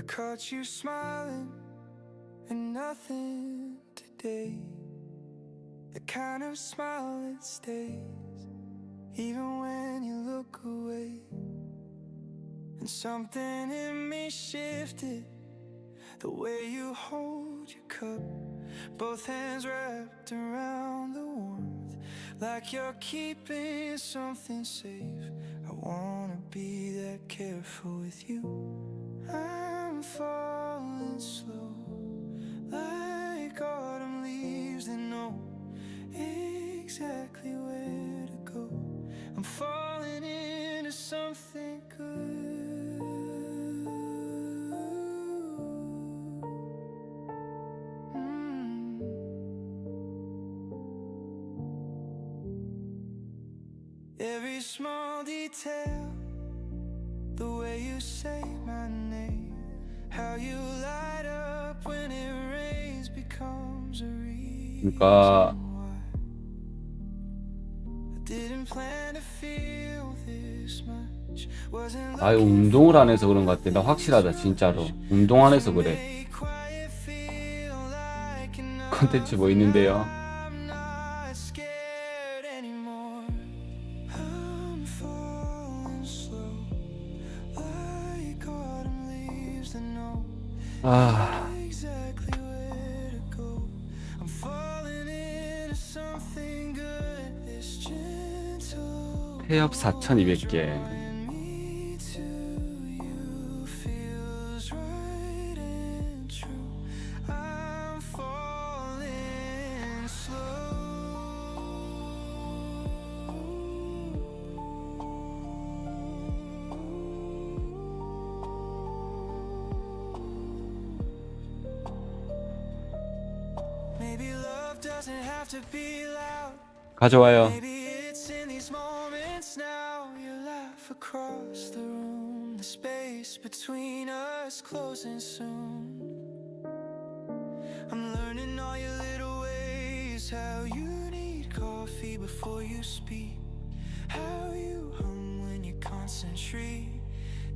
I caught you smiling and nothing today. The kind of smile that stays even when you look away. And something in me shifted, the way you hold your cup, both hands wrapped around the warmth, like you're keeping something safe. I wanna be that careful with you. I'm falling slow, like autumn leaves that know exactly where to go. I'm falling into something good. Every small detail, the way you say my name, how you light up when it rains becomes a reason 그러니까 why. I didn't plan to feel this much. Wasn't 아유 운동을 안 해서 그런 것 같아. 나 확실하다 진짜로. 운동 안 해서 그래. looking quiet, feel like enough. 컨텐츠 뭐 있는데요? I'm not scared anymore. I'm falling slow, like autumn leaves that know 아 exactly where to go. I'm falling into something good. This gentle 폐업 4,200개. and me to you feels right and true. I'm falling slow. Maybe love doesn't have to be loud. 가져와요. Maybe it's in these moments now. You laugh across the room, the space between us closing soon. I'm learning all your little ways, how you need coffee before you speak, how you hum when you concentrate.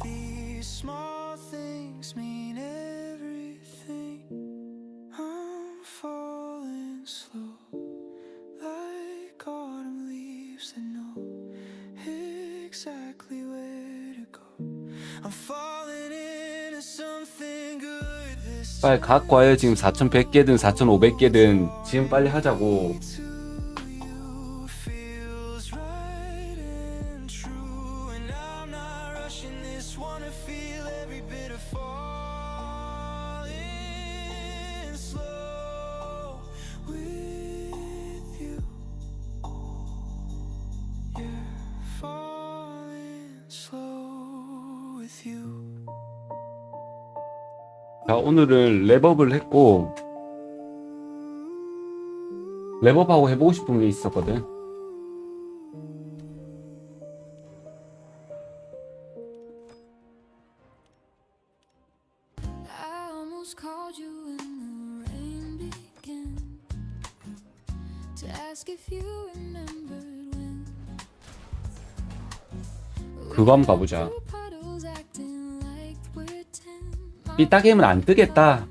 These small things mean everything. I'm falling slow, like autumn leaves that know exactly where to go. I'm falling into something good. This 빨리 갖고 와요. 지금 4,100개든 4,500개든 지금 빨리 하자고. to you feels right and true. And I'm not rushing this, wanna feel every bit of falling slow with you. Yeah, falling slow with you. 자 오늘은 랩업을 했고 랩업하고 해보고 싶은 게 있었거든. I almost called you when the rain began to ask if you remembered when 그거 한번 가보자. puddles acting like we're 10. 삐딱이면 안 뜨겠다.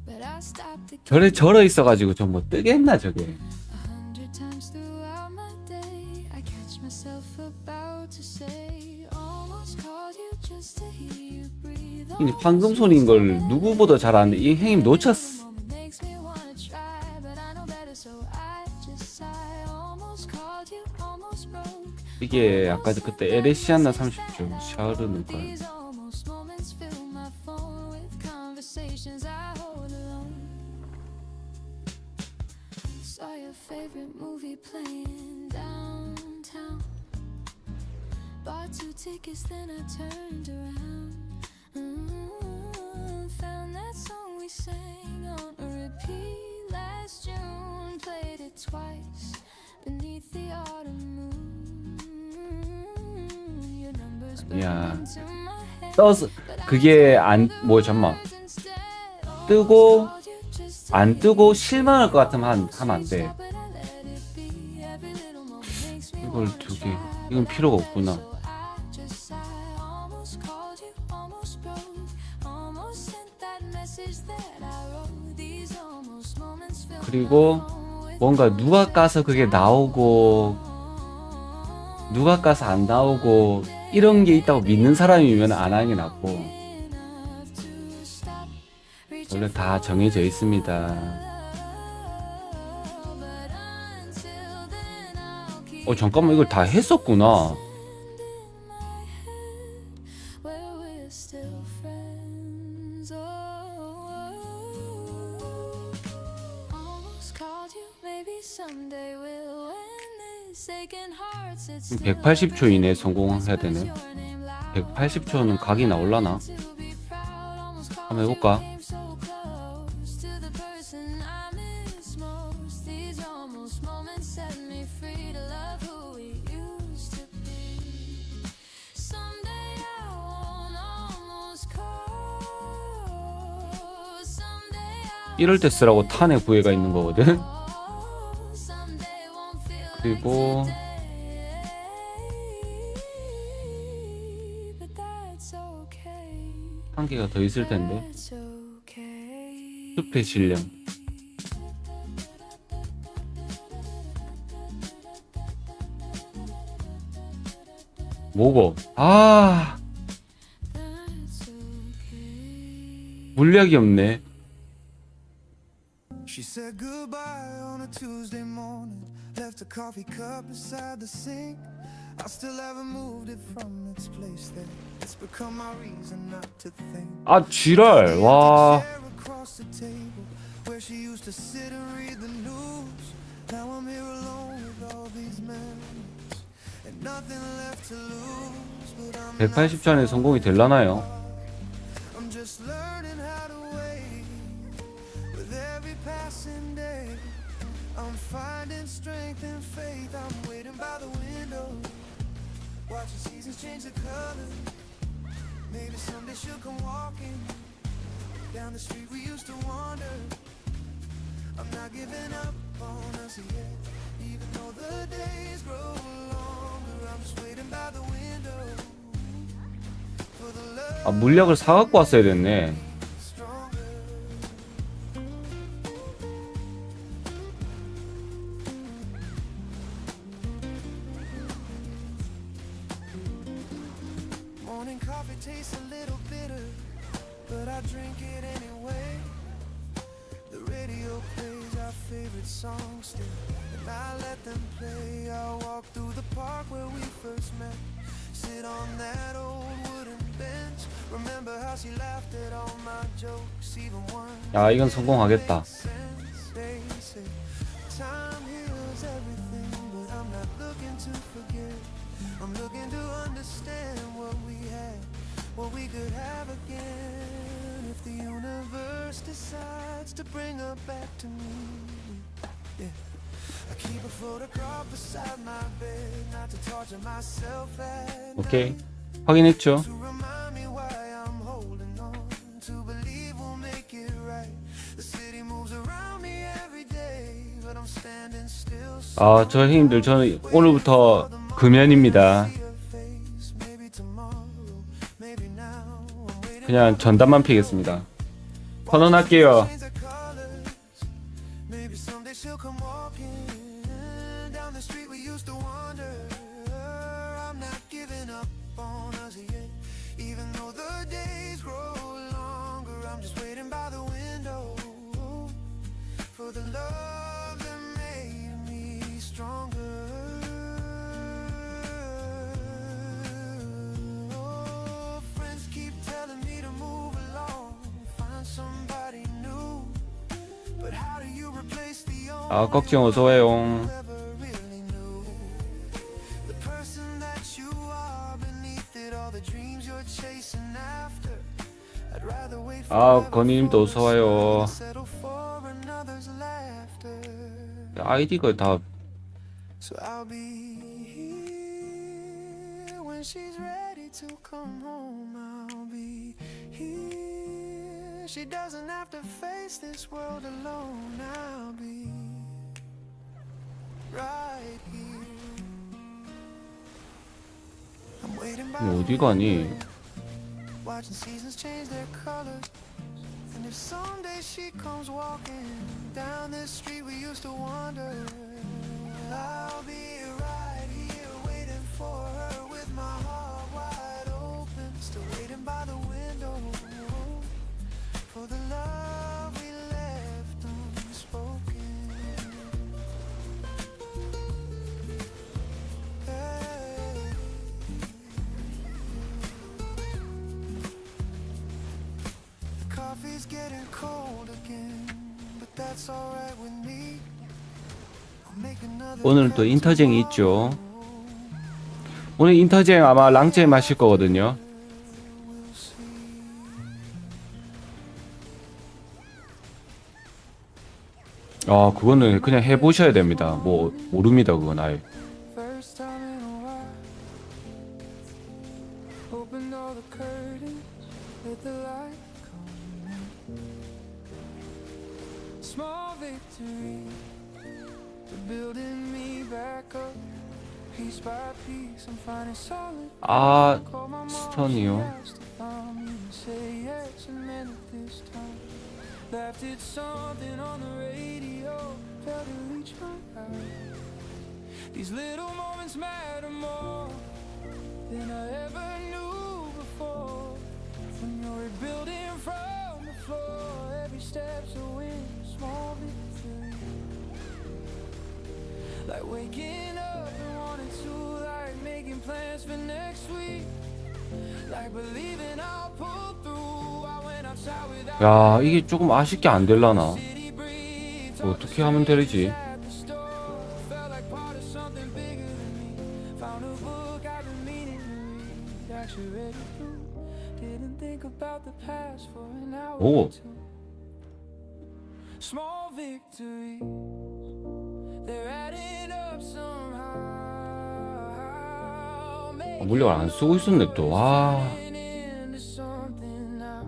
But I stopped the 저래 절어 있어가지고 좀 뭐 뜨겠나 저게. 100 times throughout my day. I catch myself about to say almost called you just to hear you breathe. 이 황금손인 걸 누구보다 잘 아는데 이 형님 놓쳤어. Moment makes me wanna try, but I know better, so I just sigh. Almost called you, almost broke. 이게 아까 그때 에레시안나 30초 샤르는 걸. These almost moments fill my phone with conversations I hold alone. Saw your favorite movie playing downtown. Bought 2 tickets, then I turned around. Found that song we sang on a repeat last June. Played it twice beneath the autumn moon. Your numbers 야, burned into my head. 떠서 그게 안 뭐 잠만 뜨고 안 뜨고 실망할 것 같으면 하면 안 돼. 이걸 2개 이건 필요가 없구나. 그리고 뭔가 누가 까서 그게 나오고 누가 까서 안 나오고 이런 게 있다고 믿는 사람이면 안 하는 게 낫고, 원래 다 정해져 있습니다. 잠깐만, 이걸 다 했었구나. 음, 180초 이내에 성공해야 되네. 180초는 각이 나올라나? 한번 해볼까? 이럴 때 쓰라고 탄의 구애가 있는 거거든. 그리고 한 개가 더 있을 텐데. 숲의 신령. 뭐고? 물약이 없네. She said goodbye on a Tuesday morning, left a coffee cup beside the sink. I still haven't moved it from its place there. It's become my reason not to think. 지랄. 와. Across the table where she used to sit and read the news. Now I'm here alone with all these memories and nothing left to lose. But I'm 180초 안에 성공이 될라나요? I'm just learning how to wait. With every passing day, I'm finding strength and faith. I'm waiting by the window, watching seasons change the color. Maybe someday she'll come walking down the street we used to wander. I'm not giving up on us yet, even though the days grow longer. I'm just waiting by the window for the love 물약을 사갖고 왔어야 됐네. stronger. Morning coffee tastes a little bitter, but I drink it anyway. The radio plays our favorite songs still, and I let them play. I walk through the park where we first met, sit on that old wooden bench. Remember how she laughed at all my jokes, even one. 야, 이건 성공하겠다. They say time heals everything, but I'm not looking to forget. I'm looking to understand what we had, what we could have again. If the universe decides to bring her back to me, yeah. I keep a photograph beside my bed, not to torture myself at 오케이. night. 확인했죠? To remind me why I'm holding on, to believe we'll make it right. The city moves around me every day, but I'm standing still. 저 형님들, 저는 오늘부터 금연입니다. Maybe tomorrow, maybe now. I'm waiting 그냥 전담만 피겠습니다. 선언할게요. change the colors. Maybe someday she'll come walking down the street we used to wander. I'm not giving up on us yet, even though the days grow longer. I'm just waiting by the window for the love that made me stronger. Oh, friends keep telling me to move along, find somebody new. But how do you replace the old 꺽지형 어서와요. never really knew? The person that you are beneath it, all the dreams you're chasing after. I'd rather wait for 건희님도 어서와요. settle for another's laughter. 아이디가 다 So I'll be here when she's ready to come home. I'll be here. She doesn't have to face this world alone. I'll be right here. I'm waiting by 어디 가니? watching seasons change their colors. And if someday she comes walking down this street we used to wander, I'll be right here waiting for her with my heart wide open, still waiting by the window for the love we left unspoken. Hey. The coffee's getting cold again, but that's alright with me. I'll make another 오늘 또 인터쟁이 있죠. 오늘 인터쟁 아마 랑제 마실 거거든요. 아, 그거는 그냥 해보셔야 됩니다. 뭐 모릅니다, 그건 아예. first time in a while. Open all the curtains, let the light come in. Small victory, building me back up. Piece by piece, I'm finding solid. 아, Call my mom, 스턴이요. she asked if I'm gonna say yes and meant it this time. Laughed at something on the radio, felt it reach my eyes. These little moments matter more than I ever knew before. When you're rebuilding from the floor, every step's a win, small victory. Like waking up and wanting to, like making plans for next week. Like believing I'll pull through. I went outside without 야, 이게 조금 아쉽게 안 될라나? city breeze. 뭐 어떻게 하면 되지? At the store, felt like part of something bigger than me. Found a book I've been meaning to read. Actually read it through. Didn't think about the past for an hour 오. or two. Small victories, they're adding up somehow. 물약을 안 쓰고 있었네 또. 와. Into something now.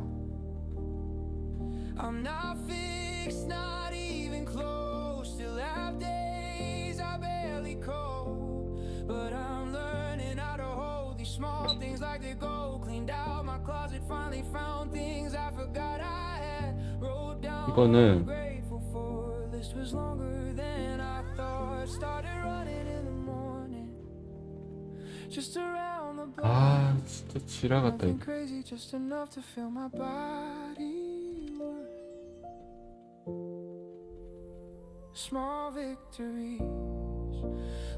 I'm not fixed, not even close. Still have days I barely cope, but I'm learning how to hold these small things like they go. Cleaned out my closet, finally found things I forgot I had. Wrote down 이거는 grateful for. List was longer than I thought. Started running in the morning, just around the block. 아, 진짜 지랄같다 Nothing 이거. crazy, just enough to feel my body work. Small victories,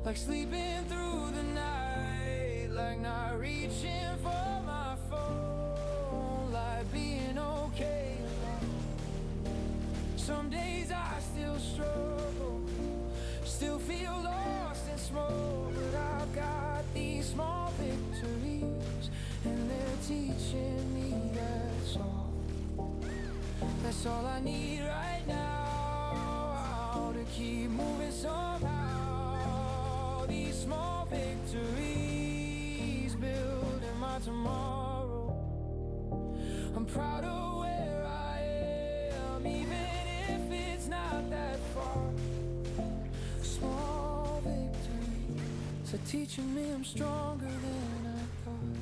like sleeping through the night, like not reaching for my phone, like being okay alone. Some days I still struggle, still feel lost in smoke, but I've got these small victories, and they're teaching me that's all. That's all I need right now, to keep moving somehow. These small victories building my tomorrow. I'm proud of where I am, even if it's not that far. Small victories are teaching me I'm stronger than I thought.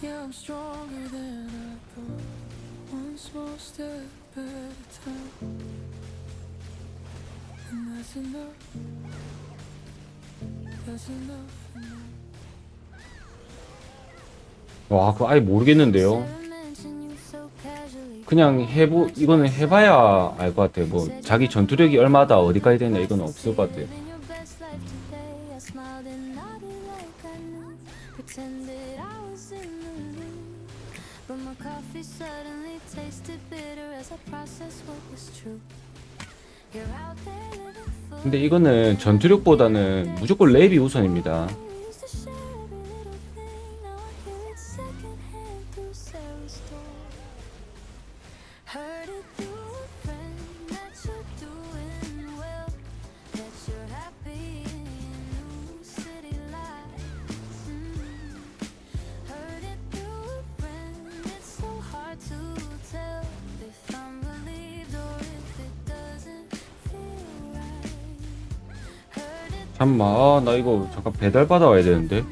Yeah, I'm stronger than I thought. One small step at a time, and that's enough. That's enough. 와, 그거 아예 모르겠는데요. 그냥 이거는 해봐야 알 것 같아요. 뭐 자기 전투력이 얼마다 어디까지 되냐 이건 없을 것 같아요. 근데 이거는 전투력보다는 무조건 랩이 우선입니다. 잠깐만, 아, 나 이거 잠깐 배달 받아와야 되는데.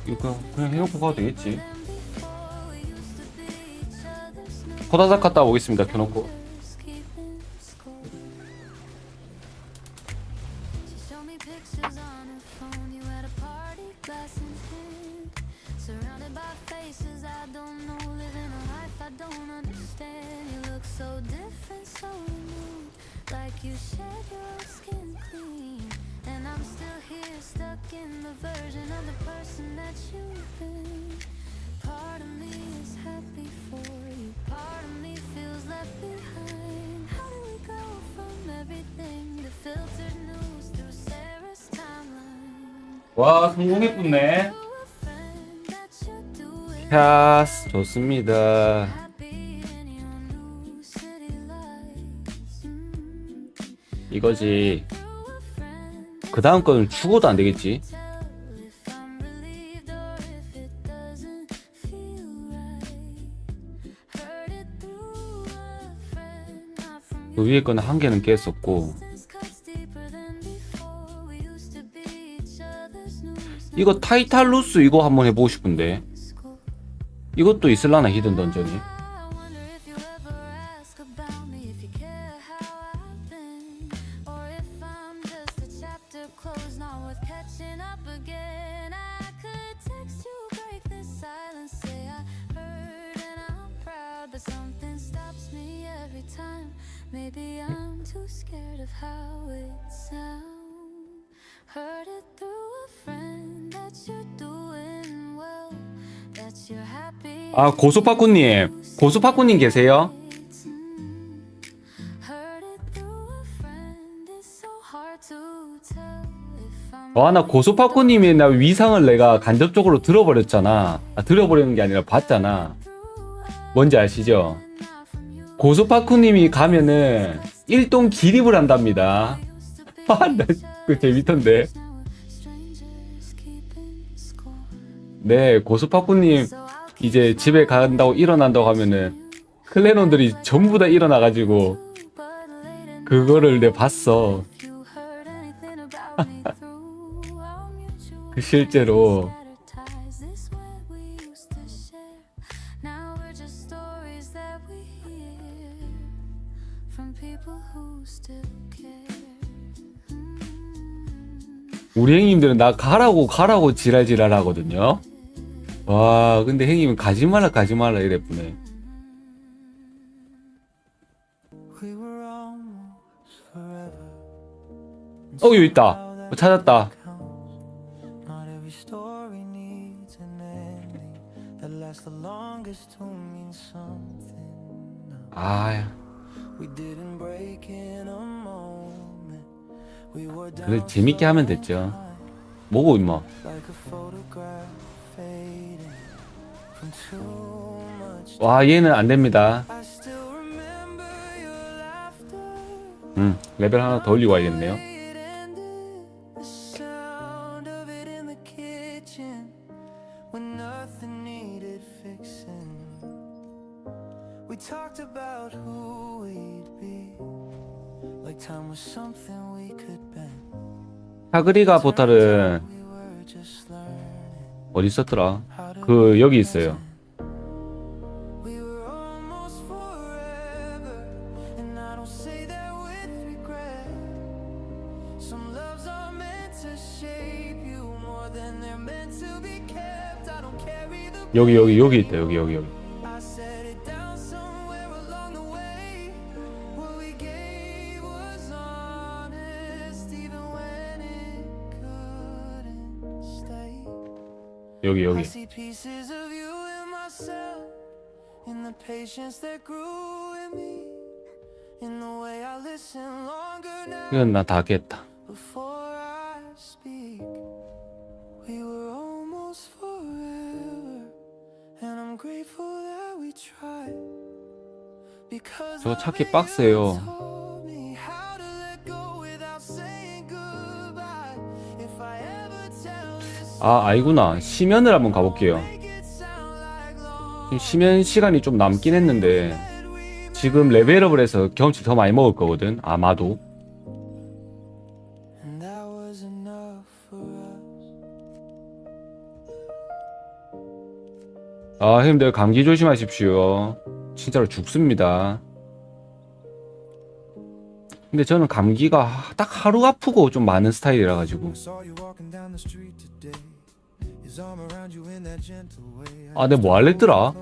이거 그냥 해놓고 가도 되겠지. 호다닥 갔다 오겠습니다. 켜놓고. keeping score. She showed me pictures on her phone. You at a party, glass in hand, surrounded by faces I don't know, living a life I don't understand. You look so different, so removed, like you shed your skin clean. And I'm still here, stuck in the version of the person that you've been. Part of me is happy for you, part of me feels left behind. How do we go from everything to filtered news through Sarah's timeline? 와, 성공했군네. To a friend that you're doing 캬스, 좋습니다. happy in your new city lights. 이거지. To a friend 그 다음 거는 죽어도 안 되겠지. tell if I'm relieved or if it doesn't feel right. Heard it through a friend, not from 그 위에 거는 한 개는 깼었고. distance cuts deeper than before. We used to be each other's news. 이거 타이탈루스 이거 한번 해보고 싶은데. School. 이것도 있을라나 히든 던전이. I wonder if you ever ask about me, if you care how I've been, or if I'm just a chapter closed, not worth catching up again. I could text you, break this silence, say I heard and I'm proud, but something stops me every time. Maybe I'm too scared of how it sounds. Heard it through a friend that you're doing well, that you're happy. 아, 고수파쿠님. 고수파쿠님 계세요? Heard it through a friend. It's so hard to tell if I'm 와, 나 고수파쿠님의 나 위상을 내가 간접적으로 들어버렸잖아. 아, 들어버리는 게 아니라 봤잖아. 뭔지 아시죠? not from you. 고수파쿠님이 가면은 일동 기립을 한답니다. 아, 나 그 재밌던데. Now we're strangers keeping score. 네, 고수파쿠님 So I'll 이제 집에 간다고 일어난다고 하면은 클레논들이 전부 다 일어나가지고 keep but late at 그거를 내가 봤어. if you heard anything about me through our mutual 그 실제로 scattered ties. This way we used to share. Now we're just stories that we hear from people who still care. 우리 형님들은 나 가라고 지랄지랄 하거든요. 와, 근데 형님은 가지 말라 이랬구네. We were almost forever. 여기 있다. 찾았다. Not every story needs an ending that lasts the longest to mean something. 아, We didn't break in a moment. We were 그래 down 재밌게 하면 됐죠. 뭐고 임마. like a photograph fading from too much. 와, 얘는 안 됩니다. I still remember your laughter. 레벨 하나 더 올리고 와야겠네요. It ended. The sound of it in the kitchen when nothing needed fixing. We talked about who we'd be, like time was something we could bend. 하그리가 보탈은 We were just learning 어디 있었더라? how to 그 여기 있어요. We were almost forever, and I don't say that with regret. Some loves are meant to shape you more than they're meant to be kept. I don't carry the 여기 있다. 여기. I set it down somewhere along the way. What we gave was honest, even when it couldn't stay. I 여기. see pieces of you in myself, in the patience that grew in me, in the way I listen longer now 이건 나 다 깼다. before I speak. We were almost forever, and I'm grateful that we tried. Because 저거 찾기 loving 빡세요. you taught me how to let go without saying goodbye. If I ever tell this 아, 아니구나. 심연을 한번 가볼게요. make it sound like long 지금 심연 시간이 좀 남긴 했는데 지금 레벨업을 해서 경험치 더 많이 먹을 거거든. 아마도. and that was enough for us. 아, 형님들 감기 조심하십시오. 진짜로 죽습니다. 근데 저는 감기가 딱 하루 아프고 좀 많은 스타일이라 가지고. 아, 내가 뭐 할랬더라?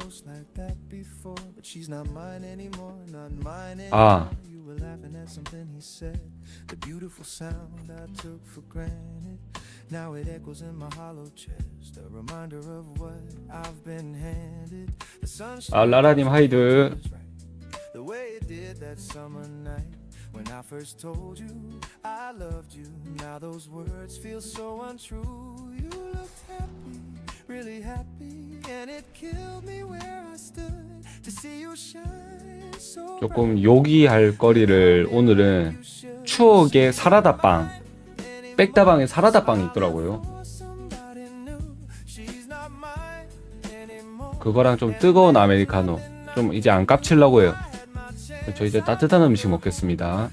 아, 라라님 하이드. When I first told you I loved you, now those words feel so untrue. You looked happy, really happy, and it killed me where I stood to see you shine so 조금 요기할 거리를 오늘은 추억의 사라다빵, 백다방에 사라다빵이 있더라고요. 그거랑 좀 뜨거운 아메리카노 좀 이제 안 깝치려고 해요. 저 이제 따뜻한 음식 먹겠습니다.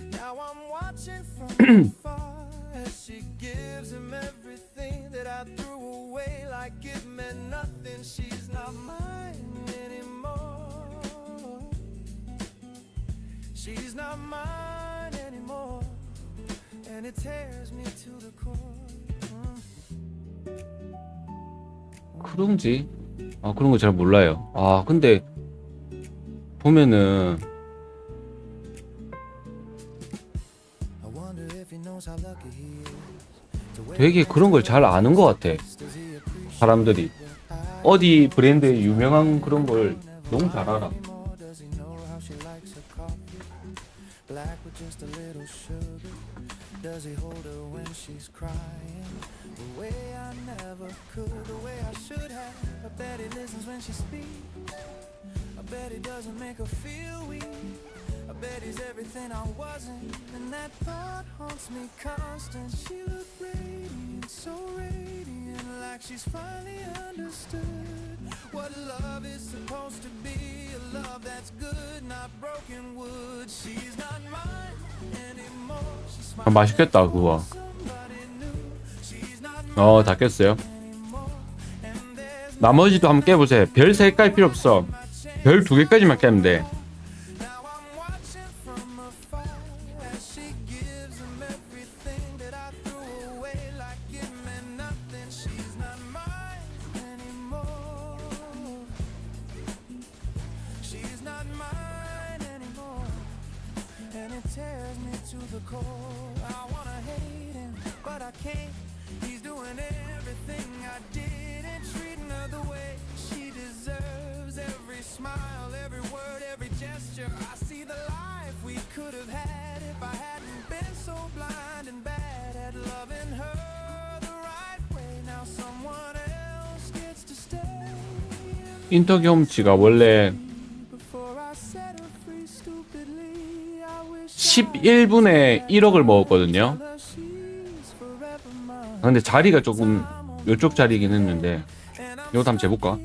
크룽지? 아, 그런 거 잘 몰라요. 아, 근데 보면은 되게 그런 걸 잘 아는 것 같아. 사람들이 어디 브랜드의 유명한 그런 걸 너무 잘 알아. I bet he's everything I wasn't, and that thought haunts me constant. She looked radiant, so radiant, like she's finally understood what love is supposed to be, a love that's good, not broken wood. She's not mine anymore. She's 아, 맛있겠다 그거. 다 깼어요. 나머지도 한번 깨보세요. 별 3개까지 필요 없어. 별 2개까지만 깨면 돼. 인터 경험치가 원래 11분에 1억을 먹었거든요. 근데 자리가 조금 이쪽 자리이긴 했는데 이것도 한번 재볼까?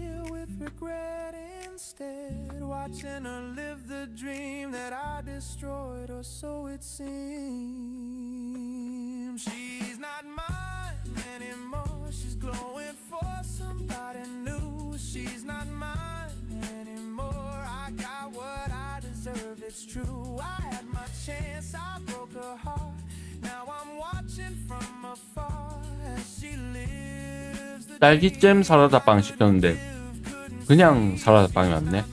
It's true, I had my chance, I broke her heart. Now I'm watching from afar as she lives. 딸기잼 사라다빵 시켰는데 그냥 사라다빵이 맞네.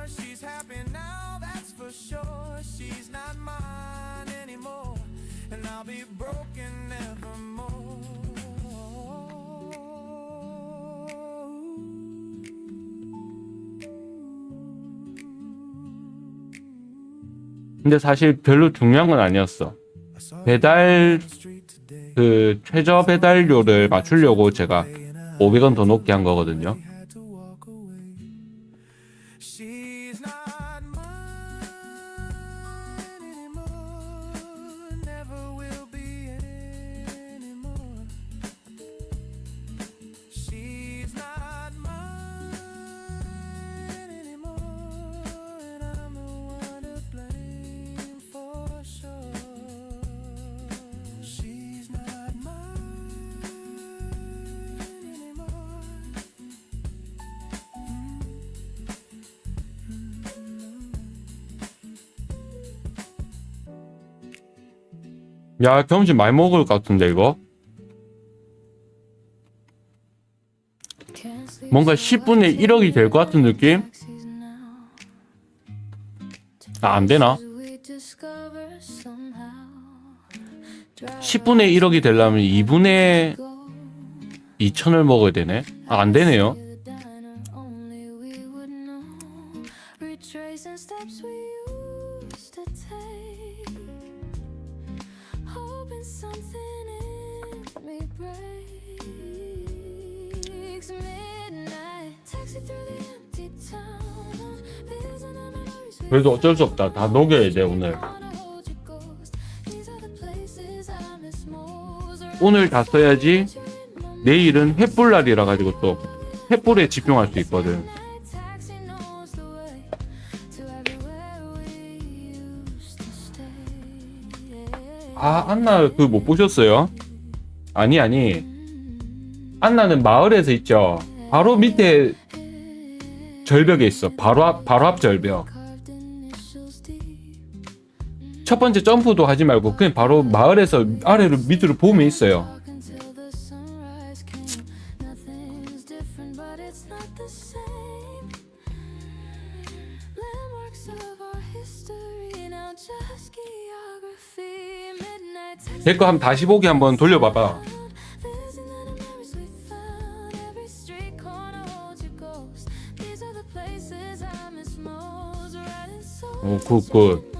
She's happy now, that's for sure. She's not mine anymore, and I'll be broken nevermore. 근데 사실 별로 중요한 건 아니었어. 배달 그 최저 배달료를 맞추려고 제가 500원 더 높게 한 거거든요. 야, 경험치 많이 먹을 것 같은데 이거. 뭔가 10분에 1억이 될 것 같은 느낌? 아, 안 되나? 10분에 1억이 되려면 2분에 2천을 먹어야 되네. 아, 안 되네요. 그래도 어쩔 수 없다. 다 녹여야 돼 오늘. 오늘 다 써야지 내일은 횃불 날이라 가지고 또 횃불에 집중할 수 있거든. 아, 안나 그 못 보셨어요? 아니 안나는 마을에서 있죠. 바로 밑에 절벽에 있어. 바로 앞 절벽. 첫 번째 점프도 하지 말고 그냥 바로 마을에서 아래로 밑으로 보면 있어요. 내 거 한번 다시 보기 한번 돌려봐봐. 오, 굿.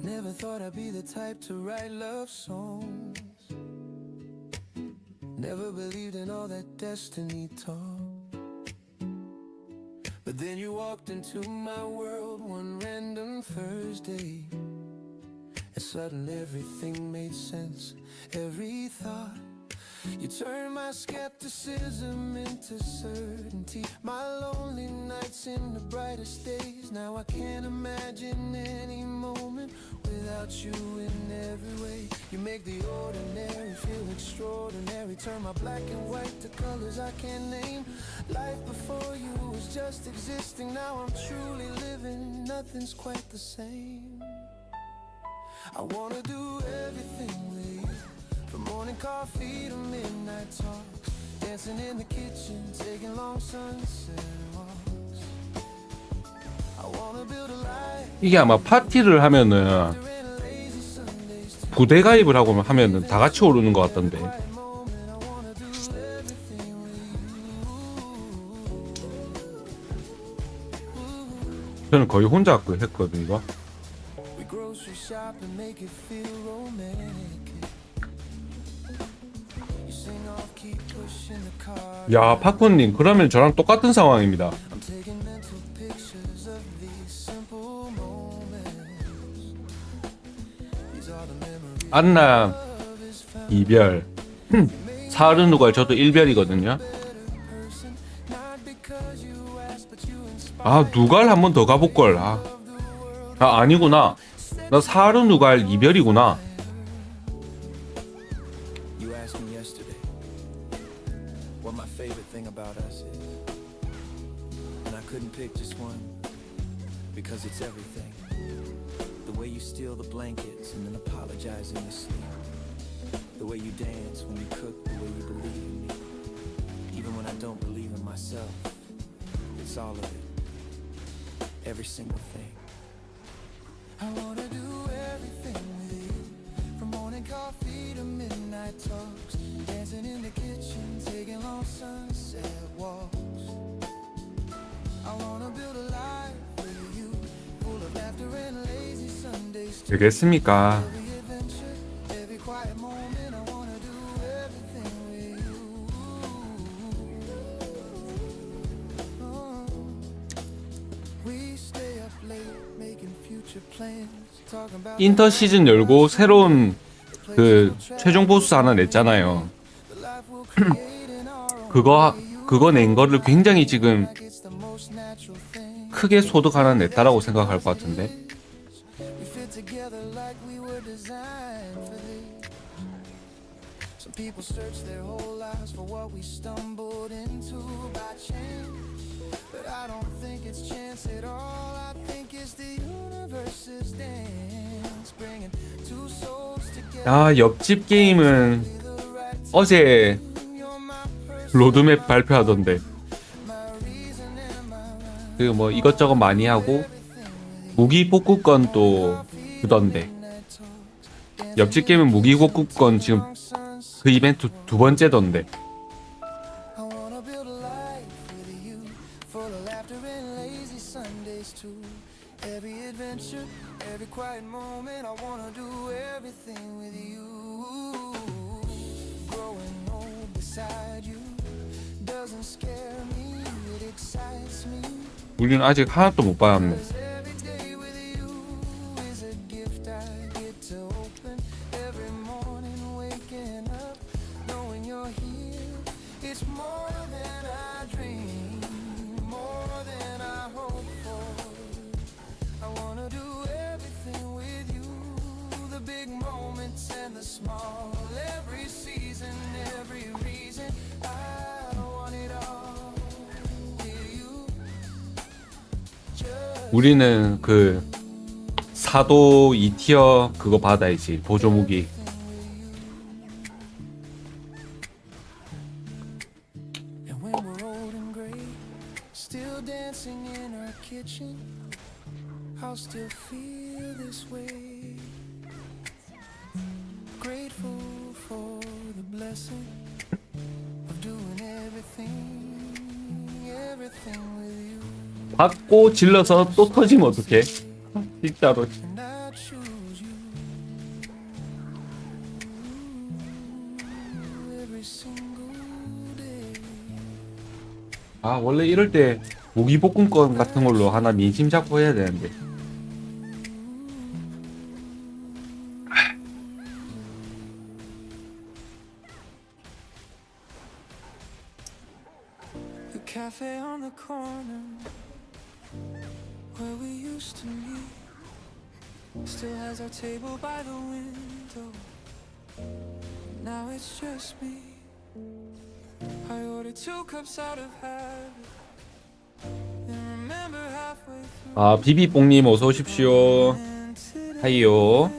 Never thought I'd be the type to write love songs. Never believed in all that destiny talk. But then you walked into my world one random Thursday, and suddenly everything made sense, every thought. You turned my skepticism into certainty, my lonely nights into brightest days. Now I can't imagine any moment without you in every way. You make the ordinary feel extraordinary, turn my black and white to colors I can't name. Life before you was just existing, now I'm truly living, nothing's quite the same. I wanna do everything with you, from morning coffee to midnight talks, dancing in the kitchen, taking long sunset walks. I wanna build a life. 이게 아마 파티를 하면은 부대 가입을 하고 하면은 다 같이 오르는 것 같던데. 저는 거의 혼자 했거든 이거. 야, 파쿠님, 그러면 저랑 똑같은 상황입니다. 안나 이별, 사르 누갈 저도 일별이거든요. 아, 누갈 한 번 더 가볼걸. 아니구나. 나 사르 누갈 이별이구나. You asked me yesterday what my favorite thing about us is. couldn't pick just one because it's everything. The way you steal the blankets and then apologize in your sleep. The way you dance when you cook, the way you believe in me. Even when I don't believe in myself, it's all of it. Every single thing. I wanna do everything with you. From morning coffee to midnight talks. Dancing in the kitchen, taking long sunset walks. I wanna build a life with you. Full of laughter and lazy Sundays too. 되겠습니까? Every adventure, every quiet moment. I wanna do everything with you. Oh. We stay up late making future plans. Talking about 인터 시즌 열고 새로운 그 최종 보스 하나 냈잖아요. the life we'll create in our own 그거 낸 거를 굉장히 지금 like it's the most natural thing. 크게 소득 하나 냈다라고 생각할 것 같은데. We fit together like we were designed for this. Some people search their whole lives for what we stumbled into by chance. But I don't think it's chance at all. I think it's the universe's dance, bringing two souls together. 아, 옆집 게임은 어제 로드맵 발표하던데. 그 뭐 이것저것 많이 하고 무기 복구권 또 주던데. 옆집 게임은 무기 복구권 지금 그 이벤트 두 번째던데. I wanna build a life with you, full of laughter and lazy Sundays too. Every adventure, every quiet moment, I wanna do everything with you. Growing old beside you doesn't scare me, it excites me. 우리는 아직 하나도 못 받았네. Every day with you is a gift I get to open. Every morning waking up, knowing you're here. It's more than I dream, more than I hope for. I wanna do everything with you, the big moments and the small. Every season, every reason, I want it all with you. 우리는 그 사도 2티어 그거 받아야지. 보조 무기. And when we're old and gray, still dancing in our kitchen, I'll still feel this way. Grateful for the blessing of doing everything, everything with you. 받고 질러서 또 터지면 어떡해? 진짜로. And I choose you every single day. 아, 원래 이럴 때 무기 복구권 같은 걸로 하나 민심 잡고 해야 되는데. The cafe on the corner where we used to meet still has our table by the window. Now it's just me. I ordered 2 cups out of habit and remember halfway through. 아, 비비뽕님 어서 오십시오. And today, 하이요.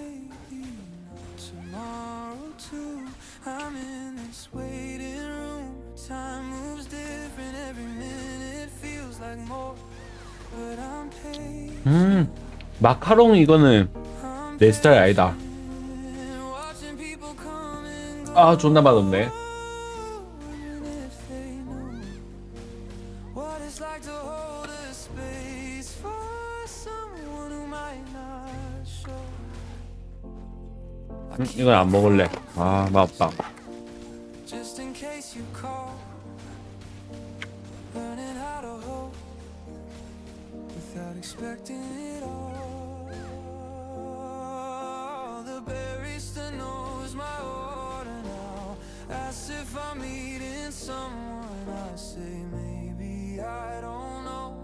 tomorrow too. I'm in this waiting room. Time moves different every minute. Feels like more, but I'm patient. 마카롱 이거는 내 스타일 아니다. Watching people come and go. 아, 존나 맛없네. And if they knew what it's like to hold a space for someone who might not show. 이건 안 먹을래. 아, 맛없다. Just in case you call, learning how to hope without expecting it all. The barista knows my order now. Asks if I'm meeting someone. I say maybe I don't know,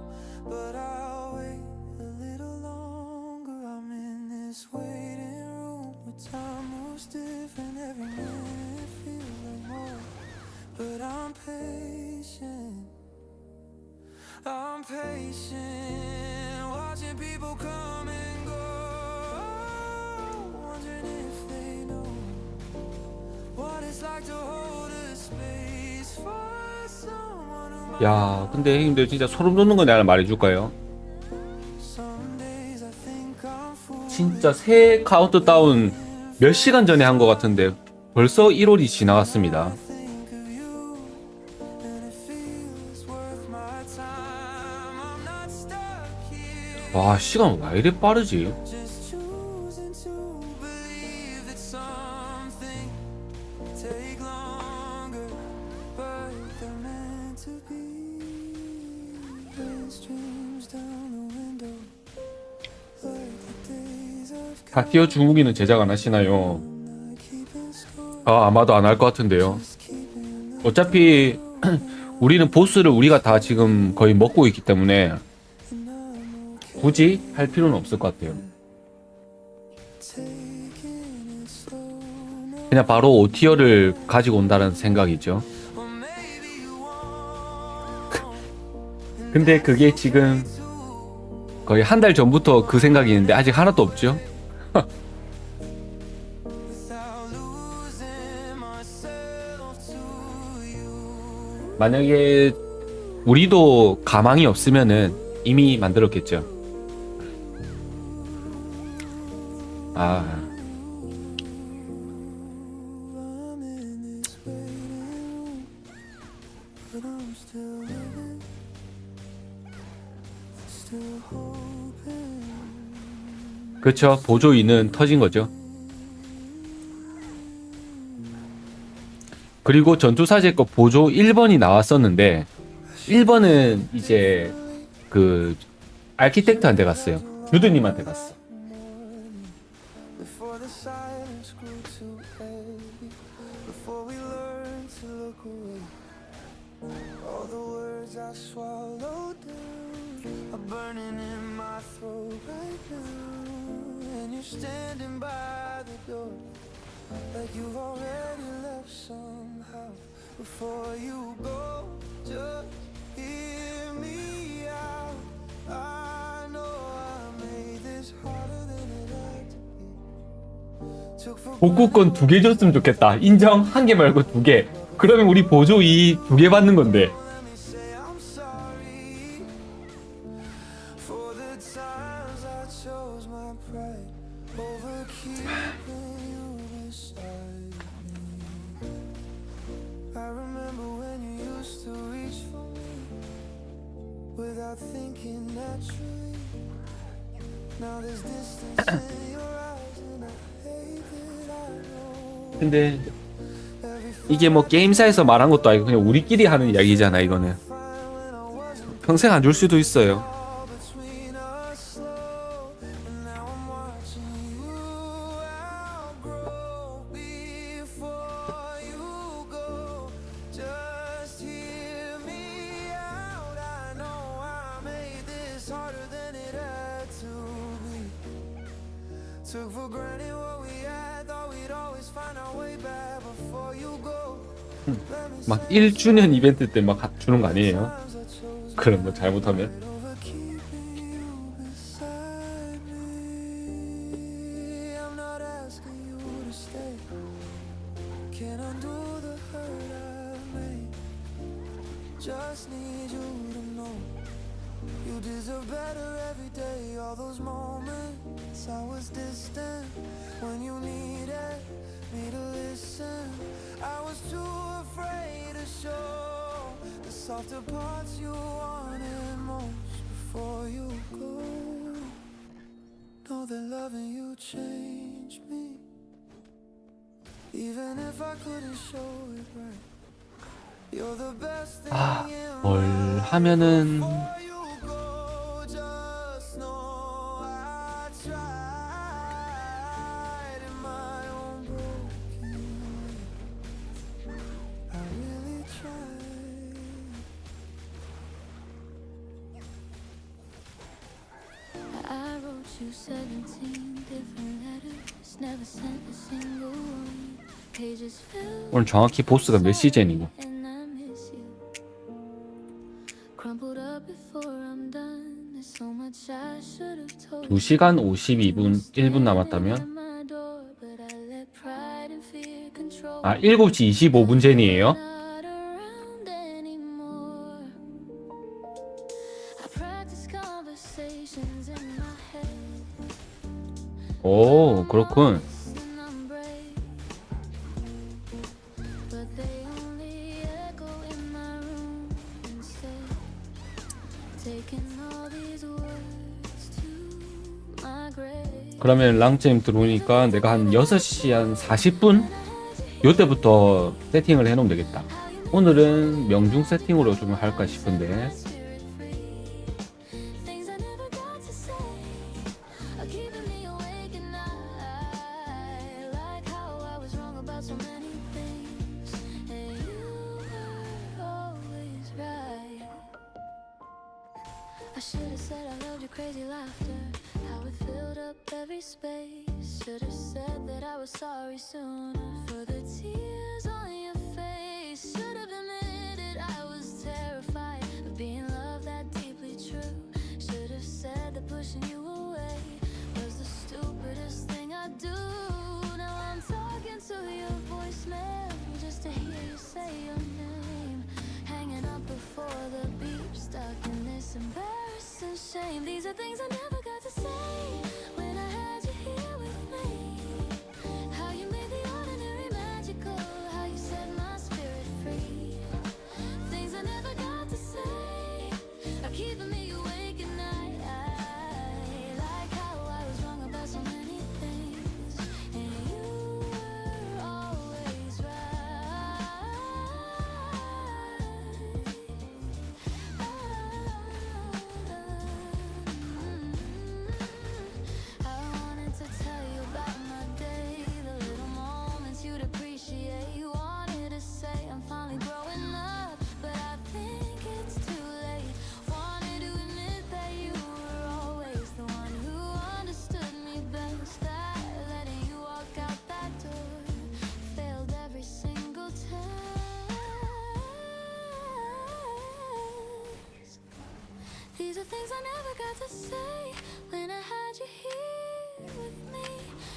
but I'll wait a little longer. I'm in this waiting room where time moves different every minute. Feels like more, but I'm patient. I'm patient, watching people come and go, wondering if they know what it's like to hold a space for someone who 야, 근데 형님들 진짜 소름 돋는 거 내가 말해줄까요? some days I think I'm fool. 진짜 새 카운트다운 몇 시간 전에 한 것 같은데 벌써 1월이 지나갔습니다. Think of you, and it feels worth my time. I'm not stuck here, 와, 시간 왜 이래 빠르지? just choosing to believe that some things take longer, but they're meant to be. Rain streams down the window, like the days of 다티어 중국인은 제작 안 하시나요? keeping score, 아, 아마도 안 할 것 같은데요. keeping 어차피 우리는 보스를 우리가 다 지금 거의 먹고 있기 때문에 굳이 할 필요는 없을 것 같아요. taking it slow. No, 그냥 바로 5티어를 가지고 온다는 생각이죠. or maybe you want. 근데 그게 지금 거의 한 달 전부터 그 생각이 있는데 아직 하나도 없죠. Without losing myself to you. 만약에 우리도 가망이 없으면은 이미 만들었겠죠. 아, I'm in this waiting room, but I'm still living, still hoping. 그쵸. 보조인은 터진 거죠. 그리고 전투사제 거 보조 1번이 나왔었는데 1번은 이제 그 아키텍트한테 갔어요. 주드님한테 갔어. Before the silence grew too heavy, before we learned to look away, all the words I swallowed down are burning in my throat right now. And you're standing by the door, like you've already left somehow. Before you go, just hear me out. I know I made this harder than it had to be. Took for 복구권 2개 줬으면 좋겠다. 인정. 1개 말고 2개. 그러면 우리 보조 2개 받는 건데. Let me say I'm sorry for the times I chose my pride over keeping you beside me. I remember when you used to reach for me without thinking naturally. Now there's distance in your eyes and I hate that I know 근데 every 이게 뭐 게임사에서 말한 것도 아니고 그냥 우리끼리 하는 이야기잖아, 이거는. fine when I wasn't 평생 안 줄 수도 있어요. all between us slow, and now I'm watching you outgrow before you go. Just hear me out. I know I made this harder than it had to be. Took for granted what we had, thought we'd always find our way back before you go. Let me 막 1주년 이벤트 때 막 주는 거 아니에요? times I chose 그런 거 잘못하면. over keeping you beside me. I'm not asking you to stay. Can't undo the hurt I've made. Just need you to know you deserve better every day. All those moments I was distant when you needed me to listen. I was too afraid to show the softer parts you wanted most before you go. Know that loving you changed me, even if I couldn't show it right. You're the best thing 아, in 뭘 my 하면은 before you go. Just know I tried in my own broken way. I really tried. I wrote you 17 different letters, never sent a single one. Pages filled 오늘 정확히 보스가 몇 시즌이고. and I miss you. Crumpled up before much I should have told 2시간 52분 1분 남았다면 my door, but I let pride and fear control. 아 7시 25분 전이에요. Not around anymore. I practice conversations in my head. 오 그렇군. And I'm brave, but they only echo in my room instead. Taking all these words to my grave. 그러면 랑잼 들어오니까 내가 한 6시 한 40분? 요때부터 세팅을 해놓으면 되겠다. 오늘은 명중 세팅으로 좀 할까 싶은데 Spirit free. Things I never got to say are keeping me awake at night. Like how I was wrong about so many things, and you were always right. I should have said I loved your crazy laughter, how it filled up every space. Should have said that I was sorry sooner for the tears on your face. Should have admitted I was terrified of being loved that deeply true. Should have said that pushing you away was the stupidest thing I do. Now I'm talking to your voicemail just to hear you say your name. Hanging up before the beep, stuck in this embarrassing shame. These are things I never got to say when I had you here with me. How you made the ordinary magical, how you set my spirit free. Things I never got to say are keeping me awake at night. Like how I was wrong about so many things, and you were always right. I wanted to tell you about my day, the little moments you'd appreciate. Wanted to say I'm finally growing up, but I think it's too late. Wanted to admit that you were always the one who understood me best. That letting you walk out that door failed every single test. These are things I never got to say when I had you here with me.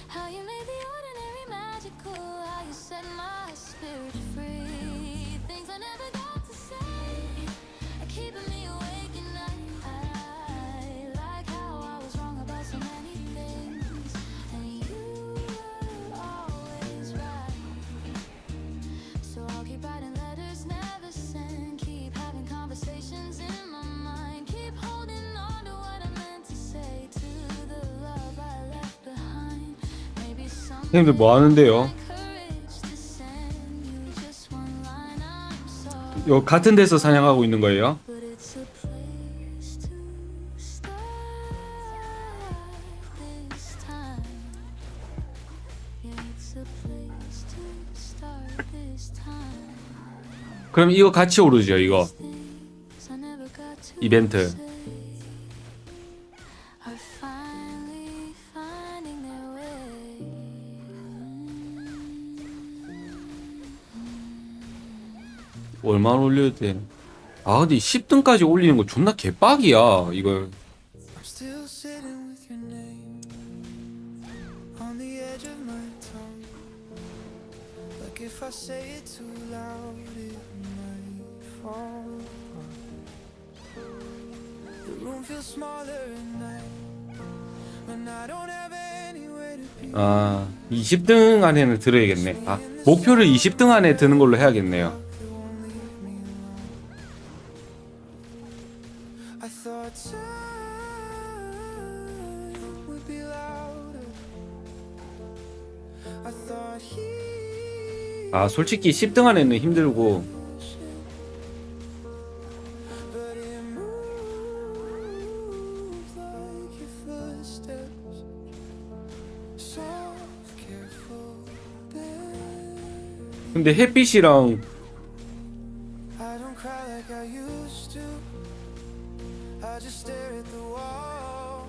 How you made the ordinary magical, how you set my spirit free. Things I never got to say are keeping me awake at night. Like how I was wrong about so many things, and you were always right. So I'll keep writing letters, never send. Keep having conversations in my mind. Keep holding on to what I meant to say, to the love I left behind. Maybe 선생님들 뭐 하는데요? courage to send you just one line. I'm sorry, 요 같은 데서 사냥하고 있는 거예요? but it's a place to start this time. Yeah, it's a place to start this time. 그럼 이거 같이 오르죠 이거 Things I never got to 이벤트. say are finally finding their way. 얼마나 올려야 돼? 아 근데 10등까지 올리는 거 존나 개빡이야 이걸. I'm still sitting with your name on the edge of my tongue. Like if I say it too loud, it might fall apart. The room feels smaller at night when I don't have anywhere to be. 아 20등 안에는 들어야겠네. 아 목표를 20등 안에 드는 걸로 해야겠네요. It won't leave me alone. I thought time would be louder. I thought he 아 솔직히 10등 안에는 힘들고 but it moves like your footsteps. Soft, careful, babe. 근데 햇빛이랑 I don't cry like I used to. I just stare at the wall,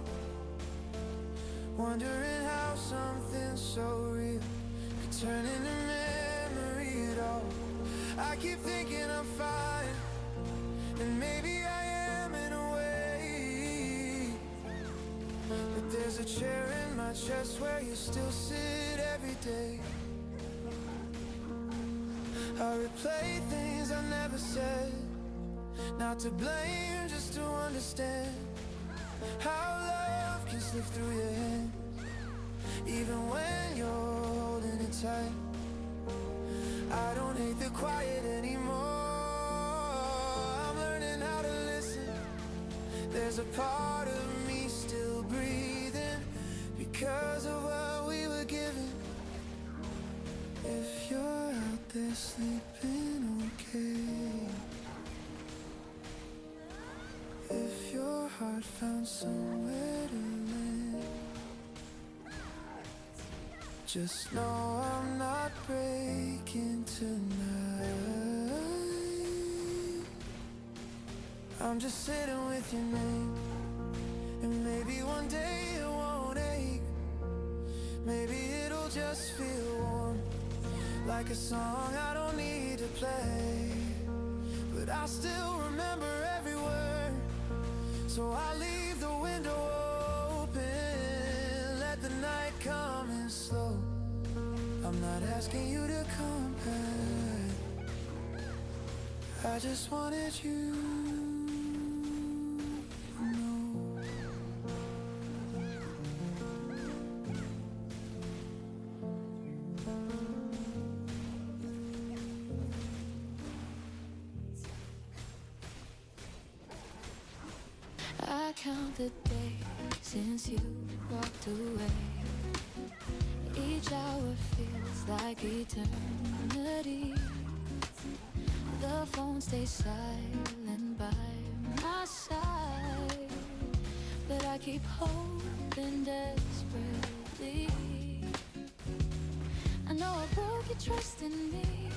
wondering how something so real could turn into memory at all. I keep thinking I'm fine, and maybe I am in a way. There's a chair in my chest where you still sit every day. I replay things I never said, not to blame, just to understand how love can slip through your hands, even when you're holding it tight. I don't hate the quiet anymore. I'm learning how to listen. There's a part of me still breathing because of what we were given. If you're out there sleeping okay, if your heart found somewhere to land, just know I'm not breaking tonight. I'm just sitting with your name, and maybe one day it won't ache. Maybe it'll just feel warm, like a song I don't need to play, but I still remember every word. So I leave the window open, let the night come in slow. I'm not asking you to come back, I just wanted you to know. I count the days since you walked away. Each hour feels like eternity. The phone stays silent by my side, but I keep hoping desperately. I know I broke your trust in me,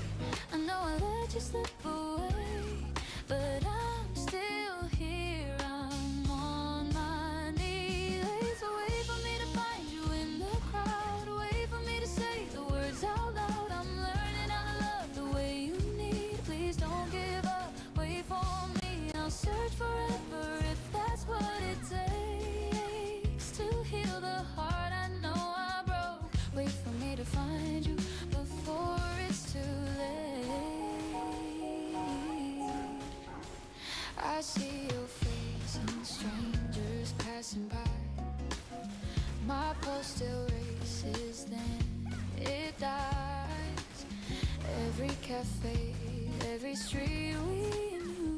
I know I let you slip away, but I'm still here, I'm on my knees. Wait for me to find you in the crowd, wait for me to say the words out loud. I'm learning how to love the way you need. Please don't give up, wait for me. I'll search forever if that's what it takes to heal the heart I know I broke. Wait for me to find you before it's too late. I see your face and strangers passing by. My pulse still races, then it dies. Every cafe, every street we knew,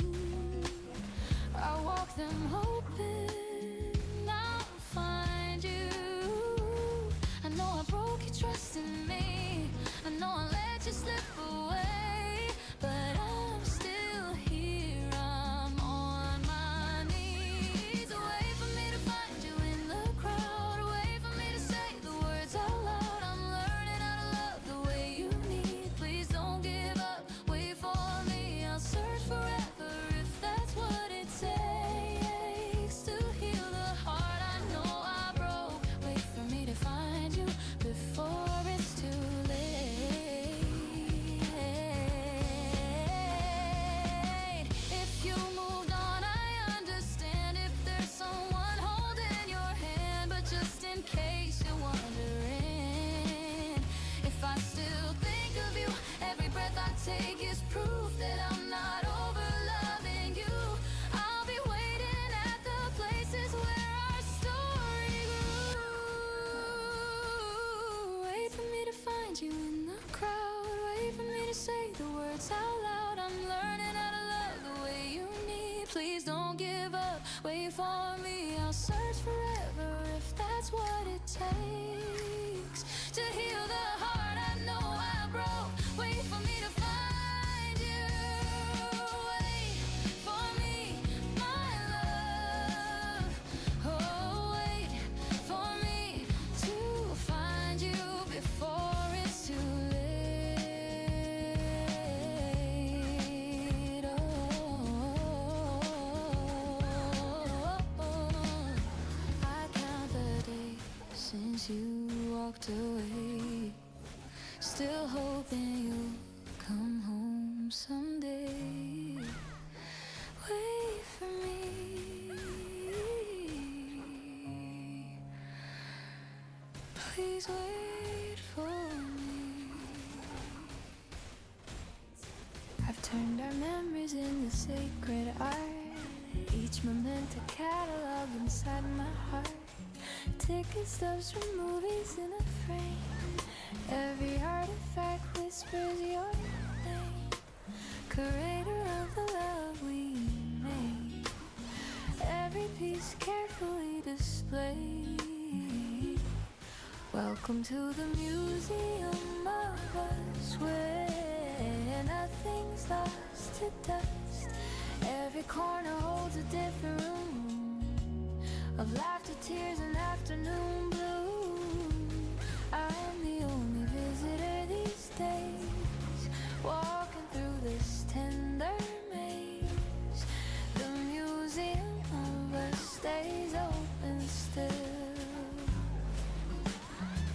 I walk them hoping I'll find you. I know I broke your trust in me, I know I let you slip away, but I'm still here, I'm on my knees. Wait for me to find you in the crowd, wait for me to say the words out loud. I'm learning how to love the way you need. Please don't give up, wait for me. I'll search forever if that's what it takes to heal the heart I know I broke. Wait for me to find you before it's too late. If you moved on, I understand. If there's someone holding your hand, but just in case you're wondering, if I still think of you, every breath I take is proof that I'm not over loving you. I'll be waiting at the places where our story grew. Wait for me to find you in the crowd, wait for me to say the words out loud. I'm learning how to love the way you need. Please don't give up, wait for me. I'll search forever if that's what it takes to heal the heart I know I broke. Wait for me to find you. Wait for me, my love. Oh, wait for me to find you before it's too late. I count the days since you walked away. please wait for me. I've turned our memories into sacred art. Each moment a catalog inside my heart. Ticket stubs from movies in a frame. Every artifact whispers your name. Curator of the love we made. Every piece carefully displayed. Welcome to the museum of us, where nothing's lost to dust. Every corner holds a different room of laughter, tears, and afternoon blue. I'm the only visitor these days, walking through this tender maze. The museum of us stays open still,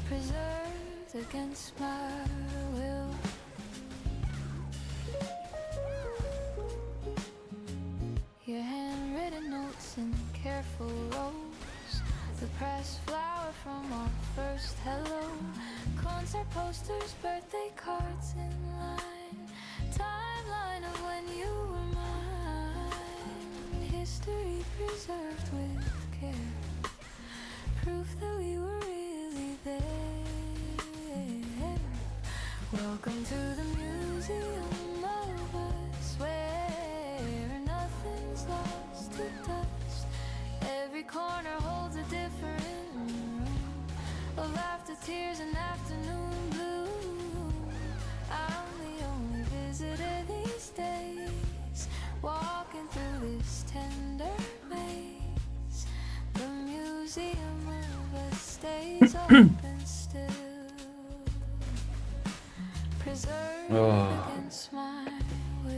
preserved against my will. Your handwritten notes in careful rows, the pressed flower from our first hello, concert posters, birthday cards in line, timeline of when you were mine, history preserved with care, proof that we were really there. Welcome to the museum of us, where nothing's lost to dust. Every corner holds a different room of laughter, tears, and afternoon blue. I'm the only visitor these days, walking through this tender maze. The museum of us stays open still, preserved against my will.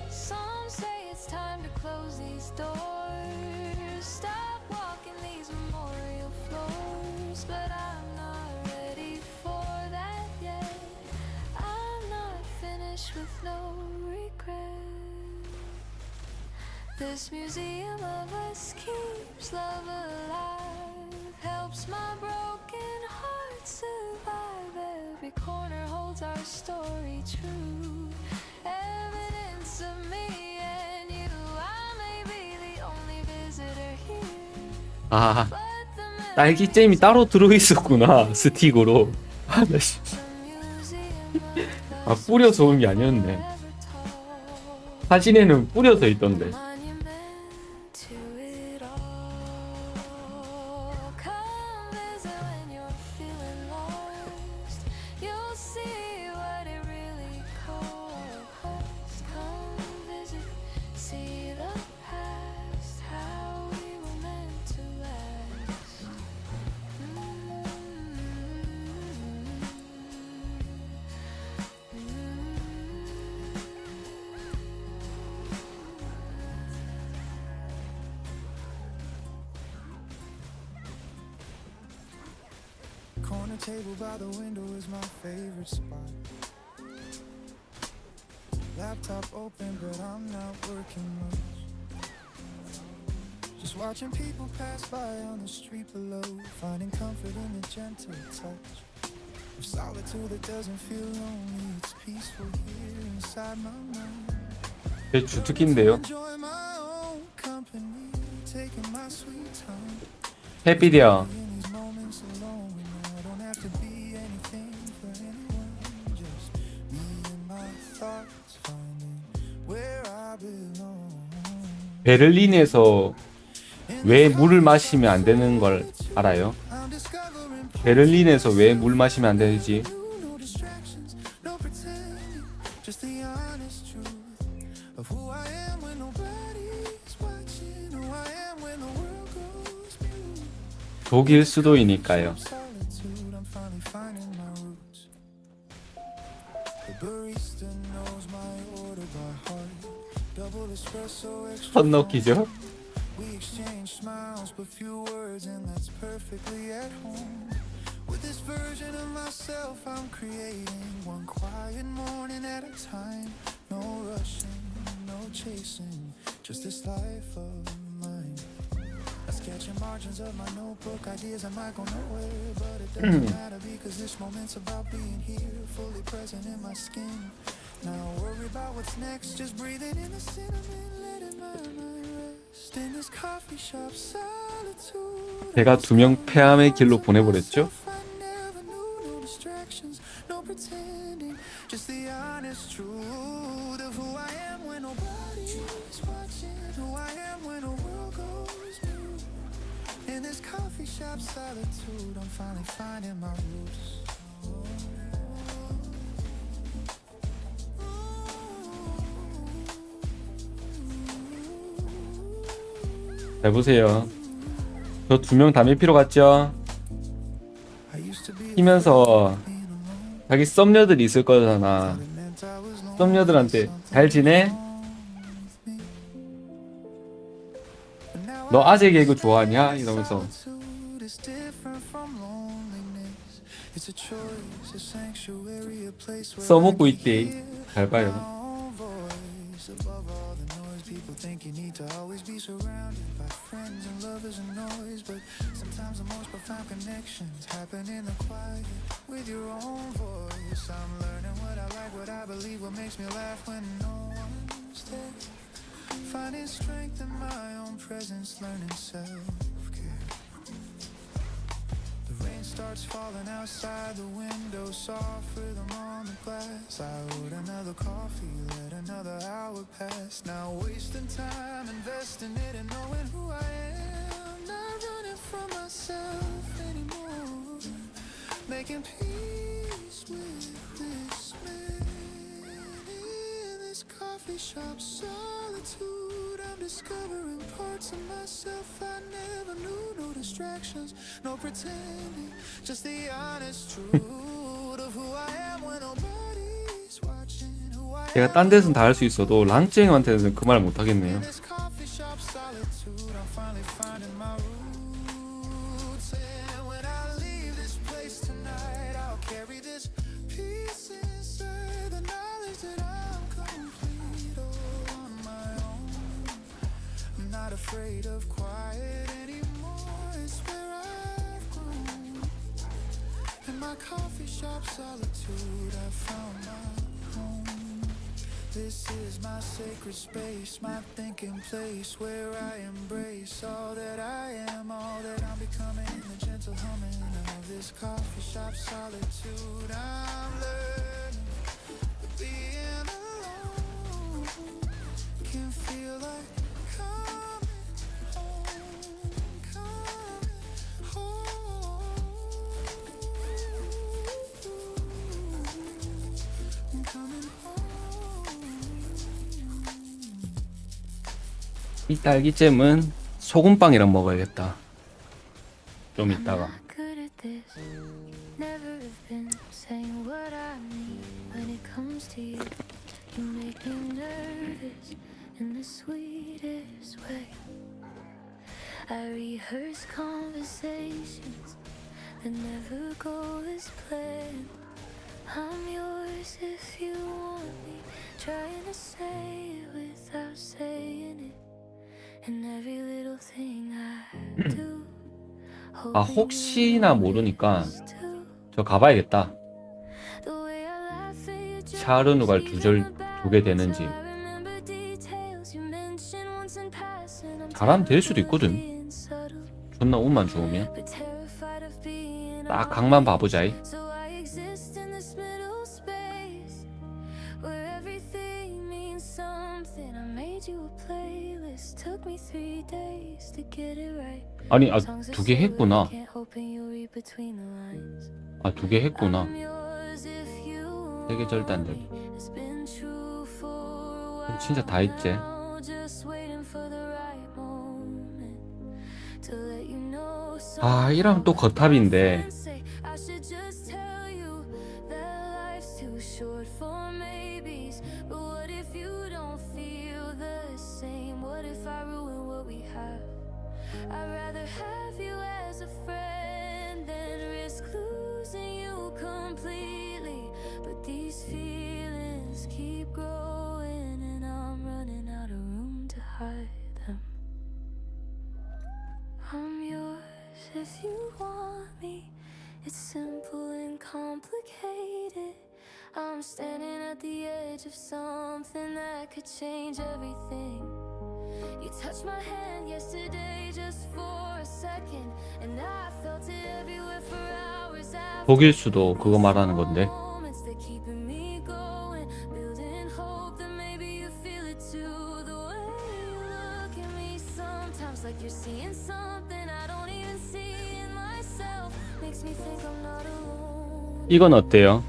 Some say it's time to close these doors, stop walking these memorial floors, but I'm not ready for that yet. I'm not finished with no regret. This museum of us keeps love alive, helps my broken heart survive. Every corner holds our story true, evidence of me and you. I may be the only visitor here, 아, but the 딸기잼이 따로 들어있었구나. 스틱으로. 아, 나 씨. museum 아, 뿌려서 온 게 아니었네. never told. 사진에는 뿌려서 있던데. Monument to it all. Come visit when you're feeling lost. You'll see what it really costs. Come visit, see the past, how we were meant to last. Corner table by the window is my favorite spot. Laptop open, but I'm not working much. Just watching people pass by on the street below, finding comfort in the gentle touch of solitude that doesn't feel lonely. It's peaceful here inside my mind. 제 주특기인데요. Enjoy my own company, taking my sweet time. 해피디야. In these moments alone, I don't have to be anything for anyone. Just me and my thoughts, finding where I belong. 베를린에서 왜 물을 마시면 안 되는 걸 알아요? I'm discovering 베를린에서 왜 물 마시면 안 되지? no distractions, no pretending, just the honest truth of who I am when nobody's watching, who I am when the world goes mute. 독일 수도이니까요. Solitude, I'm finally finding my roots. The barista knows my order by heart. Double espresso, extra 선 넣기죠? We exchange smiles, but few words, and that's perfectly at home. With this version of myself, I'm creating one quiet morning at a time. No rushing, no chasing, just this life of mine. As sketching margins of my notebook, ideas I might go nowhere, but it doesn't matter because this moment's about being here, fully present in my skin. Not worry about what's next, just breathing in the cinnamon, letting my mind rest in this coffee shop solitude. 제가 2명 폐암의 길로 보내버렸죠. I never knew, no distractions, no pretending, just the honest truth of who I am when nobody's watching, who I am when the world goes mute. In this coffee shop solitude, I'm finally finding my roots. 잘 보세요. 저 2명 담일 필요 같죠? 키면서 자기 썸녀들이 있을 거잖아. 썸녀들한테 잘 지내? 너 아재 개그 좋아하냐? 이러면서 써먹고 있대. 잘 봐요. People think you need to always be surrounded by friends and lovers and noise, but sometimes the most profound connections happen in the quiet with your own voice. I'm learning what I like, what I believe, what makes me laugh when no one's there. Finding strength in my own presence, learning self-care. The rain starts falling outside the window, soft rhythm on the glass. I ordered another coffee, let another hour pass. Now wasting time, investing it and knowing who I am. Not running from myself anymore. Making peace with this man. In this coffee shop solitude, I'm discovering parts of myself I never knew. No distractions, no pretending, just the honest truth of who I am when nobody's watching. Who I 제가 딴 데서는 다 할 수 있어도 랑쟁이한테는 그 말 못하겠네요. in this coffee shop solitude, I'm finally finding my roots. And when I leave this place tonight, I'll carry this peace inside, the knowledge that I'm complete all on my own. I'm not afraid of quiet anymore. It's where I've grown. In my coffee shop solitude, I found my home. This is my sacred space, my thinking place, where I embrace all that I am, all that I'm becoming. The gentle humming of this coffee shop solitude. I'm learning that being alone can feel like coming home. I'm coming home. 이 딸기잼은 소금빵이랑 먹어야겠다. 좀 이따가. Not good at this. Never have been saying what I mean when it comes to you. You make me nervous in the sweetest way. I rehearse conversations that never go as planned. I'm yours if you want me. Trying to say it without saying it. And every little thing I do. 아, 혹시나 모르니까 저 가봐야겠다. 샤르누갈 두개 되는지. 가라면 될 수도 있거든. 존나 운만 좋으면. 딱 각만 봐보자이. 아니, 두 개 했구나. 아, 두 개 했구나. 세계 절단들. 진짜 다 했지. 아, 이러면 또 거탑인데. I'd rather have you as a friend than risk losing you completely. But these feelings keep growing and I'm running out of room to hide them. edge of something that could change everything. You touched my hand yesterday just for a second, and I felt it everywhere for hours after. 독일 수도 그거 말하는 건데. Moments that keeping me going, building hope that maybe you feel it too. The way you look at me sometimes like you're seeing something I don't even see in myself. Makes me think I'm not alone. 이건 어때요?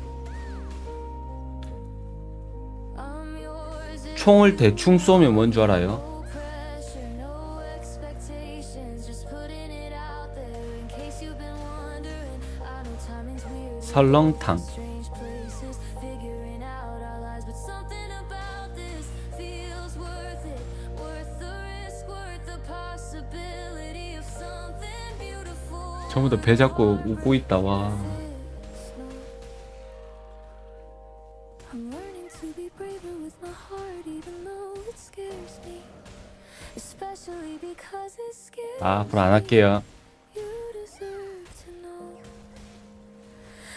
I'm yours if 총을 대충 쏘면 뭔 줄 알아요? no pressure, no expectations, just putting it out there in case you've been wondering. I know timing's weird. 설렁탕. Strange places, figuring out our lives, but something about this feels worth it, worth the risk, worth the possibility of something beautiful. 전부 다 배 잡고 웃고 있다. 와. I'm learning to be braver with my heart, even though it scares me, especially because it scares 아, 앞으로 안 할게요. you. Deserve to know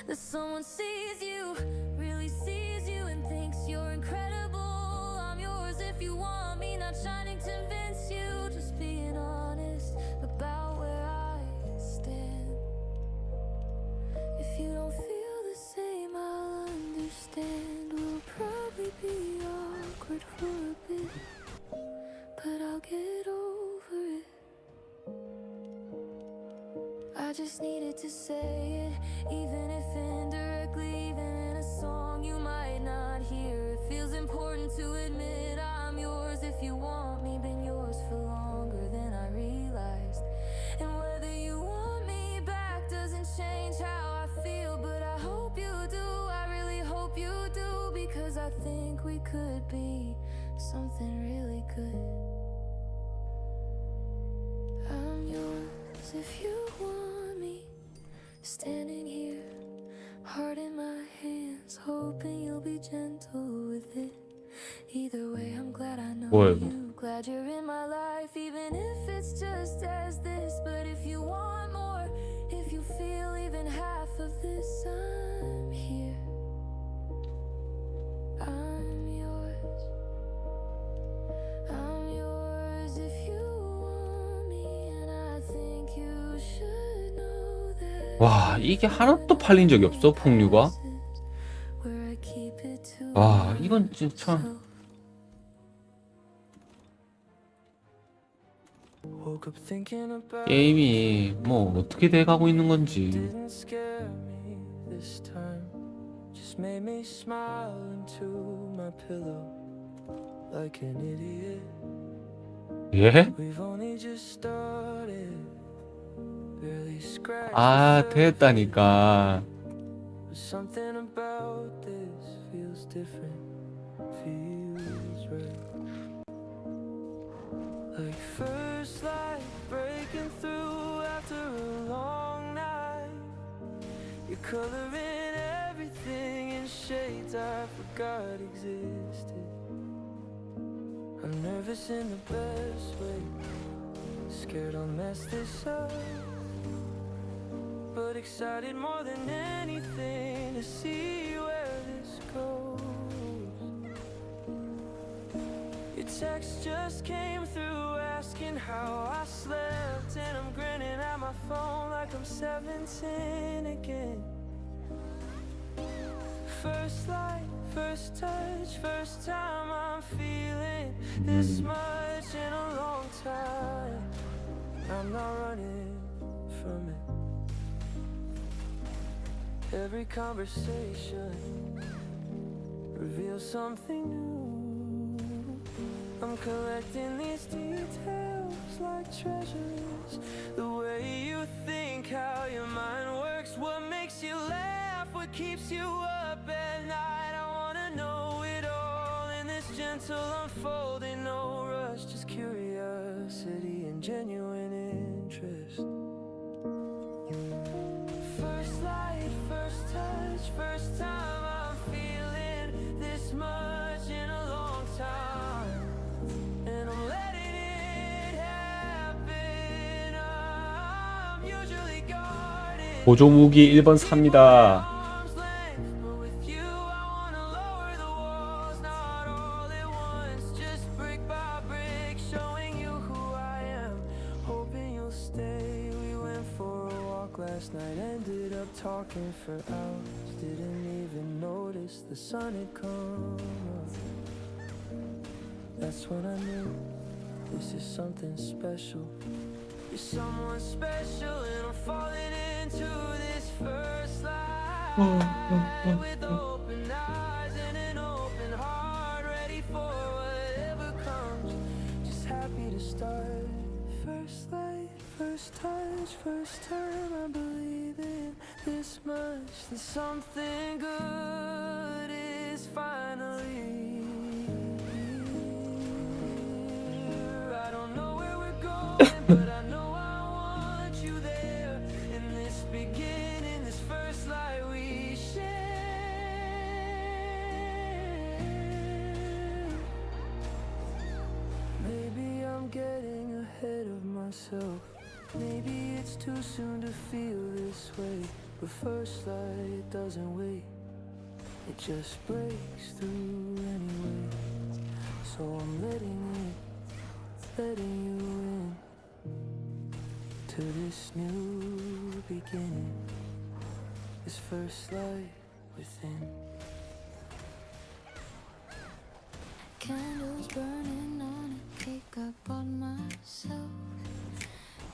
that someone sees you, really sees you, and thinks you're incredible. I'm yours if you want me, not trying to convince you, just being honest about where I stand. If you don't feel the same, I'll understand. We'll probably be awkward for a bit, but I'll get over it. I just needed to say it, even if indirectly, even in a song you might not hear. It feels important to admit I'm yours if you want me, been yours for longer than I realized. And whether you want me back doesn't change how I feel, but I hope you do, I really hope you do, because I think we could be something really good. I'm yours if you want me, standing here, heart in my hands, hoping you'll be gentle with it. Either way, I'm glad I know 뭐야, 이거? you, glad you're in my life, even if it's just as this. But if you want more, if you feel even half of this, I'm here. I'm yours. I'm yours if you want me, and I think you should know that. 와, 이게 하나도 팔린 적이 없어, 폭류가? Where I keep it to 와, 이건 진짜. myself. Woke up thinking about 게임이 뭐 어떻게 돼가고 있는 건지. didn't scare me this time. Just made me smile into my pillow like an idiot. 예? We've only just started, barely scratched 아, the surface. 됐다니까. But something about this feels different, feels right. Like first light breaking through after a long night. You're coloring everything in shades I forgot existed. I'm nervous in the best way, scared I'll mess this up, but excited more than anything to see where this goes. Your text just came through asking how I slept, and I'm grinning at my phone like I'm 17 again. First light, first touch, first time I'm feeling this much in a long time. I'm not running from it. Every conversation reveals something new. I'm collecting these details like treasures. The way you think, how your mind works, what makes you laugh, what keeps you up at night. I wanna know it all in this gentle unfolding, no rush, just curiosity and genuine interest. First light, first touch, first time I'm feeling this much in a long time. And I'm letting it happen. I'm usually guarded. 보조 무기 1번 삽니다. Arm's length, but with you I wanna lower the walls. Now last night, ended up talking for hours. Didn't even notice the sun had come up. That's when I knew this is something special. You're someone special, and I'm falling into this first light with open eyes and an open heart, ready for whatever comes. Just happy to start. First light, first touch, first time I believe in this much, that something good is finally here. I don't know where we're going, but I know I want you there. In this beginning, this first light we share. Maybe I'm getting ahead of myself. Maybe it's too soon to feel this way. But first light doesn't wait, it just breaks through anyway. So I'm letting you in to this new beginning, this first light within. Candles burning on a cake I bought myself.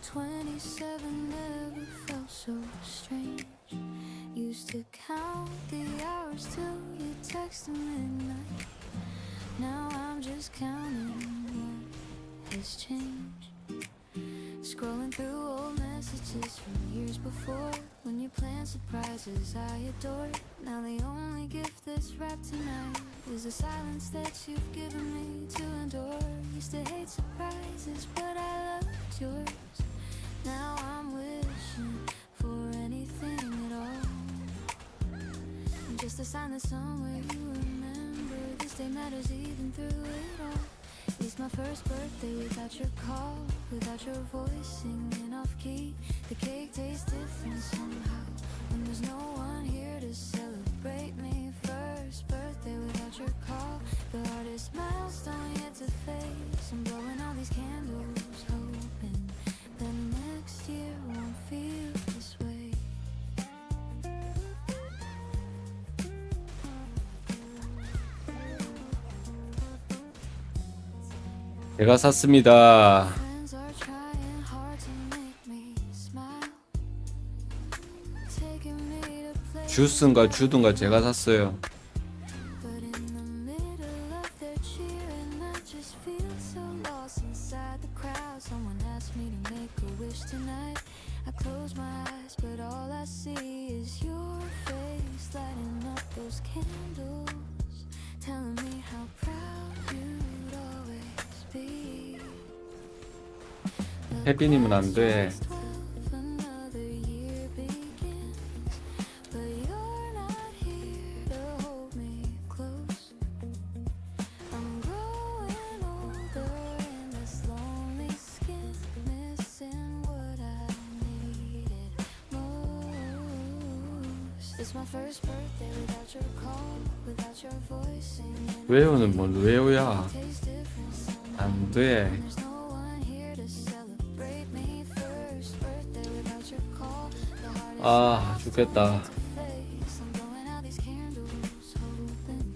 27 never felt so strange. Used to count the hours till you texted midnight. Now I'm just counting what has changed. Scrolling through old messages from years before, when you planned surprises I adored. Now the only gift that's wrapped tonight is the silence that you've given me to endure. Used to hate surprises, but I loved yours. Now I'm wishing for anything at all, just a sign that somewhere you remember this day matters even through it all. It's my first birthday without your call, without your voice singing off key. The cake tastes different somehow when there's no one here to celebrate me. First birthday without your call, the hardest milestone yet to face. I'm blowing all these candles, hoping that next year won't feel this way. 제가 샀습니다. Friends are trying hard to make me smile, taking me to places 주스인가 주든가 제가 샀어요. but in the middle of their cheering I just feel so lost inside the crowd. Someone asked me to make a wish tonight. I close my eyes but all I see is your face lighting up those candles, telling me how proud you'd always be. 혜빈님은 안 돼. Another year begins, but you're not here to hold me close. I'm growing older in this lonely skin, missing what I needed most. It's my first birthday without your call, without your voice singing. 왜요는 뭔 왜요야? Tastes different somehow. 안 돼. There's no one here to celebrate me. First birthday without your call. The hardest 아, 죽겠다. face. I'm blowing out these candles, hoping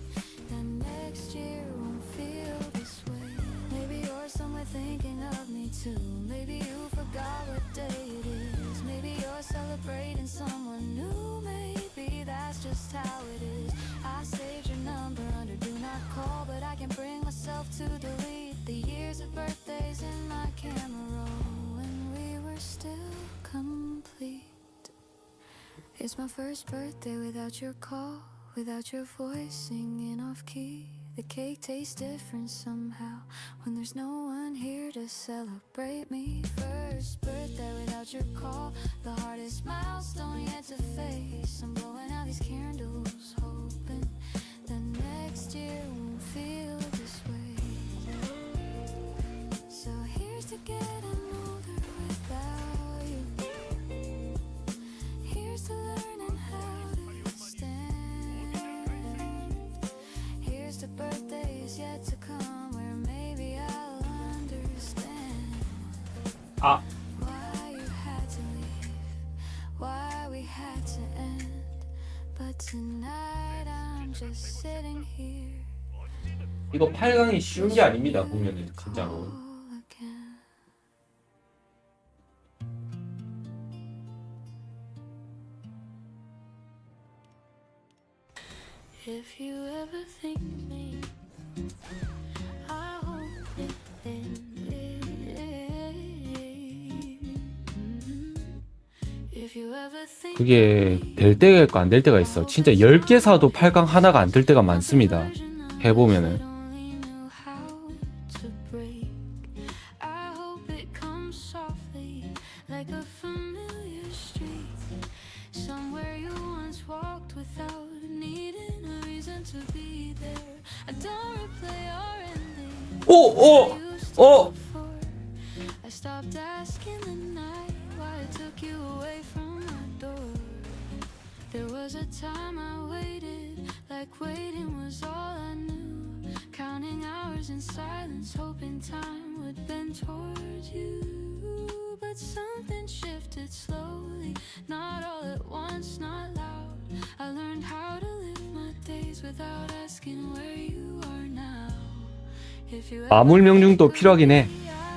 that next year won't feel this way. Maybe you're somewhere thinking of me too. Maybe you forgot what day it is. Maybe you're celebrating someone new. Maybe that's just how it is. I saved your number under do not call, but I can't bring myself to delete the years of birthdays in my camera roll when we were still complete. It's my first birthday without your call, without your voice singing off key. The cake tastes different somehow when there's no one here to celebrate me. First birthday without your call, the hardest milestone yet to face. I'm blowing out these candles, hoping that next year won't feel this way. So here's to getting older without you. Here's to learning how to stand. Here's to birthdays yet to come where maybe I'll understand 아, why you had to leave, why But tonight I'm just sitting here 이거 8강이 쉬운 게 아닙니다. 보면은 진짜로. all again. If you ever think me, I hope it ends. If you ever think 그게 될 때가 있고 안 될 때가 있어. 진짜 10개 사도 8강 하나가 안 될 때가 많습니다. 해보면은. only knew how to break, I hope it comes softly like a familiar street, somewhere you once walked without needing a reason to be there. I don't replay our ending. 오! Before I stopped asking the night why it took you away from my door. There was a time I waited, like waiting was all I knew, counting hours in silence, hoping time would bend towards you. But something shifted slowly, not all at once, not loud. I learned how to live my days without asking where you are now. If you ever 마물 명중도 필요하긴 해. I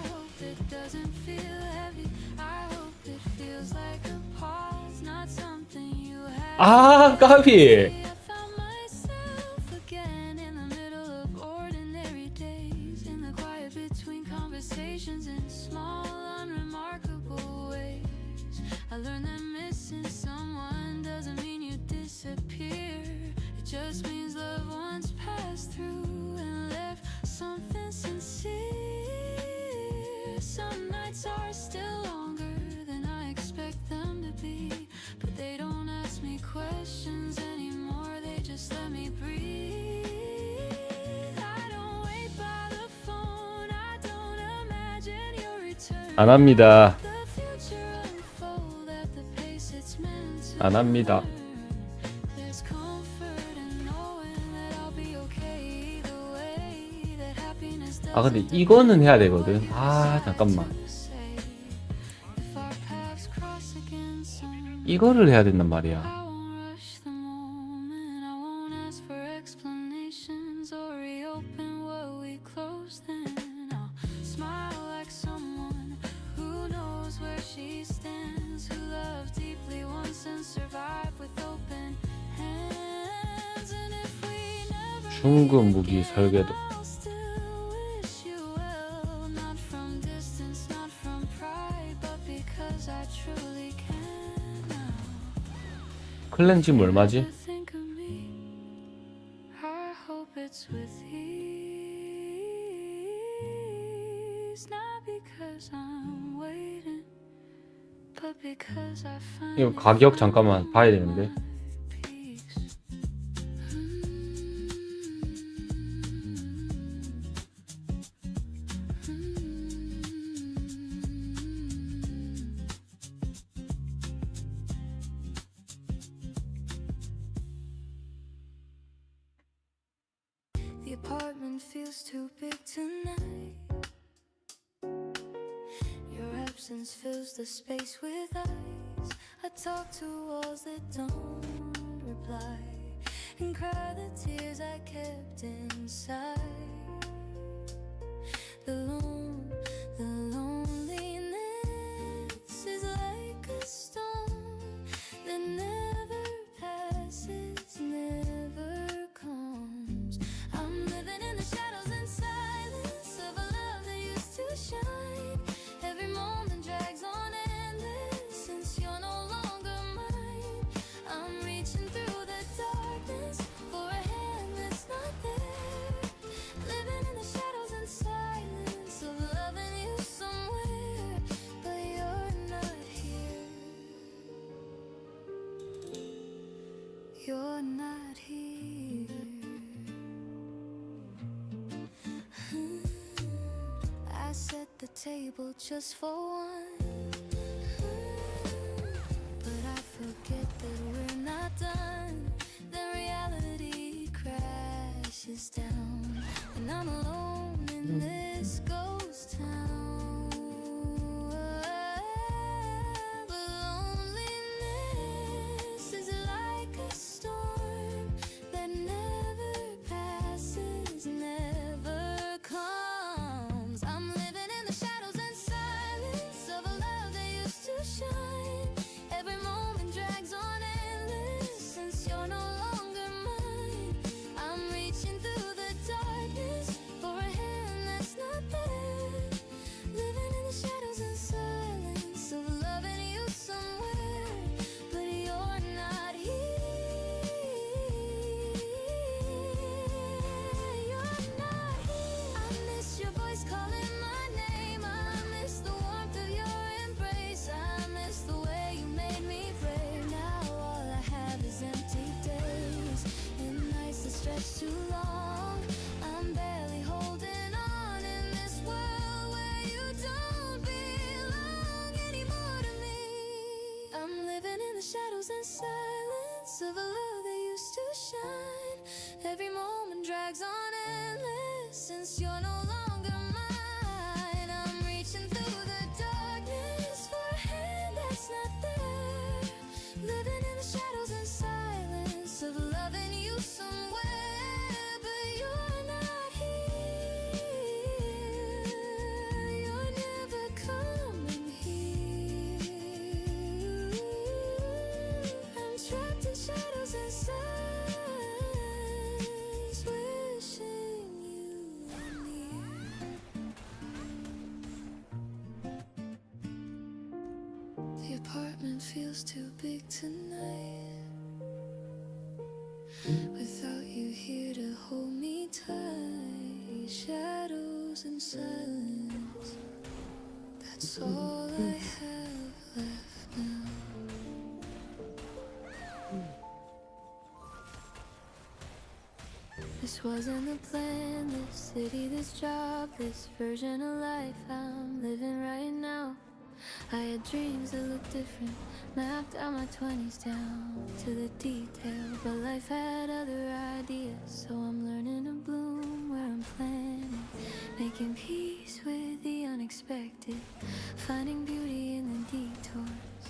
hope it doesn't feel heavy. I hope it feels like a pause, not something you had. 아, 까비. I found myself again in the middle of ordinary days, in the quiet between conversations in small, unremarkable ways. I learned that missing someone doesn't mean you disappear. It just means love once passed through and left something sincere. Some nights are still longer than I expect them to be, but they don't ask me questions anymore, they just let me breathe. I don't wait by the phone, I don't imagine your return. 안 합니다. The future unfold at the pace it's meant to. 안 합니다. There's comfort in knowing that I'll be okay either way. That happiness 아, 근데 이거는 해야 되거든. 아, 잠깐만. doesn't say if our paths cross again soon. 이거를 해야 된단 말이야. I won't rush the moment. I won't ask for explanations or reopen what we closed. Then I'll smile like someone who knows where she stands, who loved deeply once and survived with open hands. And if we never 중급 무기 설계도. I'll still wish you well, not from distance, not from pride, but because I truly can now. 클랜 지금 얼마지? Never think of me. I hope it's with ease, not because I'm waiting, but because I find 이거 가격 잠깐만 봐야 되는데. peace. The apartment feels too big tonight. Your absence fills the space with eyes. I talk to walls that don't reply and cry the tears I kept inside. The loneliness is like a storm that never passes, never comes. I'm living in the shadows and silence of a love that used to shine. Every moment drags on endless since you're no longer mine. I'm reaching through the darkness for a hand that's not there. Living in the shadows and silence of loving you somewhere, but you're not here. You're not here. I set the table just for one, but I forget that we're not done. Then reality crashes down, and I'm alone in this ghost town. But loneliness is like a storm shadows and silence of loving you somewhere, but you're not here. You're not here. I miss your voice calling my name. I miss the warmth of your embrace. I miss the way you made me brave. Now all I have is empty days and nights that stretch too long. I'm barely holding on in this world where you don't belong anymore to me. I'm living in the shadows and silence of a love that used to shine. Every moment drags on endless since you're no longer mine. I'm reaching through the darkness for a hand that's not there. Living in the shadows and silence of loving you somewhere, but you're not here. You're never coming here. I'm trapped in shadows and silence, wishing you were near. The apartment feels too big tonight. Without you here to hold me tight, shadows and silence, that's all I have left now. This wasn't the plan, this city, this job, this version of life I'm living right now. I had dreams that looked different, mapped out my 20s down to the detail, but life had other ideas, so I'm learning to bloom where I'm planning, making peace with the unexpected, finding beauty in the detours.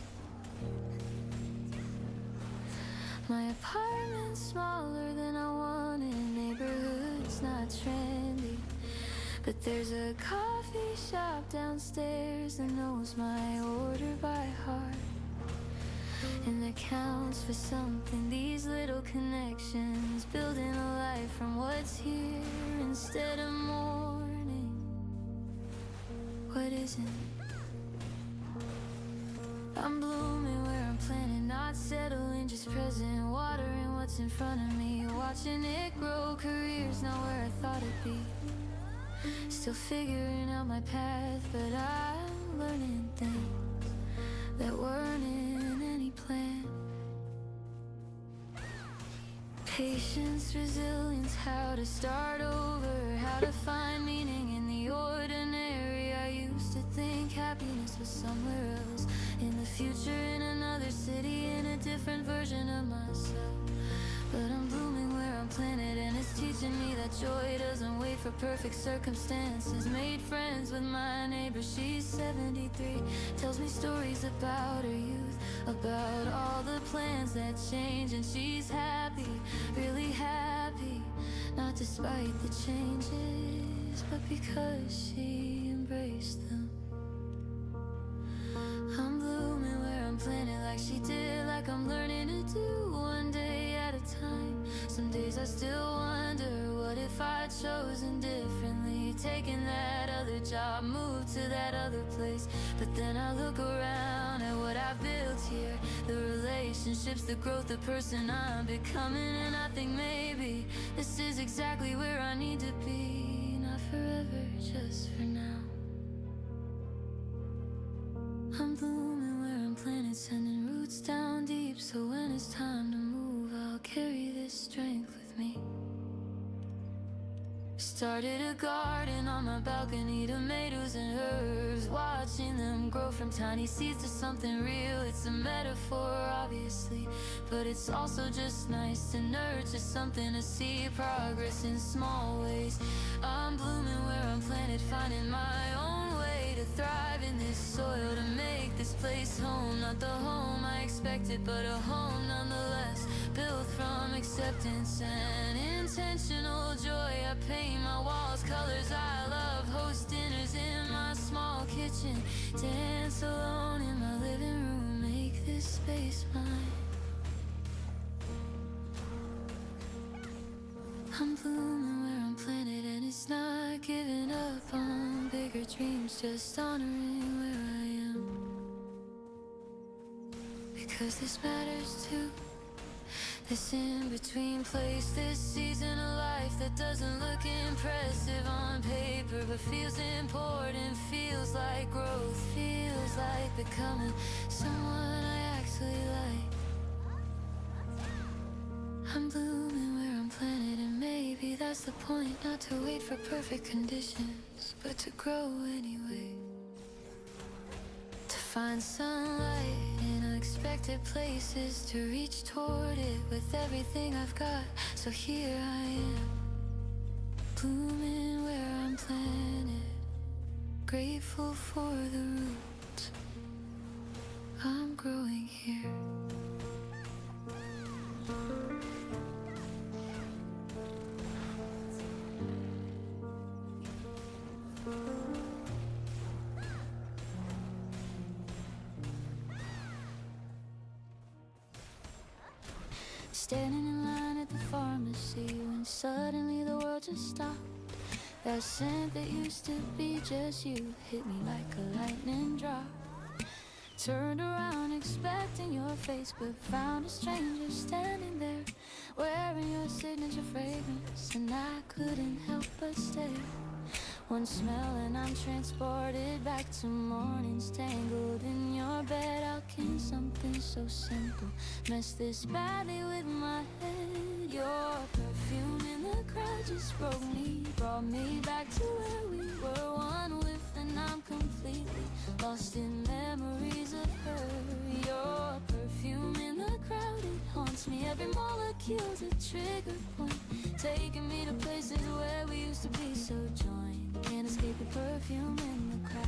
My apartment's smaller than I wanted, neighborhood's not trendy, but there's a coffee shop downstairs that knows my order by heart, and that counts for something. These little connections, building a life from what's here instead of mourning what isn't. I'm blooming where I'm planted, not settling, just present, watering what's in front of me, watching it grow. Career's not where I thought it'd be, still figuring out my path, but I'm learning things that weren't in any plan. Patience, resilience, how to start over, how to find meaning in the ordinary. I used to think happiness was somewhere else, in the future, in another city, in a different version of myself. But I'm blooming where I'm planted, and it's teaching me that joy doesn't wait for perfect circumstances. Made friends with my neighbor, she's 73, tells me stories about her youth, about all the plans that change, and she's happy, really happy, not despite the changes, but because she embraced them. I'm blooming where I'm planted, like she did, like I'm learning to do one day at a time. Some days I still wonder, what if I'd chosen differently, taken that other job, moved to that other place. But then I look around at what I've built here, the relationships, the growth, the person I'm becoming, and I think maybe this is exactly where I need to be. Not forever, just for now. I'm blooming where I'm planted, sending roots down deep, so when it's time to move, I'll carry this strength with me. Started a garden on my balcony, tomatoes and herbs, watching them grow from tiny seeds to something real. It's a metaphor, obviously, but it's also just nice to nurture something, to see progress in small ways. I'm blooming where I'm planted, finding my own way to thrive in this soil, to make this place home. Not the home I expected, but a home nonetheless, built from acceptance and intentional joy. I paint my walls colors I love, host dinners in my small kitchen, dance alone in my living room, make this space mine. I'm blooming where I'm planted, and it's not giving up on bigger dreams, just honoring 'cause this matters too. This in-between place, this season of life that doesn't look impressive on paper but feels important, feels like growth, feels like becoming someone I actually like. I'm blooming where I'm planted, and maybe that's the point, not to wait for perfect conditions, but to grow anyway. To find sunlight in unexpected places, to reach toward it with everything I've got. So here I am, blooming where I'm planted, grateful for the roots. I'm growing here. Standing in line at the pharmacy when suddenly the world just stopped. That scent that used to be just you hit me like a lightning drop. Turned around expecting your face, but found a stranger standing there wearing your signature fragrance, and I couldn't help but stare. One smell and I'm transported back to mornings, tangled in your bed. How can something so simple mess this badly with my head? Your perfume in the crowd just broke me, brought me back to where we were, one with, and I'm completely lost in memories of her. Your perfume in the crowd, it haunts me. Every molecule's a trigger point, taking me to places where we used to be so joined. Can't escape the perfume in the crowd.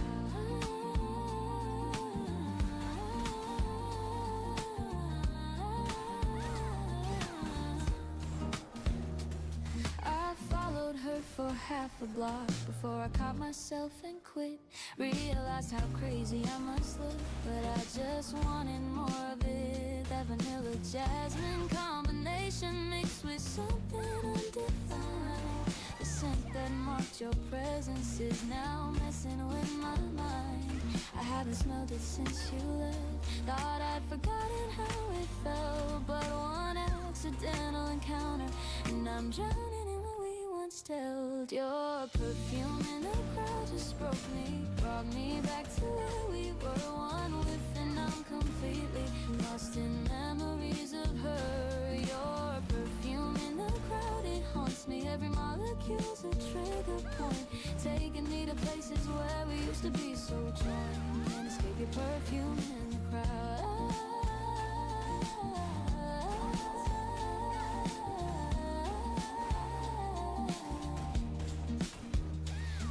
I followed her for half a block before I caught myself and quit. Realized how crazy I must look, but I just wanted more of it. That vanilla jasmine combination mixed with something undefined. The scent that marked your presence is now messing with my mind. I haven't smelled it since you left. Thought I'd forgotten how it felt, but one accidental encounter and I'm drowning in what we once told. Your perfume in the crowd just broke me, brought me back to where we were, one with, and I'm completely lost in memories of her. Your perfume in the crowd, it haunts me. Every molecule's a trigger point, taking me to places where we used to be so joined. Can't escape your perfume in the crowd.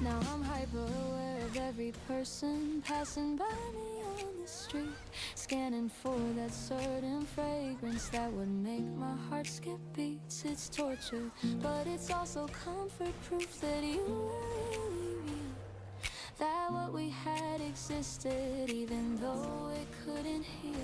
Now I'm hyper aware of every person passing by me on the street, scanning for that certain fragrance that would make my heart skip beats. It's torture, but it's also comfort, proof that you were really real, that what we had existed even though it couldn't heal.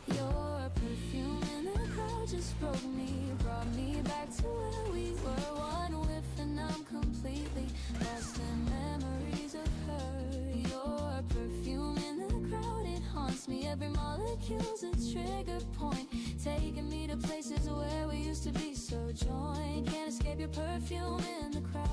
Your perfume in the crowd just broke me, brought me back to where we were, one whiff and I'm completely lost in memories of her. Your perfume in the crowd, it haunts me. Every molecule's a trigger point, taking me to places where we used to be so joined. Can't escape your perfume in the crowd.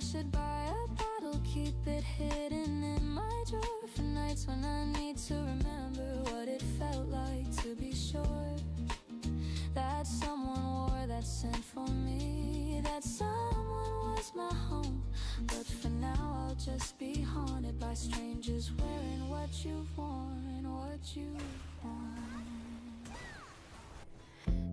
Should buy a bottle, keep it hidden in my drawer for nights when I need to remember what it felt like to be sure that someone wore that scent for me, that someone was my home. But for now I'll just be haunted by strangers wearing what you've worn, what you've worn.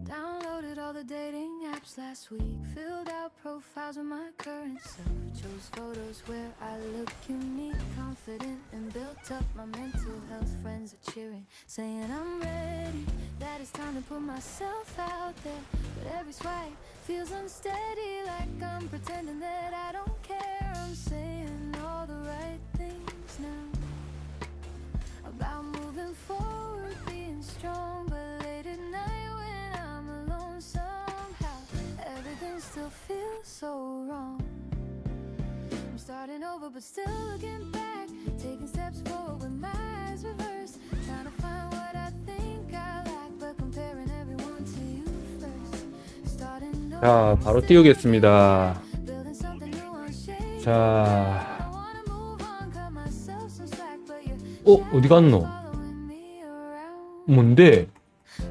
Downloaded all the dating apps last week, filled out profiles with my current self, chose photos where I look unique, confident, and built up my mental health. Friends are cheering, saying I'm ready, that it's time to put myself out there. But every swipe feels unsteady, like I'm pretending that I don't care. I'm saying all the right things now about moving forward, being strong, but late at night when I'm alone, sometimes over but still looking back, taking steps forward with my eyes reversed, trying to find what I think I lack, but comparing everyone to you first. Starting over, 자, 바로 띄우겠습니다. building something new on shape. 자, I wanna move on, cut myself some slack, but you're 어디 갔노? following me around. 뭔데?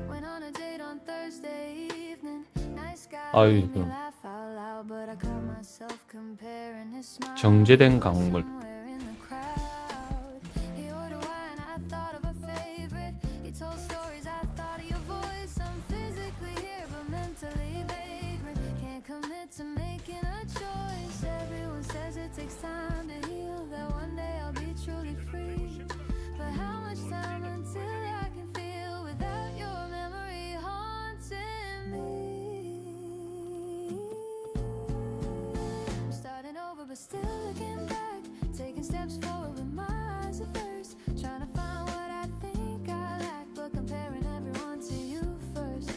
Went on a date on Thursday evening. Nice guy, 아유, made me 이거. laugh out loud, but I caught myself comparing his smile 정제된 강물. somewhere in the crowd. He ordered wine, I thought of a favorite. He told stories, I thought of your voice. I'm physically here, but mentally vagrant. Can't commit to making a choice. Everyone says it takes time to heal, that one day I'll be truly free. But how much time until I can feel without your memory haunting me? I'm starting over but still looking back, taking steps forward with my eyes at first, trying to find what I think I lack, but comparing everyone to you first.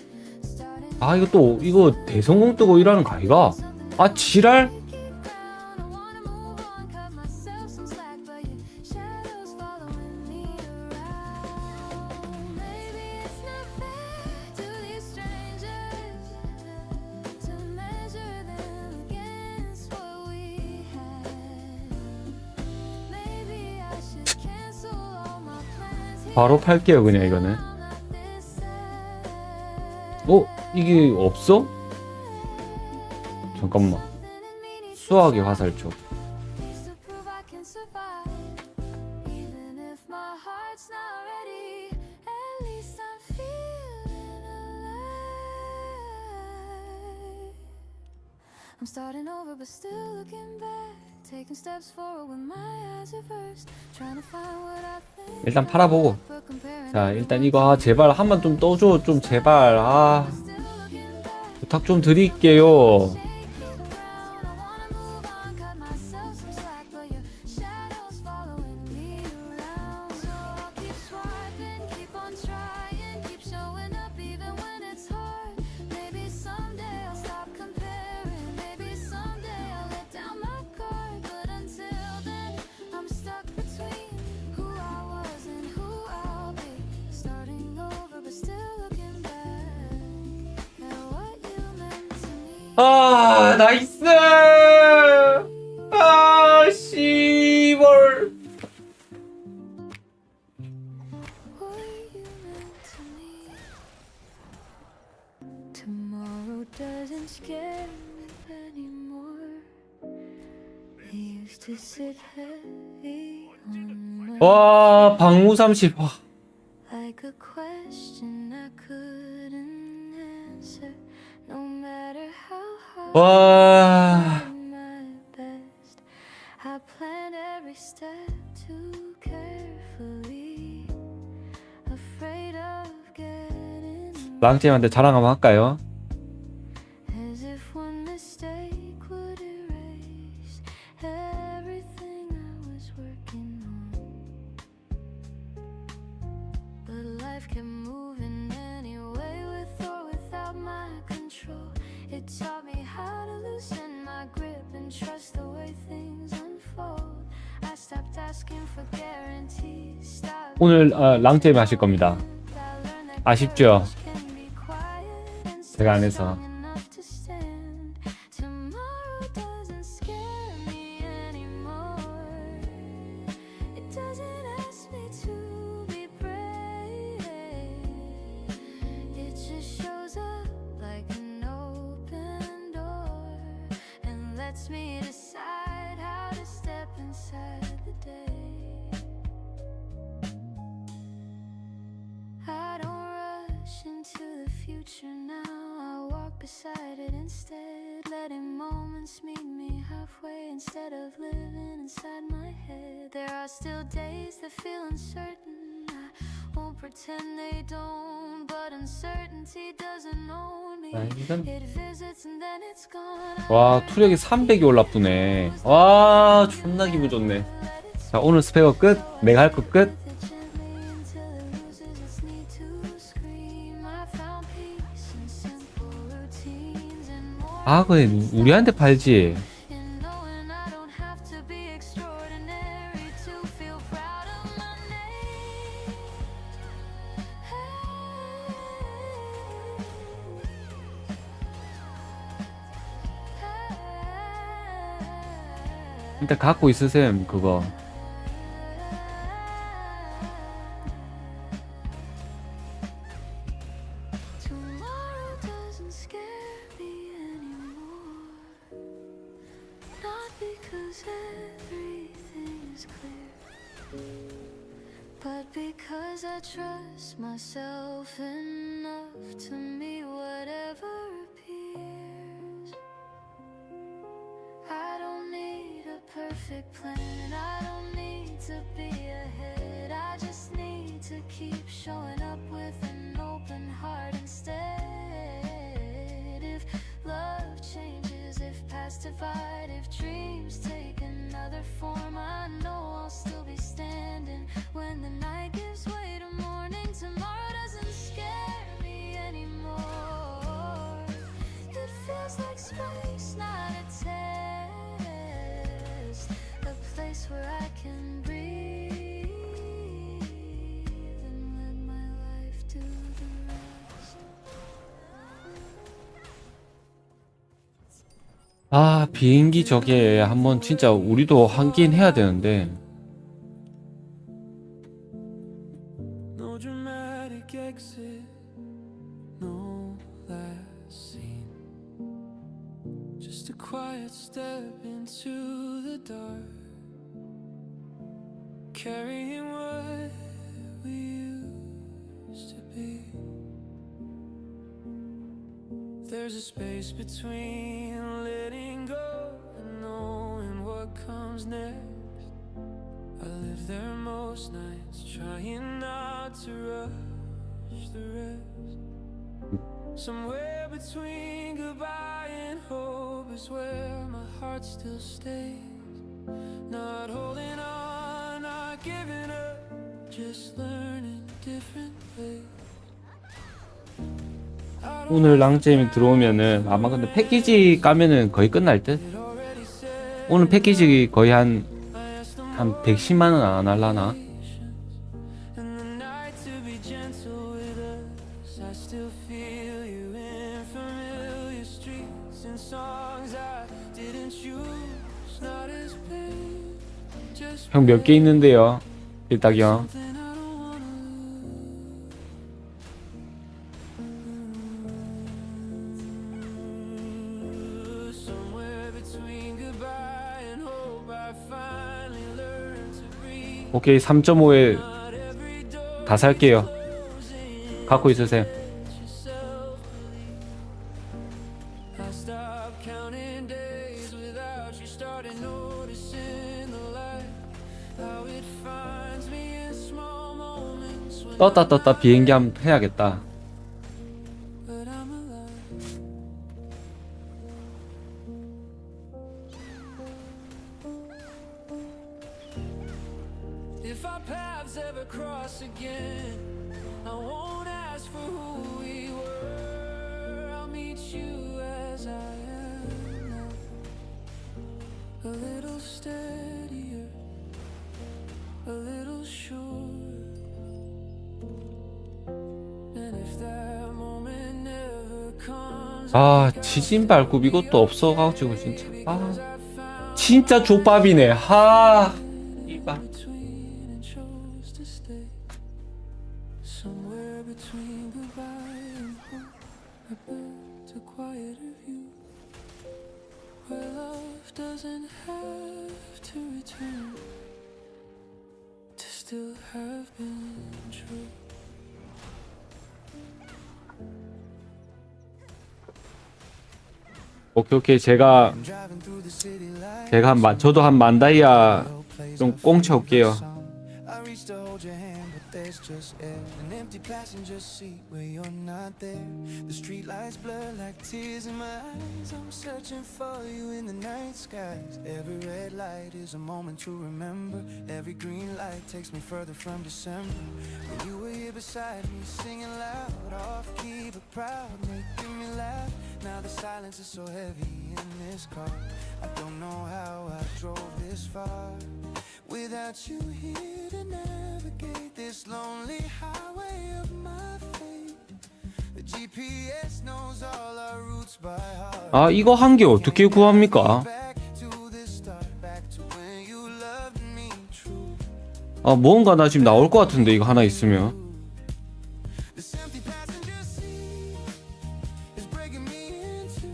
Starting 아, 이거 대성공 뜨고 일하는 가이가? 아, 지랄? keep ground, I wanna move on, cut myself some slack, but your shadows following me around. Maybe it's not fair to these strangers to measure them against what we had. Maybe I should cancel all my plans here. 바로 팔게요, 그냥 이거는. I'm not this sad. 이게 없어? 잠깐만. Something in me needs 수학의 화살촉. needs to prove I can survive. Even if my heart's not ready, at least I'm feeling alive. I'm starting over but still looking back, taking steps forward with my eyes reversed, trying to find what I think. 일단 팔아보고. But comparing 자, 일단 이거 제발 한 번 좀 떠줘. 좀 제발. 아, still looking back. 부탁 좀 드릴게요. 아, 나이스! 아, 씨발. Tomorrow doesn't scare me anymore. It used to sit heavy on my 와, 방무 30. 와. like a question I couldn't answer. No matter how hard 와. I did my best, I planned every step too carefully, afraid of getting 랑팀한테 자랑 한번 할까요? as if one mistake would erase everything I was working on. But life kept moving anyway, with or without my control. It taught me how to loosen my grip and trust the way things unfold. I stopped asking for guarantees. Stopped 오늘 랑팀 하실 겁니다. 아쉽죠? 제가 안 해서. enough to stand. Tomorrow doesn't scare me anymore. It doesn't ask me to be brave. It just shows up like an open door and lets me decide how to step inside the day. I don't rush into the future now. I walk beside it instead, letting moments meet me halfway instead of living inside my head. There are still days that feel uncertain. I won't pretend they don't, but uncertainty doesn't own me. It visits and then it's gone. 와, 투력이 300이 올라쁘네. 와, 존나 기분 좋네. 자, 오늘 스펙어 끝. 내가 할 거 끝. 아, 그래, 우리한테 팔지. And knowing I don't have to be extraordinary. 일단 갖고 있으셈 그거. Tomorrow doesn't scare me anymore. Not because everything is clear, but because I trust myself enough to meet whatever appears. I don't need a perfect plan, I don't need to be ahead, I just need to keep showing up with an open heart instead. If love changes, if past divide, if dreams take another form, I know I'll still be standing. When the night gives way to morning, tomorrow doesn't scare me anymore. It feels like space, not a test, a place where I can breathe and let my life do the rest. 아, 비행기 저게 한번 진짜 우리도 하긴 해야 되는데. No dramatic exit, no last scene. Just a quiet step into the dark, carrying what we used to be. There's a space between letting go and knowing what comes next. I live there most nights, trying not to rush the rest. Somewhere between goodbye and hope is where my heart still stays. Not holding on, not giving up, just learning different ways. 오늘 랑잼이 들어오면은 아마 근데 패키지 까면은 거의 끝날 듯? 오늘 패키지 거의 한 110만원 안 할라나? 형 몇 개 있는데요? 일딱이 형. 오케이, 3.5에 다 살게요. 갖고 있으세요. 떴다 비행기 한번 해야겠다. If our paths ever cross again, I won't ask for who we were. I'll meet you as I am now, a little steadier, a little sure. And if that moment never comes, 아, 지진 발굽 이것도 없어가지고 진짜. 아, 진짜 족밥이네. 하. 이봐. and chose to stay somewhere between goodbye and hope. I built a quieter view where love doesn't have to return to still have been true. 오케이. 제가 저도 한 만다이아 좀 꽁쳐 올게요. I reach to hold your hand, but there's just air. An empty passenger seat where you're not there. The street lights blur like tears in my eyes. I'm searching for you in the night skies. Every red light is a moment to remember. Every green light takes me further from December. When you were here beside me, singing loud, off key but proud, making me laugh. Now the silence is so heavy in this car. I don't know how I drove this far without you here to navigate this lonely highway of my fate. The GPS knows all our routes by heart. 아, 이거 한 개 어떻게 구합니까? Back to the start, back to 뭔가 나 지금 나올 것 같은데 이거 하나 있으면. This empty passenger seat is breaking me into.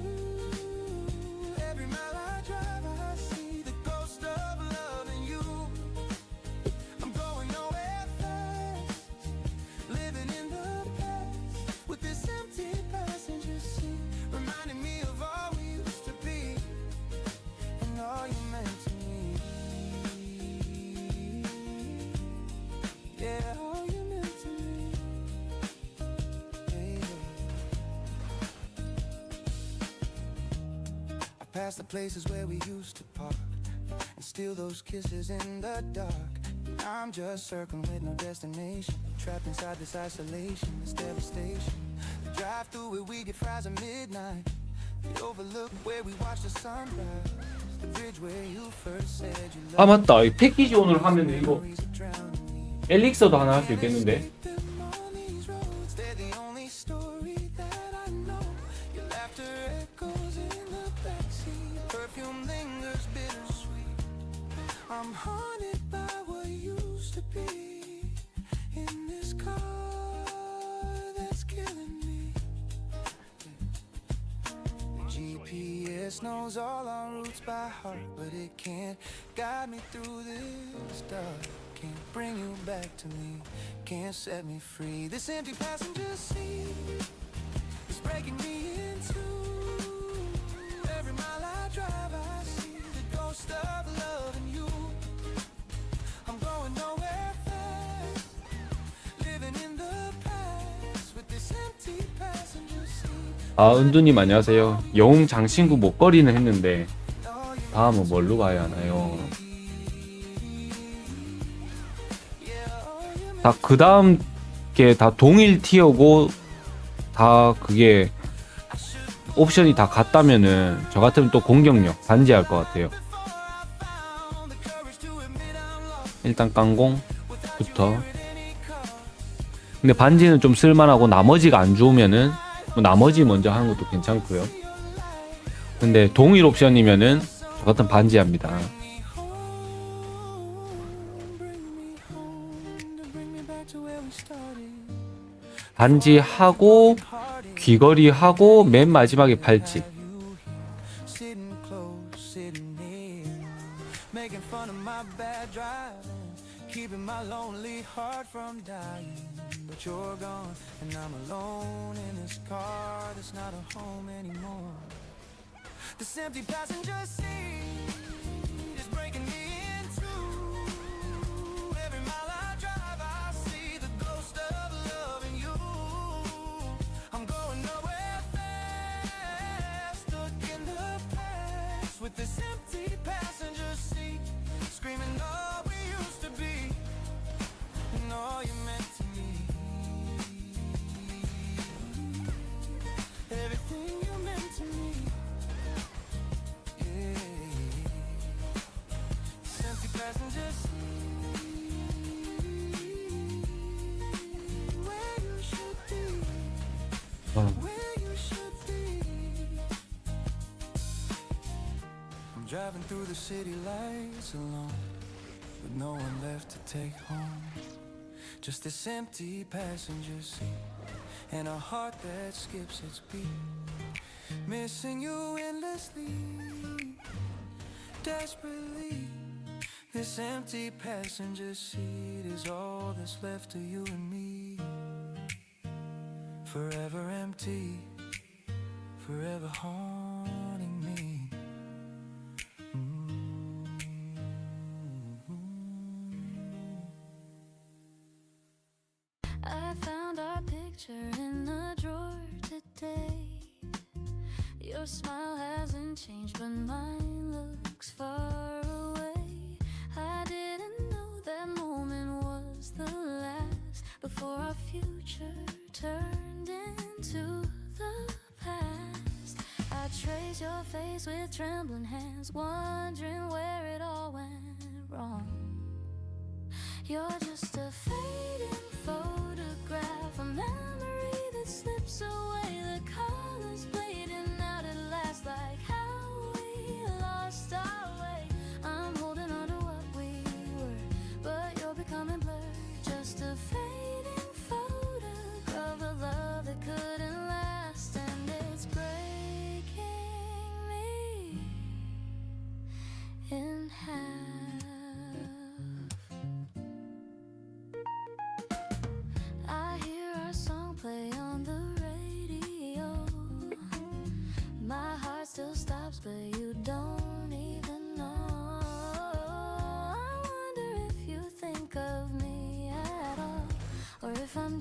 Every mile I drive, I see the ghost of loving you. I'm going nowhere fast, living in the past with this empty passenger seat, reminding me of all we used to be and all you meant to me. Yeah, all you meant to me. I pass the places where we used to park and steal those kisses in the dark. I'm just circling with no destination, trapped inside this isolation, this devastation. The drive through where we get fries at midnight, the overlook where we watch the sunrise, the bridge where you first said you 아 loved 맞다, 이 패키지 오늘 하면 이거 me, drowning me. 엘릭서도 하나 할 수 있겠는데. On these roads, they're the only story that I know. Your laughter echoes in the backseat, perfume lingers bittersweet. I'm haunted by what used to be in this car that's killing me. The GPS knows all our routes by heart, but it can't guide me through this dark. Can't bring you back to me, can't set me free. This empty passenger seat is breaking me in two. Every mile I drive, I see the ghost of loving you. I'm going nowhere fast, living in the past with this empty passenger seat. 은두님 안녕하세요. 영웅 장신구 목걸이는 했는데 다음은 뭘로 가야 하나요? 다 그 다음 게 다 동일 티어고 다 그게 옵션이 다 같다면은 저 같으면 또 공격력 반지할 것 같아요. 일단 깡공부터. 근데 반지는 좀 쓸만하고 나머지가 안 좋으면은 뭐 나머지 먼저 하는 것도 괜찮고요. 근데 동일 옵션이면은 저 같은 반지합니다. 반지하고 귀걸이하고 맨 마지막에 팔찌. Sitting close, sitting near, making fun of my bad driving, keeping my lonely heart from dying. But you're gone, and I'm alone in this car that's not a home anymore. This empty passenger seat is breaking me in two. Every mile I drive, I see the ghost of loving you. I'm going nowhere fast, stuck in the past with this empty passenger seat, screaming all we used to be and all you meant to me. Everything you meant to me. Yeah. This empty passenger seat, where you should be. Where you should be. I'm driving through the city lights alone, with no one left to take home. Just this empty passenger seat, and a heart that skips its beat. Missing you endlessly, desperately. This empty passenger seat is all that's left of you and me. Forever empty, forever haunting me. I found our picture in the drawer today. Your smile hasn't changed, but mine looks far away. I didn't know that moment was the last, before our future turned into the past. I trace your face with trembling hands, wondering where it all went wrong. You're just a fading photograph, a memory that slips away. The colors fading out at last, like how we lost our way. I'm holding on to what we were, but you're becoming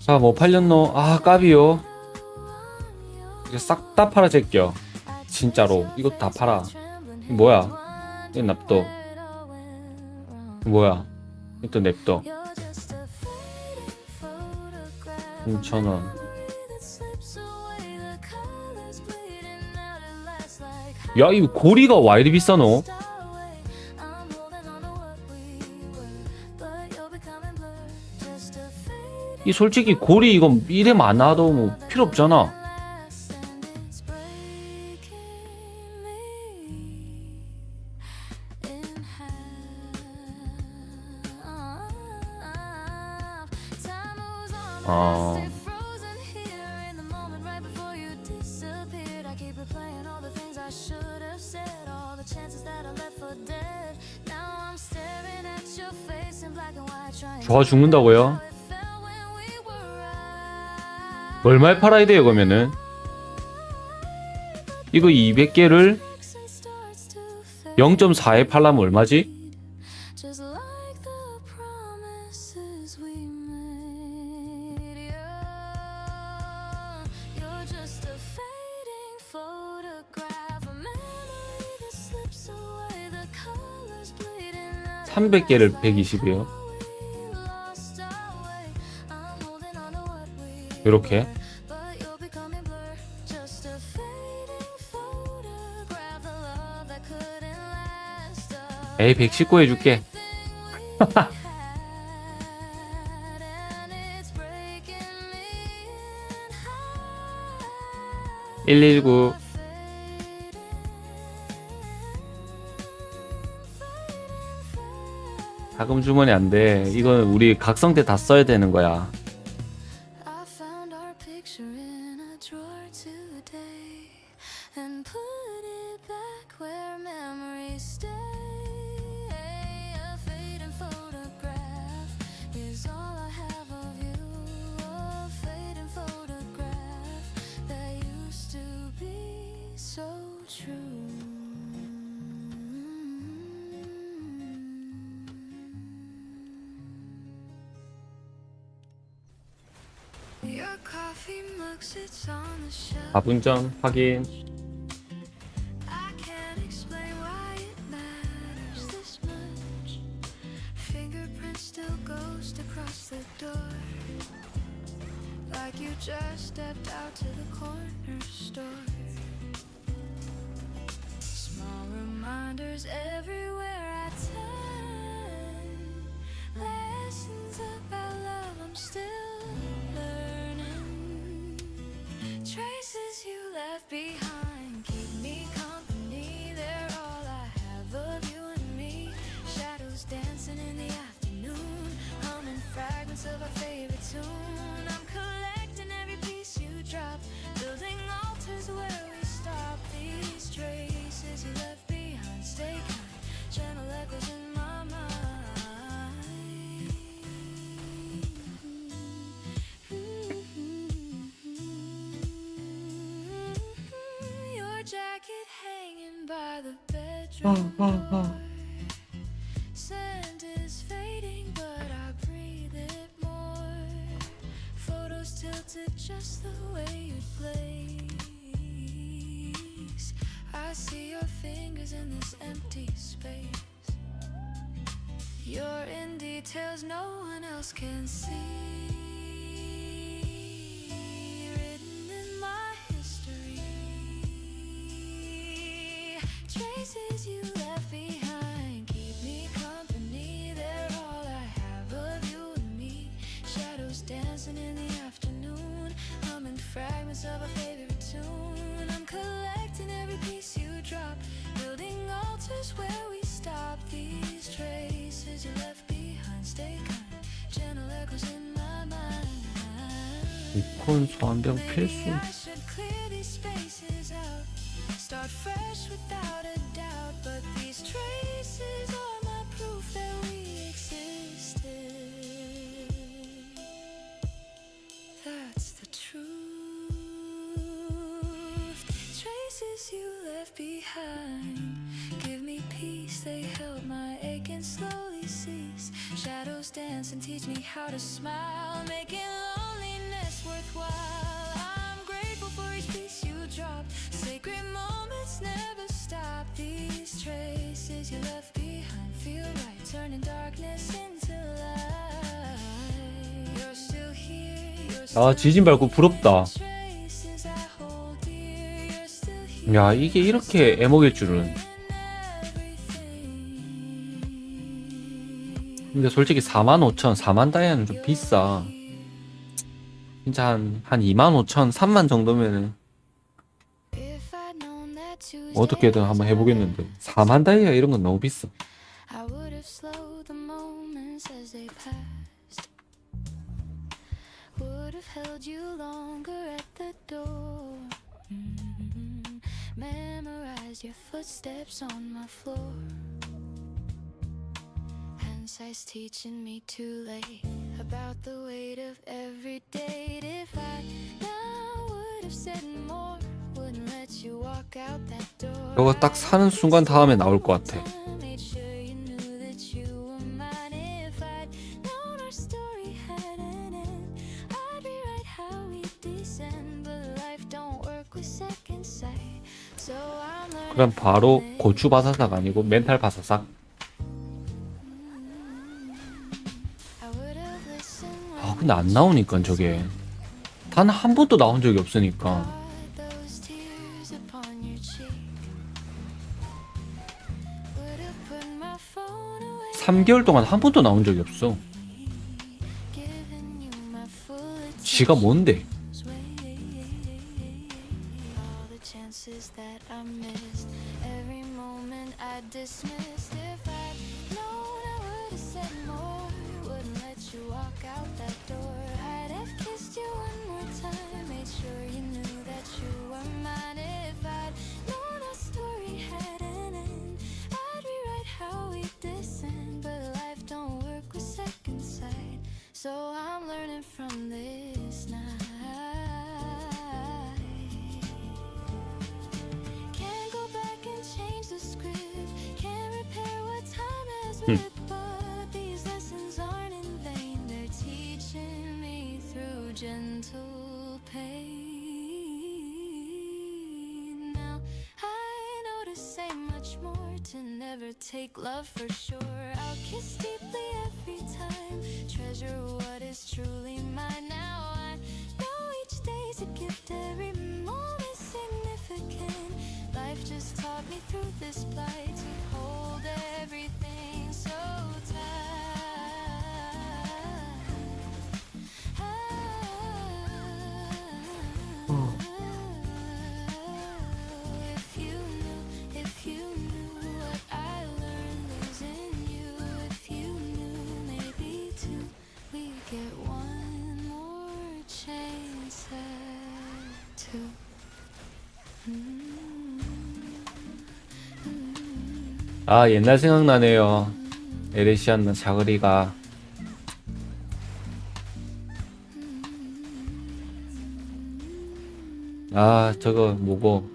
아, 뭐 팔렸노? 아, 까비요. 이거 싹 다 팔아 제껴. 진짜로 이거 다 팔아. 이거 뭐야? 이거 납도. 이거 뭐야? 이거 또 냅둬. 6,000원. 야, 이 고리가 와 이리 비싸노? 이 솔직히 고리 이거 이래 많아도 뭐 필요 없잖아. 좋아 죽는다고요? 얼마에 팔아야 돼요 그러면은? 이거 200개를 0.4에 팔려면 얼마지? (300개를) 120이요. 요렇게 에이 119 해줄게. 119. 자금 주머니 안 돼. 이건 우리 각성 때 다 써야 되는 거야. I found our picture in a drawer today and put it back where memories stay. A fading photograph is all I have of you. A fading photograph that used to be so true. Your coffee mugs, it's on the shelf. 4분전 확인. I can't explain why it matters this much. Fingerprint still ghost across the door, like you just stepped out to the corner store. Small reminders everywhere I turn. Lessons about love I'm still learning. Traces you left behind keep me company. They're all I have of you and me. Shadows dancing in the afternoon, humming fragments of our favorite tune. I'm collecting every piece you drop, building altars where we stop. These traces you left behind stay kind, gentle echoes in my mind. Your jacket hanging by the bedroom door. Scent is fading, but I breathe it more. Photos tilted just the way you'd place. I see your fingers in this empty space. You're in details no one else can see. Written in my history. Traces you left behind keep me company. They're all I have of you and me. Shadows dancing in the afternoon, humming fragments of a favorite tune. I'm collecting every piece you drop, building altars where we stop. These traces you left behind stay kind, gentle echoes in my mind. 이콘 소환병 필수. Maybe I should clear these spaces out, start fresh without a doubt. But these traces are my proof that we existed. That's the truth. Traces you left behind give me peace. They help my aching slowly cease. Shadows dance and teach me how to smile, making loneliness worthwhile. I'm grateful for each piece you dropped. Sacred moments never stop. These traces you left behind feel right, turning darkness into light. You're still here. 아, 지진 밟고 부럽다. 야, 이게 이렇게 애먹일 줄은. 근데 솔직히 45,000, 4만 다이아는 좀 비싸. 진짜 한 25,000, 3만 정도면은 어떻게든 한번 해보겠는데 4만 다이아 이런 건 너무 비싸. I would have slowed the moments as they passed. Would have held you longer at the door. Memorize your footsteps on my floor. Hindsight's teaching me too late about the weight of every date. If I now would have said more, wouldn't let you walk out that door. 저거 딱 사는 순간 다음에 나올 것 같아. Made sure you knew that you were mine. If I'd known our story had an end, I'd rewrite how we descend. But life don't work with second sight. So I'm learning. 그럼 바로 고추 바사삭 아니고 멘탈 바사삭. 아, 근데 안 나오니까 저게 단 한 번도 나온 적이 없으니까. 3개월 동안 한 번도 나온 적이 없어. 지가 뭔데? So I'm learning from this night. Can't go back and change the script. Can't repair what time has ripped. But these lessons aren't in vain. They're teaching me through gentle pain. Now I know to say much more, to never take love for sure. I'll kiss deeply every time, treasure what is truly mine. Now I know each day's a gift, every moment significant. Life just taught me through this plight to hold everything so tight. If you knew what I learned losing you, if you knew maybe too, we get one more chance at two. 아, 옛날 생각나네요. 에레시안나 자그리가. 아, 저거 뭐고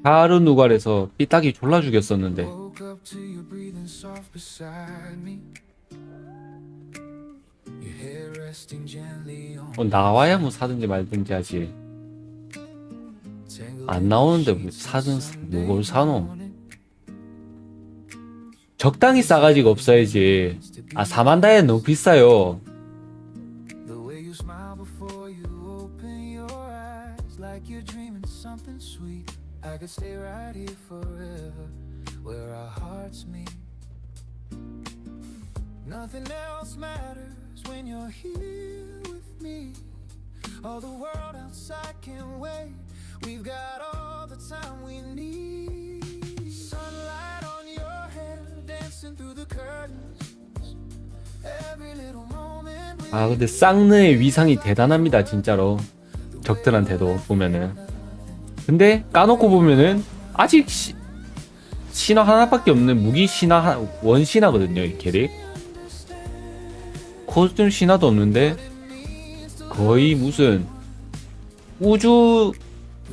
하루 누갈에서 삐딱이 졸라 죽였었는데. Woke up to you breathing soft beside me. Your hair resting gently on 나와야 뭐 사든지 말든지 하지. 안 나오는데 뭐 사든 누굴 사노? 적당히 싸가지가 없어야지. 아, 4만 다이아 너무 비싸요. the way you smile before you open your eyes, like you're dreaming something sweet. I could stay right here forever, where our hearts meet. Nothing else matters when you're here with me. All the world outside can wait. We've got all the time we need. Sunlight on your hair, dancing through the curtains. Every little moment. 아, 근데 쌍느의 위상이 대단합니다, 진짜로. 적들한테도 보면은. 근데 까놓고 보면은 아직 신화 하나밖에 없는 무기 신화 원신화거든요, 이 캐릭. 코스튬 신화도 없는데 거의 무슨 우주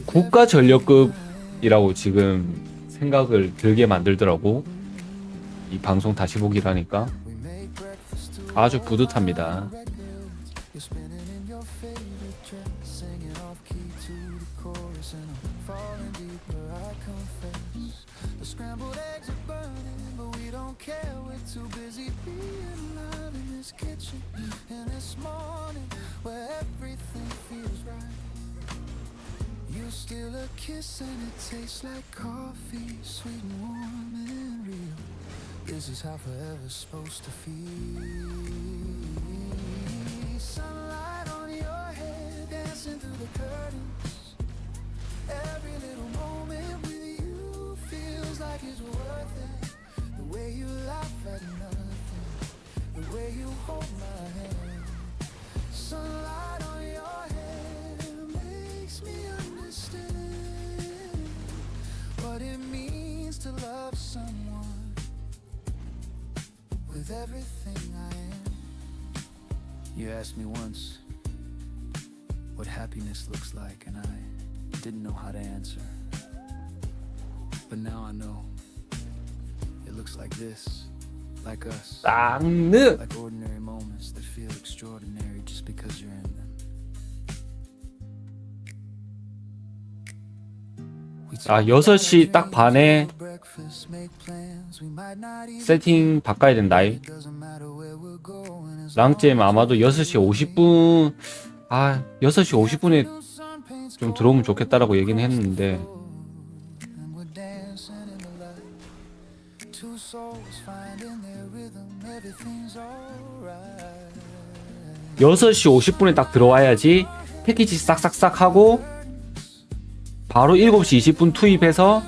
국가 전력급이라고 지금 생각을 들게 만들더라고. 이 방송 다시 보기라니까. 아주 뿌듯합니다. You're spinning in your favorite dress, singing off key to the chorus, and I'm falling deeper, I confess. The scrambled eggs are burning, but we don't care. We're too busy being alive in this kitchen, in this morning where everything feels right. You steal a kiss and it tastes like coffee, sweet and warm and real. This is how forever's supposed to feel. Sunlight on your head, dancing through the curtains. Every little moment with you feels like it's worth it. The way you laugh at nothing, the way you hold my hand. Sunlight on your head makes me understand what it means to love someone with everything I am. You asked me once what happiness looks like, and I didn't know how to answer. But now I know. It looks like this, like us, 쌍느. like ordinary moments that feel extraordinary just because you're in them. 아, 6시 딱 반에 세팅 바꿔야 된다. 랑잼 아마도 6시 50분, 6시 50분에 좀 들어오면 좋겠다라고 얘기는 했는데, 6시 50분에 딱 들어와야지 패키지 싹싹싹 하고 바로 7시 20분 투입해서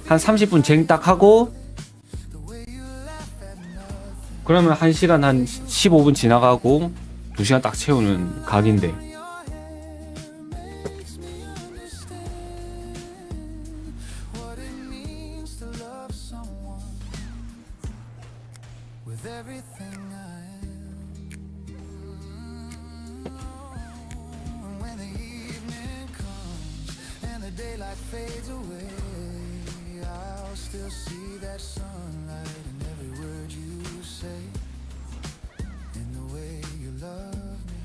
한 30분 쟁딱 하고, 그러면 1시간 한 15분 지나가고 2시간 딱 채우는 각인데, fades away, I'll still see that sunlight in every word you say, in the way you love me,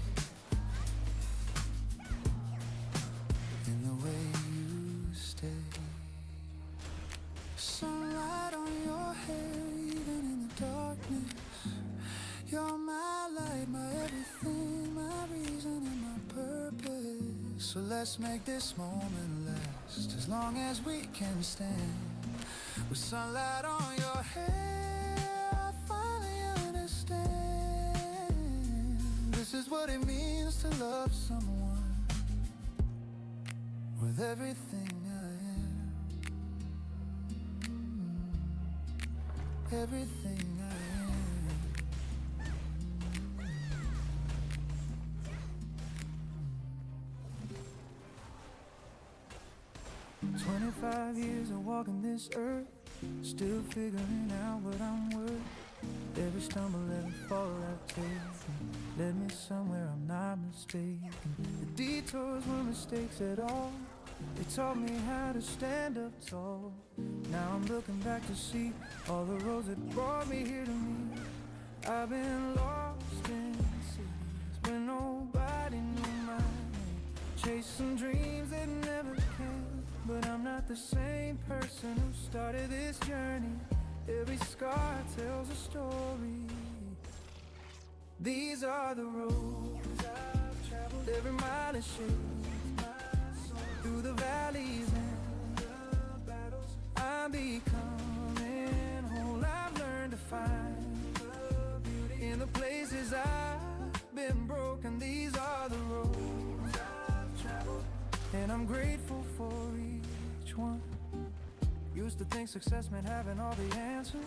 in the way you stay. Sunlight on your hair, even in the darkness. You're my light, my everything, my reason and my purpose. So let's make this moment last as long as we can stand. With sunlight on your hair, I finally understand. This is what it means to love someone with everything I am. Everything I am. 25 years of walking this earth, still figuring out what I'm worth. Every stumble, every fall I've taken led me somewhere I'm not mistaken. The detours were mistakes at all. They taught me how to stand up tall. Now I'm looking back to see all the roads that brought me here to me. I've been lost in cities where nobody knew my name, chasing dreams that never came. But I'm not the same person who started this journey. Every scar tells a story. These are the roads I've traveled. Every mile has shaped my soul. Through the valleys and the battles, I'm becoming whole. I've learned to find the beauty in the places I've been broken. These are the roads I've traveled, and I'm grateful for each one. Used to think success meant having all the answers,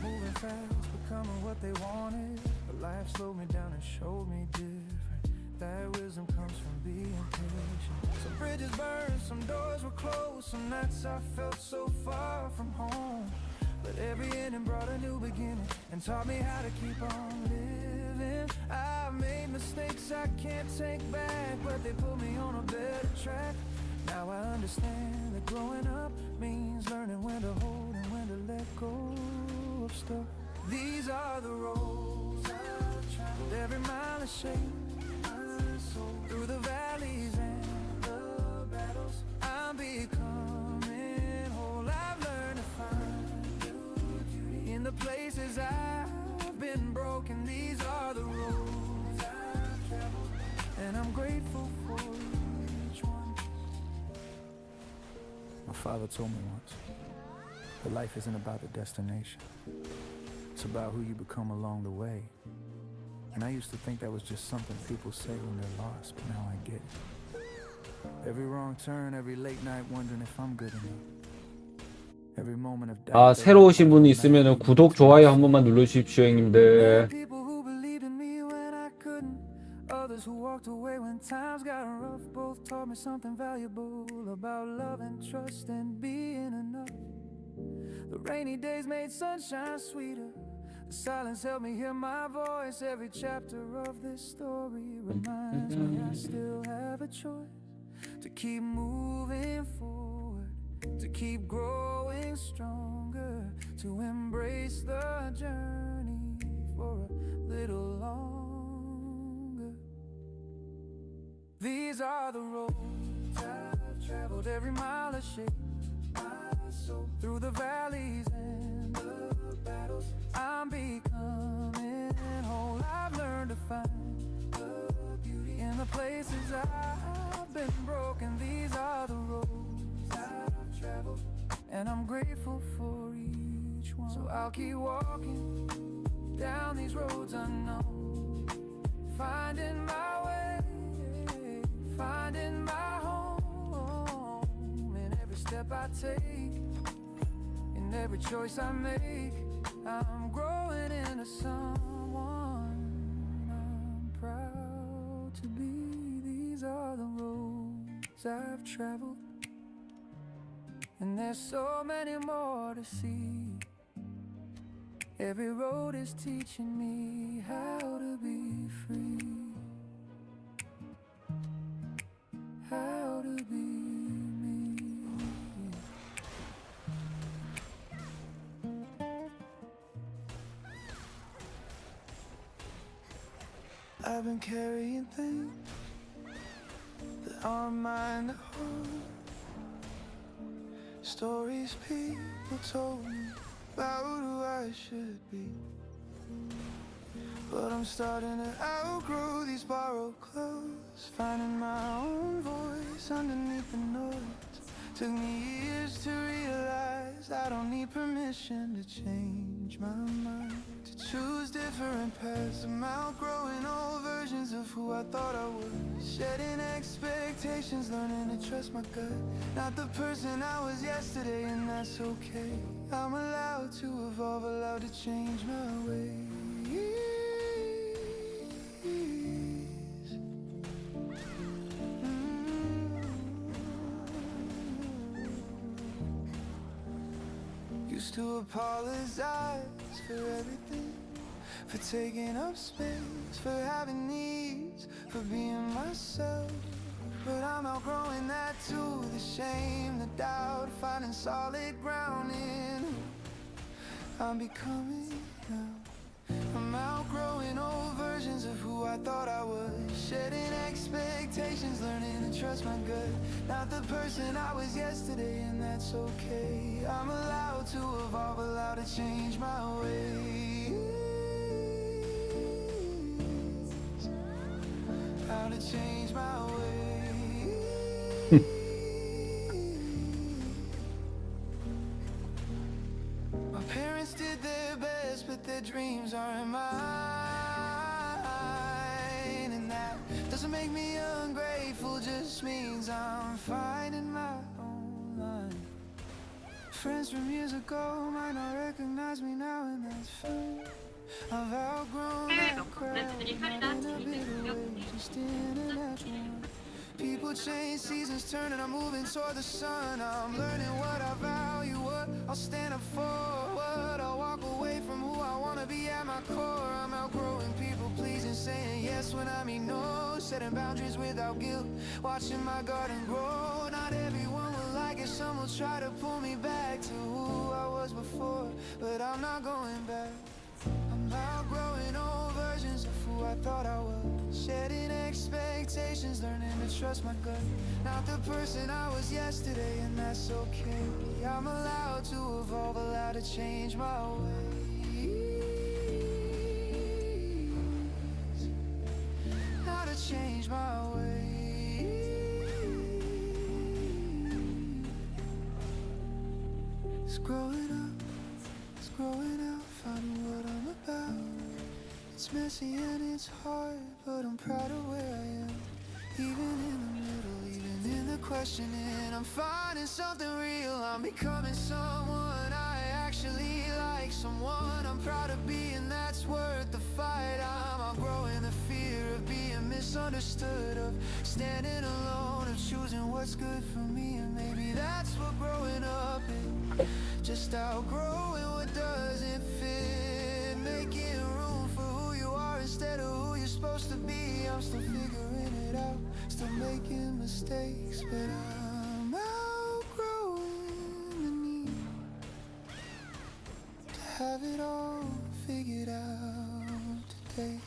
moving fast, becoming what they wanted. But life slowed me down and showed me different. That wisdom comes from being patient. Some bridges burned, some doors were closed, some nights I felt so far from home. But every ending brought a new beginning and taught me how to keep on living. I've made mistakes I can't take back, but they put me on a better track. Now I understand that growing up means learning when to hold and when to let go of stuff. These are the roads shape my soul through the valleys and the battles. I'm becoming whole. I've learned to find beauty in the places I've been broken. These are the roads I've traveled, and I'm grateful for each one. My father told me once that life isn't about the destination, it's about who you become along the way. And I used to think that was just something people say when they're lost, but now I get it. Every wrong turn, every late night wondering if I'm good enough. Every moment of doubt. 새로 오신 분이 있으면 구독, 좋아요 한 번만 눌러주십시오, 형님들. People who believed in me when I couldn't, others who walked away when times got rough. Both taught me something valuable about love and trust and being enough. The rainy days made sunshine sweeter. The silence helped me hear my voice. Every chapter of this story reminds me I still have a choice to keep moving forward, to keep growing stronger, to embrace the journey for a little longer. These are the roads I've traveled, every mile I shaped my soul through the valleys and the battles. I'm becoming whole. I've learned to find the beauty in the places I've been broken. These are the roads I've traveled, and I'm grateful for each one. So I'll keep walking down these roads unknown, finding my way, finding my home. In every step I take, in every choice I make, I'm growing into someone I'm proud to be. These are the roads I've traveled, and there's so many more to see. Every road is teaching me how to be free, how to be me. I've been carrying things that aren't mine to hold. Stories people told me about who I should be, but I'm starting to outgrow these borrowed clothes, finding my own voice underneath the noise. Took me years to realize I don't need permission to change my mind, to choose different paths. I'm outgrowing old versions of who I thought I was, shedding expectations, learning to trust my gut. Not the person I was yesterday, and that's okay. I'm allowed to evolve, allowed to change my ways. Used to apologize for everything, for taking up space, for having needs, for being myself. But I'm outgrowing that too, the shame, the doubt, finding solid ground in who I'm becoming now. I'm outgrowing old versions of who I thought I was, shedding expectations, learning to trust my gut. Not the person I was yesterday, and that's okay. I'm allowed to evolve, allowed to change my ways, how to change my ways. My parents did their best, but their dreams aren't mine, and that doesn't make me ungrateful, just means I'm finding my own line. Friends from years ago might not recognize me now, and that's fine. I've outgrown that crowd, not in a bitter way, just in a natural one. People change, seasons turn, and I'm moving toward the sun. I'm learning what I value, what I'll stand up for, what I'll walk away from, who I wanna be at my core. I'm outgrowing people pleasing, saying yes when I mean no, setting boundaries without guilt, watching my garden grow. Not everyone will like it, some will try to pull me back to who I was before, but I'm not going back. I'm I'm outgrowing old versions of who I thought I was. Shedding expectations, learning to trust my gut. Not the person I was yesterday, and that's okay. I'm allowed to evolve, allowed to change my ways. How to change my ways. It's growing up, it's growing out, finding what I'm about. It's messy and it's hard, but I'm proud of where I am. Even in the middle, even in the questioning, I'm finding something real. I'm becoming someone I actually like, someone I'm proud of being. That's worth the fight. I'm outgrowing the fear of being misunderstood, of standing alone, of choosing what's good for me. And maybe that's what growing up is, just outgrowing what doesn't fit, making room for who you are instead of who you're supposed to be. I'm still figuring it out, still making mistakes, but I'm outgrowing the need to have it all figured out today.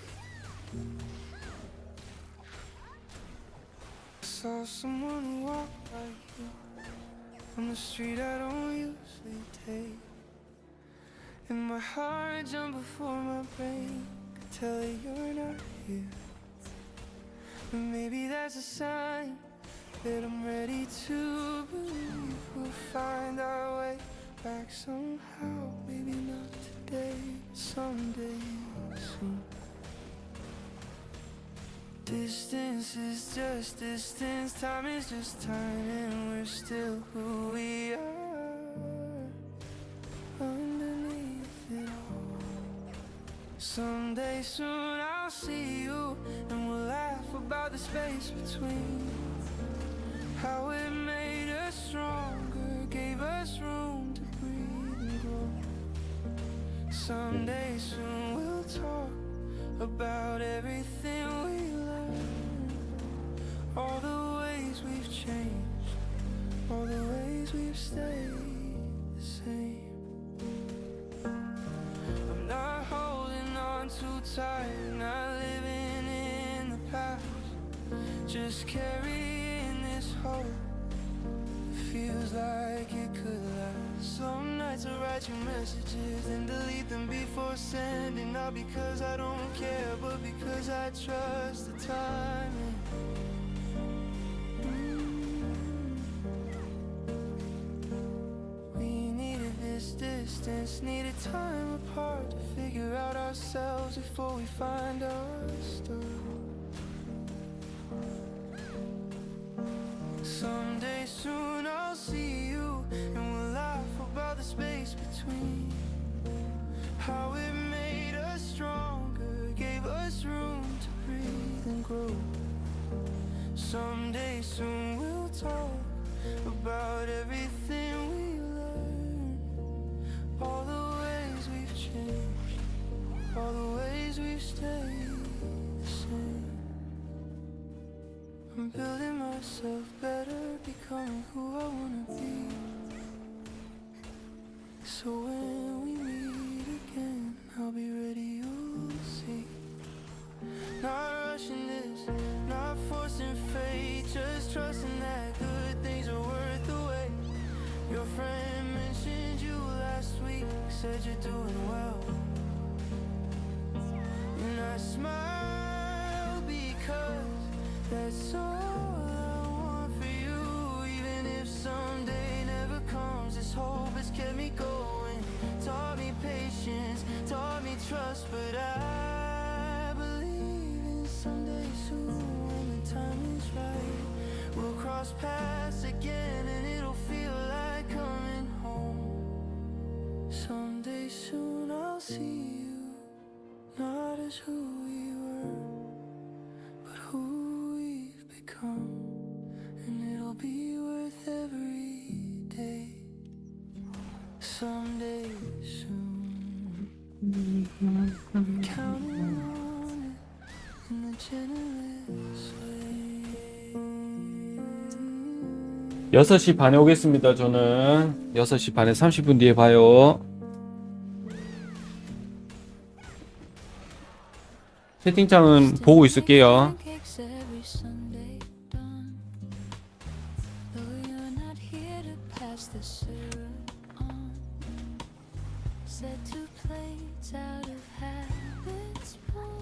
I saw someone walk by you on the street I don't usually take, and my heart jumped before my brain could tell that you're not here. And maybe that's a sign that I'm ready to believe we'll find our way back somehow. Maybe not today, someday soon. Distance is just distance, time is just time, and we're still who we are underneath it all. Someday soon I'll see you, and we'll laugh about the space between. How it made us stronger, gave us room to breathe and grow. Someday soon we'll talk about everything we learned, all the ways we've changed, all the ways we've stayed the same. I'm not holding on too tight, not living in the past, just carrying this hope. It feels like it could last. Some nights I write you messages and delete them before sending, not because I don't care, but because I trust the timing. We needed this distance, needed time apart to figure out ourselves before we find our start. Someday soon I'll see you, and we'll laugh about the space between. How it made us stronger, gave us room to breathe and grow. Someday soon we'll talk about everything we learned, all the ways we've changed, all the ways we've stayed the same. I'm building myself better, becoming who I wanna be. So when we meet again, I'll be ready, you'll see. Not rushing this, not forcing fate, just trusting that good things are worth the wait. Your friend mentioned you last week, said you're doing well, and I smile because that's all I want for you. Even if someday never comes, this hope has kept me going, taught me patience, taught me trust. But I believe in someday soon, when the time is right, we'll cross paths again, and it'll feel like coming home. Someday soon I'll see you, not as who we were, but who we've become, and it'll be worth every day. Someday soon, counting on it in a generous way. 6시 반에 오겠습니다. 저는 6시 반에 30분 뒤에 봐요. 채팅창은 보고 있을게요. Pancakes every Sunday done. Though you're not here to pass the syrup on. Set two plates out of habit's bowl.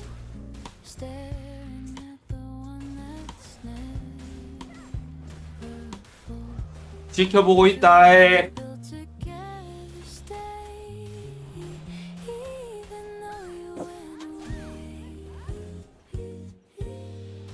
Staring at the one that's never full. 지켜보고 있다. Built together stay, even though you went away.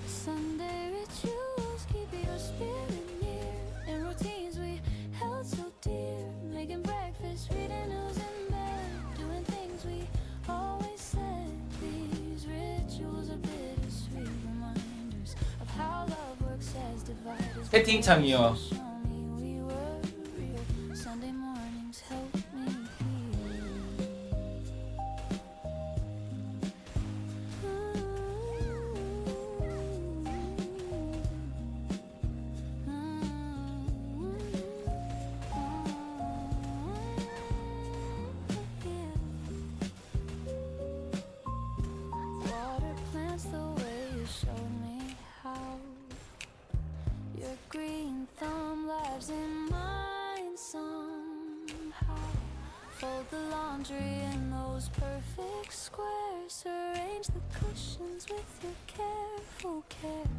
Sunday rituals keep your spirit near, and routines we held so dear. Making breakfast, reading news in bed, doing things we always said. These rituals are bittersweet reminders of how love works as dividers. 채팅창이요. Show me we were real. Sunday mornings help me Water plants the way you showed me how. Your green thumb lives in mine somehow. Fold the laundry in those perfect squares. Arrange the cushions with your careful care.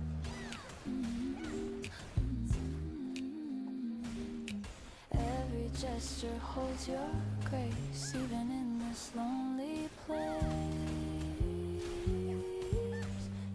Every gesture holds your grace, even in this lonely place.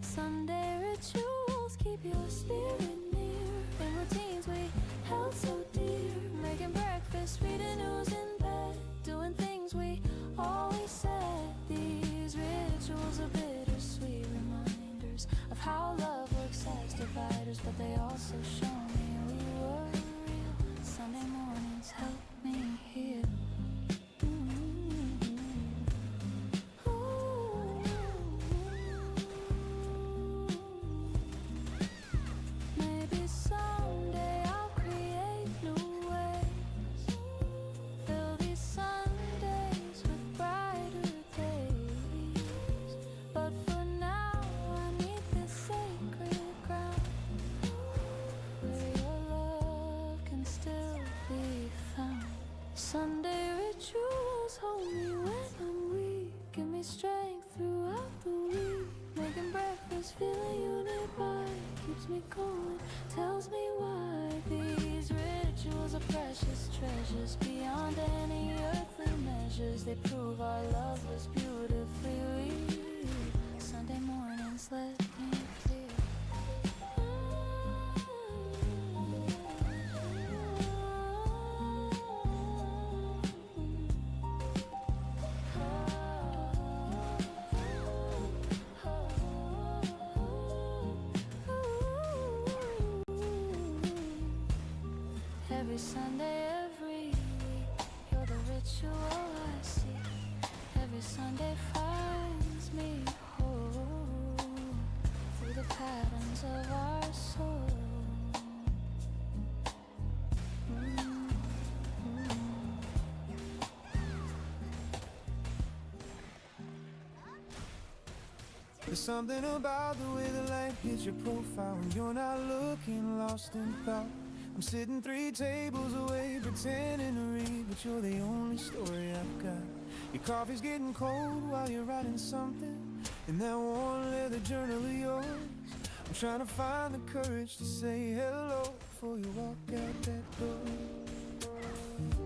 Sunday rituals keep your spirit near, and routines we held so dear. Making breakfast, reading news in bed, doing things we always said. These rituals are bittersweet reminders of how love works as dividers, but they also show me we were real. Sunday mornings help me heal. Maybe someday I'll create new ways. There'll be Sundays with brighter days. But for now, I need this sacred ground where your love can still be found. Sunday rituals hold me when I'm weak, give me strength throughout the week. Making breakfast, feeling you nearby, keeps me going, tells me why. These rituals are precious treasures beyond any earthly measures. They prove our love was beautifully real. Sunday mornings let me clear. Every Sunday, every week, you're the ritual I see. Every Sunday finds me whole through the patterns of our soul. There's something about the way the light hits your profile when you're not looking, lost in thought. I'm sitting 3 tables away, pretending to read, but you're the only story I've got. Your coffee's getting cold while you're writing something in that worn leather journal of yours. I'm trying to find the courage to say hello before you walk out that door.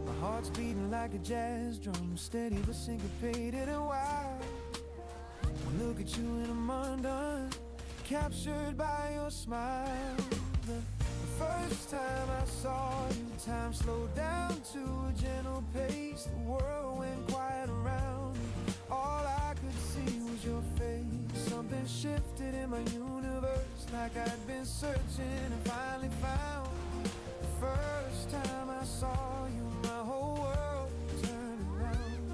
My heart's beating like a jazz drum, steady but syncopated and wild. I look at you and I'm undone, captured by your smile. The first time I saw you, time slowed down to a gentle pace. The world went quiet around me. All I could see was your face. Something shifted in my universe, like I'd been searching and finally found. The first time I saw you, my whole world turned around.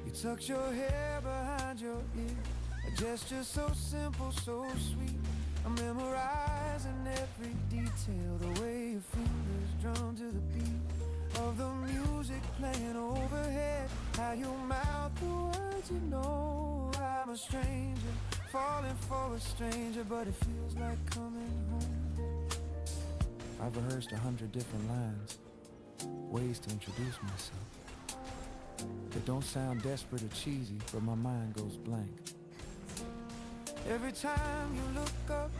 You tucked your hair behind your ear, a gesture so simple, so sweet. I'm memorizing every detail, the way your fingers drum to the beat of the music playing overhead. How you mouth the words you know a stranger, but it feels like coming home. I've rehearsed 100 different lines, ways to introduce myself. They don't sound desperate or cheesy, but my mind goes blank. Every time you look up,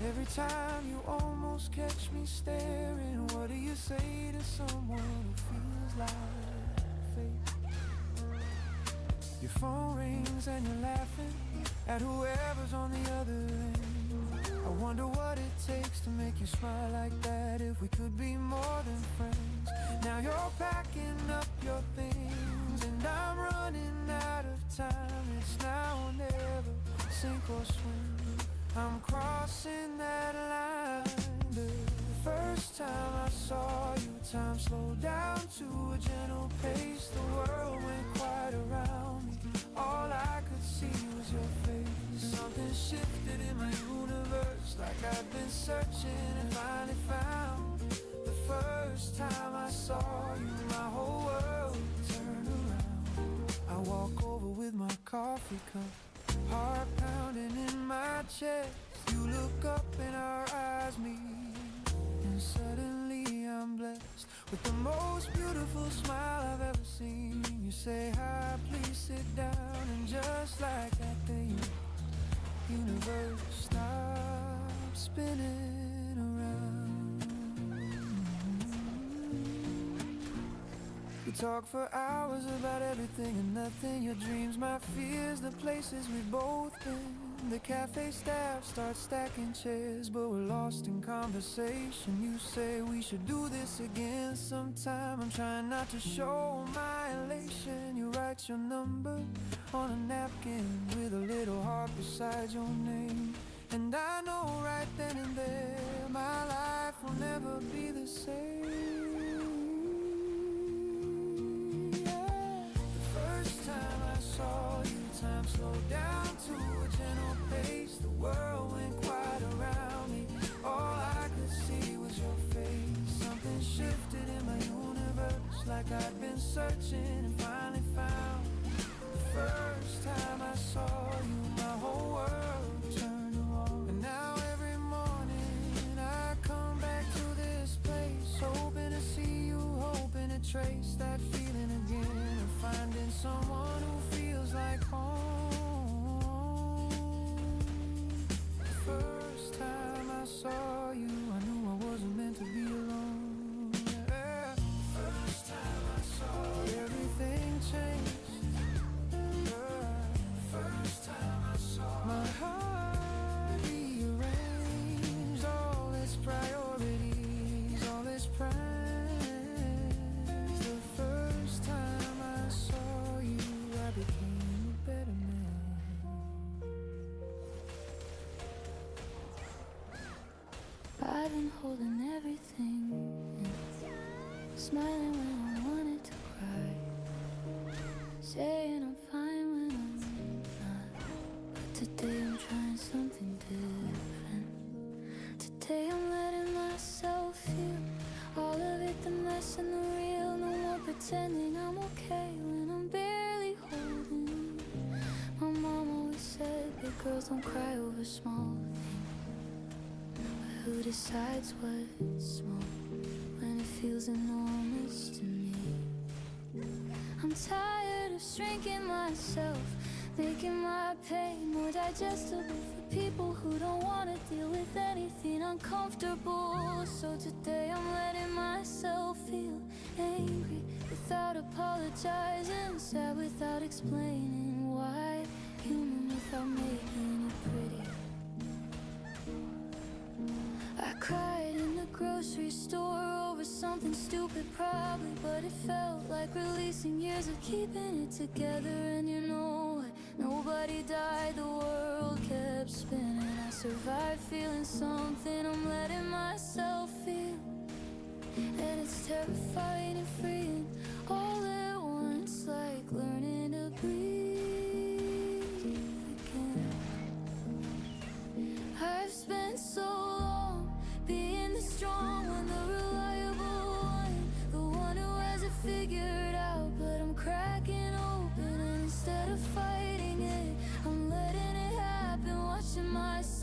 every time you almost catch me staring, what do you say to someone who feels like fate? Your phone rings and you're laughing at whoever's on the other end. I wonder what it takes to make you smile like that, if we could be more than friends. Now you're packing up your things and I'm running out of time. It's now or never, sink or swim. I'm crossing that line. The first time I saw you, time slowed down to a gentle pace. The world went quiet around me. All I could see was your face. Something shifted in my universe, like I've been searching and finally found. The first time I saw you, my whole world turned around. I walk over with my coffee cup, heart pounding in my chest. You look up and our eyes meet, and suddenly I'm blessed with the most beautiful smile I've ever seen. You say hi, please sit down, and just like that, the universe stops spinning around. We talk for hours about everything and nothing, your dreams, my fears, the places we've both been. The cafe staff starts stacking chairs, but we're lost in conversation. You say we should do this again sometime. I'm trying not to show my elation. You write your number on a napkin with a little heart beside your name. And I know right then and there my life will never be the same. Yeah. The first time I saw you, time slowed down to a gentle pace. The world went quiet around me. All I could see was your face. Something shifted in my universe, like I'd been searching and finally found. The first time I saw you, my whole world turned around. And now every morning I come back to this place, hoping to see you, hoping to trace that feeling again, of finding someone who feels like home. The first time I saw you, I knew I wasn't meant to be alone. Yeah. The first time I saw you, everything changed. First time I saw my heart rearranged, all its priorities, all its prize. The first time I saw you, I became a better man. I've been holding everything, smiling when I wanted to cry, saying I'm fine when I'm not. But today I'm trying something different. Today I'm letting myself feel all of it, the mess and the real. No more pretending I'm okay when I'm barely holding. My mom always said big girls don't cry over small things. But who decides what's small when it feels enormous to me? I'm tired of shrinking myself, making my pain more digestible for people who don't want to deal with anything uncomfortable. So today I'm letting myself feel angry without apologizing, sad without explaining why, human without making it pretty. I cried in the grocery store over something stupid probably, but it felt like releasing years of keeping it together. And you know what? Nobody died, the world kept spinning. I survived feeling something I'm letting myself feel, and it's terrifying and freeing all at once, like learning to breathe again. I've spent so long being the strong one, the reliable one, the one who has it figured out. But I'm cracking open, and instead of fighting it, I'm letting it happen, watching myself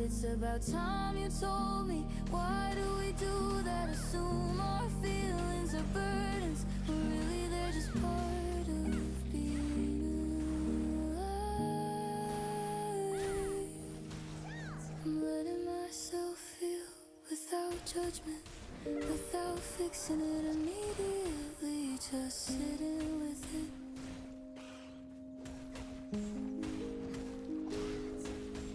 it's about time you told me. Why do we do that? Assume our feelings are burdens, but really they're just part of being alive. I'm letting myself feel without judgment, without fixing it immediately, just sitting with it.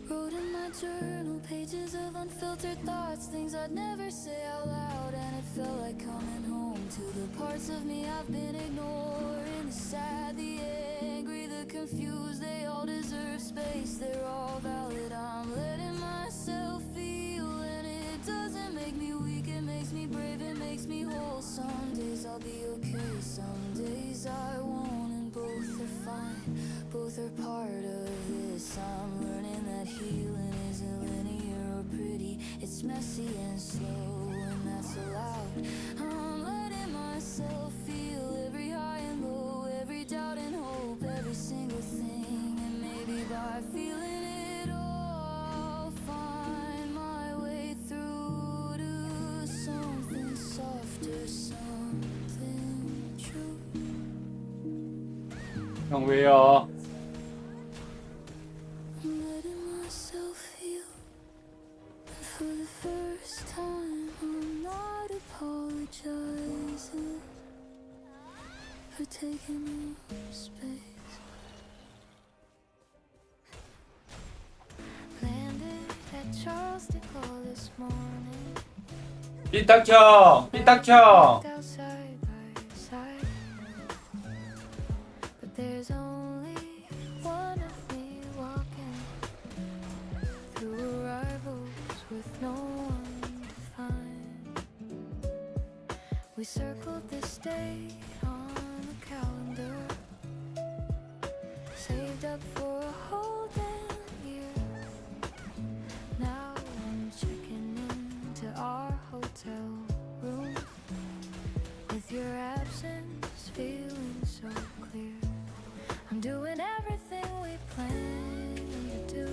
Wrote in my journal pages of unfiltered thoughts, things I'd never say out loud, and it felt like coming home to the parts of me I've been ignoring. The sad, the angry, the confused, they all deserve space, they're all valid. I'm letting myself feel, and it doesn't make me weak, it makes me brave, it makes me whole. Some days I'll be okay, some days I won't, and both are fine, both are part of this. I'm learning that healing isn't linear or pretty, it's messy and slow, and that's allowed. I'm letting myself feel every high and low, every doubt and hope, every single thing, and maybe by feeling it all, find my way through to something softer, something true. 형 왜요? I'm letting myself feel, and for the first time I'm not apologizing for taking up space. Landed at Charles de Gaulle this morning. 삐딱 켜! 삐딱 켜! Outside by your side, but there's only one of me walking through arrivals with no one to find. We circled this day on the calendar, saved up for a whole damn year. Now I'm checking into our hotel room, with your absence feeling so clear. I'm doing everything we planned to do,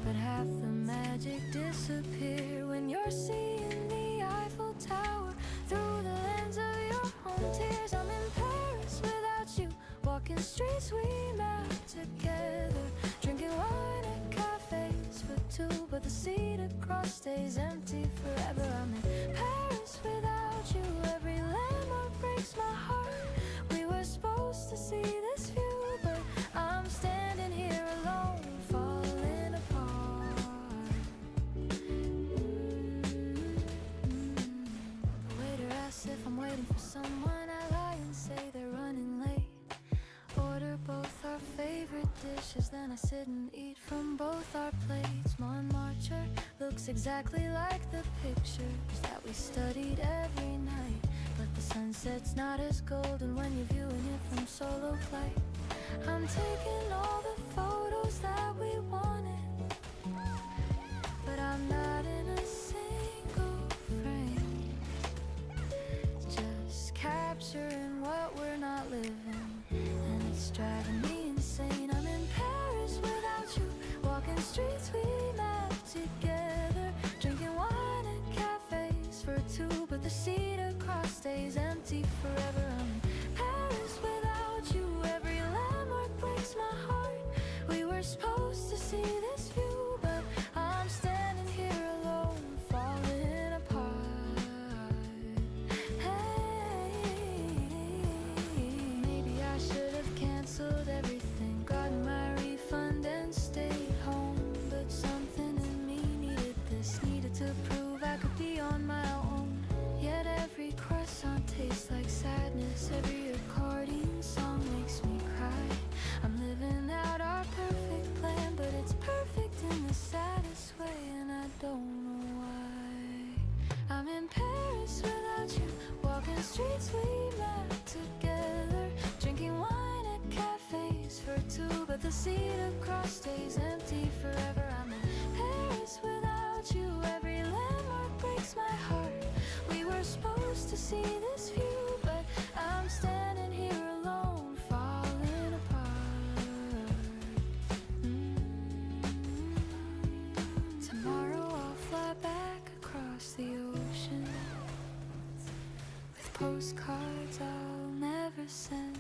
but half the magic disappear when you're seeing the Eiffel Tower through the lens of your own tears. I'm in Paris without you, walking streets we met together, drinking wine at cafes for two, but the seat across stays empty forever. I'm in Paris without you, every landmark breaks my heart. We were supposed to see this view, but I'm standing here alone, falling apart. The waiter asks if I'm waiting for someone, I lie and say they're running late. Order both our favorite dishes, then I sit and eat from both our plates. Montmartre looks exactly like the pictures that we studied every night, but the sunset's not as golden when you're viewing it from solo flight. I'm taking all the photos that we wanted, but I'm not in a single frame, just capturing what we're not living, and it's driving me insane. I'm in Paris without you, walking streets we met together, drinking wine at cafes for two, but the seat across stays empty forever. I'm in Paris without you, every landmark breaks my heart. We were supposed to see this view, but I'm standing here alone, falling apart. Hey, maybe I should have canceled everything, gotten my refund and stayed home, but something in me needed this, needed to prove I could be on my own. Yet every croissant tastes like sadness, every accordion song makes me cry. I'm living out our perfect plan, but it's perfect in the saddest way, and I don't know why. I'm in Paris without you, walking streets we met together, drinking wine at cafes for two, but the seat across stays empty forever. I'm in Paris without you, every landmark breaks my heart. We were supposed to see this view, but I'm standing here alone, falling apart. the ocean with postcards I'll never send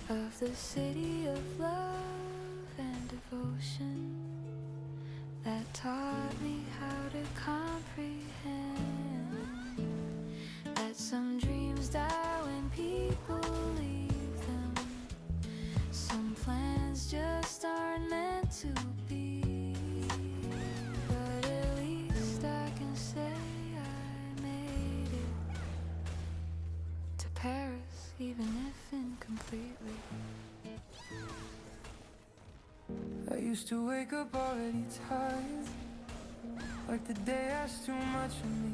of the city of love and devotion that taught me how to comprehend that some dreams die when people leave them. Some plans just aren't meant to be. But at least I can say I made it to Paris, even if incompletely. I used to wake up already tired, like the day asked too much of me.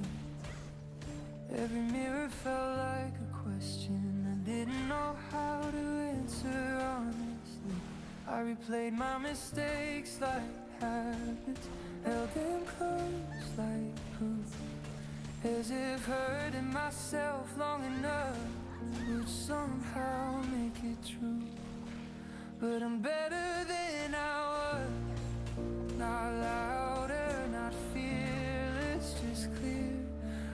Every mirror felt like a question I didn't know how to answer honestly. I replayed my mistakes like habits, held them close like proof, as if hurting myself long enough would somehow make it true. But I'm better than I was, not louder, not fearless, just clear.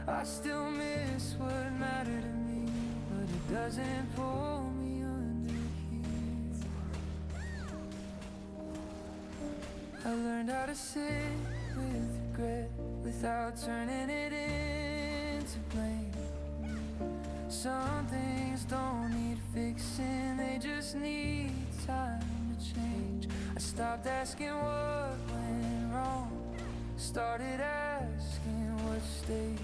I still miss what mattered to me, but it doesn't pull me under here. I learned how to sit with regret without turning it into blame. Some things don't need fixing, they just need time to change. I stopped asking what went wrong, started asking what stayed.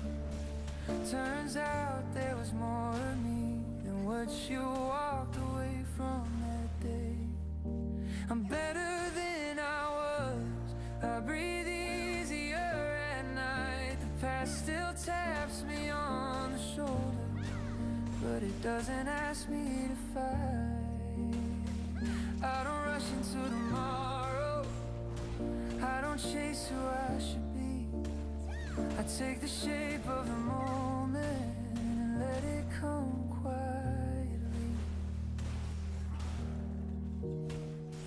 Turns out there was more of me than what you walked away from that day. I'm better than I was, I breathe easier at night. The past still taps me on the shoulder, but it doesn't ask me to fight. I don't rush into tomorrow, I don't chase who I should be. I take the shape of the moment and let it come quietly.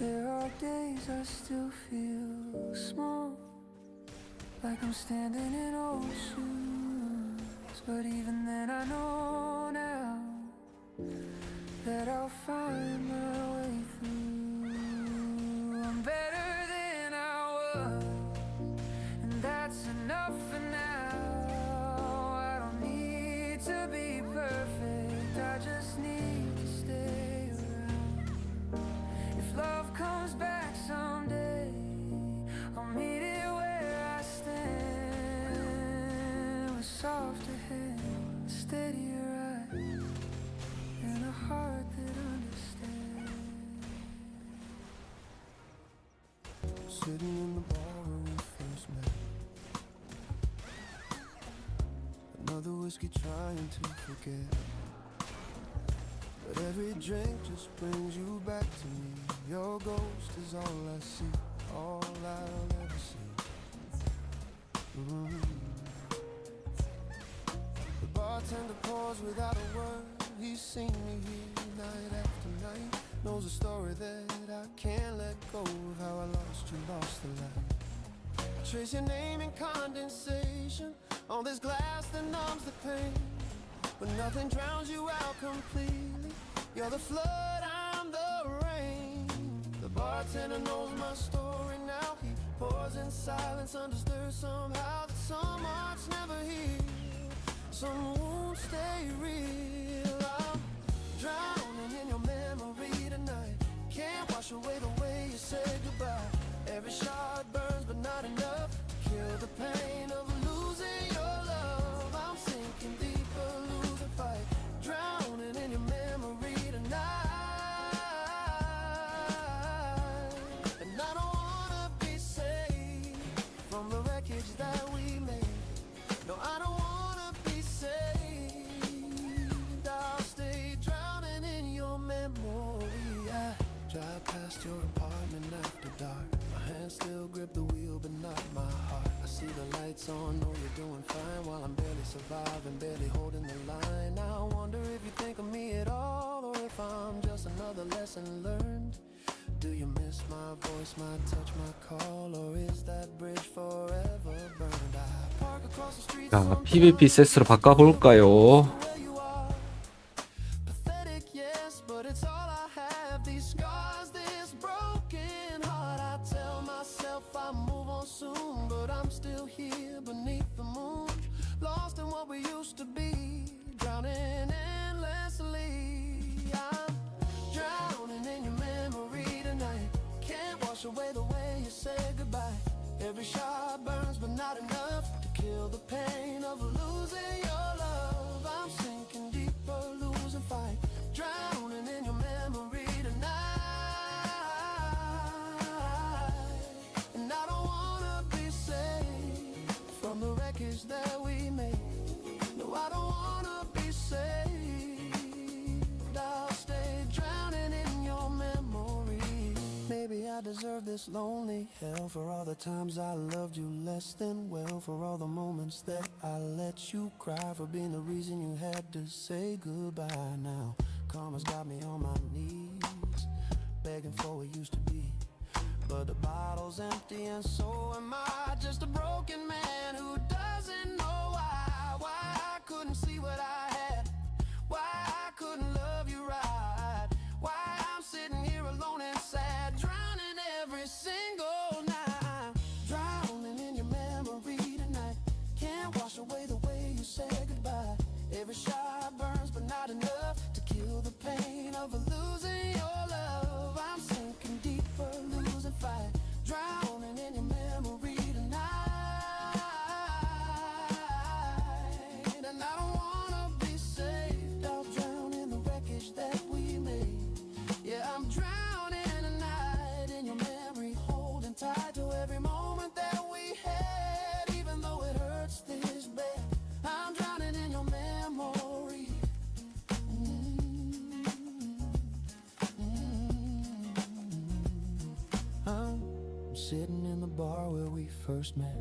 There are days I still feel small, like I'm standing in old shoes. But even then I know now that I'll find my way through. I'm better than I was, and that's enough for now. I don't need to be perfect, I just need to stay around. If love comes back someday, I'll meet it where I stand, with softer hands, steadier eyes, and a heart that understands. Sitting in the bar when we first met, another whiskey trying to forget, but every drink just brings you back to me. Your ghost is all I see, all I'll ever see. The bartender pours without a word. He's seen me here night after night, knows a story that I can't let go of, how I lost the light. I trace your name in condensation on this glass that numbs the pain, but nothing drowns you out completely. You're the flood, I'm the rain. The bartender knows my story now. He pours in silence, understood somehow that some hearts never heal, some wounds stay real. I'm drowning in your memory tonight, can't wash away the way you said goodbye. Every shot burns but not enough to kill the pain of losing your love. I'm sinking deeper, losing fight, drowning in your memory tonight. And I don't wanna be saved from the wreckage that we made. No, I don't wanna be saved. I'll stay drowning in your memory. I drive past your apartment after dark, my hands still grip the wheel but not my heart. I see the lights on, know you're doing fine, while I'm barely surviving, barely holding the line. I wonder if you think of me at all, or if I'm just another lesson learned. Do you miss my voice, my touch, my call, or is that bridge forever burned? I park across the street. 자, PVP 세스로 바꿔볼까요? Where you are, pathetic, yes, but it's all I have. These scars, this broken heart. I tell myself I'll move on soon, but I'm still here beneath the moon, lost in what we used to be, drowning endlessly. I'm drowning in your memory tonight. Can't wash away the way you said goodbye. Every shot burns, but not enough to kill the pain of losing your love. I'm sinking deeper, losing fight, drowning in your memory tonight. And I don't wanna be saved from the wreckage that we made. No, I don't wanna be saved. I'll stay drowning in your memory. Maybe I deserve this lonely hell for all the times I loved you less than well, for all the moments that I let you cry, for being the reason you had to say goodbye. Now karma's got me on my knees, begging for what used to be, but the bottle's empty and so am I. Just a broken man who doesn't know why I couldn't see what I had, why I couldn't love you right, why I'm sitting here alone and sad, drowning every single night, drowning in your memory tonight. Can't wash away the way you said goodbye. Every shot burns, but not enough to kill the pain of losing your love. I'm sinking deeper, losing fight, drowning in your memory tonight. And I don't wanna be saved. I'll drown in the wreckage that we made. Yeah, I'm drowning tonight in your memory, holding tight to every moment that we had, even though it hurts this bad. I'm drowning in your memory. I'm sitting in the bar where we first met.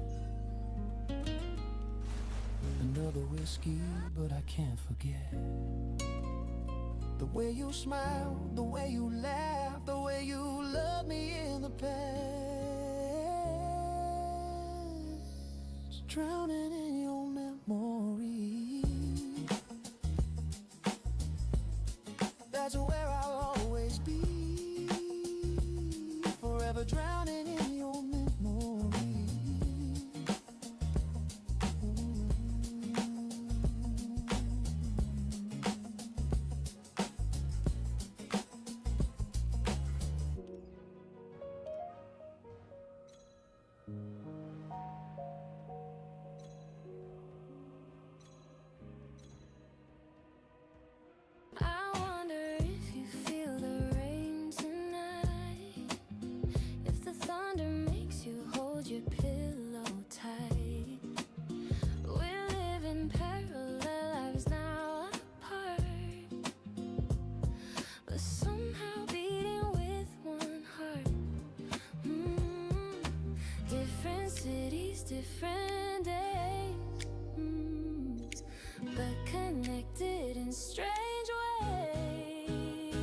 Another whiskey, but I can't forget the way you smile, the way you laugh, the way you love me in the past. Drowning in your memory. That's where I'll always be, forever drowning in your memory. I wonder if you feel the rain tonight, if the thunder makes you hold your pillow tight. We're living parallel lives now apart, but somehow beating with one heart. Different cities, different days, but connected in strange ways.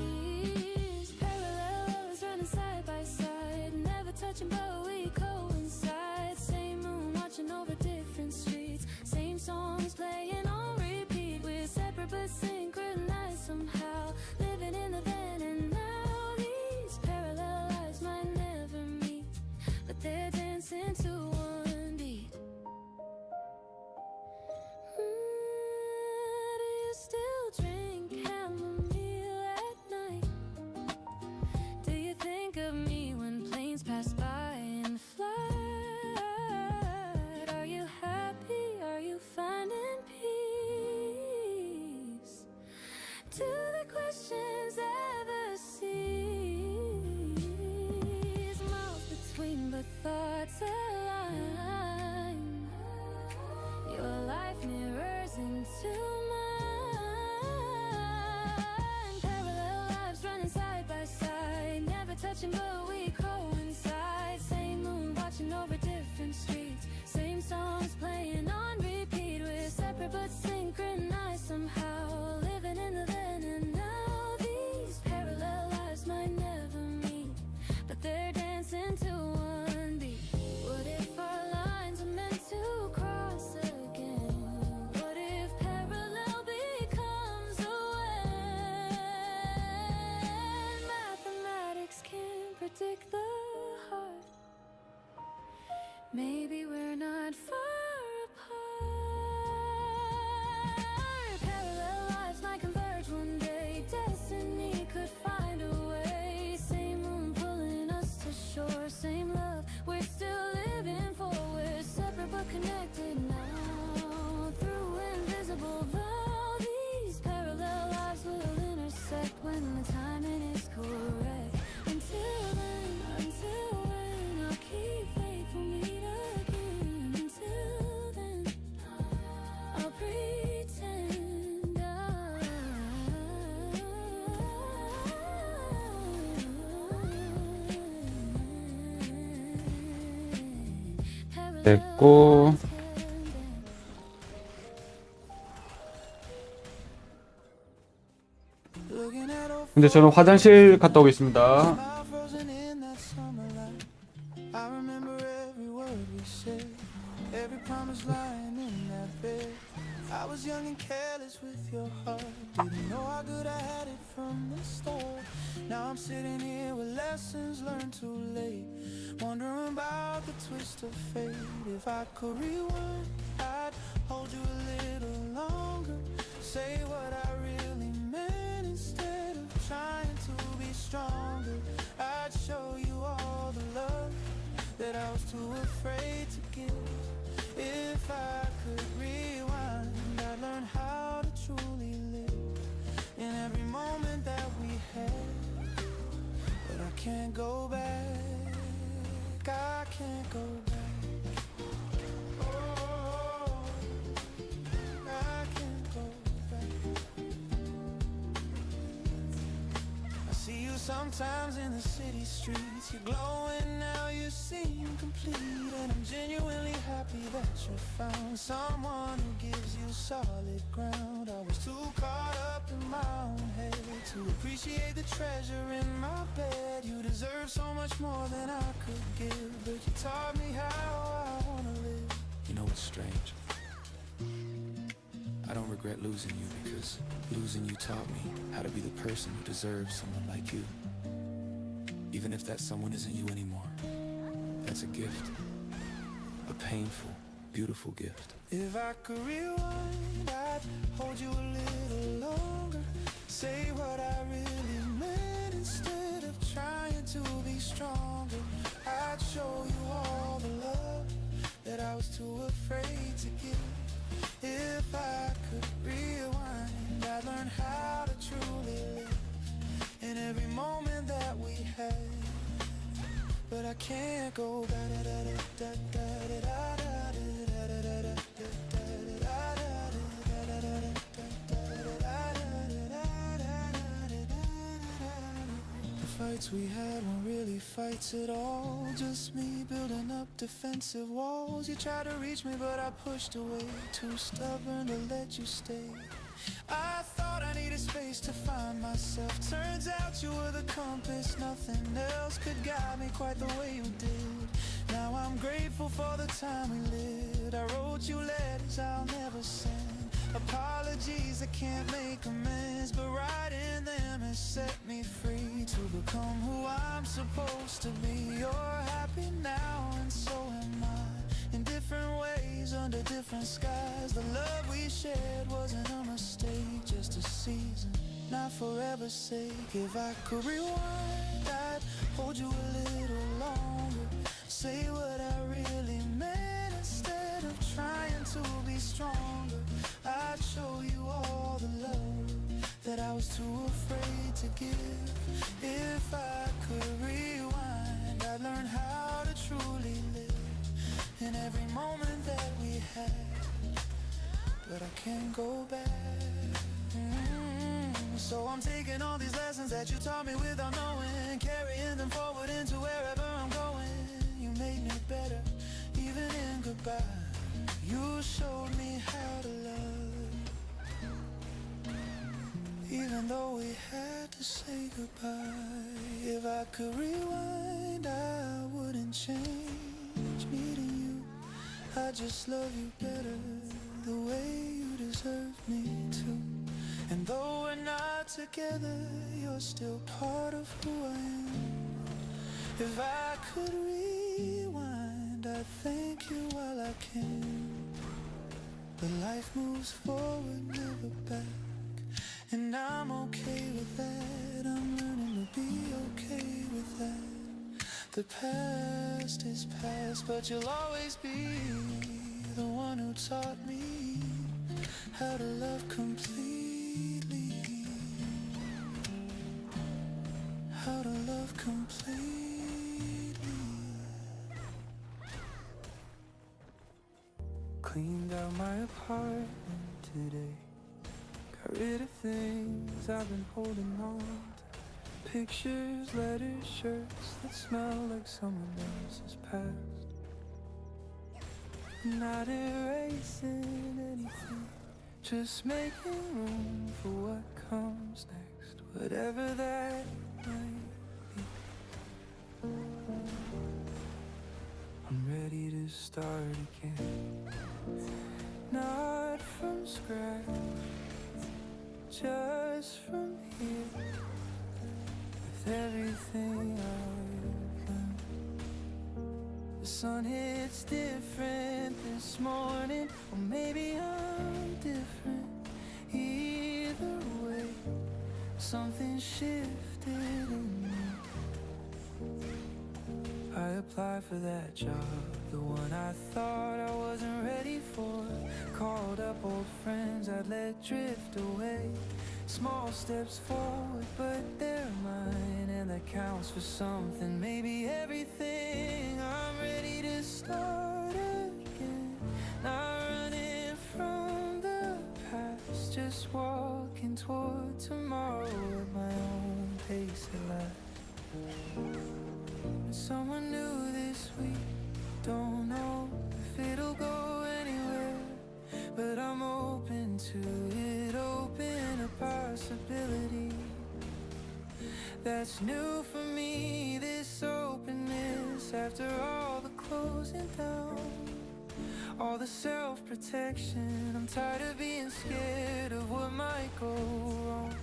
Parallel lovers running side by side, never touching but we coincide. Same moon watching over different streets, same songs playing on repeat. We're separate but synchronized somehow, living in the then and now. These parallel lives might never meet, but they're dancing to one beat. Do you still drink chamomile at night? Do you think of me when planes pass by in flight? Are you happy? Are you finding peace? Do the questions ever cease? Miles between the thoughts align. Your life mirrors into mine. 됐고, 근데 저는 화장실 갔다 오겠습니다. Smile frozen in that summer light. I remember every word we said, every promise lying in that bed. I was young and careless with your heart. Didn't know how good I had it from the start. Now I'm sitting here with lessons learned too late, wondering about the twist of fate. If I could rewind, I'd hold you a little longer, say what I really meant instead of trying to be stronger. I'd show you all the love that I was too afraid to give. If I could rewind, I'd learn how to truly live in every moment that we had. But I can't go back, I can't go back. Oh, I can't go back. I see you sometimes in the city streets. You're glowing now, you seem complete. And I'm genuinely happy that you found someone who gives you solid ground. I was too caught up in my own head to appreciate the treasure in my bed. You deserve so much more than I could give, but you taught me how I wanna live. You know what's strange? I don't regret losing you because losing you taught me how to be the person who deserves someone like you. Even if that someone isn't you anymore, that's a gift. A painful, beautiful gift. If I could rewind, I'd hold you a little longer, say what I really meant instead of trying to be stronger. I'd show you all the love that I was too afraid to give. If I could rewind, I'd learn how to truly live in every moment that we had. But I can't go back. The fights we had weren't really fights at all, just me building up defensive walls. You tried to reach me but I pushed away, too stubborn to let you stay. I thought I needed space to find myself. Turns out you were the compass, nothing else could guide me quite the way you did. Now I'm grateful for the time we lived. I wrote you letters I'll never send, apologies I can't make amends, but writing them has set me free to become who I'm supposed to be. You're happy now and so am I, in different ways under different skies. The love we shared wasn't a mistake, just a season, not forever's sake. If I could rewind, I'd hold you a little longer, say what I really meant instead of trying to be stronger. I'd show you all the love that I was too afraid to give. If I could rewind, I'd learn how to truly live in every moment that we had. But I can't go back. So I'm taking all these lessons that you taught me without knowing, carrying them forward into wherever I'm going. You made me better, even in goodbye. You showed me how to love, even though we had to say goodbye. If I could rewind, I wouldn't change meeting you. I just love you better, the way you deserve me to. And though we're not together, you're still part of who I am. If I could rewind, I'd thank you while I can. But life moves forward, never back, and I'm okay with that. I'm learning to be okay with that. The past is past, but you'll always be the one who taught me how to love completely, how to love completely. Cleaned out my apartment today, got rid of things I've been holding on to. Pictures, letters, shirts that smell like someone else's past. not erasing anything, just making room for what comes next, whatever that might be. I'm ready to start again, not from scratch, just from here, with everything I've learned. The sun hits different this morning, or maybe I'm different. Either way, something shifted in me. I applied for that job, the one I thought I wasn't ready for. Called up old friends I'd let drift away. Small steps forward, but they're mine, and that counts for something, maybe everything. I'm ready to start again, not running from the past, just walking toward tomorrow at my own pace at last. And someone new this week, don't know if it'll go anywhere, but I'm open to it, open a possibility that's new for me, this openness after all the closing down, all the self-protection. I'm tired of being scared of what might go wrong.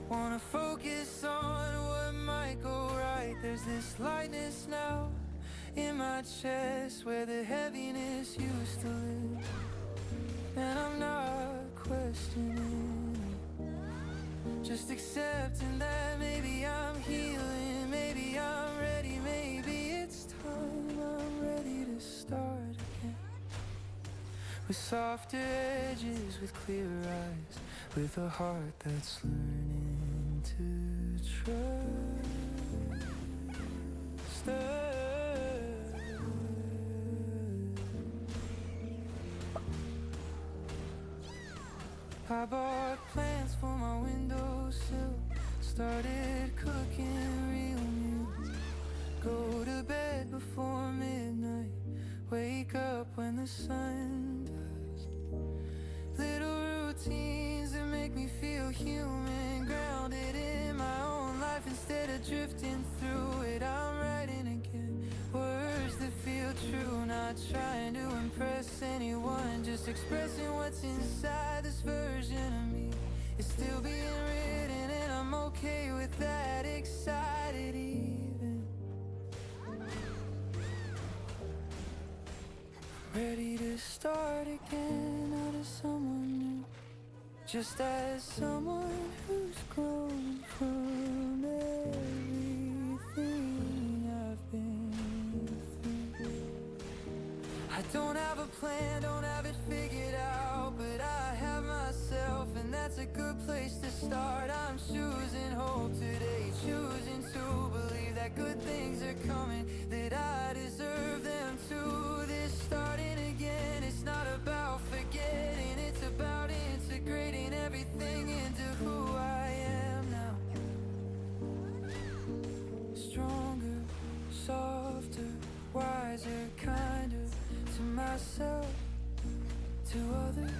Wanna focus on what might go right. There's this lightness now in my chest where the heaviness used to live, and I'm not questioning it, just accepting that maybe I'm healing, maybe I'm ready, maybe it's time I'm ready to start again, with softer edges, with clearer eyes, with a heart that's learning to trust us. I bought plants for my windowsill, started cooking real meals, go to bed before midnight, wake up when the sun does. Little routines that make me feel human, grounded in my own life instead of drifting through it. I'm writing again, words that feel true, not trying to impress anyone, just expressing what's inside. This version of me is still being written, and I'm okay with that, excited even. Ready to start again, not as someone new, just as someone who's grown from everything I've been through. I don't have a plan, don't have it figured out, but I have myself, and that's a good place to start. I'm choosing hope today, choosing to believe that good things are coming, that I deserve them too. This starting again, it's not about forgetting, it's about integrating everything into who I am now. Stronger, softer, wiser, kinder to myself, to others.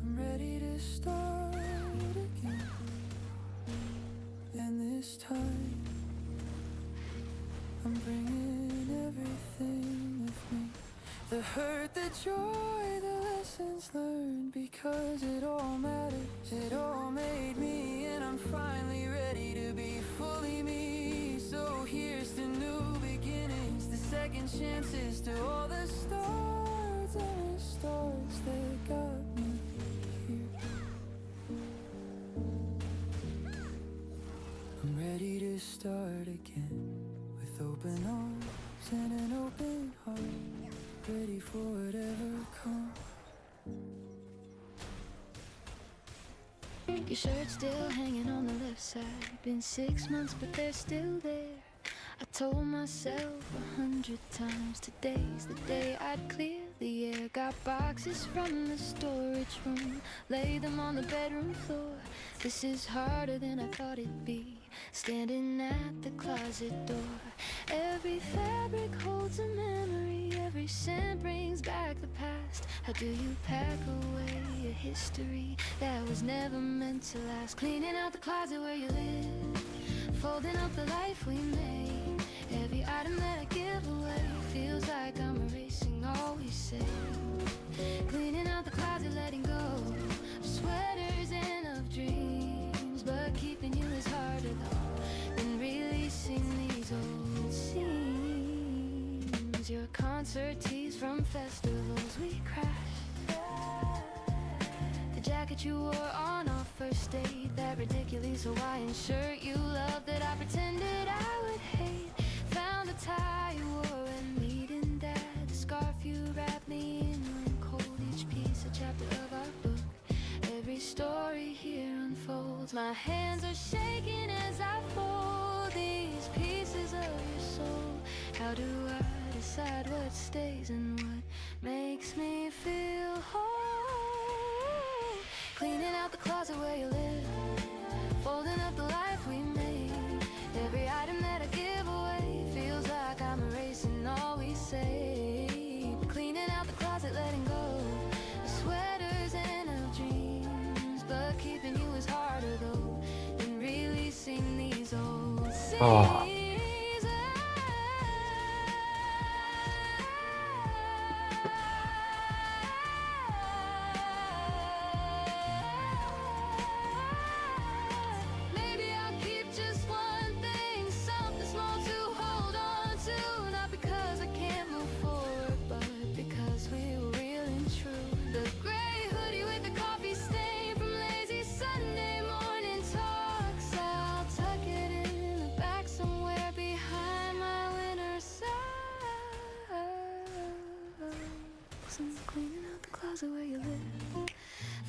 I'm ready to start again, and this time I'm bringing everything with me, the hurt, the joy, the lessons learned, because it all matters, it all made me, and I'm finally ready to be fully me. So here's to new beginnings, the second chances, to all the stars and the stars that got me here. I'm ready to start again, with open arms and an open heart, ready for whatever comes. Your shirt's still hanging on the left side. Been 6 months, but they're still there. I told myself 100 times today's the day I'd clear the air. Got boxes from the storage room, lay them on the bedroom floor. This is harder than I thought it'd be, standing at the closet door. Every fabric holds a memory, every scent brings back the past. How do you pack away a history that was never meant to last? Cleaning out the closet where you live, folding up the life we made. Every item that I give away feels like I'm erasing all we said. Cleaning out the closet, letting go of sweaters and of dreams, but keeping you is harder though than releasing these old seams. Your concert tees from festivals we crashed, the jacket you wore on our first date, that ridiculous Hawaiian shirt you loved that I pretended I would hate. Found the tie you wore when meeting Dad, the scarf you wrapped me in when cold. Each piece a chapter of our book, every story here unfolds. My hands are shaking as I fold these pieces of your soul. How do I decide what stays and what makes me feel whole? Cleaning out the closet where you live, folding up the life we made. Every item that I give away feels like I'm erasing all we say. Cleaning out the closet, letting go of sweaters and of dreams, but keeping you is harder though than releasing these old Ah. seams. Maybe I'll keep just one thing, something small to hold on to. Not because I can't move forward, but because we were real and true. The gray hoodie with the coffee stain from lazy Sunday morning talks. I'll tuck it in the back somewhere behind my winter socks. And cleaning out the closet where you live,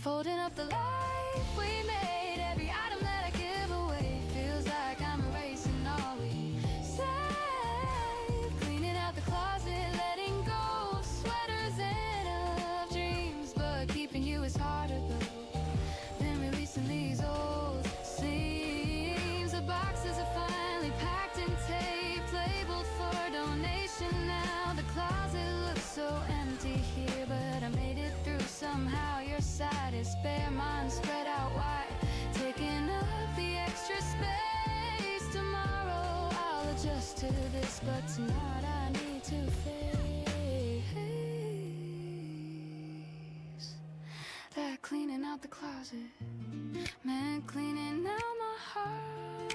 folding up the life we made. Every item that I give away feels like I'm erasing all we saved. Cleaning out the closet, letting go of sweaters and of dreams, but keeping you is harder though than releasing these old seams. The boxes are finally packed and taped, labeled for donation now. The closet looks so empty here, but I made it through somehow. Your side is bare, mine spread out wide, taking up the extra space. Tomorrow I'll adjust to this, but tonight I need to face that cleaning out the closet, man, cleaning out my heart.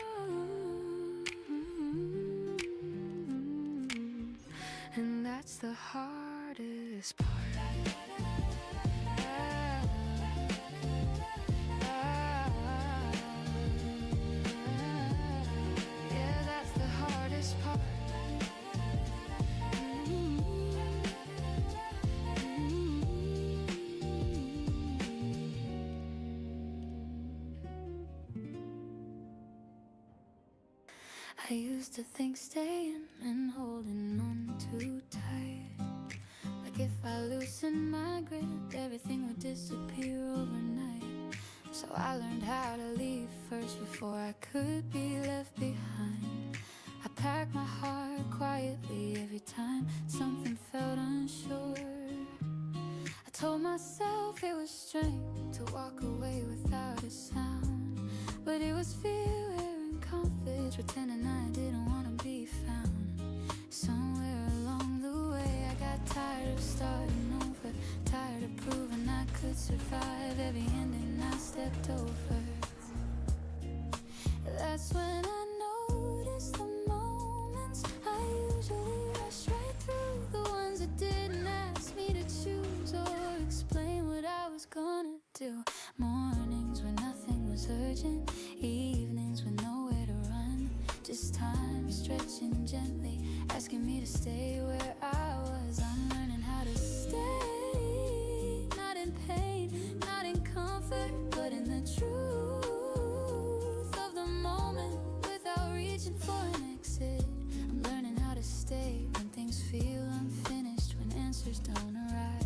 And that's the hardest part. Yeah, that's the hardest part. I used to think staying and holding on too tight, like if I loosened my grip, everything would disappear overnight. So I learned how to leave first before I could be left behind. I packed my heart quietly every time something felt unsure. I told myself it was strength to walk away without a sound, but it was fear and confidence, pretending I didn't want to be found. Somewhere along the way I got tired of starting over, tired of proving I could survive every ending I stepped over. That's when I noticed the moments I usually rush right through, the ones that didn't ask me to choose or explain what I was gonna do. Mornings when nothing was urgent, evenings with nowhere to run, just time stretching gently, asking me to stay where I was. I'm learning how to stay, not in pain, not in comfort, but in the truth of the moment without reaching for an exit. I'm learning how to stay when things feel unfinished, when answers don't arrive.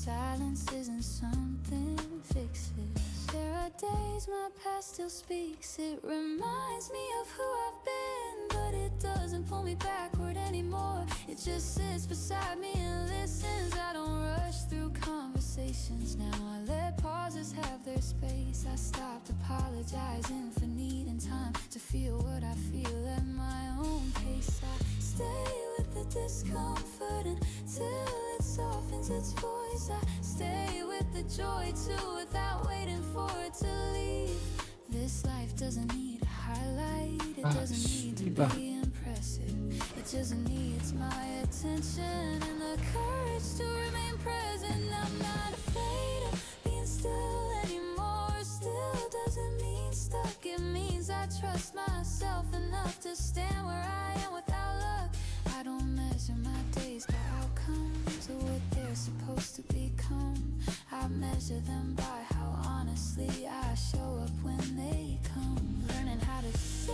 silence isn't something fixes. There are days my past still speaks. It reminds me of who I've been, but it doesn't pull me backward anymore. It just sits beside me and listens. I don't rush through conversations now. I let pauses have their space. I stopped apologizing for needing time to feel what I feel at my own pace. I stay with the discomfort until it softens its voice. I stay with the joy too without waiting for it to leave. This life doesn't need a highlight. It doesn't need to be impressive. It just needs my attention and the courage to remain present. I'm not afraid of being still anymore. Still doesn't mean stuck. It means I trust myself enough to stand where I am without luck. I don't measure my days by outcomes or what they're supposed to become. I measure them by how honestly I show up when they come. Learning how to say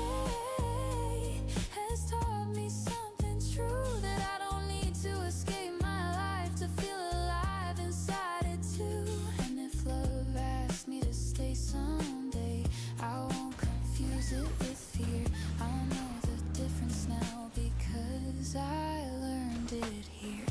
has taught me something true, that I don't need to escape my life to feel alive inside it too. And if love asks me to stay someday, I won't confuse it with fear. I'll know the difference now because I learned it here.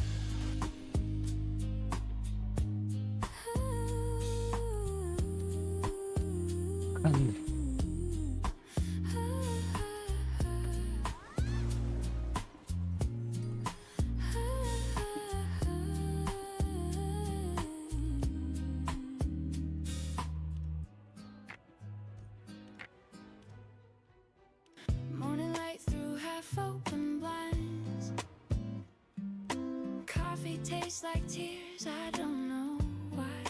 Morning light through half open blinds. Coffee tastes like tears, I don't know why.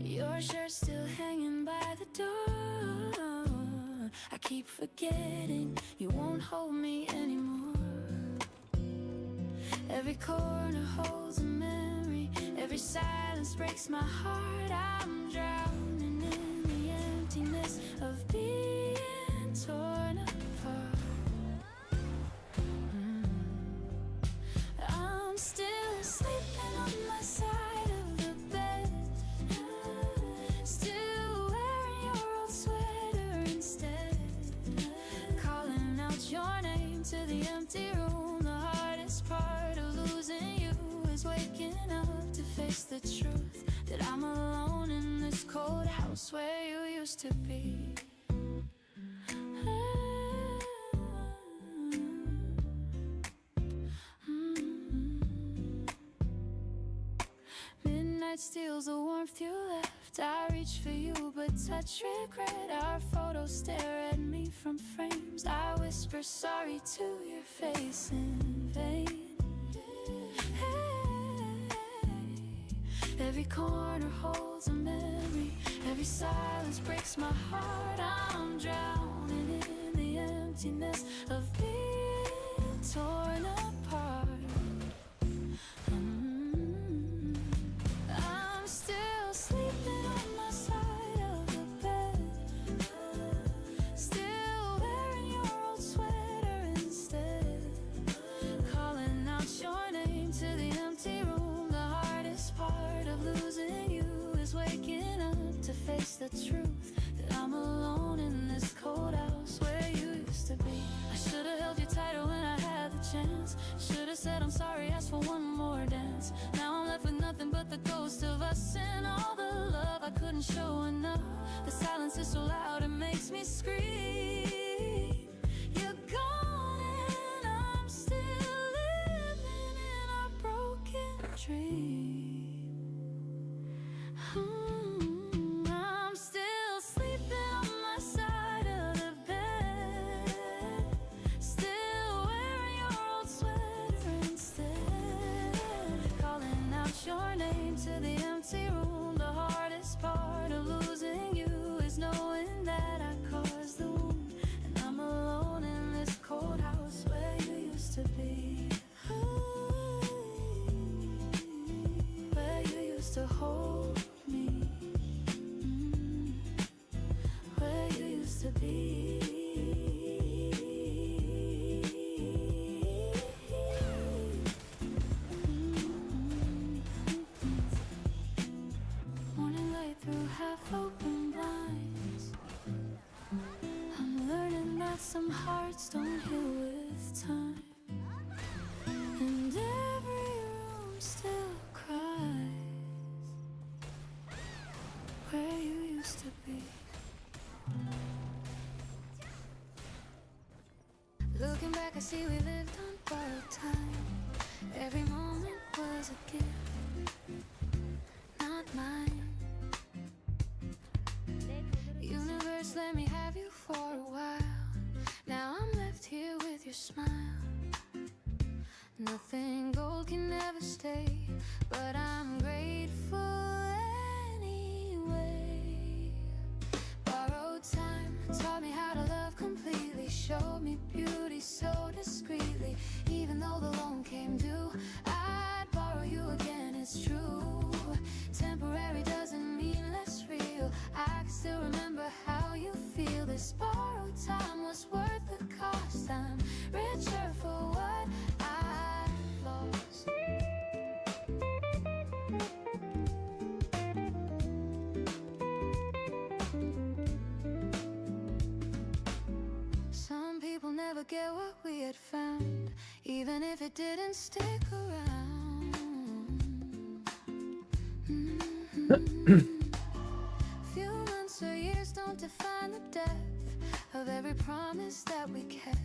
Your shirt's still hanging by the door. I keep forgetting you won't hold me anymore. Every corner holds a memory. Every silence breaks my heart. I'm drowning in the emptiness of being torn apart. I'm still sleeping on my side of the bed, still wearing your old sweater instead, calling out your name to the empty room. The hardest part of losing you is waking up to face the truth that I'm alone in this cold house where you used to be. Midnight steals the warmth you left. I reach for you but touch regret. Our photos stare at me from frames. I whisper sorry to your face in vain. Every corner holds a memory. Every silence breaks my heart. I'm drowning in the emptiness of being torn apart. I'm still sleeping on my side of the bed, still wearing your old sweater instead, calling out your name to the empty room. The hardest part of losing you is waking up to face the truth that I'm alone in this cold house where you used to be. I should've held you tighter when I had the chance. Should've said I'm sorry, asked for one more dance. Now I'm left with nothing but the ghost of us and all the love I couldn't show enough. The silence is so loud it makes me scream. You're gone and I'm still living in a broken dream. I'm still sleeping on my side of the bed, still wearing your old sweater instead, calling out your name to the empty room. The hardest part of losing you is knowing that I caused the wound, and I'm alone in this cold house where you used to be, where you used to hold me, where you used to be. hearts don't heal with time, and every room still cries where you used to be. Looking back, I see we lived on borrowed time. Every moment was a gift, not mine. Universe, let me have you for a while. Now I'm left here with your smile. Nothing gold can ever stay, but I'm grateful anyway. Borrowed time taught me how to love completely, showed me beauty so discreetly. Even though the loan came due, I'd borrow you again, it's true. Temporary doesn't mean less real. I can still remember how you feel. This borrowed time was worth the cost. I'm richer for what I lost. Some people never get what we had found, even if it didn't stick around. Few months or years don't define the depth of every promise that we kept.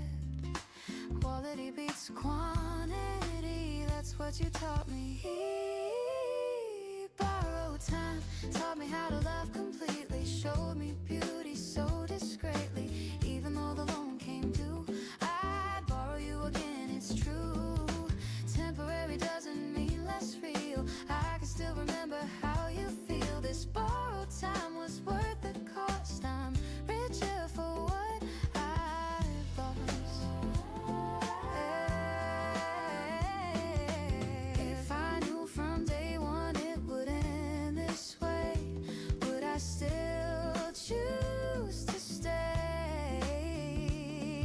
Quality beats quantity, that's what you taught me. Borrowed time taught me how to love completely, showed me beauty so discreetly. Even though the loan came due, I'd borrow you again, it's true. Temporary doesn't mean less real. I can still remember how you feel. This borrowed time was worth the cost. I'm richer for what I've lost. If I knew from day one it would end this way, would I still choose to stay?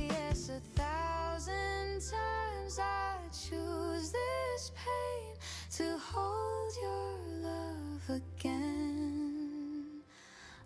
Yes, 1,000 times I choose this pain to hold your love again.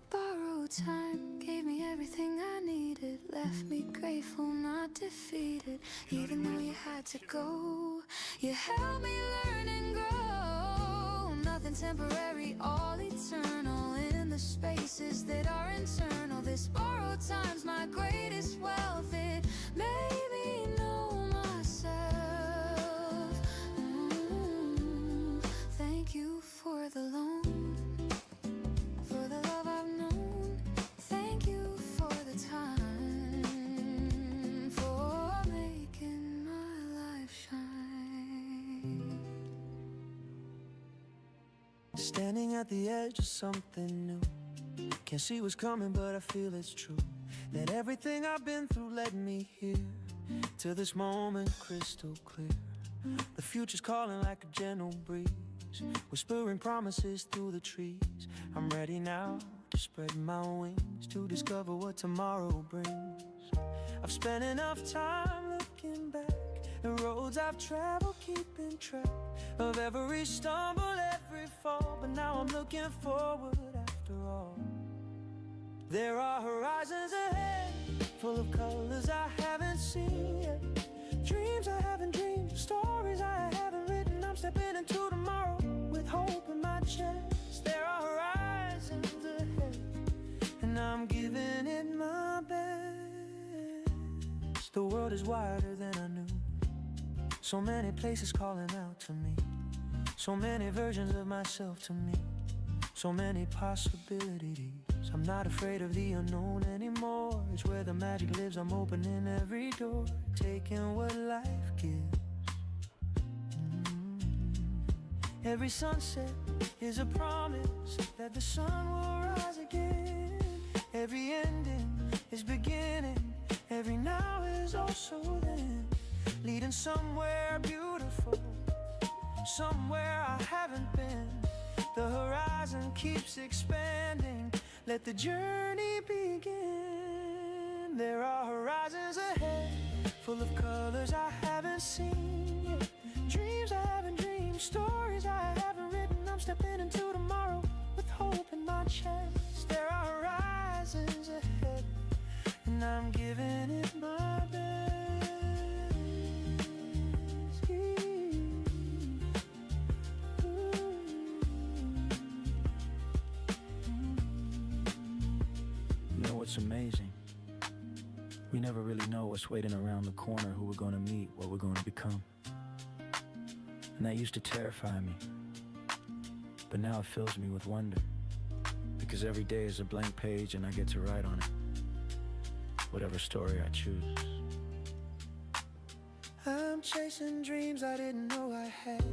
Borrowed time gave me everything I needed, left me grateful, not defeated. Even though you had to go, you helped me learn and grow. Nothing temporary, all eternal in the spaces that are internal. This borrowed time's my greatest wealth. It made me know myself. Thank you for the loan, for the love I've known. Thank you for the time, for making my life shine. Standing at the edge of something new. Can't see what's coming, but I feel it's true. That everything I've been through led me here to this moment crystal clear. The future's calling like a gentle breeze, whispering promises through the trees. I'm ready now to spread my wings, to discover what tomorrow brings. I've spent enough time looking back, the roads I've traveled, keeping track of every stumble, every fall. But now I'm looking forward after all. There are horizons ahead, full of colors I haven't seen yet. Dreams I haven't dreamed, stories I haven't written. I'm stepping into tomorrow with hope in my chest. There are horizons ahead, and I'm giving it my best. The world is wider than I knew, so many places calling out to me, so many versions of myself to me, so many possibilities. I'm not afraid of the unknown anymore. It's where the magic lives. I'm opening every door, taking what life gives. Every sunset is a promise that the sun will rise again. Every ending is beginning, every now is also then, leading somewhere beautiful, somewhere I haven't been. The horizon keeps expanding, let the journey begin. There are horizons ahead, full of colors I haven't seen yet. Dreams I haven't dreamed, stories I haven't written. I'm stepping into tomorrow with hope in my chest. There are horizons ahead, and and I'm giving it my best. You know what's amazing? We never really know what's waiting around the corner, who we're gonna meet, what we're gonna become. And that used to terrify me. But now it fills me with wonder. Because every day is a blank page and I get to write on it. Whatever story I choose. I'm chasing dreams I didn't know I had.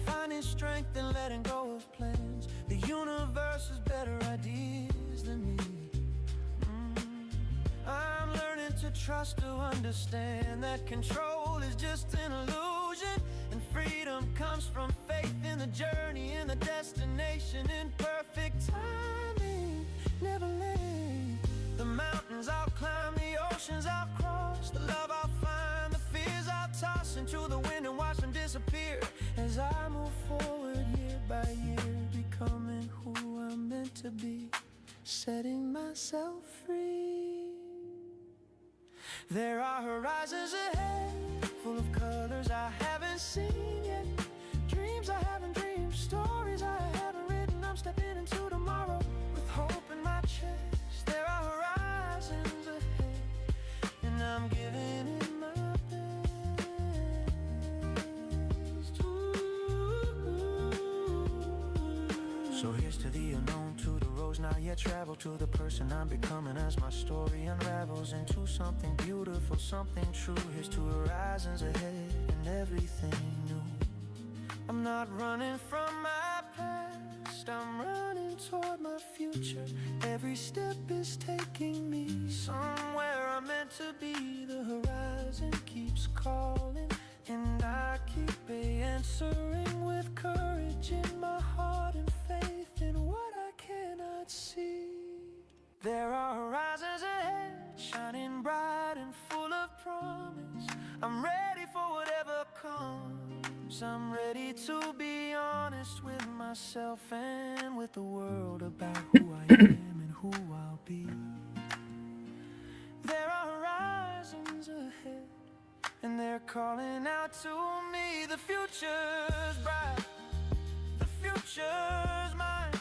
Finding strength and letting go of plans. The universe has better ideas than me. I'm learning to trust, to understand that control is just an illusion. And freedom comes from faith in the journey and the destination in perfect timing. Never late. The mountains I'll climb, the oceans I'll cross. The love I'll find, the fears I'll toss into the wind and watch them disappear. As I move forward year by year, becoming who I'm meant to be, setting myself free. There are horizons ahead, full of colors I haven't seen yet. Dreams I haven't dreamed, stories I haven't written. I'm stepping into tomorrow with hope in my chest. There are horizons ahead, and I'm giving it my best. Ooh. So here's to the unknown, to the roads not yet traveled, to the person I'm becoming as my story unravels into something beautiful, something true. Here's to horizons ahead and everything new. I'm not running from my past, I'm running toward my future. Every step is taking me somewhere I'm meant to be. The horizon keeps calling, and I keep answering with courage in my heart and faith in what I cannot see. There are horizons ahead, shining bright and full of promise. I'm ready for whatever comes. I'm ready to be honest with myself and with the world about who I am and who I'll be. There are horizons ahead, and they're calling out to me. The future's bright, the future's mine.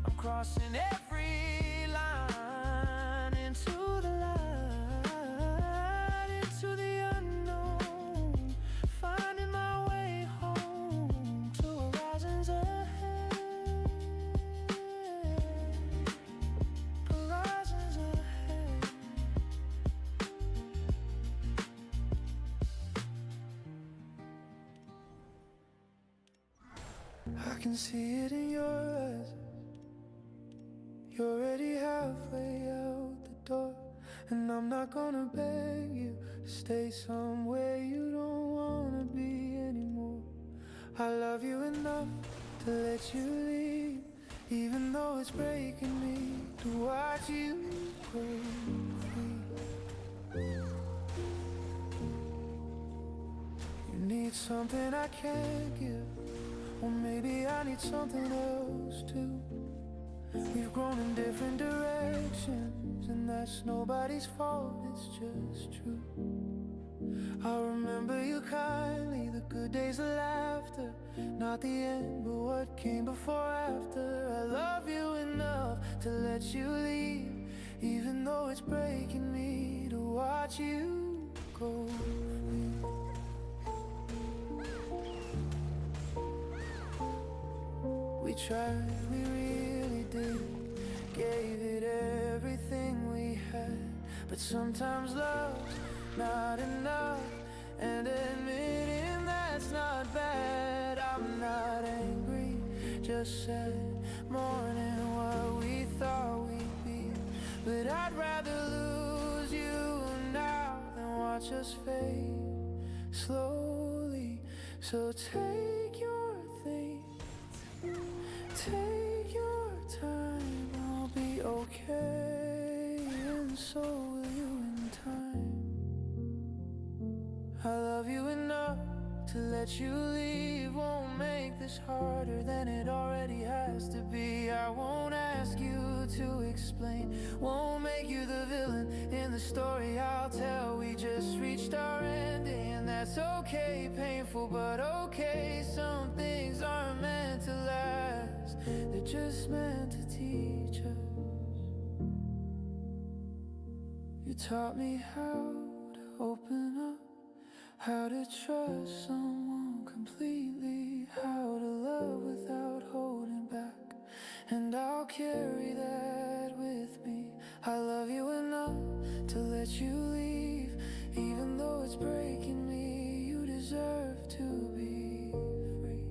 I'm crossing every line into the light, into the unknown, finding my way home to horizons ahead, horizons ahead. I can see it in your eyes. You're already halfway out the door, and I'm not gonna beg you to stay somewhere you don't wanna be anymore. I love you enough to let you leave, even though it's breaking me to watch you go free. You need something I can't give, or maybe I need something else too. We've grown in different directions, and that's nobody's fault, it's just true. I remember you kindly, the good days, the laughter, not the end, but what came before after. I love you enough to let you leave, even though it's breaking me to watch you go free. We tried, we really did, gave it everything we had. But sometimes love's not enough, and admitting that's not bad. I'm not angry, just sad, mourning what we thought we'd be. But I'd rather lose you now than watch us fade slowly. So take your things, take your time, I'll be okay, and so will you in time. I love you enough to let you leave, won't make this harder than it already has to be. I won't ask you to explain. Won't make you the villain in the story I'll tell. We just reached our ending, and that's okay. Painful, but okay. Some things aren't meant to last, they're just meant to teach us. You taught me how to open up, how to trust someone completely, how to love without holding back, and I'll carry that with me. I love you enough to let you leave, even though it's breaking me. You deserve to be free.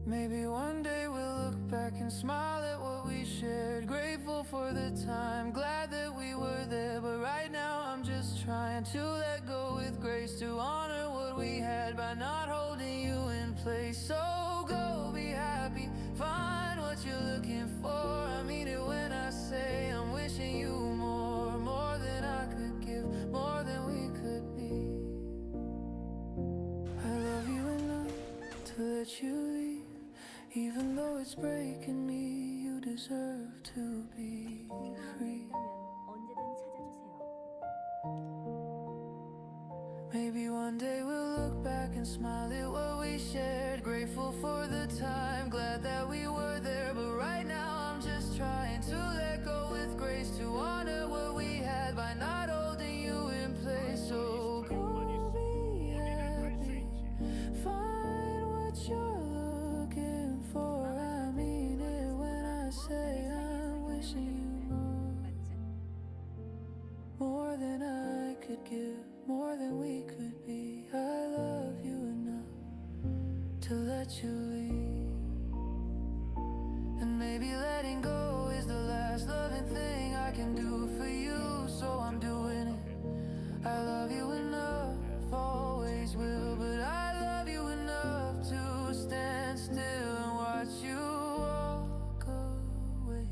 Maybe one day we'll look back and smile at what we shared. Grateful for the time, glad that we were there. But right now I'm just trying to let go with grace, to honor what we had by not holding you in place. So go be happy, find what you're looking for. I mean it when I say I'm wishing you more, more than I could give, more than we could be. I love you enough to let you leave, even though it's breaking me. You deserve to be free. 언제든 찾아주세요. Maybe one day we'll look back and smile at what we shared. Grateful for the time, glad that we were there. But right now I'm just trying to let go with grace, to honor what we had by not holding you in place. So go be happy, find what you're looking for. I mean it when I say I'm wishing you more than I could give, more than we could be. I love you enough to let you leave. And maybe letting go is the last loving thing I can do for you, so I'm doing it. I love you enough, always will. But I love you enough to stand still and watch you walk away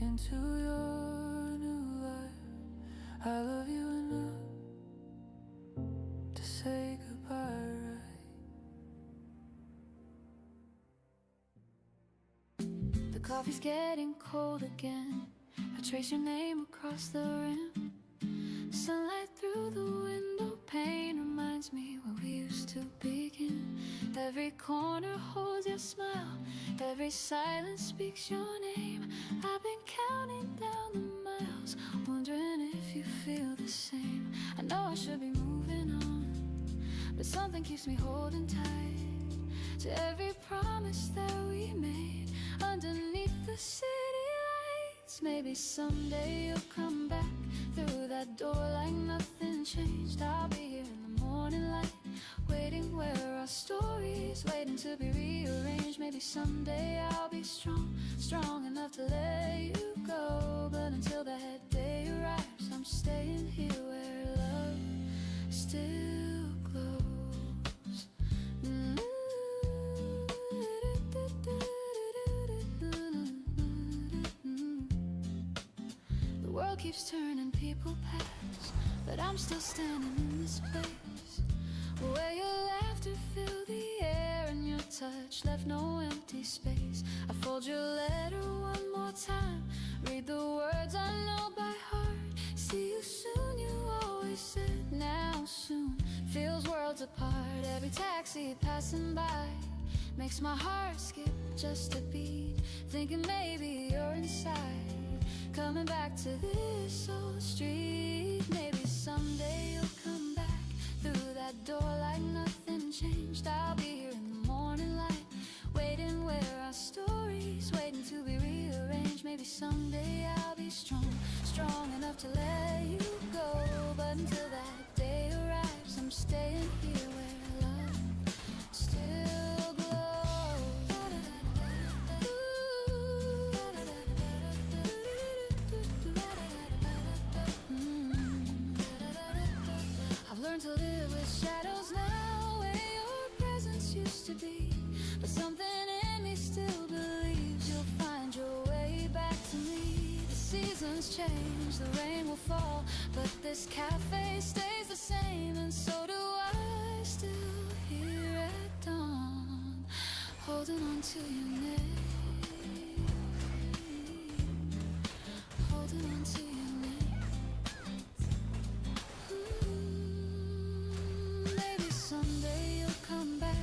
into your new life. I love you enough to say goodbye right. The coffee's getting cold again. I trace your name across the rim. Sunlight through the window pane reminds me where we used to begin. Every corner holds your smile, every silence speaks your name. I've been counting down the miles, wondering if you feel the same. I know I should be moving on, but something keeps me holding tight to every promise that we made underneath the city lights. Maybe someday you'll come back through that door like nothing changed. I'll be here in the morning light, waiting where our stories waiting to be rearranged. Maybe someday I'll be strong, strong enough to let you go. But until that day arrives, I'm staying here where love still glows. The world keeps turning, people pass, but I'm still standing in this place where your laughter filled the air and your touch left no empty space. I fold your letter one more time, read the words I know by heart. See you soon, you always said. Now soon feels worlds apart. Every taxi passing by makes my heart skip just a beat, thinking maybe you're inside, coming back to this old street. Maybe someday you'll come back through that door like nothing changed. I'll be here in the morning light, waiting where our stories waiting to be rearranged. Maybe someday I'll be strong, strong enough to let you go. But until that day arrives, I'm staying here where love still glows. I've learned to live with shadows now, where your presence used to be. But something in me still believes you'll find your way back to me. The seasons change, the rain will fall, but this cafe stays the same, and so do I. holding on to your name. Holding on to your name. Maybe someday you'll come back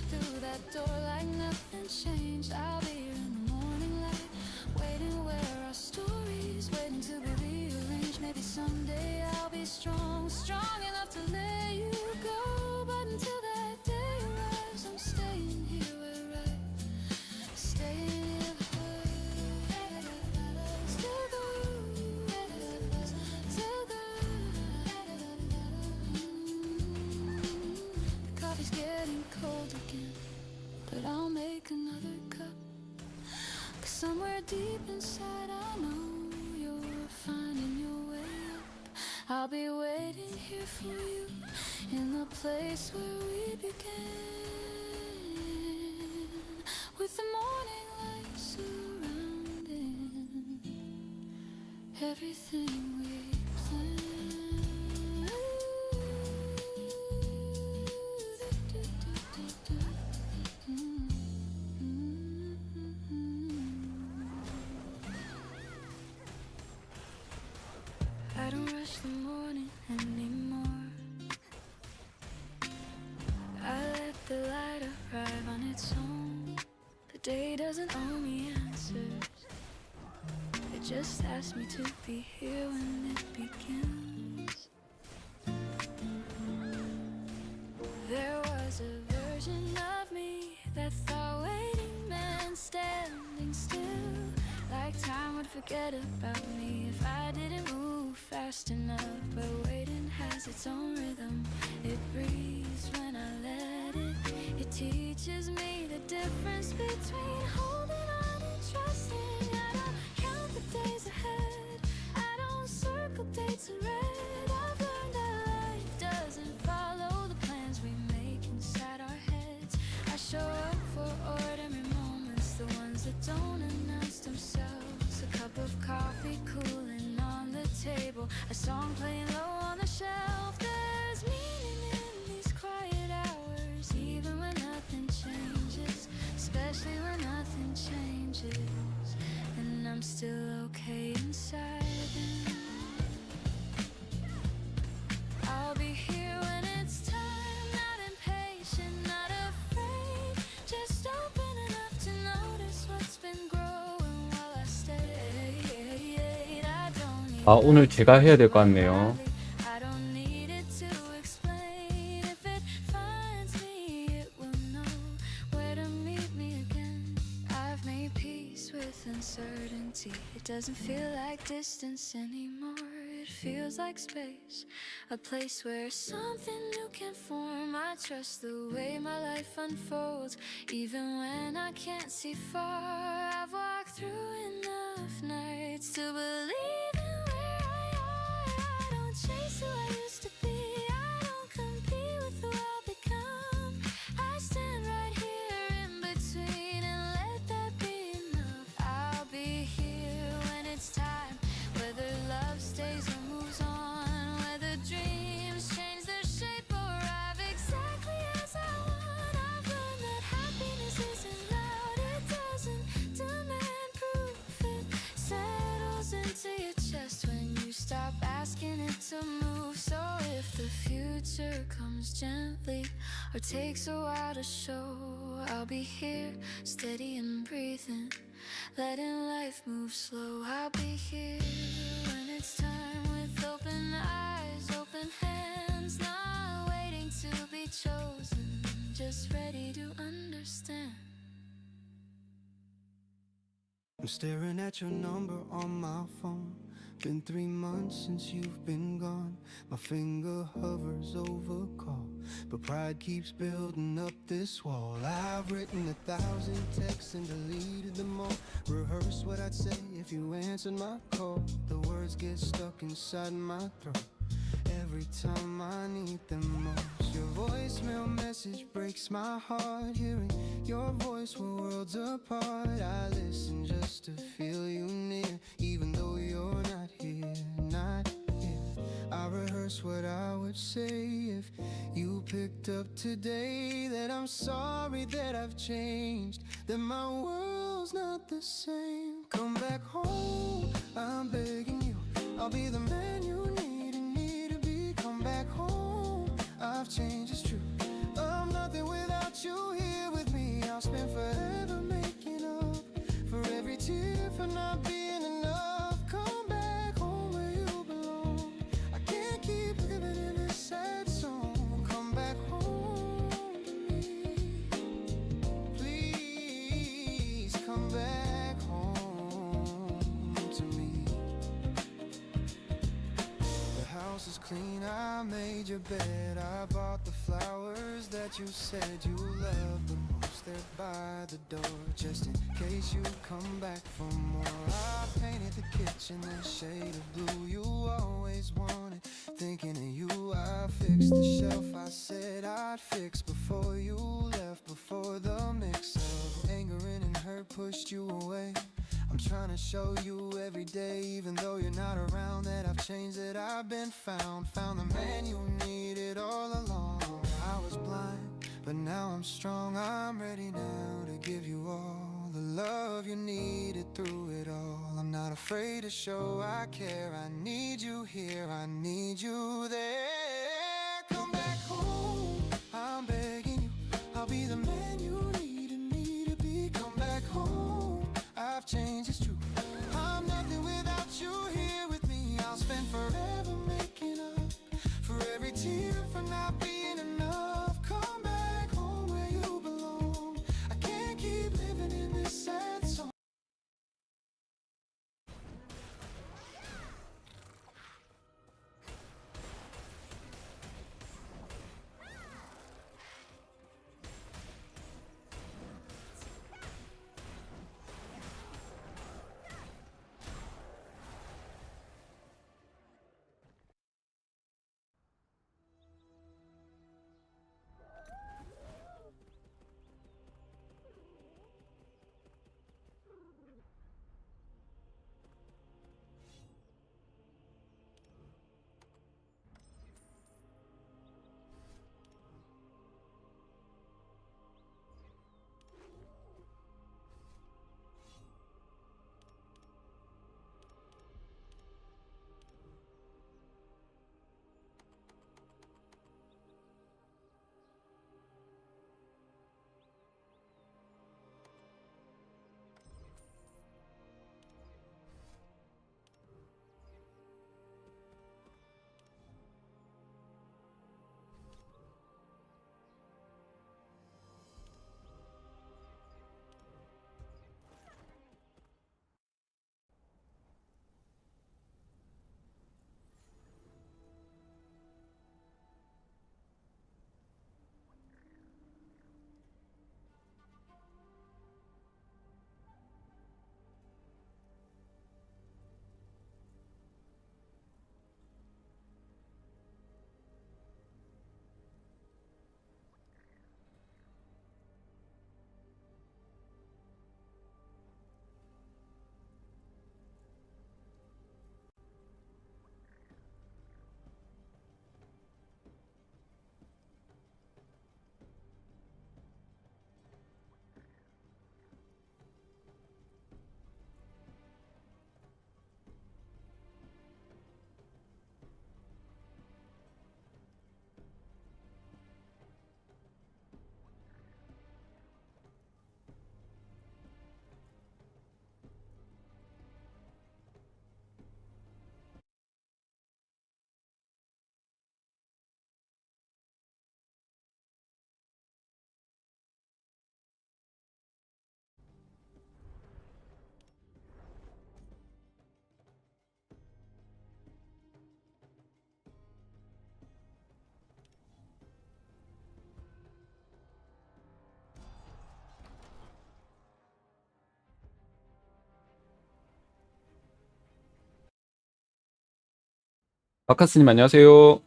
through that door like nothing changed. I'll be here in the morning light, waiting where our stories waiting to be rearranged. Maybe someday I'll be strong, strong enough to let you go. But until that day arrives, I'm staying here where I staying here. Still good, still good. The coffee's getting cold again, but I'll make another cup. 'Cause somewhere deep inside I know you're finding your way up. I'll be waiting here for you in the place where we began, with the morning light surrounding everything we planned. I don't rush the morning anymore. I let the light arrive on its own. The day doesn't owe me answers. It just asks me to be here when it begins. There was a version of me that thought waiting meant standing still, like time would forget about me if I didn't move fast enough. But waiting has its own rhythm. It breathes when I let it. It teaches me the difference between holding on and trusting. I don't count the days ahead, I don't circle dates in red. I've learned that life doesn't follow the plans we make inside our heads. I show up for ordinary moments, the ones that don't announce themselves. A cup of coffee cooling on the table, a song playing low on the shelf. There's meaning in these quiet hours, even when nothing changes, especially when nothing changes, and I'm still okay inside them. I'll be here when it's time, not impatient, not afraid, just open enough to notice what's been growing while I stay. I don't need 아, 오늘 제가 해야 될 것 같네요. I don't need it to explain. If it finds me, it will know where to meet me again. I've made peace with uncertainty. It doesn't feel like distance anymore. It feels like space, a place where something new can form. I trust the way my life unfolds, even when I can't see far. I've walked through enough nights to believe in where I are. I don't chase who I used to be, I don't compete with who I'll become. I stand right here in between and let that be enough. I'll be here when it's time, whether love stays or moves on, whether dreams change their shape or arrive exactly as I want. I've learned that happiness isn't loud, it doesn't demand proof. It settles into your chest when you stop asking it to move. So if the future comes gently or takes a while to show, I'll be here, steady and breathing, letting life move slow. I'll be here when it's time, with open eyes, open hands, not waiting to be chosen, just ready to understand. I'm staring at your number on my phone. Been 3 months since you've been gone. My finger hovers over call, but pride keeps building up this wall. I've written 1,000 texts and deleted them all. Rehearsed what I'd say if you answered my call. The words get stuck inside my throat every time I need them most. Your voicemail message breaks my heart. Hearing your voice, we're worlds apart. I listen just to feel you near, even though you're not here, not here. I rehearse what I would say if you picked up today, that I'm sorry that I've changed, that my world's not the same. Come back home, I'm begging you. I'll be the man you need and need to be. Come back home, I've changed, it's true. I'm nothing without you here with me. I'll spend forever making up for every tear for not being enough. Come back home where you belong. I can't keep living in this sad song. Come back home to me. Please come back home to me. The house is clean, I made your bed, I bought the flowers that you said you loved the most. They're by the door, just in case you come back for more. I painted the kitchen that shade of blue you always wanted. Thinking of you, I fixed the shelf I said I'd fix before you left. Before the mix of anger and hurt pushed you away, I'm trying to show you every day, even though you're not around, that I've changed, that I've been found. Found the man you needed all along. I was blind, but now I'm strong. I'm ready now to give you all the love you needed through it all. I'm not afraid to show I care. I need you here, I need you there. Come back home, I'm begging you. I'll be the man you need and need to be. Come back home, I've changed, it's true. I'm nothing without you here with me. I'll spend forever making up for every tear for not being enough. Come back home where you belong. I can't keep living in this sad song. 바카스님 안녕하세요.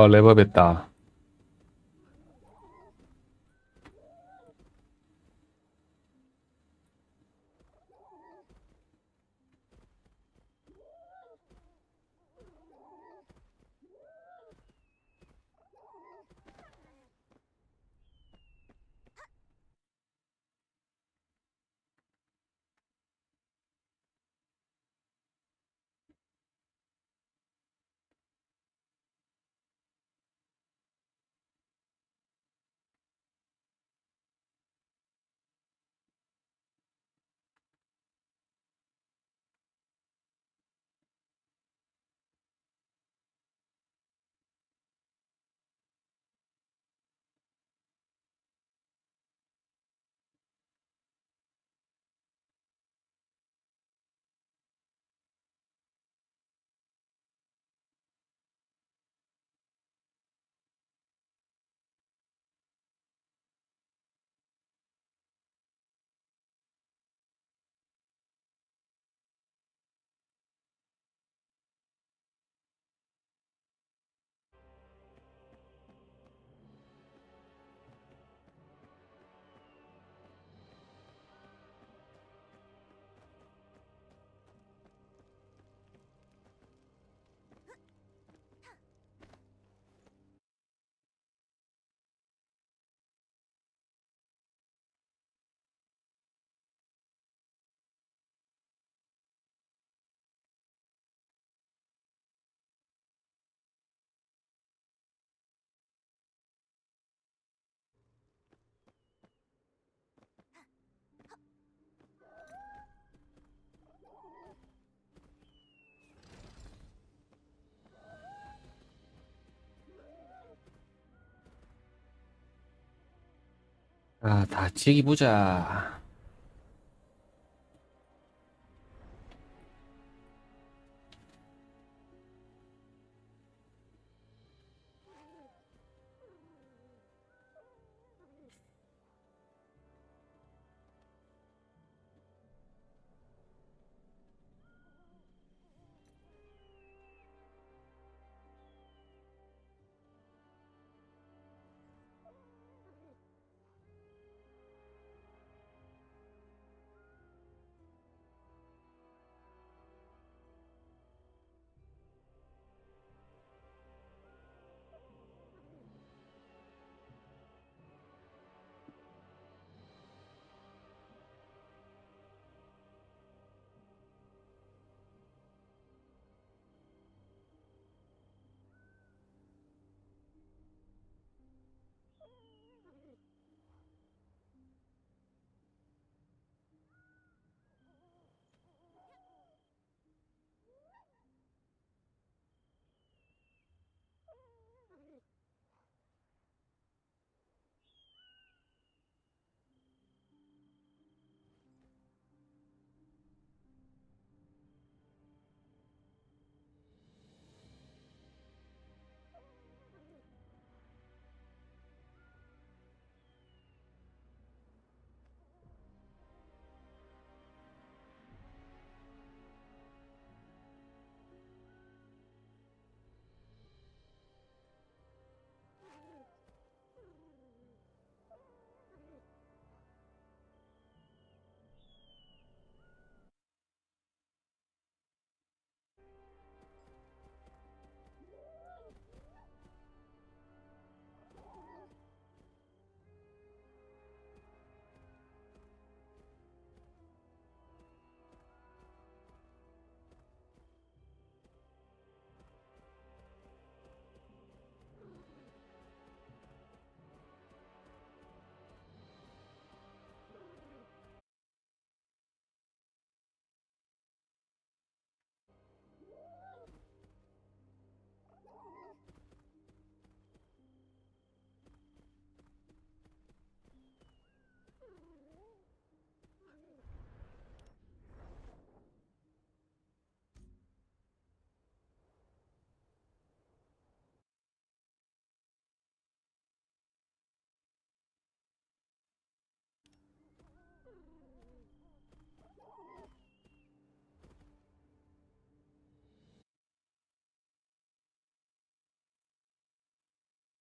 랩업했다. 아, 다치기 보자.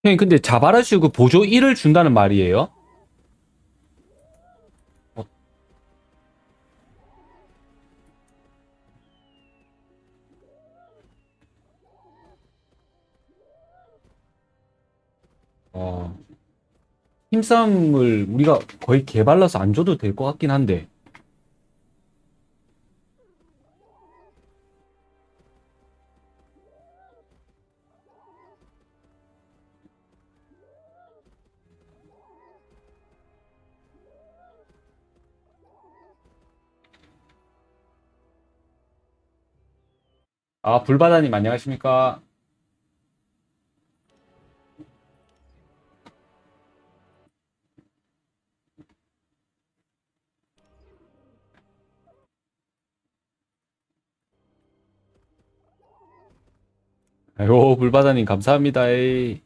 형님 근데 자바라슈 그 보조 1을 준다는 말이에요? 어, 힘싸움을 우리가 거의 개발라서 안 줘도 될 것 같긴 한데. 아, 불바다님 안녕하십니까? 아이고, 불바다님 감사합니다. 에이.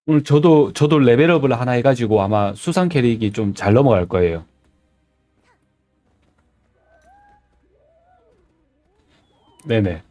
오늘 저도 레벨업을 하나 해가지고 아마 수상 캐릭이 좀 잘 넘어갈 거예요. 네네.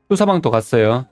수사방도 갔어요.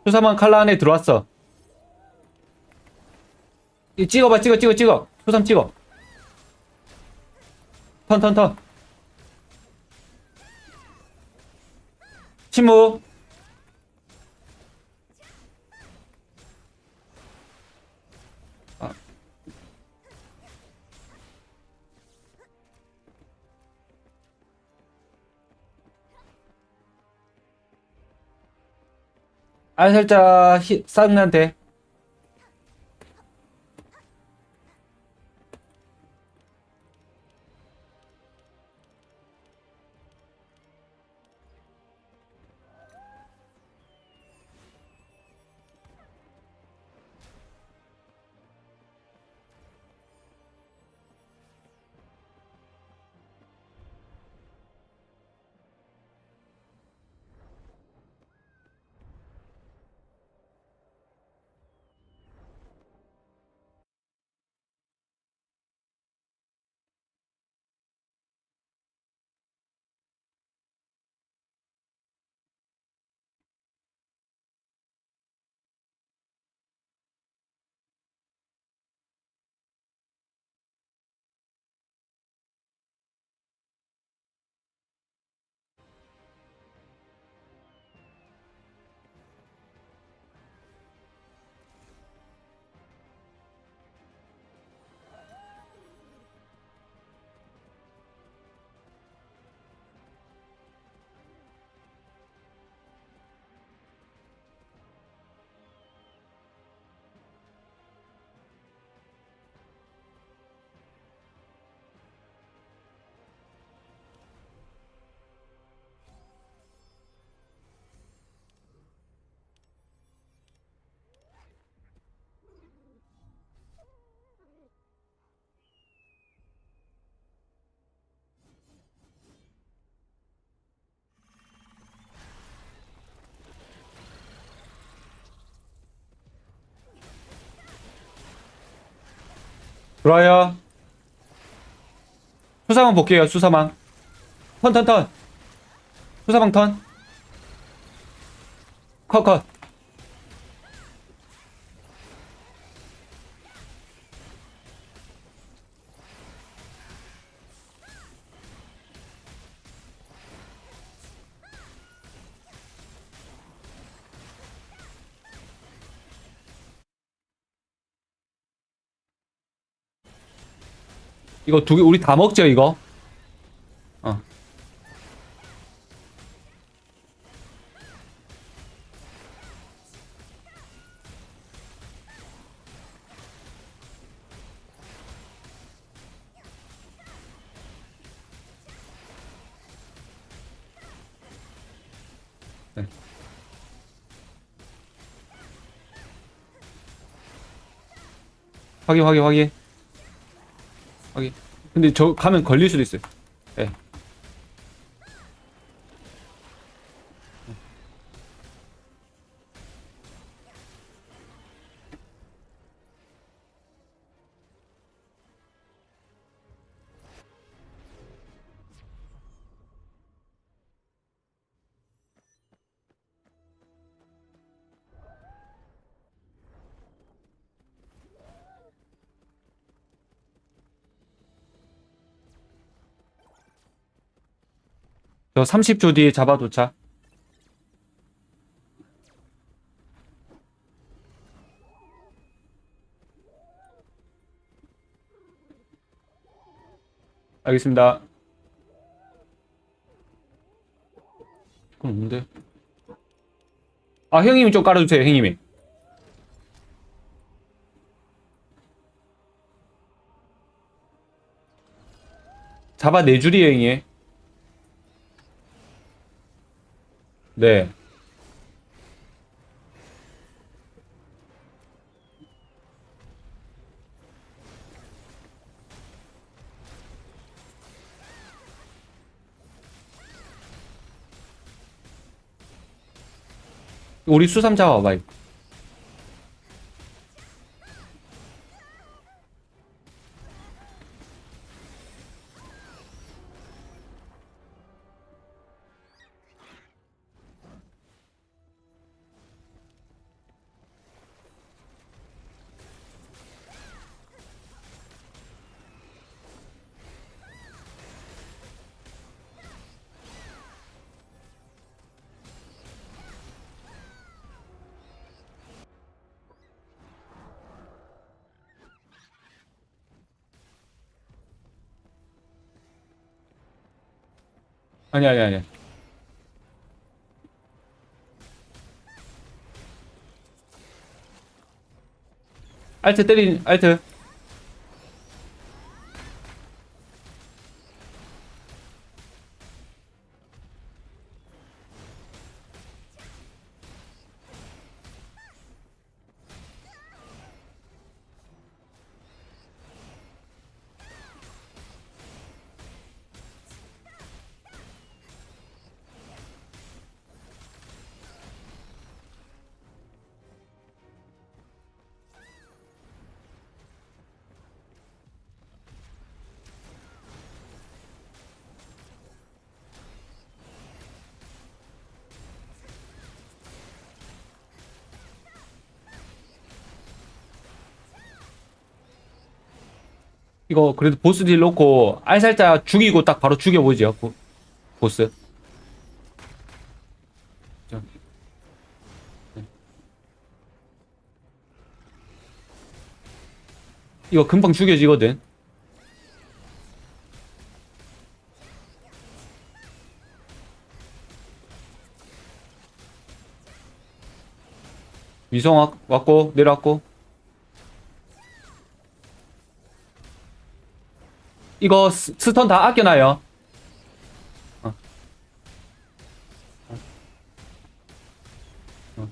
수사방 칼라 안에 들어왔어. 이 찍어봐, 찍어. 수삼 찍어. 턴. 침묵. 살짝 쌍난데. 들어와요. 수사방 볼게요. 수사방. 턴. 수사방 턴. 컷. 이거 두 개 우리 다 먹죠, 이거? 어. 네. 확인. 근데 저 가면 걸릴 수도 있어요. 네. 저 30초 뒤에 잡아 도착. 알겠습니다. 그럼 뭔데? 아, 형님이 좀 깔아주세요, 형님이. 잡아 4줄이에요, 형님. 네. 우리 수삼 잡아봐. 아니. 알트 때린, 알트. 이거 그래도 보스 딜 놓고 알 살짝 죽이고 딱 바로 죽여보지요. 보스. 자. 네. 이거 금방 죽여지거든. 위성 왔고 내려왔고. 이거 스턴 다 아껴놔요. 어. 어.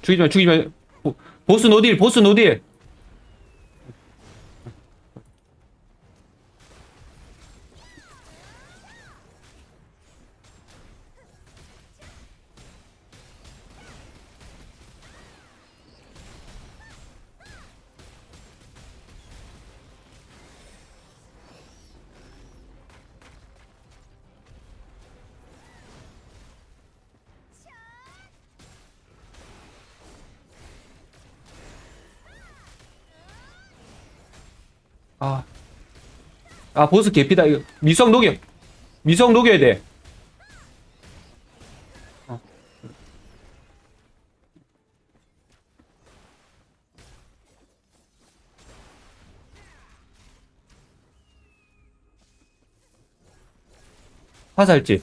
죽이지마. 보스 노딜. 보스 개피다. 이거 미성 녹여야 돼. 어. 화살집.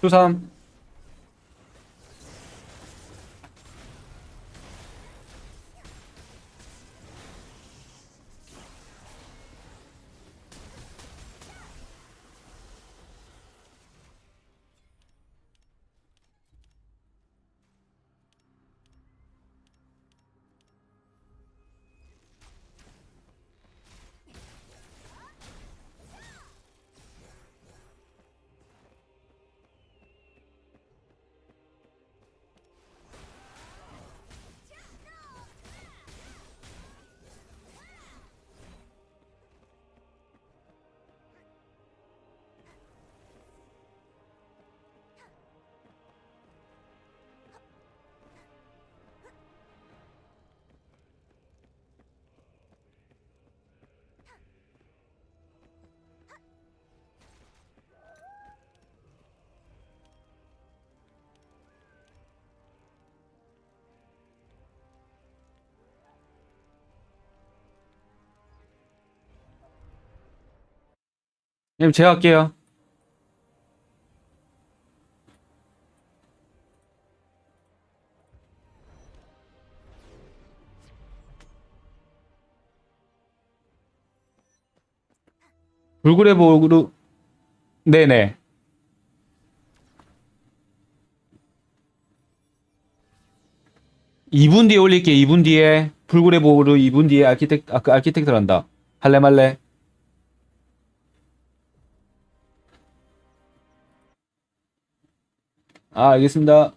수삼. 님 제가 할게요. 불굴의 보루. 네네. 2분 뒤에 올릴게. 2분 뒤에 불굴의 보루 2분 뒤에 아키텍트란다. 할래 말래? 아, 알겠습니다.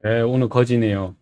네, 오늘 거지네요.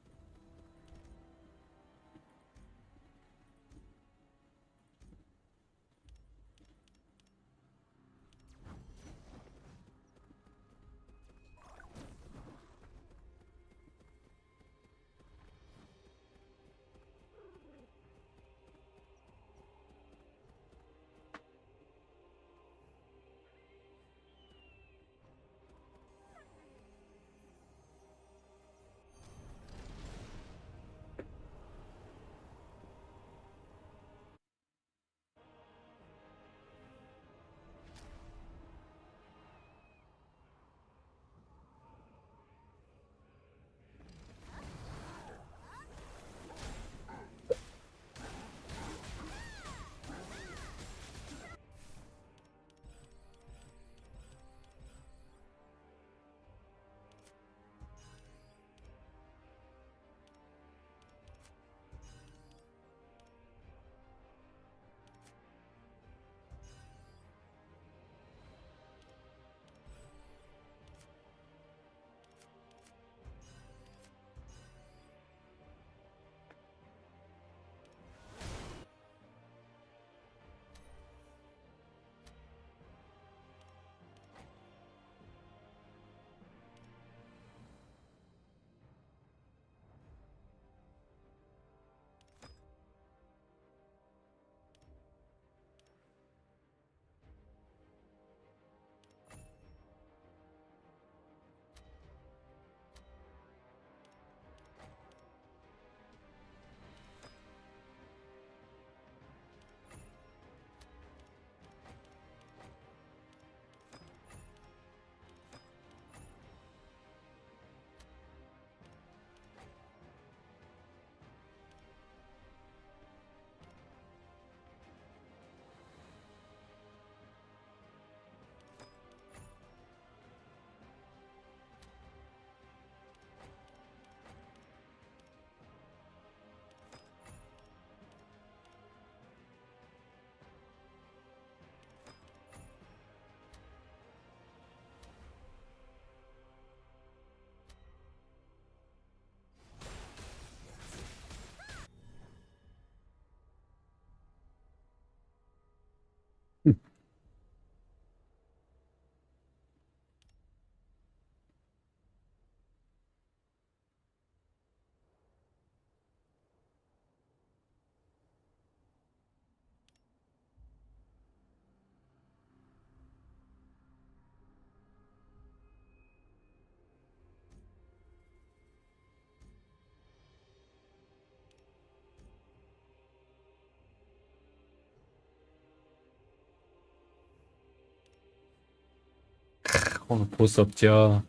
오늘 보스 없죠.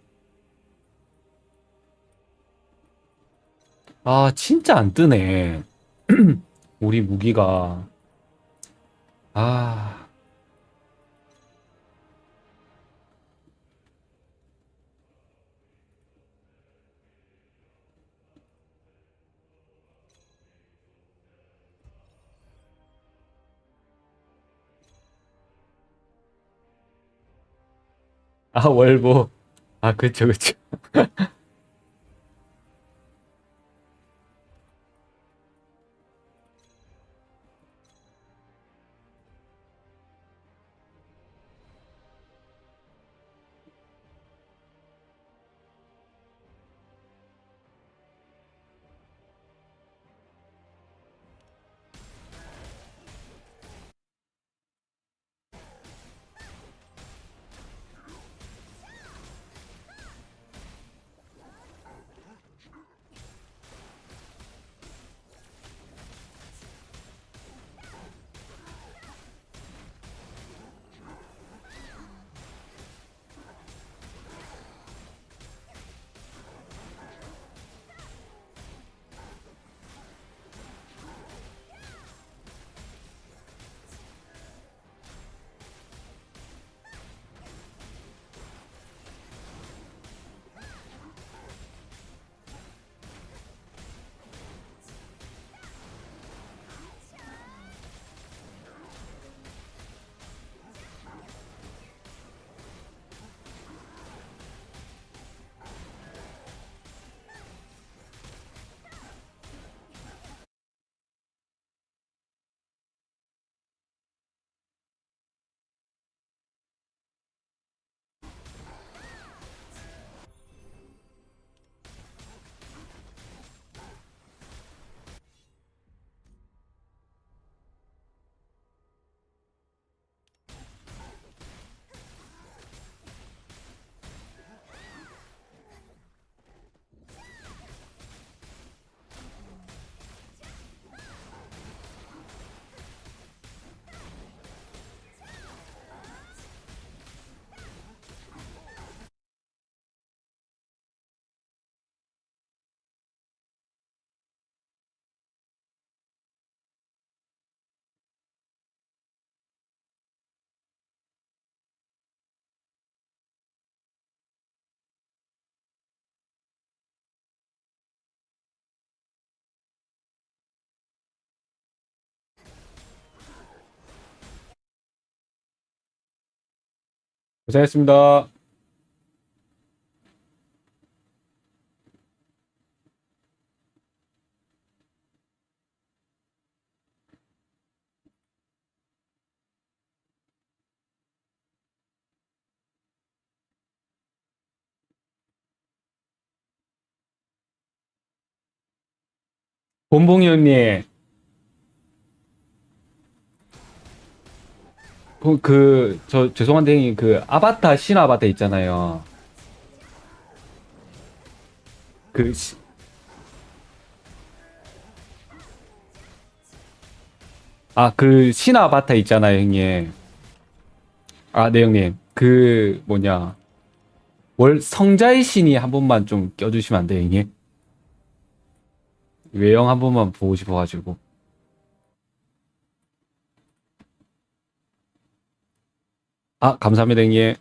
아, 진짜 안 뜨네. 우리 무기가. 아, 아, 월보. 아, 그쵸, 그쵸. 고생했습니다. 본봉이 언니, 죄송한데, 형님, 아바타, 신 아바타 있잖아요. 그, 시- 신 아바타 있잖아요, 형님. 네, 형님. 성자의 신이 한 번만 좀 껴주시면 안 돼요, 형님? 외형 한 번만 보고 싶어가지고. 감사합니다, 형님.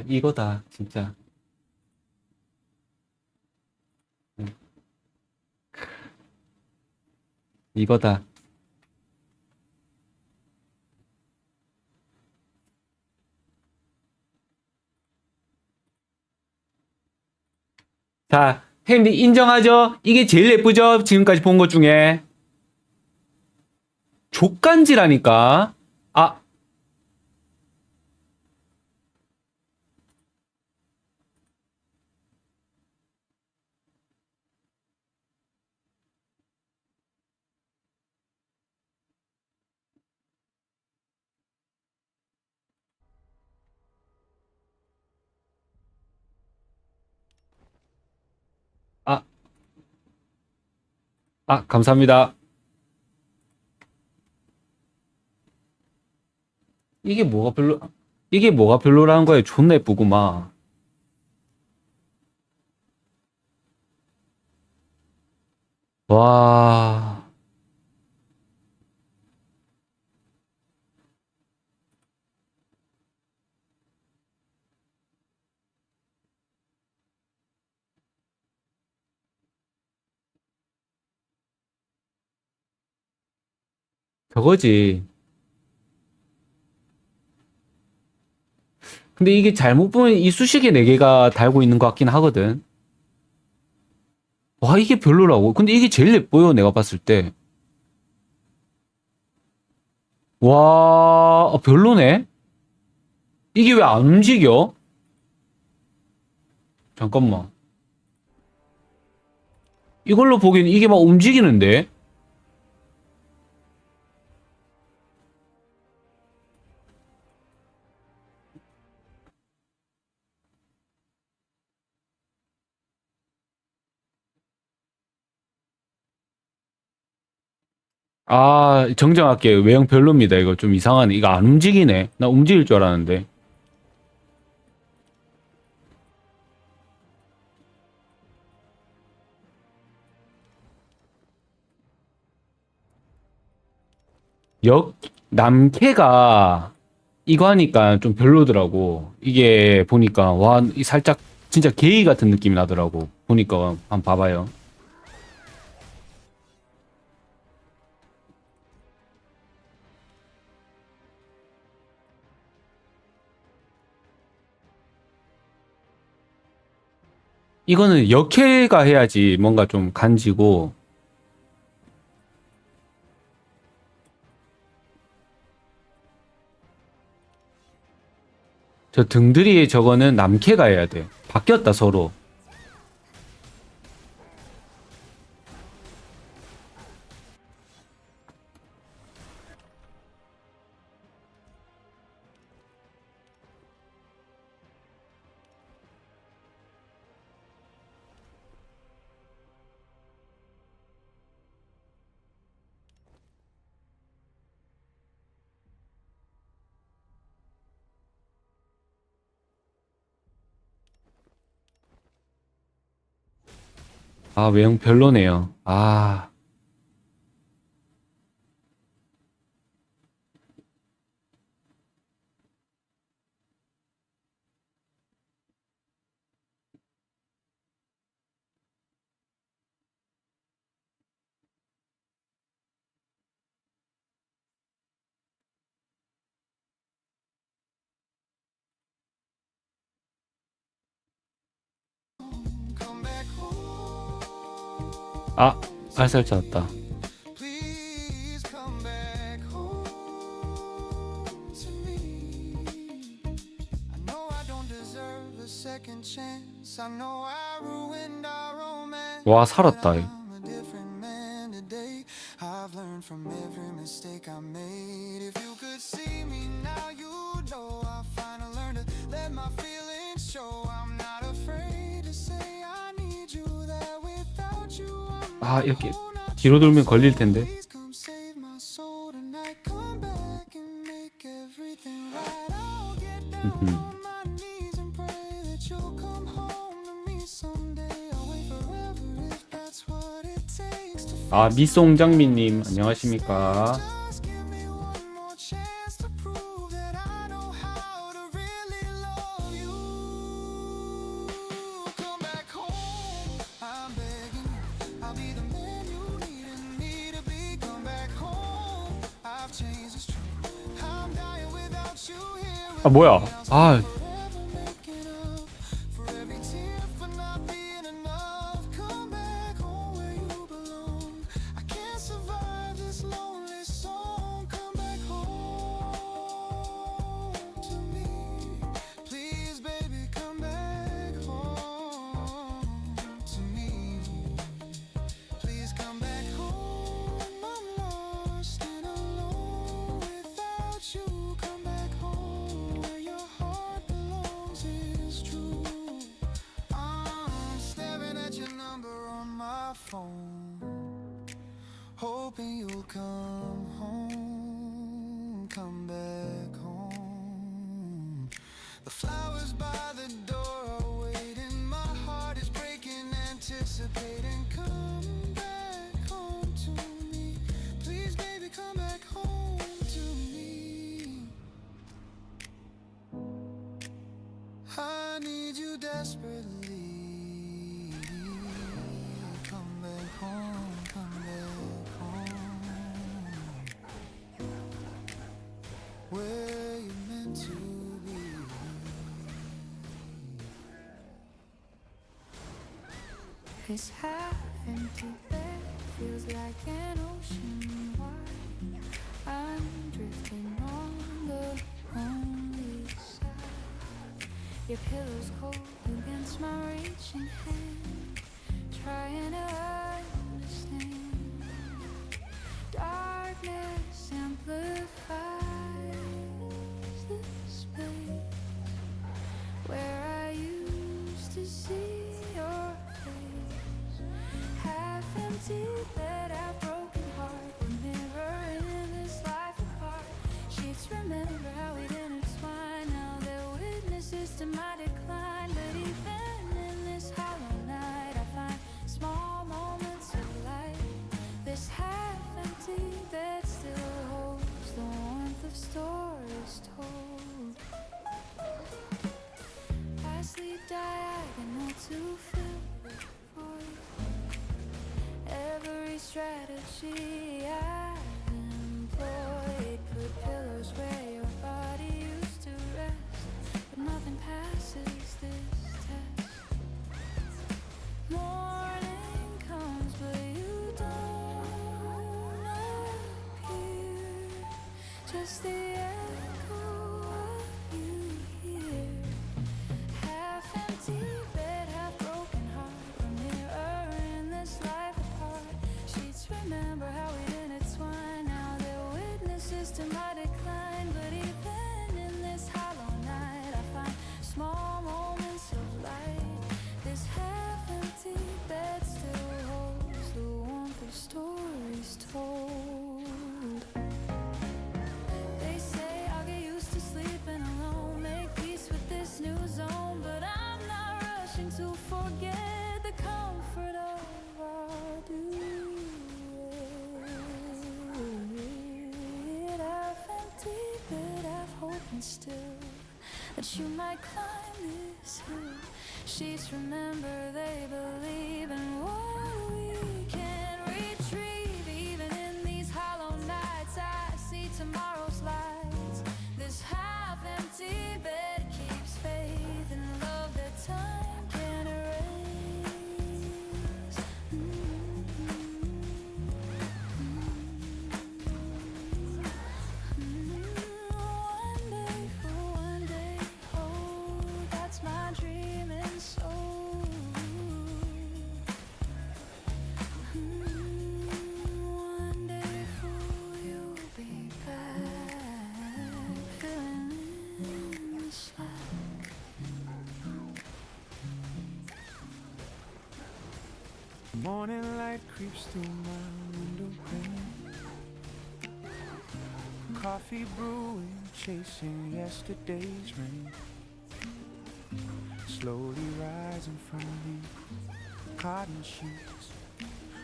이거다, 진짜. 응, 이거다. 자, 형님 인정하죠? 이게 제일 예쁘죠? 지금까지 본 것 중에. 족간지라니까. 아, 아, 감사합니다. 이게 뭐가 별로, 이게 뭐가 별로라는 거예요? 존나 예쁘구만. 와, 저거지. 근데 이게 잘못 보면 이쑤시개 4개가 달고 있는 것 같긴 하거든. 와, 이게 별로라고. 근데 이게 제일 예뻐요, 내가 봤을 때. 와, 별로네? 이게 왜 안 움직여? 잠깐만. 이걸로 보기엔 이게 막 움직이는데? 정정할게. 외형 별로입니다. 이거 좀 이상하네. 이거 안 움직이네. 나 움직일 줄 알았는데. 남캐가 이거 하니까 좀 별로더라고. 이게 보니까, 와, 이 살짝 진짜 게이 같은 느낌이 나더라고. 보니까, 한번 봐봐요. 이거는 역캐가 해야지 뭔가 좀 간지고, 저 등들이 저거는 남캐가 해야 돼. 바뀌었다, 서로. 외형 별로네요. 아, 알살 찾았다. Please come back home to me. I know I don't deserve a second chance. I know I ruined our romance. 와, 살았다. I'm a different man today. I've learned from every mistake I made. If you could see me now, you know I finally learned to let my feelings show. I'm not afraid to say I need you there without you. I'm 아, 이렇게 뒤로 돌면 걸릴 텐데. Please come save my soul tonight. Come back and make everything right. I'll get down on my knees and pray that you'll come home to me someday. I'll wait forever if that's what it takes to 아, 미송장미님 안녕하십니까? just give me one more chance to prove that I know how to really love you. Come back home, I'm begging you. I'll be the man you needed me to be. Come back home, I've changed, it's true. I'm dying without you here. 아, 뭐야? 아, Forever making up for every tear for not being enough. Come back home where you belong. I can't survive this lonely song. Come back home to me. Please, baby, come back home to me. Please come back home. I'm lost and alone without you. Come back home where your heart belongs. It's true. I'm staring at your number on my phone, hoping you'll come home. Come back home. The flowers by the door are waiting. My heart is breaking, anticipating. Come back home to me. Please, baby, come back home to me. I need you desperately. Come back home, come back home. Where you meant to be. This half-empty bed feels like an ocean wide. I'm drifting on the lonely side. Your pillow's cold against my reaching hand, trying to understand. Darkness amplifies the space where I used to see your face. Half empty bed, half broken heart, a mirror in this life apart. Sheets remember how we'd intertwine. Now they're witnesses to my decline. But even in this hollow night, I find small moments of light. This half empty bed still holds the warmth of stories told. I sleep diagonal to fill the void. Every strategy I've employed put pillows where your body used to rest, but nothing passes this test. Morning comes, but you don't appear. Just the echo of you here. Half empty bed, half broken heart, a mirror in this life apart. Sheets remember how we'd intertwine. Now they're witnesses to my decline. But even in this hollow night, I find small moments of light. This half empty bed still holds the warmth of stories told. They say I'll get used to sleeping alone, make peace with this new zone. But I'm not rushing to forget the comfort of our duet. Half empty bed, half hoping still that you might climb this hill. Sheets remember, they believe in what we can retrieve. Even in these hollow nights, I see tomorrow's lights. This half-empty bed keeps faith in love that time can erase. morning light creeps through my window pane. Coffee brewing, chasing yesterday's rain. Slowly rising from the cotton sheets.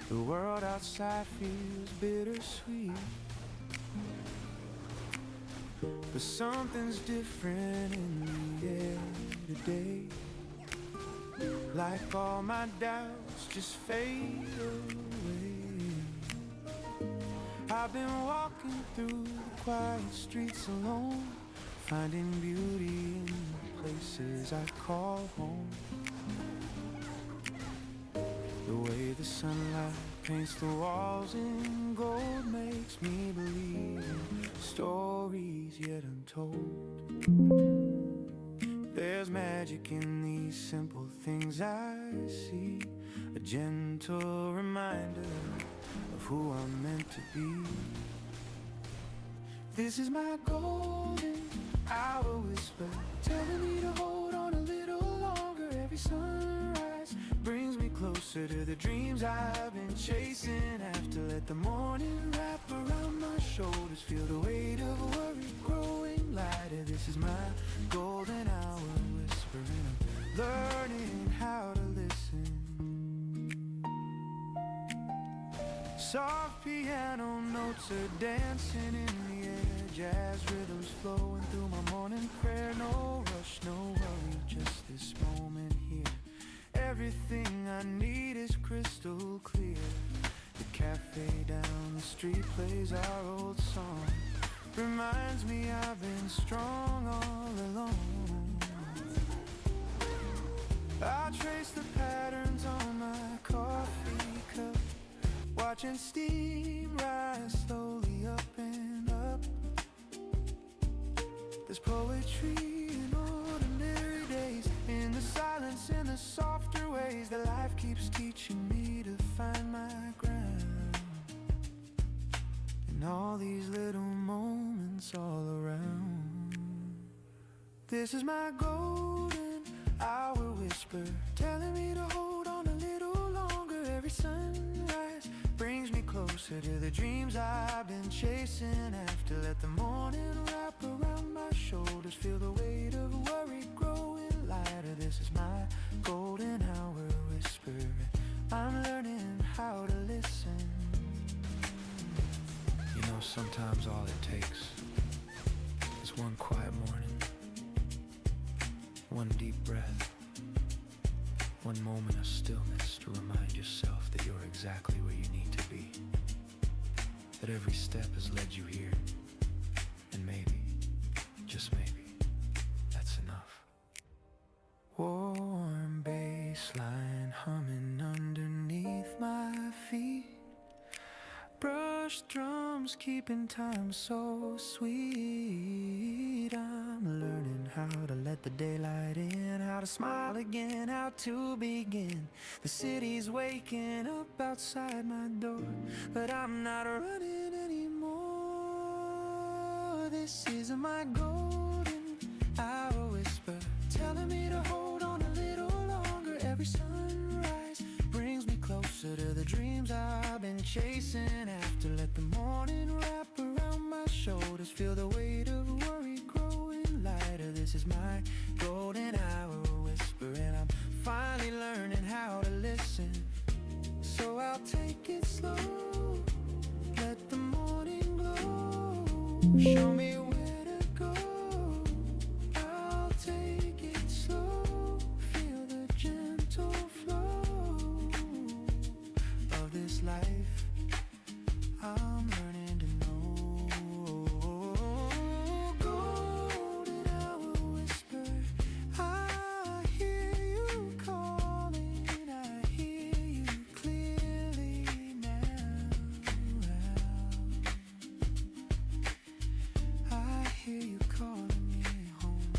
The world outside feels bittersweet. But something's different in the air today. Like all my doubts just fade away. I've been walking through the quiet streets alone, finding beauty in the places I call home. The way the sunlight paints the walls in gold makes me believe in stories yet untold. There's magic in these simple things I see, a gentle reminder of who I'm meant to be. This is my golden hour whisper, telling me to hold on a little longer. Every sunrise brings me closer to the dreams I've been chasing after. Let the morning wrap around my shoulders, feel the weight of worry growing lighter. This is my golden hour whisper, and I'm learning how to listen. Soft piano notes are dancing in the air, jazz rhythms flowing through my morning prayer. No rush, no worry, just this moment here. Everything I need is crystal clear. The cafe down the street plays our old song, reminds me I've been strong all along. I trace the patterns on my coffee cup, watching steam rise slowly up and up. There's poetry in ordinary days, in the silence, in the softer ways that life keeps teaching me to find my ground. In all these little moments all around. This is my golden hour whisper, telling me to hold on a little longer. Every sunrise brings me closer to the dreams I've been chasing after. Let the morning wrap around my shoulders, feel the weight of worry growing lighter. This is my golden hour whisper, I'm learning how to listen. You know, sometimes all it takes is one quiet morning, one deep breath, one moment of stillness to remind yourself that you're exactly where you need to be, that every step has led you here, and maybe, just maybe, that's enough. Warm bass line humming underneath my feet, brush drums keeping time so sweet. I'm learning how to let the daylight in, how to smile again, how to begin. The city's waking up outside my door, but I'm not running anymore. This is my golden hour whisper, telling me to hold on a little longer. Every sunrise brings me closer to the dreams I've been chasing after. Let the morning wrap around my shoulders, feel the weight of worry growing lighter. This is my golden hour whisper, and I'm finally learning how to listen. So I'll take it slow, let the morning glow, show me where to go. I'll take it slow, feel the gentle flow of this life I'm learning to know. Golden hour whisper, I hear you calling, I hear you clearly now. I hear you calling me home,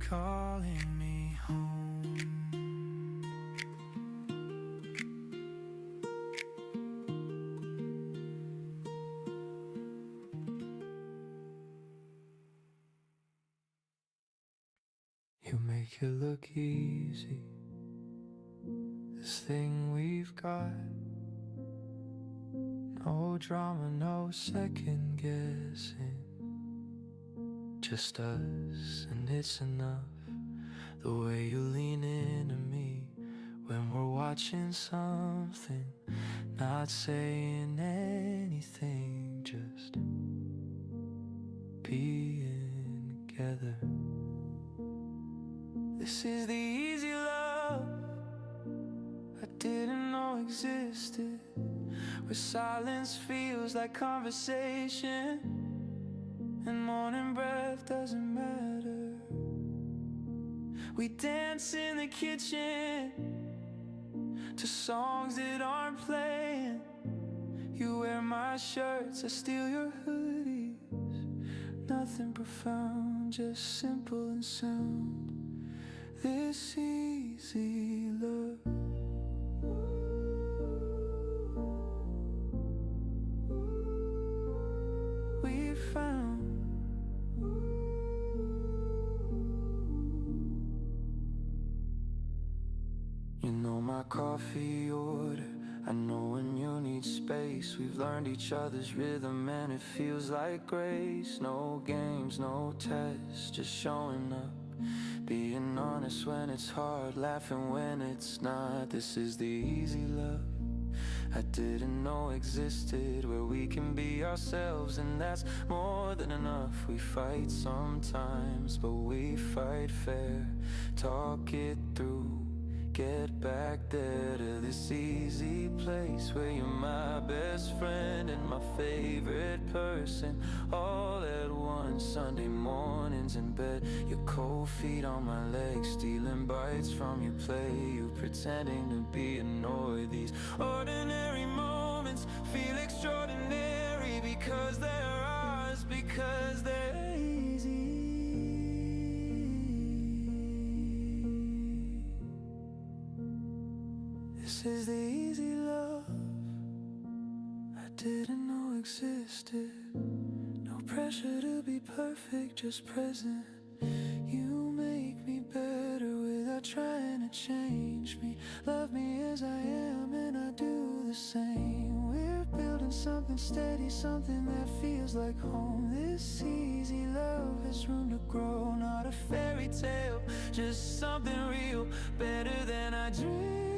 calling me home. You make make it look easy. This thing we've got, no drama, no second guessing. Just us, and it's enough. The way you lean into me when we're watching something, not saying anything, just being together. This is the easy love I didn't know existed, where silence feels like conversation and morning breath doesn't matter. We dance in the kitchen to songs that aren't playing. You wear my shirts, I steal your hoodies. Nothing profound, just simple and sound. This easy love. We found. You know my coffee order, I know when you need space. We've learned each other's rhythm and it feels like grace. No games, no tests, just showing up. Being honest when it's hard, laughing when it's not. This is the easy love I didn't know existed, where we can be ourselves and that's more than enough. We fight sometimes, but we fight fair. Talk it through, get back there to this easy place where you're my best friend and my favorite person, all at once. Sunday mornings in bed, your cold feet on my legs, stealing bites from your plate, you pretending to be annoyed. These ordinary moments feel extraordinary because they're ours, because they're easy. This is the easy love I didn't know existed. No pressure to be perfect, just present. You make me better without trying to change me. Love me as I am and I do the same. We're building something steady, something that feels like home. This easy love has room to grow, not a fairy tale, just something real, better than I dreamed.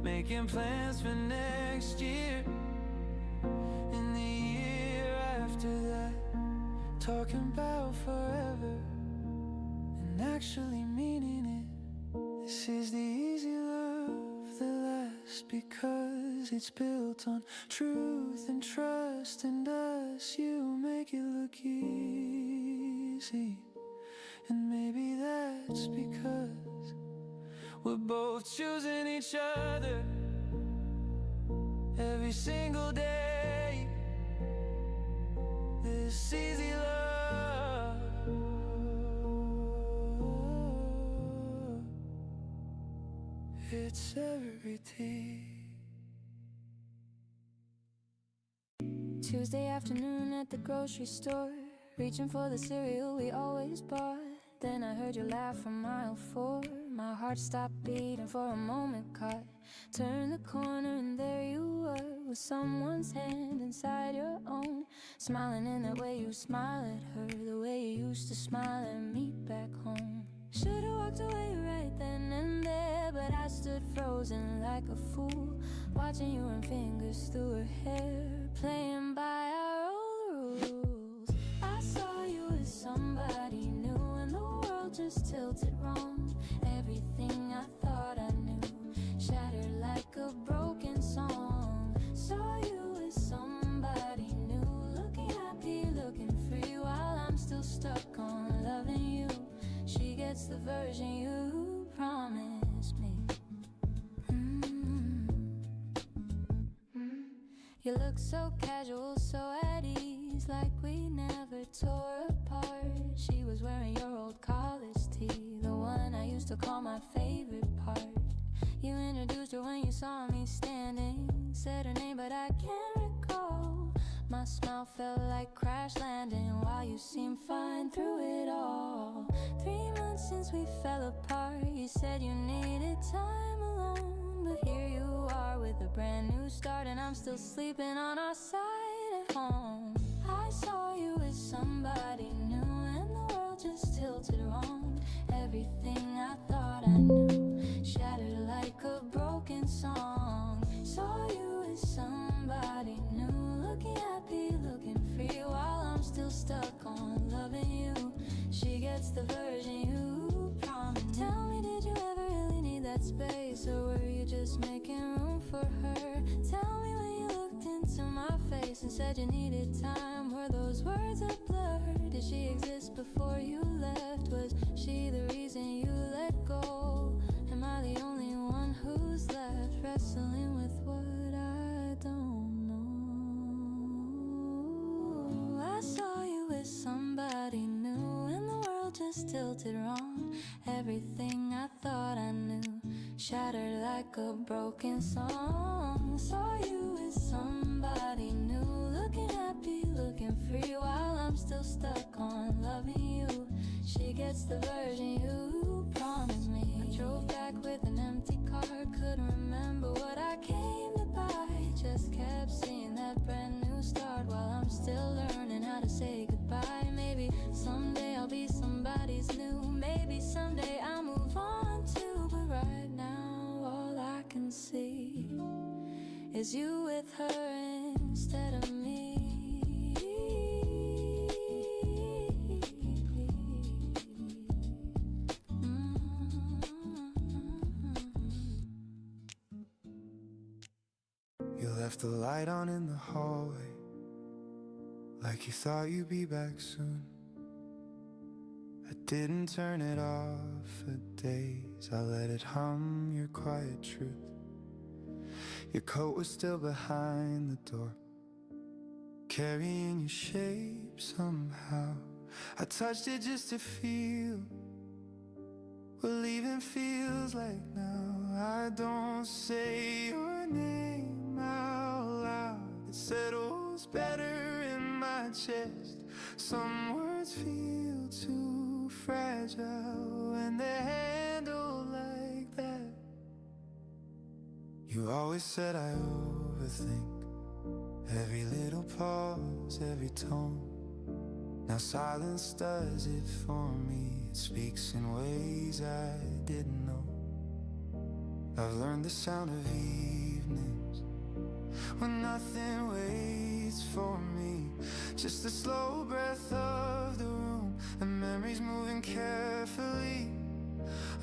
Making plans for next year and the year after that, talking about forever and actually meaning it. This is the easy love that lasts because it's built on truth and trust and us. You make it look easy, and maybe that's because we're both choosing each other every single day. This easy love, it's everything. Tuesday afternoon at the grocery store, reaching for the cereal we always bought. Then I heard you laugh from aisle 4. My heart stopped beating for a moment, caught. Turned the corner and there you were, with someone's hand inside your own, smiling in that way you smile at her, the way you used to smile at me back home. Should've walked away right then and there, but I stood frozen like a fool, watching you run fingers through her hair, playing by our old rules. I saw you as somebody new and the world just tilted wrong. Everything I thought I knew shattered like a broken song. Saw you as somebody new, looking happy, looking free, while I'm still stuck on loving you. She gets the version you promised me. You look so casual, so at ease, like we never tore apart. She was wearing your old college tee, the one I used to call my favorite part. You introduced her when you saw me standing, said her name but I can't recall. My smile felt like crash landing while you seemed fine through it all. 3 months since we fell apart, you said you needed time alone. But here you are with a brand new start, and I'm still sleeping on our side at home. I saw you with somebody new, and the world just tilted wrong. Everything I thought I knew shattered like a broken song. Saw you with somebody new, looking happy, looking free, while I'm still stuck on loving you. She gets the version you promised. Tell me, did you ever really need that space, or were you just making room for her? Tell me, when you looked into my face and said you needed time, were those words a blur? Did she exist before you left? Was she the reason you let go? Am I the only one who's left wrestling with what I don't know? I saw you with somebody new, and the world just tilted wrong. Everything I thought I knew shattered like a broken song. Saw you with somebody new, looking happy, looking free, while I'm still stuck on loving you. She gets the version you promised me. I drove back with an empty car, couldn't remember what I came to buy. Just kept seeing that brand new start while I'm still learning how to say goodbye. Maybe someday I'll be somebody's new. Maybe someday I'll move on too. But right now all I can see is you with her instead of me. You left the light on in the hallway, like you thought you'd be back soon. I didn't turn it off for days, I let it hum your quiet truth. Your coat was still behind the door, carrying your shape somehow. I touched it just to feel what leaving feels like now. I don't say your name out loud, it settles better in my chest. Some words feel too fragile when they're handled like that. You always said I overthink every little pause, every tone. Now silence does it for me, it speaks in ways I didn't know. I've learned the sound of evenings when nothing waits for me, just the slow breath of the room and memories moving carefully.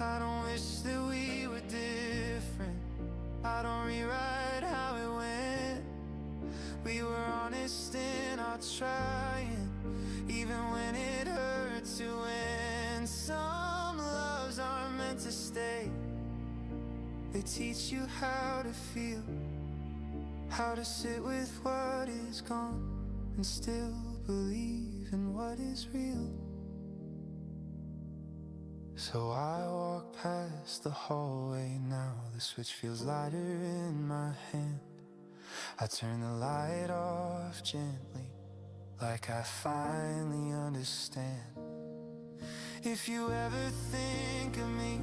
I don't wish that we were different, I don't rewrite how it went. We were honest in our trying, even when it hurts to end. Some loves aren't meant to stay, they teach you how to feel, how to sit with what is gone and still believe in what is real. So I walk past the hallway now, the switch feels lighter in my hand. I turn the light off gently, like I finally understand. If you ever think of me,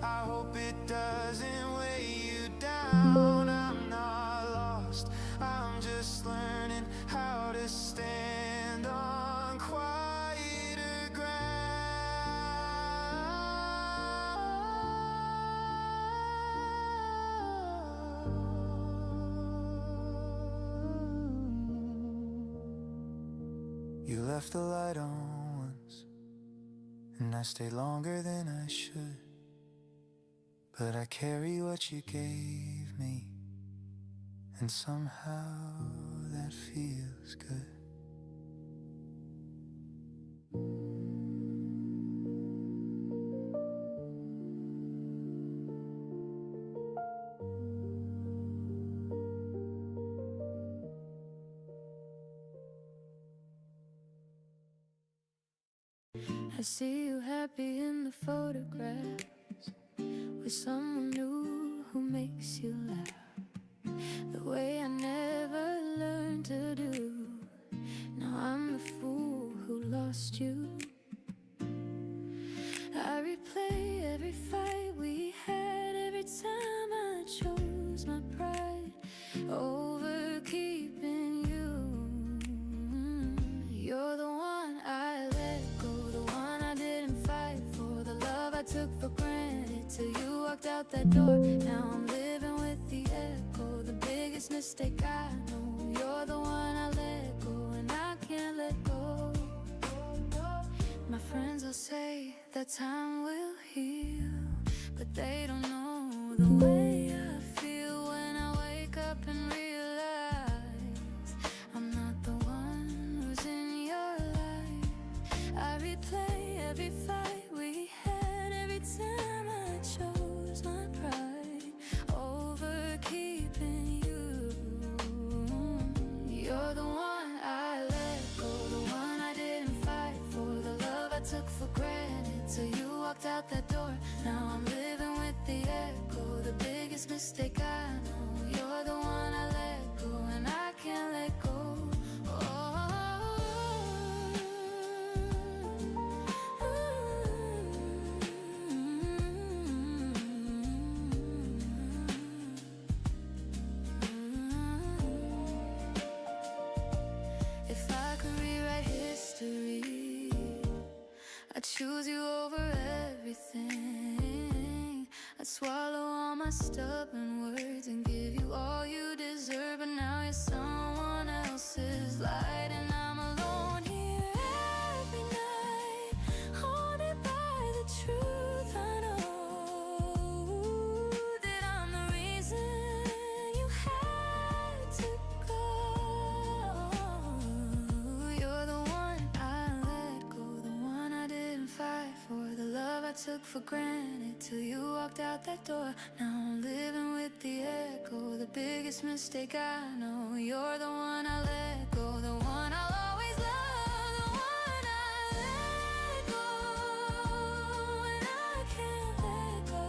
I hope it doesn't weigh you down. I'm not lost, I'm just learning how to stand on quieter ground. You left the light on once, and I stayed longer than I should. But I carry what you gave me, and somehow that feels good. I see you happy in the photographs, with someone new who makes you laugh, the way I never learned to do. that door. Now I'm living with the echo. The biggest mistake I know. You're the one I let go, and I can't let go. My friends all say that time will heal, but they don't know the way I feel when I wake up and realize I'm not the one who's in your life. I replay every fight we had, every time I chose my pride over keeping you. You're the one I let go, the one I didn't fight for, the love I took for granted till you walked out that door. Now I'm living with the echo, the biggest mistake I know. You're the one I let go, and I can't let go. If I could rewrite history, I'd choose you over everything. I'd swallow all my stubborn words and give you all you deserve. But now you're someone else's light, and I'm alone here every night, haunted by the truth. I know that I'm the reason you had to go. You're the one I let go, the one I didn't fight for, the love I took for granted till you walked out that door. Now I'm living with the echo, the biggest mistake I know. You're the one I let go, the one I'll always love, the one I let go, and I can't let go.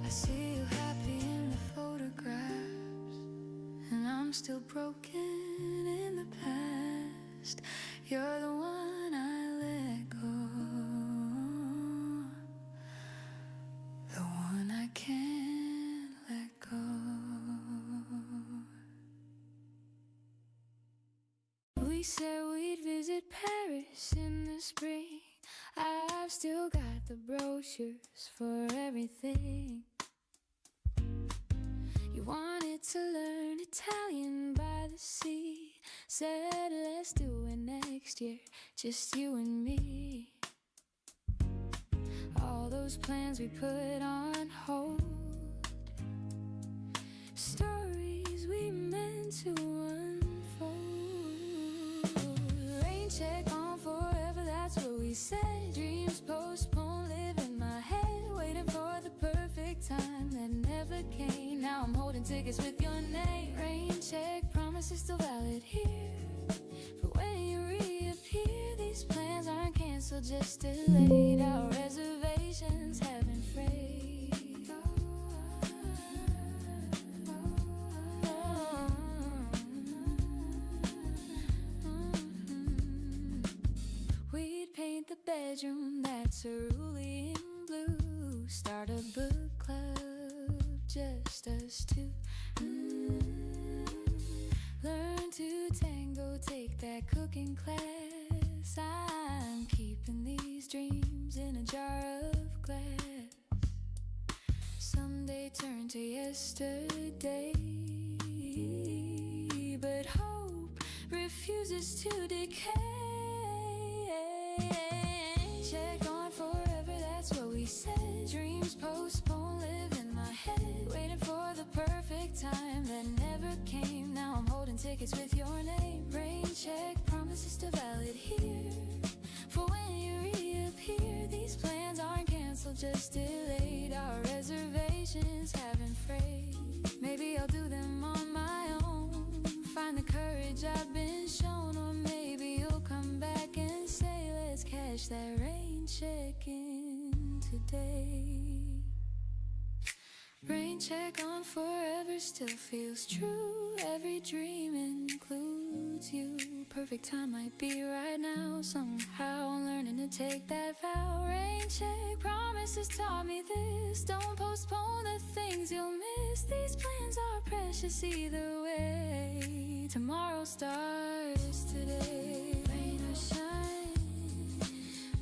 I see you happy in the photographs, and I'm still broken in the past. You're the one I let go, the one I can't let go. We said we'd visit Paris in the spring. I've still got the brochures for everything. You wanted to learn Italian by the sea. Said let's do it next year, just you and me. All those plans we put on hold, stories we meant to unfold. Rain check on forever, that's what we said. Dreams postponed, live in my head, waiting for the perfect time that never came. Now I'm holding tickets with your name. Rain check, promises still valid here. But when you reappear, these plans aren't canceled, just delayed. Our reservations haven't frayed. We'd paint the bedroom, that's cerulean blue. Start a book club, just us two. Learn to tango, take that cooking class. I'm keeping these dreams in a jar of glass. Someday turn to yesterday, but hope refuses to decay. Check on forever, that's what we said. Dreams postponed, live in my head, waiting for the perfect time that never came. Now I'm holding tickets with your name. Rain check, promises still valid here. For when you reappear, these plans aren't canceled, just delayed. Our reservations haven't frayed. Maybe I'll do them on my own, find the courage I've been shown. Or maybe you'll come back and say, let's cash that rain check in today. Rain check on forever still feels true. Every dream includes you. Perfect time might be right now. Somehow I'm learning to take that vow. Rain check, promises taught me this. Don't postpone the things you'll miss. These plans are precious either way. Tomorrow starts yesterday. Rain or shine,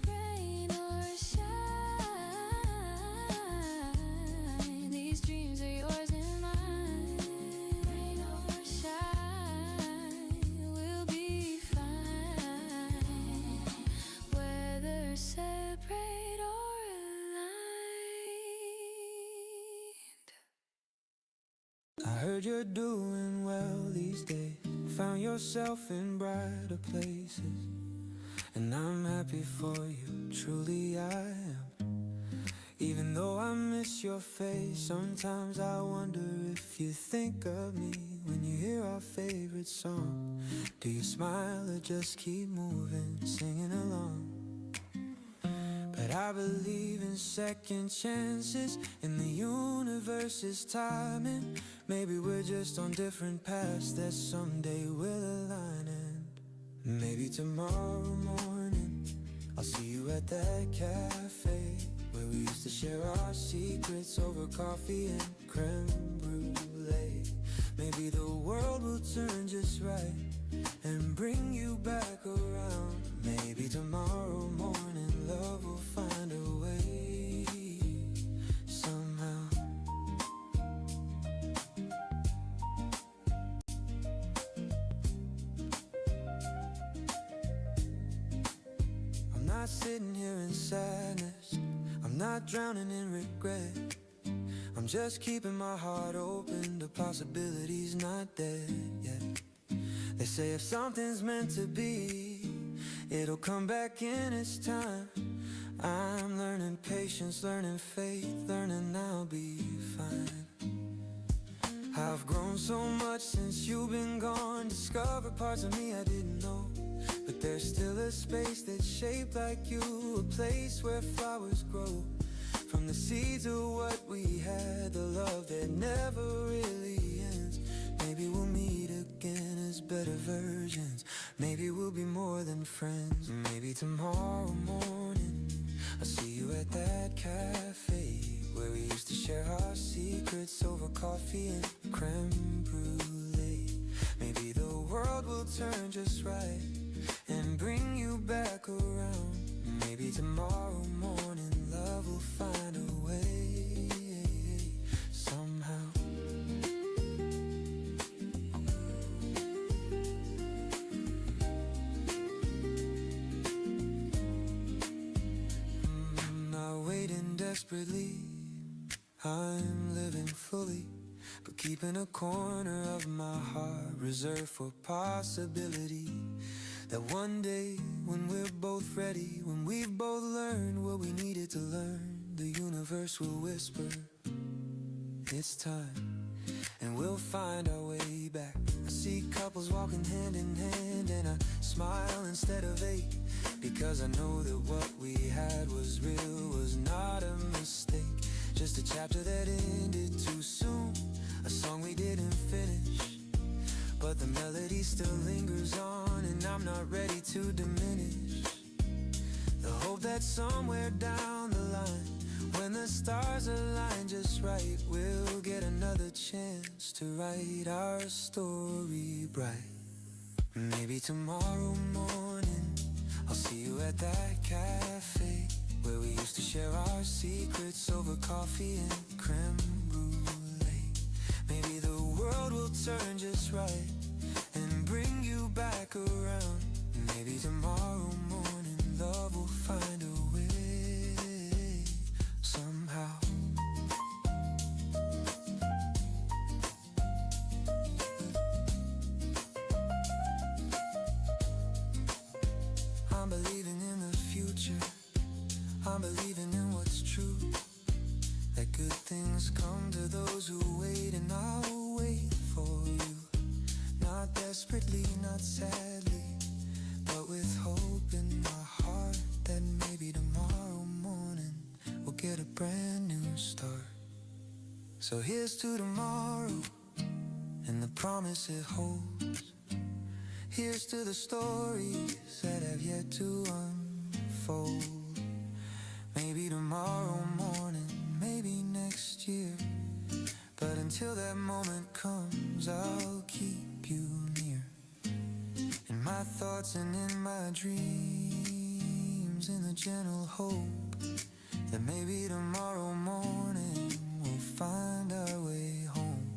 rain or shine. These dreams are yours and mine. Rain or shine, we'll be fine. Whether separate or aligned. I heard you're doing well these days. Found yourself in brighter places. And I'm happy for you, truly I am. Even though I miss your face, sometimes I wonder if you think of me when you hear our favorite song. Do you smile or just keep moving, singing along? But I believe in second chances, in the universe's timing. Maybe we're just on different paths that someday will align. And maybe tomorrow morning I'll see you at that cafe where we used to share our secrets over coffee and creme brulee. Maybe the world will turn just right and bring you back around. Maybe tomorrow morning love will find a way somehow. I'm not sitting here in sadness, I'm not drowning in regret. I'm just keeping my heart open, the possibilities not dead yet. They say if something's meant to be, it'll come back in its time. I'm learning patience, learning faith, learning I'll be fine. I've grown so much since you've been gone, discovered parts of me I didn't know. But there's still a space that's shaped like you, a place where flowers grow. From the seeds of what we had, the love that never really ends. Maybe we'll meet again as better versions. Maybe we'll be more than friends. Maybe tomorrow morning I'll see you at that cafe where we used to share our secrets over coffee and creme brulee. Maybe the world will turn just right and bring you back around. Maybe tomorrow morning love will find a way somehow. Not waiting desperately, I'm living fully, but keeping a corner of my heart reserved for possibility. That one day when we're both ready, when we've both learned what we needed to learn, the universe will whisper, it's time, and we'll find our way back. I see couples walking hand in hand and I smile instead of hate, because I know that what we had was real, was not a mistake. Just a chapter that ended too soon, a song we didn't finish, but the melody still lingers on, and I'm not ready to diminish the hope that somewhere down the line, when the stars align just right, we'll get another chance to write our story bright. Maybe tomorrow morning I'll see you at that cafe where we used to share our secrets over coffee and creme brulee. Maybe the world will turn just right and bring you back around. Maybe tomorrow morning love will find a way somehow. I'm believing in the future, I'm believing in what's true, that good things come to those who wait, and I'll wait for you. Not desperately, not sadly, but with hope in my heart that maybe tomorrow morning we'll get a brand new start. So here's to tomorrow and the promise it holds. Here's to the stories that have yet to unfold. Maybe tomorrow morning, maybe next year, but until that moment comes, I'll keep you near in my thoughts. thoughts and in my dreams, in the gentle hope that maybe tomorrow morning we'll find our way home,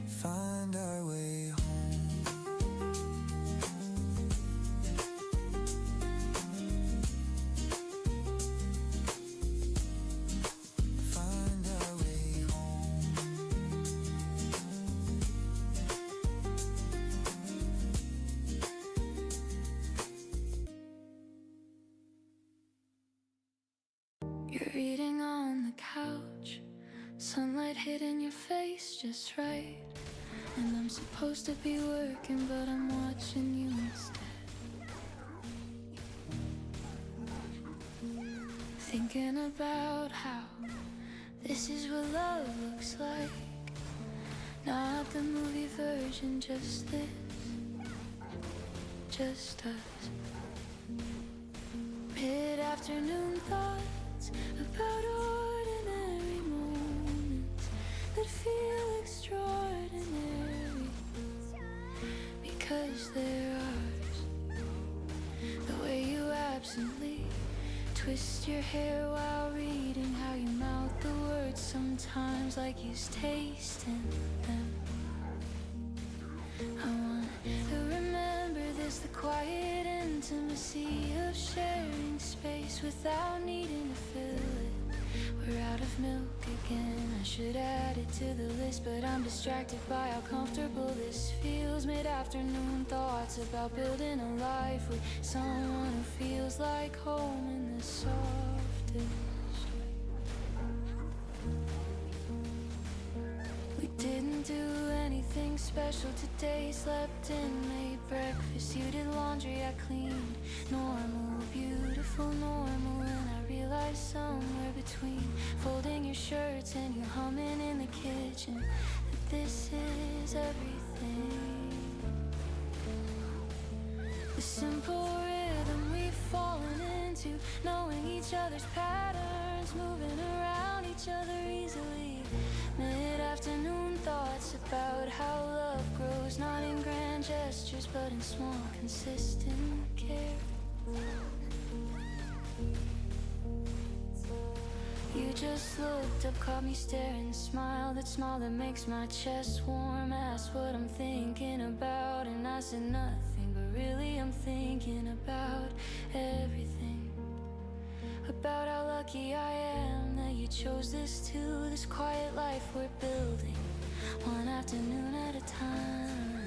find our way home. Find our way home. You're reading on the couch, sunlight hitting your face just right. And I'm supposed to be working, but I'm watching you instead. Thinking about how this is what love looks like. Not the movie version, just this, just us. Mid-afternoon thoughts about ordinary moments that feel extraordinary because they're ours. The way you absently twist your hair while reading, how you mouth the words sometimes like you're tasting them. I want to remember this, the quiet intimacy of sharing space without needing to fill it. We're out of milk again, I should add it to the list, but I'm distracted by how comfortable this feels. Mid-afternoon thoughts about building a life with someone who feels like home in the softest. We didn't do anything special today, slept in, made breakfast, you did laundry, I cleaned. Normal, beautiful, normal, and I realized somewhere between folding your shirts and you humming in the kitchen that this is everything. The simple rhythm we've fallen into, knowing each other's patterns, moving around each other easily. Mid-afternoon thoughts about how love grows, not in grand gestures, but in small, consistent care. You just looked up, caught me staring, smile, that smile that makes my chest warm. Asked what I'm thinking about, and I said nothing, but really I'm thinking about everything. About how lucky I am that you chose this too, this quiet life we're building, one afternoon at a time.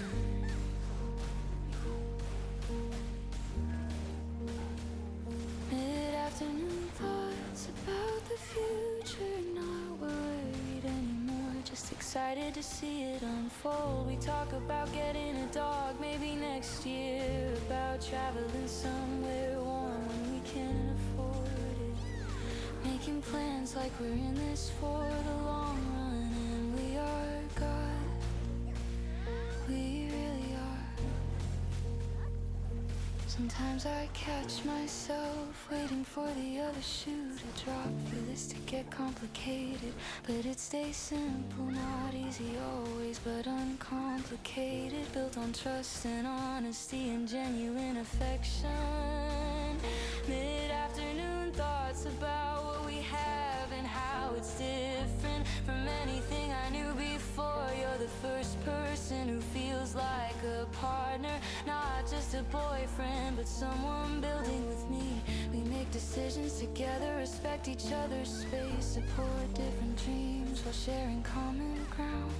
Mid-afternoon thoughts about the future, not worried anymore, just excited to see it unfold. We talk about getting a dog maybe next year, about traveling somewhere warm when we can afford it, making plans like we're in this for the long run, and we are God, we really are. Sometimes I catch myself waiting for the other shoe to drop, for this to get complicated, but it stays simple, not easy always, but uncomplicated, built on trust and honesty and genuine affection. Mid-afternoon thoughts about what we have and how it's different from anything I knew before. You're the first person who feels like a partner, not just a boyfriend, but someone building with me. We make decisions together, respect each other's space, support different dreams while sharing common ground.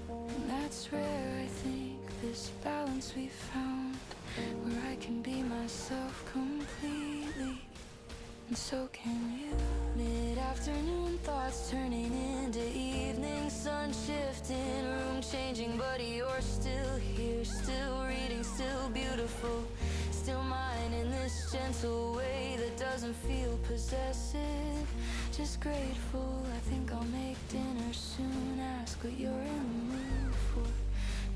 And that's rare, I think, this balance we found, where I can be myself completely, and so can you. Mid-afternoon thoughts turning into evening, sun shifting, room changing, but you're still here, still reading, still beautiful, still mine in this gentle way that doesn't feel possessive, just grateful. I think I'll make dinner soon, ask what you're in the mood for,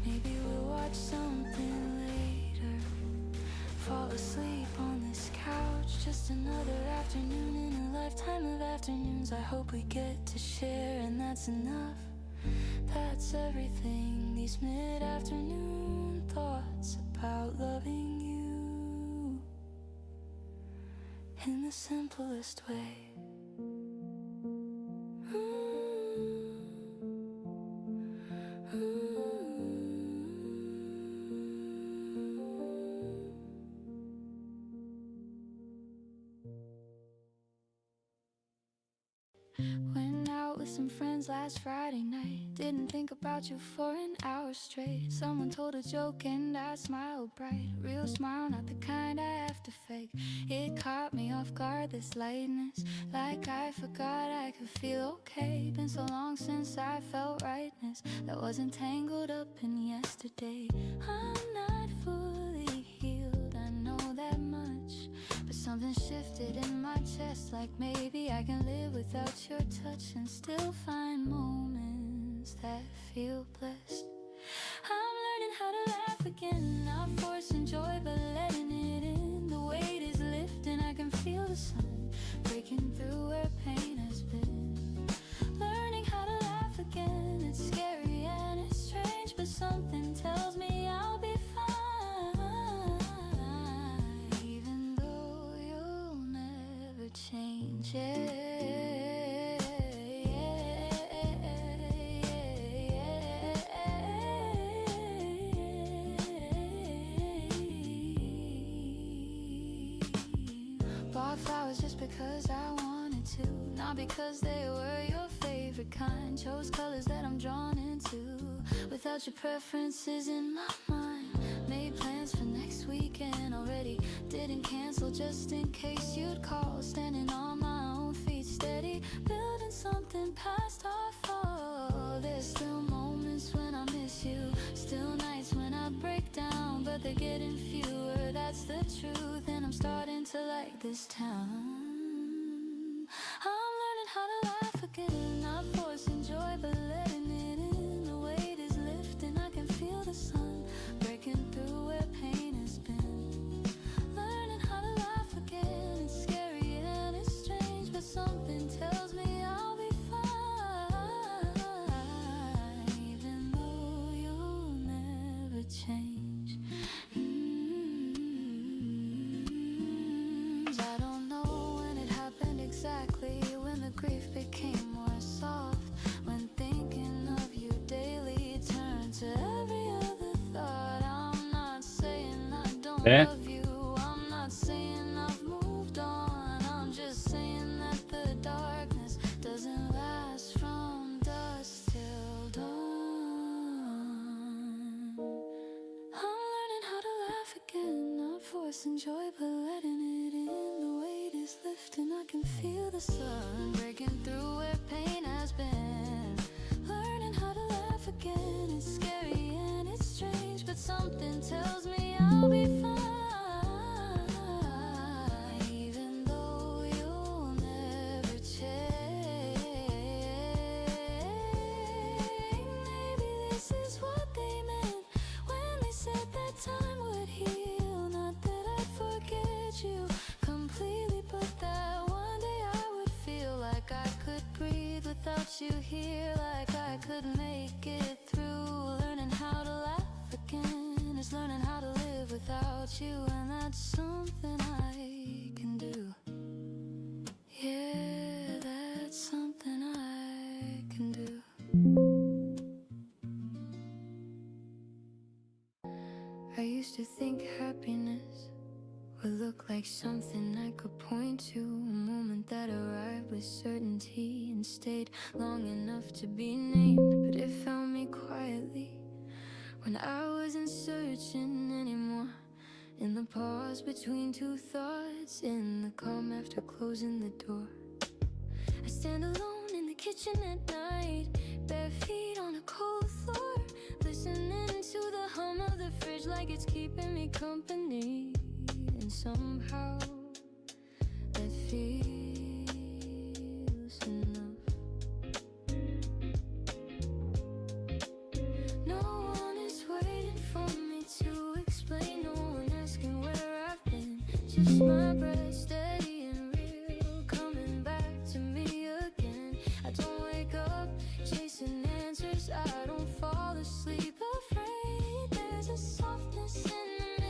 maybe we'll watch something later, fall asleep on this couch, just another afternoon in a lifetime of afternoons I hope we get to share, and that's enough, that's everything. These mid-afternoon thoughts about loving you in the simplest way. Went out with some friends last Friday night. Didn't think about you for an hour straight. Someone told a joke and I smiled bright. Real smile, not the kind I have to fake. It caught me off guard, this lightness. Like I forgot I could feel okay. Been so long since I felt rightness that wasn't tangled up in yesterday. I'm not fully healed, I know that much. But something shifted in my chest, like maybe I can live without your touch and still find moments that feel blessed. I'm learning how to laugh again, not forcing joy but letting it in. The weight is lifting, I can feel the sun breaking through where pain has been. Learning how to laugh again, it's scary and it's strange, but something tells me I'll be fine. Even though you'll never change it. Bought flowers just because I wanted to, not because they were your favorite kind. Chose colors that I'm drawn into, without your preferences in my mind. Made plans for next weekend already, didn't cancel just in case you'd call. Standing on my own feet steady, building something past our fall. There's still moments when I miss you, still nights when I break down, but they're getting fewer, that's the truth. And I'm starting to like this town. I'm learning how to laugh again, not forcing joy but letting it in. The weight is lifting, I can feel the sun breaking through where pain has been. Learning how to laugh again, it's scary and it's strange, but something tells me I'll be fine. Even though you'll never change. I don't know when it happened exactly, when the grief became more soft, when thinking of you daily turned to every other thought. I'm not saying I don't 네. love you, I'm not saying I've moved on, I'm just saying that the darkness doesn't last from dusk till dawn. I'm learning how to laugh again, not forcing joy but letting it in. The weight is lifting, I can feel the sun breaking through where pain has been. Learning how to laugh again, it's scary and it's strange, but something tells me I'll be fine. Even though you'll never change. Maybe this is what they meant when they said that time would heal. Not that I'd forget you completely, but that one day I would feel like I could breathe without you here, like I could make it through. Learning how to laugh again is learning how to live without you, and that's something I can do. Yeah, that's something I can do. I used to think happiness would look like something I could point to, a moment that arrived with certainty and stayed long enough to be named. But it found me quietly when I wasn't searching anymore. In the pause between two thoughts, in the calm after closing the door. I stand alone in the kitchen at night, bare feet on a cold floor, listening to the hum of the fridge like it's keeping me company. And somehow that feels enough. No one is waiting for me to explain, no one asking where I've been. Just my breath steady and real, coming back to me again. I don't wake up chasing answers, I don't fall asleep afraid. There's a softness in the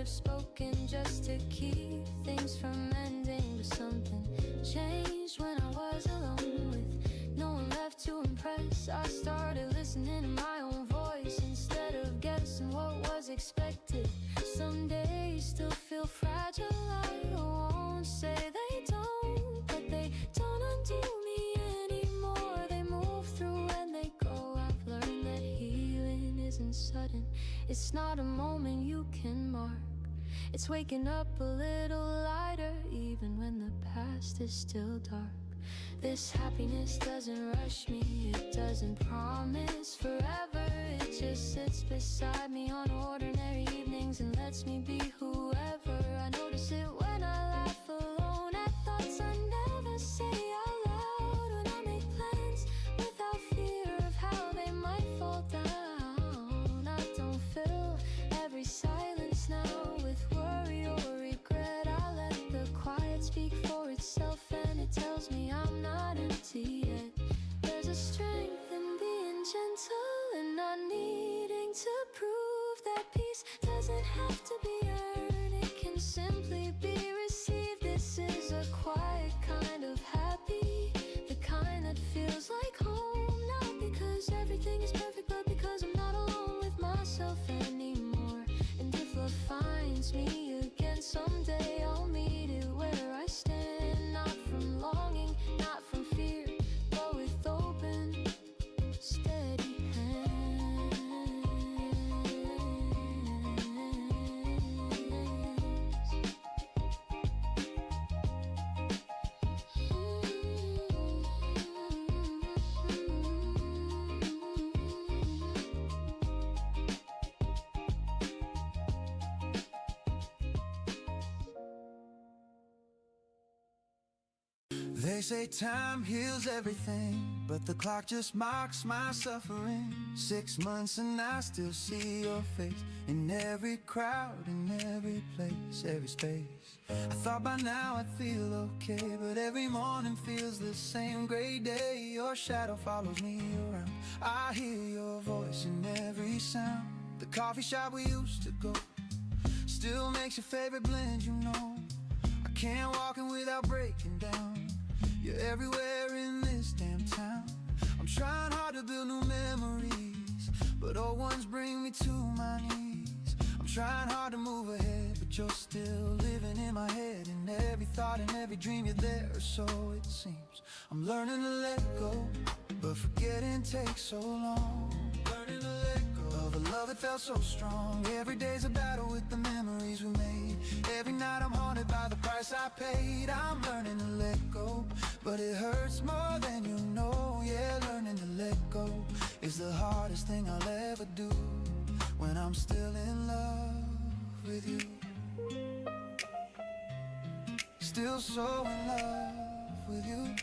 have spoken just to keep things from ending. But something changed when I was alone with no one left to impress. I started listening to my own voice instead of guessing what was expected. Some days still feel fragile, I won't say they don't, but they don't undo me anymore. They move through and they go. I've learned that healing isn't sudden. It's not a moment you can mark. It's waking up a little lighter even when the past is still dark. This happiness doesn't rush me, it doesn't promise forever. It just sits beside me on ordinary evenings and lets me be whoever. I notice it when I laugh alone at thoughts I never say out loud. When I make plans without fear of how they might fall down. I don't fill every silence now with worry or regret. I let the quiet speak for itself, and it tells me I'm not empty yet. There's a strength in being gentle and not needing to prove that peace doesn't have to be earned. It can simply be received. This is a quiet kind of happy, the kind that feels like home. Not because everything is perfect, but because I'm not alone with myself anymore. And if love finds me again someday, I'll meet it where I stand. Not from longing, not from fear, but with open, steady hands. They say time heals everything, but the clock just mocks my suffering. 6 months and I still see your face in every crowd, in every place, every space. I thought by now I'd feel okay, but every morning feels the same gray day. Your shadow follows me around. I hear your voice in every sound. The coffee shop we used to go still makes your favorite blend, you know. I can't walk in without breaking down. You're everywhere in this damn town. I'm trying hard to build new memories, but old ones bring me to my knees. I'm trying hard to move ahead, but you're still living in my head. In every thought and every dream you're there, or so it seems. I'm learning to let go, but forgetting takes so long. Learning to let go of a love that felt so strong. Every day's a battle with the memories we made. Every night I'm haunted by the price I paid. I'm learning to let go, but it hurts more than you know. Yeah, learning to let go is the hardest thing I'll ever do when I'm still in love with you. Still so in love with you.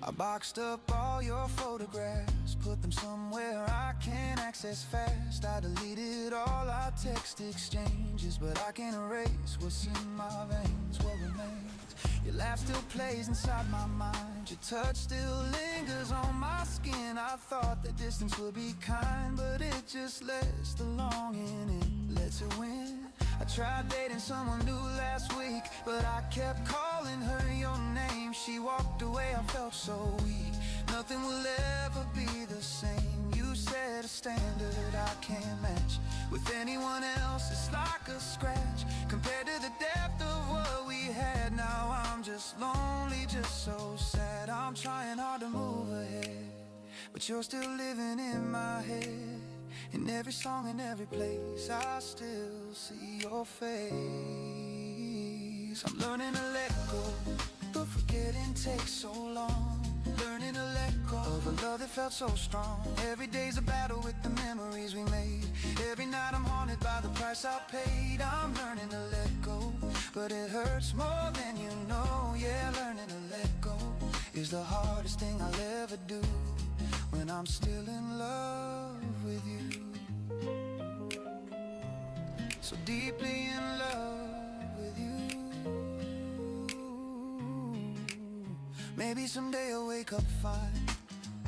I boxed up all your photographs, put them somewhere I can't access fast. I deleted all our text exchanges, but I can't erase what's in my veins. What remains? Your laugh still plays inside my mind. Your touch still lingers on my skin. I thought that distance would be kind, but it just lets the longing, it lets it win. I tried dating someone new last week, but I kept calling her your name. She walked away, I felt so weak. Nothing will ever be the same. You set a standard I can't match with anyone else. It's like a scratch compared to the depth of what we had. Now I'm just lonely, just so sad. I'm trying hard to move ahead, but you're still living in my head. In every song and every place, I still see your face. I'm learning to let go, but forgetting takes so long. Learning to let go of a love that felt so strong. Every day's a battle with the memories we made. Every night I'm haunted by the price I paid. I'm learning to let go, but it hurts more than you know. Yeah, learning to let go is the hardest thing I'll ever do when I'm still in love with you. So deeply in love with you. Maybe someday I'll wake up fine.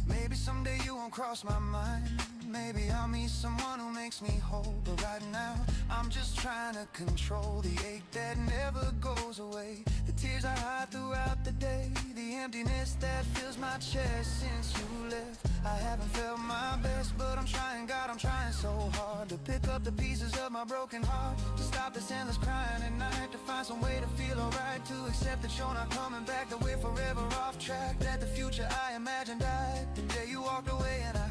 Maybe someday you won't cross my mind. Maybe I'll meet someone who'll make makes me whole. But right now, I'm just trying to control the ache that never goes away. The tears I hide throughout the day, the emptiness that fills my chest since you left. I haven't felt my best, but I'm trying, God, I'm trying so hard to pick up the pieces of my broken heart, to stop this endless crying at night, to find some way to feel alright, to accept that you're not coming back, that we're forever off track, that the future I imagined died the day you walked away. And I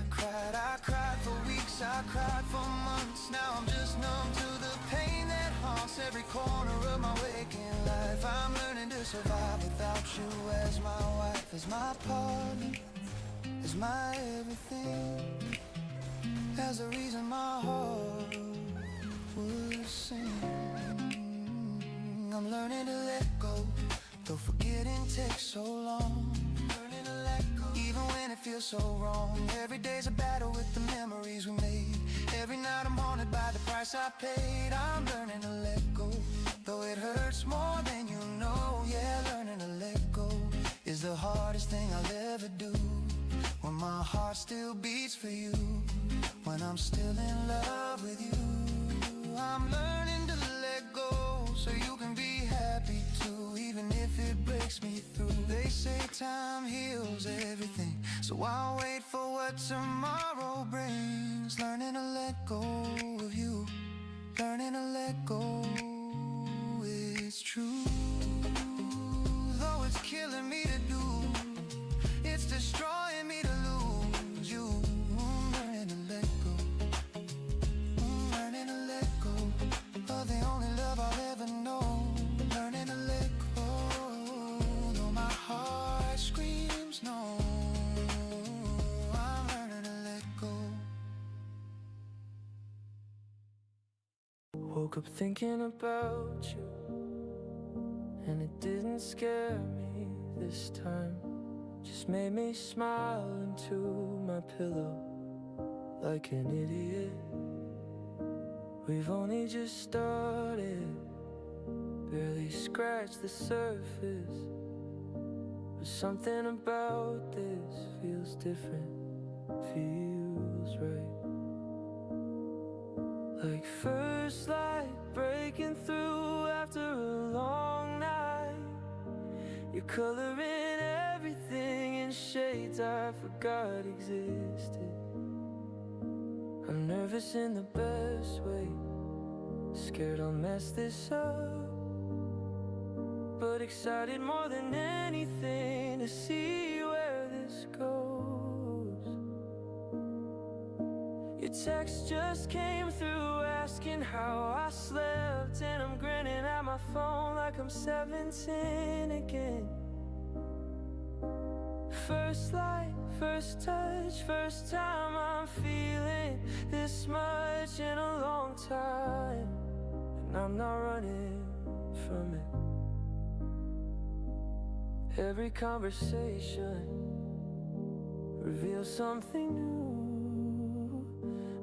cried for weeks, I cried for months. Now I'm just numb to the pain that haunts every corner of my waking life. I'm learning to survive without you as my wife, as my partner, as my everything, as the reason my heart would sing. I'm learning to let go, though forgetting takes so long. Learning to let go, even when it feels so wrong. Every day's a battle with the memories we made. Every night I'm haunted by the price I paid. I'm learning to let go, though it hurts more than you know. Yeah, learning to let go is the hardest thing I'll ever do. When my heart still beats for you, when I'm still in love with you. I'm learning to let go so you can be happy too, even if it breaks me through. They say time heals everything, so I'll wait for what tomorrow brings. Learning to let go of you, learning to let go. It's true, though it's killing me to do, it's destroying me to lose you. Learning to let go, learning to let go of the only love I'll ever know. Learning to let go, though my heart screams no. I'm learning to let go. Woke up thinking about you, and it didn't scare me this time. Just made me smile into my pillow like an idiot. We've only just started, barely scratched the surface, but something about this feels different, feels right. Like first light breaking through after a long night. You're coloring everything in shades I forgot existed. I'm nervous in the best way, scared I'll mess this up, but excited more than anything to see where this goes. Your text just came through asking how I slept, and I'm grinning at my phone like I'm 17 again. First light, first touch, first time I'm feeling this much in a long time, and I'm not running from it. Every conversation reveals something new.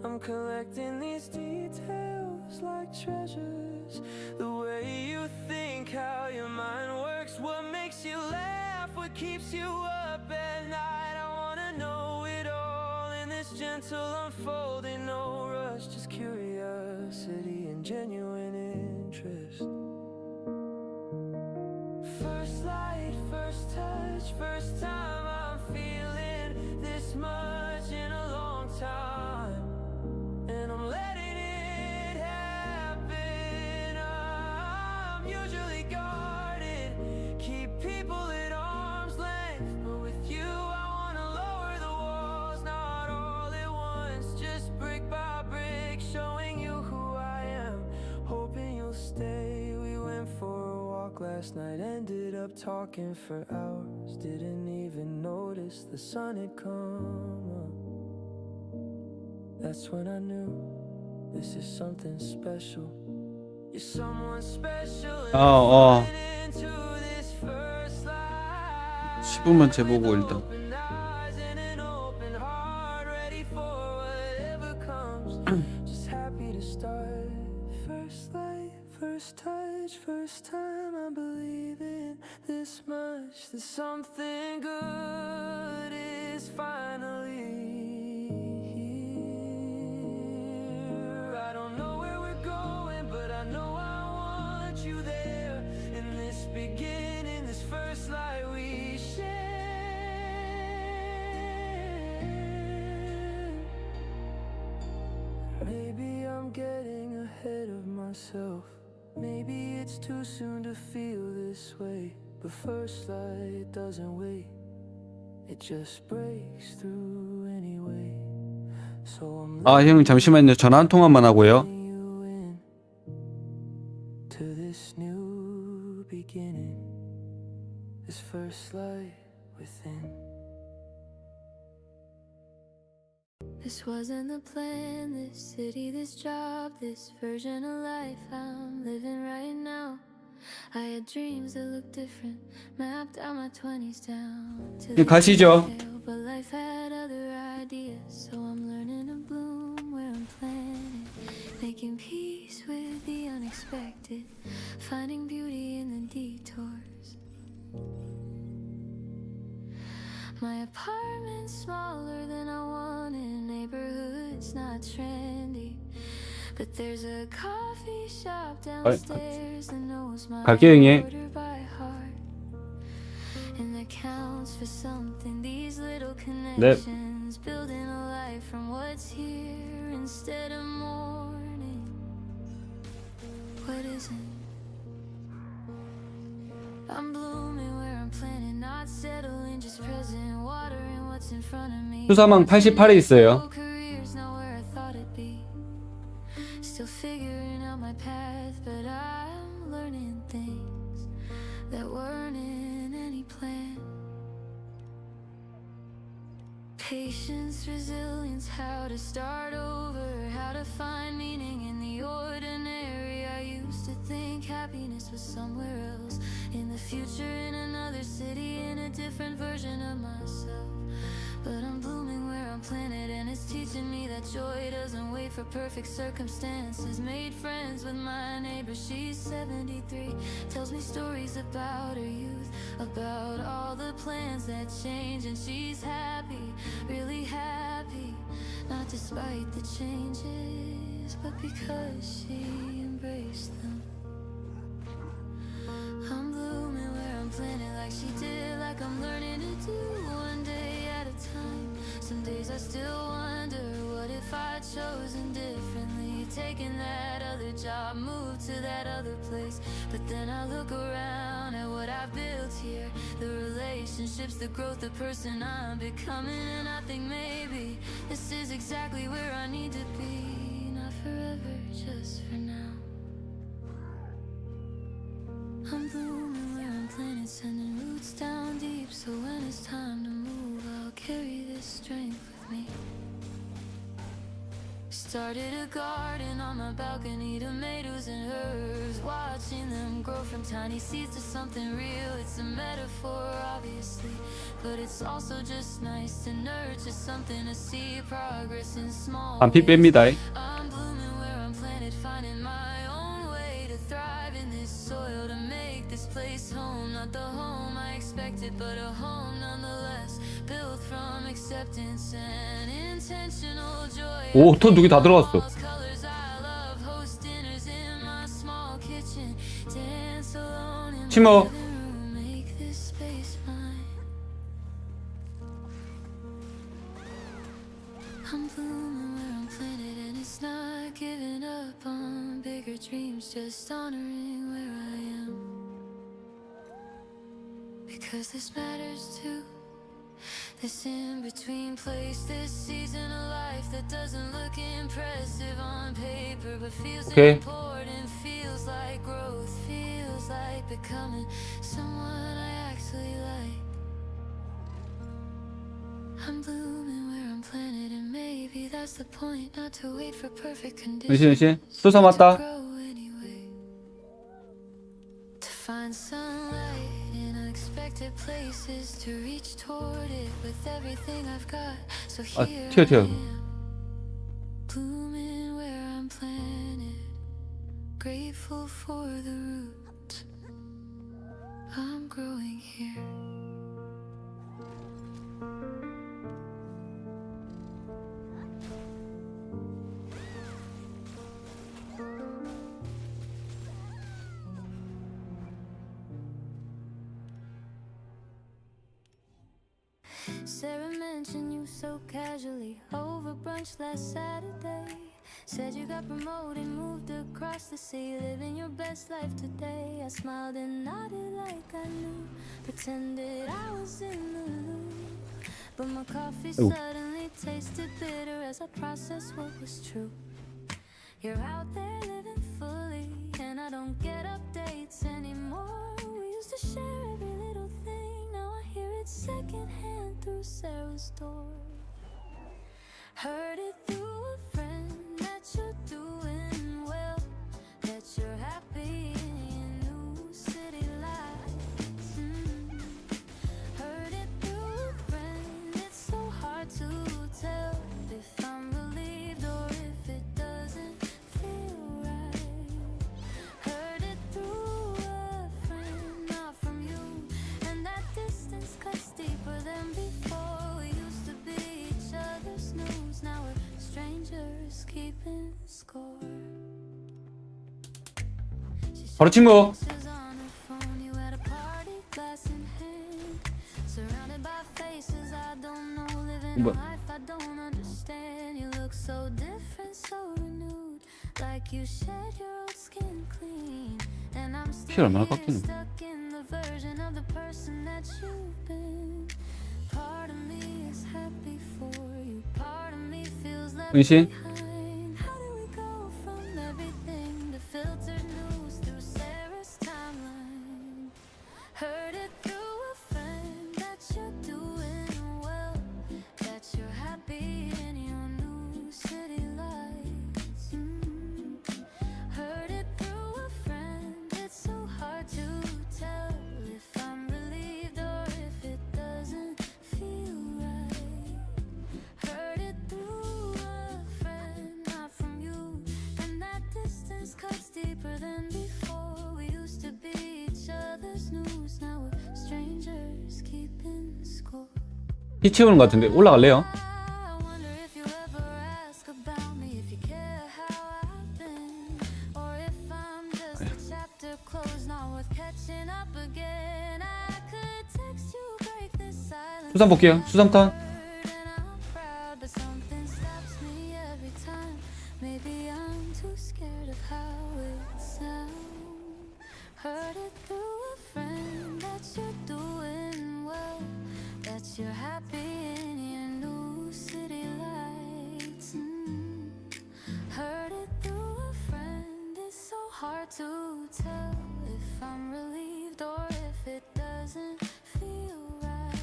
I'm collecting these details like treasures. The way you think, how your mind works, what makes you laugh, what keeps you up at night. I wanna know it all in this gentle unfolding. No rush, just curiosity and genuine interest. First light, first touch, first time I'm feeling this much in a long time, and I'm letting it happen. I'm usually guarded, keep people at arm's length, but with you I wanna lower the walls, not all at once, just brick by brick, showing you who I am, hoping you'll stay. We went for a walk last night, ended up talking for hours, didn't even notice the sun had come up. That's when I knew this is something special. You're someone special. 어. Into this first light. 10분만 재보고 일단. Open eyes and an open heart, ready for whatever comes. Just happy to start. First light, first touch, first time I believe in this much, that something good is finally here. Maybe I'm getting ahead of myself. Maybe it's too soon to feel this way. But first light doesn't wait. It just breaks through anyway. So I'm 아, 형 잠시만요. 전화 한 통화만 하고요. letting you in to this new beginning. This first light within. This wasn't the plan, this city, this job, this version of life I'm living right now. I had dreams that looked different, mapped out my 20s down to the 가시죠. detail, but life had other ideas, so I'm learning to bloom where I'm planted, making peace with the unexpected, finding beauty in the detours. My apartment's smaller than I wanted, neighborhood's not trendy, but there's a coffee shop downstairs that knows my 갈게요, 형님. order by heart, and that counts for something. These little connections, building a life from what's here instead of mourning what isn't. I'm blooming where I'm planted, not settling, just present, watering what's in front of me. 수사망 88에 있어요. Career's not where I thought it'd be. Still figuring out my path, but I'm learning things that weren't in any plan. Patience, resilience, how to start over, how to find meaning in the ordinary. I used to think happiness was somewhere else, in the future, in another city, in a different version of myself. But I'm blooming where I'm planted, and it's teaching me that joy doesn't wait for perfect circumstances. Made friends with my neighbor, she's 73, tells me stories about her youth, about all the plans that change, and she's happy, really happy, not despite the changes, but because she embraced them. I'm blooming where I'm planted, like she did, like I'm learning to do one day at a time. Some days I still wonder, what if I chosen differently, taken that other job, moved to that other place. But then I look around at what I've built here, the relationships, the growth, the person I'm becoming, and I think maybe this is exactly where I need to be. Not forever, just for now. I'm blooming where I'm planted, sending roots down deep, so when it's time to move, I'll carry this strength with me. Started a garden on my balcony, tomatoes and herbs, watching them grow from tiny seeds to something real. It's a metaphor, obviously, but it's also just nice to nurture something, to see progress in small 반피 ways. 뺍니다. I'm blooming where I'm planted, finding my own way to thrive in this soil, to make this place home. Not the home I expected, but a home nonetheless, built from acceptance and intentional joy. 오, 턴 2개 다 들어갔어. Colors I love, host dinners in my small kitchen, dance alone in 심어. my living room, make this space mine. I'm blooming where I'm planted, and it's not giving up on bigger dreams, just honoring where I am, because this matters too. This in-between place, this season of life that doesn't look impressive on paper, but feels Okay. important, feels like growth, feels like becoming someone I actually like. I'm blooming where I'm planted, and maybe that's the point, not to wait for perfect conditions. 은신, 수사 To 맞다. grow anyway, to find sunlight in unexpected places, to reach toward it with everything I've got. So 아, here 튀어. I am, blooming where I'm planted, grateful for the roots I'm growing here. Sarah mentioned you so casually over brunch last Saturday. Said you got promoted, moved across the sea, living your best life today. I smiled and nodded like I knew, pretended I was in the loop. But my coffee suddenly tasted bitter as I processed what was true. You're out there living fully, and I don't get updates anymore. We used to share every little thing, now I hear it secondhand through Sarah's door. Heard it through a friend that you're doing well, that you're happy in your new city life. Heard it through a friend, it's so hard to tell if I'm relieved or if it doesn't feel right. Heard it through a friend, not from you, and that distance cuts deeper than before. We used to be each other's news, now we're strangers keeping score. 바로 친구. She's on her phone, you at a party, glass in hand, surrounded by faces I don't know, living a 뭐. life I don't understand. You look so different, so renewed, like you shed your old skin clean. And I'm 피 still 얼마나 here, 깎이는 거야? stuck in the version of the person that you've been. Part of me is happy for you, part of me feels left 은신? behind. How did we go from everything to filtered news through Sarah's timeline? Heard it through a friend that you're doing well, that you're happy in your new city lights. Heard it through a friend, it's so hard to tell if I'm relieved or if it doesn't feel right. Heard it through a friend, not from you, and that distance cuts deeper than before. We used to be each other's news, now we're strangers keeping score. 피 채우는 것 같은데 올라갈래요? I wonder if you ever ask about me, if you care how I've been, or if I'm just a chapter closed, not worth catching up again. I could text you, break this silence. 수산 볼게요. 수삼탄. And I'm proud, but something stops me every time. Maybe I'm too scared of how it sounds. Heard it through a friend that you're doing well, that you're happy in your new city lights. Heard it through a friend, it's so hard to tell if I'm relieved or if it doesn't feel right.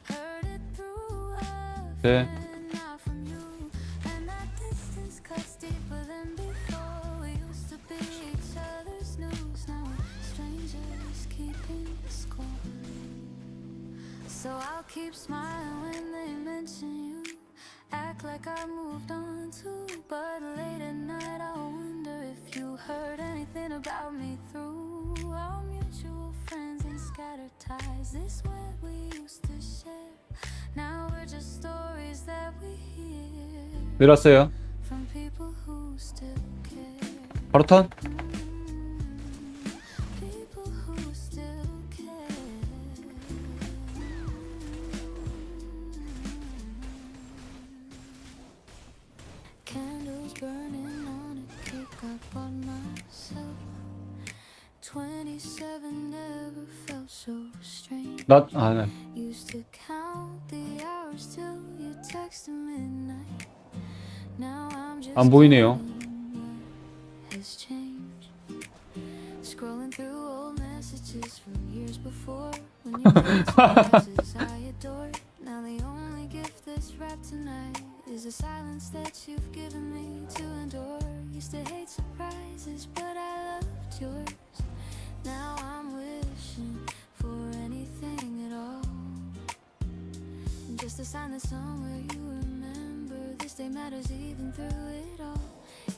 Heard it through a 네. friend, not from you, and that distance cuts deeper than before. We used to be each other's news, now we're strangers keeping score. So I'll keep smiling when they mention you, act like I moved on too. But late at night I wonder if you heard anything about me through our mutual friends and scattered ties. This web we used to share, now we're just stories that we hear 내렸어요. from people who still care. 바로 턴. People who still care. Candles burning on a cake I bought myself. 27 never felt so strange. 네. Used to count the hours till you texted midnight. Now I'm just 안 보이네요. counting what has changed. Scrolling through old messages from years before when you faces I adored. Now the only gift that's wrapped tonight is the silence that you've given me to endure. Used to hate surprises, but I loved yours. Now I'm wishing for anything at all, just a sign that somewhere you remember this day matters even through it all.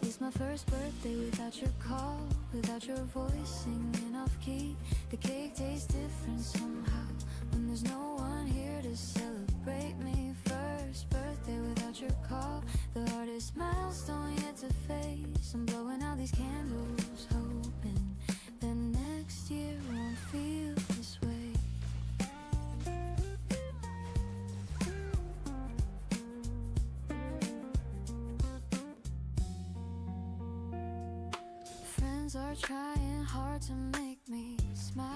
It's my first birthday without your call, without your voice singing off key. The cake tastes different somehow when there's no one here to celebrate me. First birthday without your call, the hardest milestone yet to face. I'm blowing out these candles, hoping that next year won't feel this way. friends are trying hard to make me smile,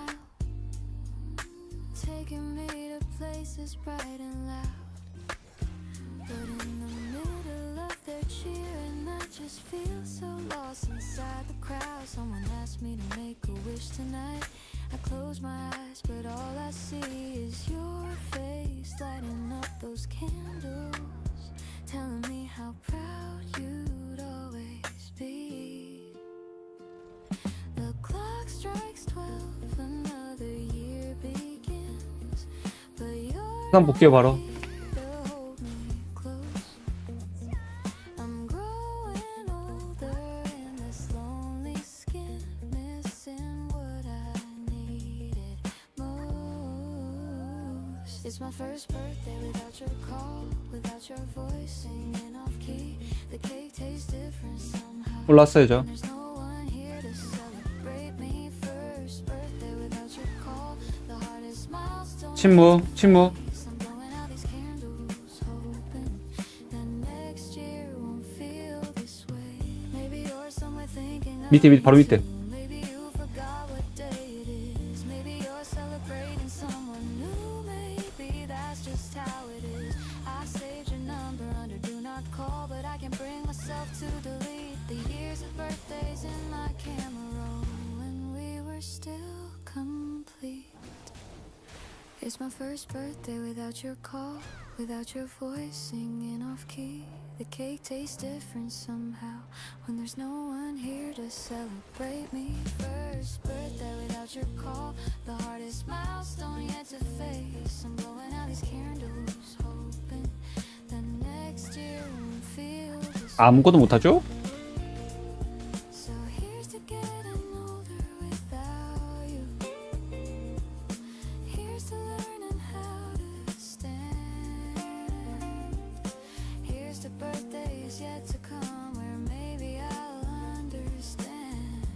taking me to places bright and loud. But in the middle of their cheering, I just feel so lost inside the crowd. Someone asked me to make a wish tonight. I close my eyes, but all I see is your face lighting up those candles, telling me how proud you'd always be. The clock strikes 12, another year begins, but you're 한번 볼게요 바로. to hold me close. I'm growing older in this lonely skin, missing what I needed most. It's my first birthday without your call, without your voice singing off key. The cake tastes different somehow. 올랐어요 저. There's no one here to celebrate me. First birthday without your call. The hardest milestone. 침묵. I'm blowing out these candles, hoping that next year won't feel this way. Maybe you're somewhere thinking of 밑에 바로 밑에. Maybe you forgot what day it is. Maybe you're celebrating someone new. Maybe that's just how it is. I saved your number under do not call, but I can't bring myself to delete the years of birthdays in my camera roll when we were still complete. It's my first birthday without your call, without your voice singing off key. The cake tastes different somehow when there's no one here to celebrate me. First birthday without your call, the hardest milestone yet to face. I'm blowing out these candles, hoping that next year won't feel this way. 아무것도 못하죠? So here's to getting older without you. Here's to learning how to stand. Here's to birthdays yet to come where maybe I'll understand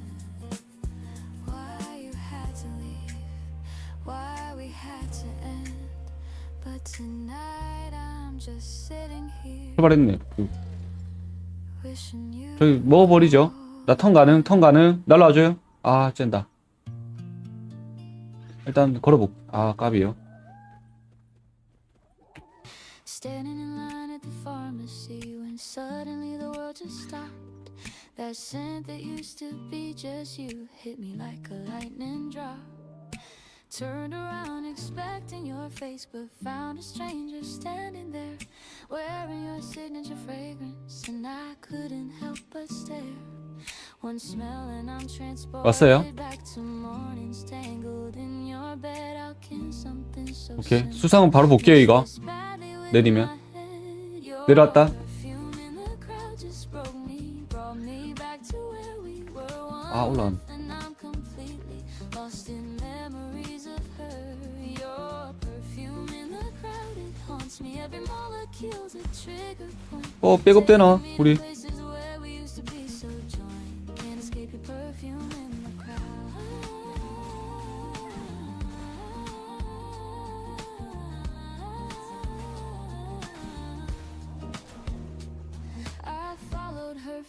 why you had to leave, why we had to end. But tonight I'm just sitting here 출발했네. wishing you 저기 먹어버리죠. 나 턴 가능. 날라와줘요. 아 쨘다. 일단 걸어볼게. 아 까비요. Standing in line at the pharmacy when suddenly the world just stopped. That scent that used to be just you hit me like a lightning drop. Turned around expecting your face, but found a stranger standing there wearing your signature fragrance, and I couldn't help but stare. One smell and I'm 왔어요. transported back to mornings tangled in your bed. How can something so 오케이. simple 수상은 바로 볼게요 이거. 내리면. 내려왔다. 아 올라간. 백업되나 우리.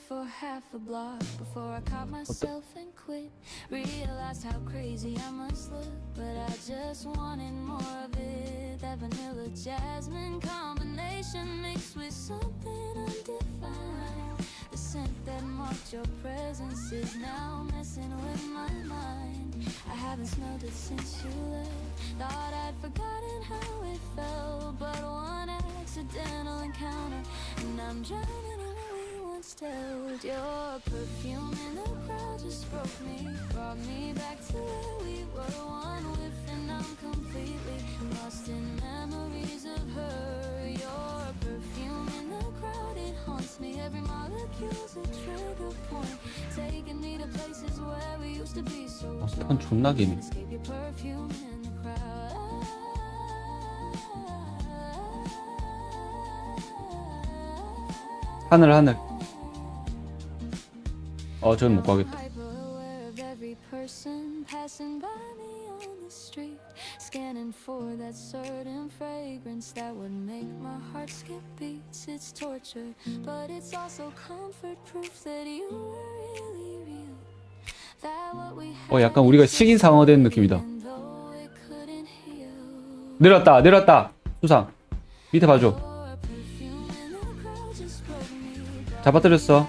For half a block before I caught myself and quit. Realized how crazy I must look, but I just wanted more of it. That vanilla jasmine combination mixed with something undefined. The scent that marked your presence is now messing with my mind. I haven't smelled it since you left. Thought I'd forgotten how it felt, but one accidental encounter and I'm drowning in what we once told. Your perfume in the crowd just broke me, brought me back to where we were, one whiff and I'm completely lost in memories of her. Your perfume in the crowd, it haunts me. Every molecule's a trigger point, taking me to places where we used to be so 턴 존나 기네. escape your perfume in the crowd. 하늘. 저는 못 가겠다. Hyper-aware of every person passing by me on the street, scanning for that certain fragrance that would make my heart skip beats. It's torture, but it's also comfort, proof that you were really real. 약간 우리가 식인상어된 느낌이다. 내렸다 내렸다. 수상 밑에 봐줘. 잡아뜨렸어.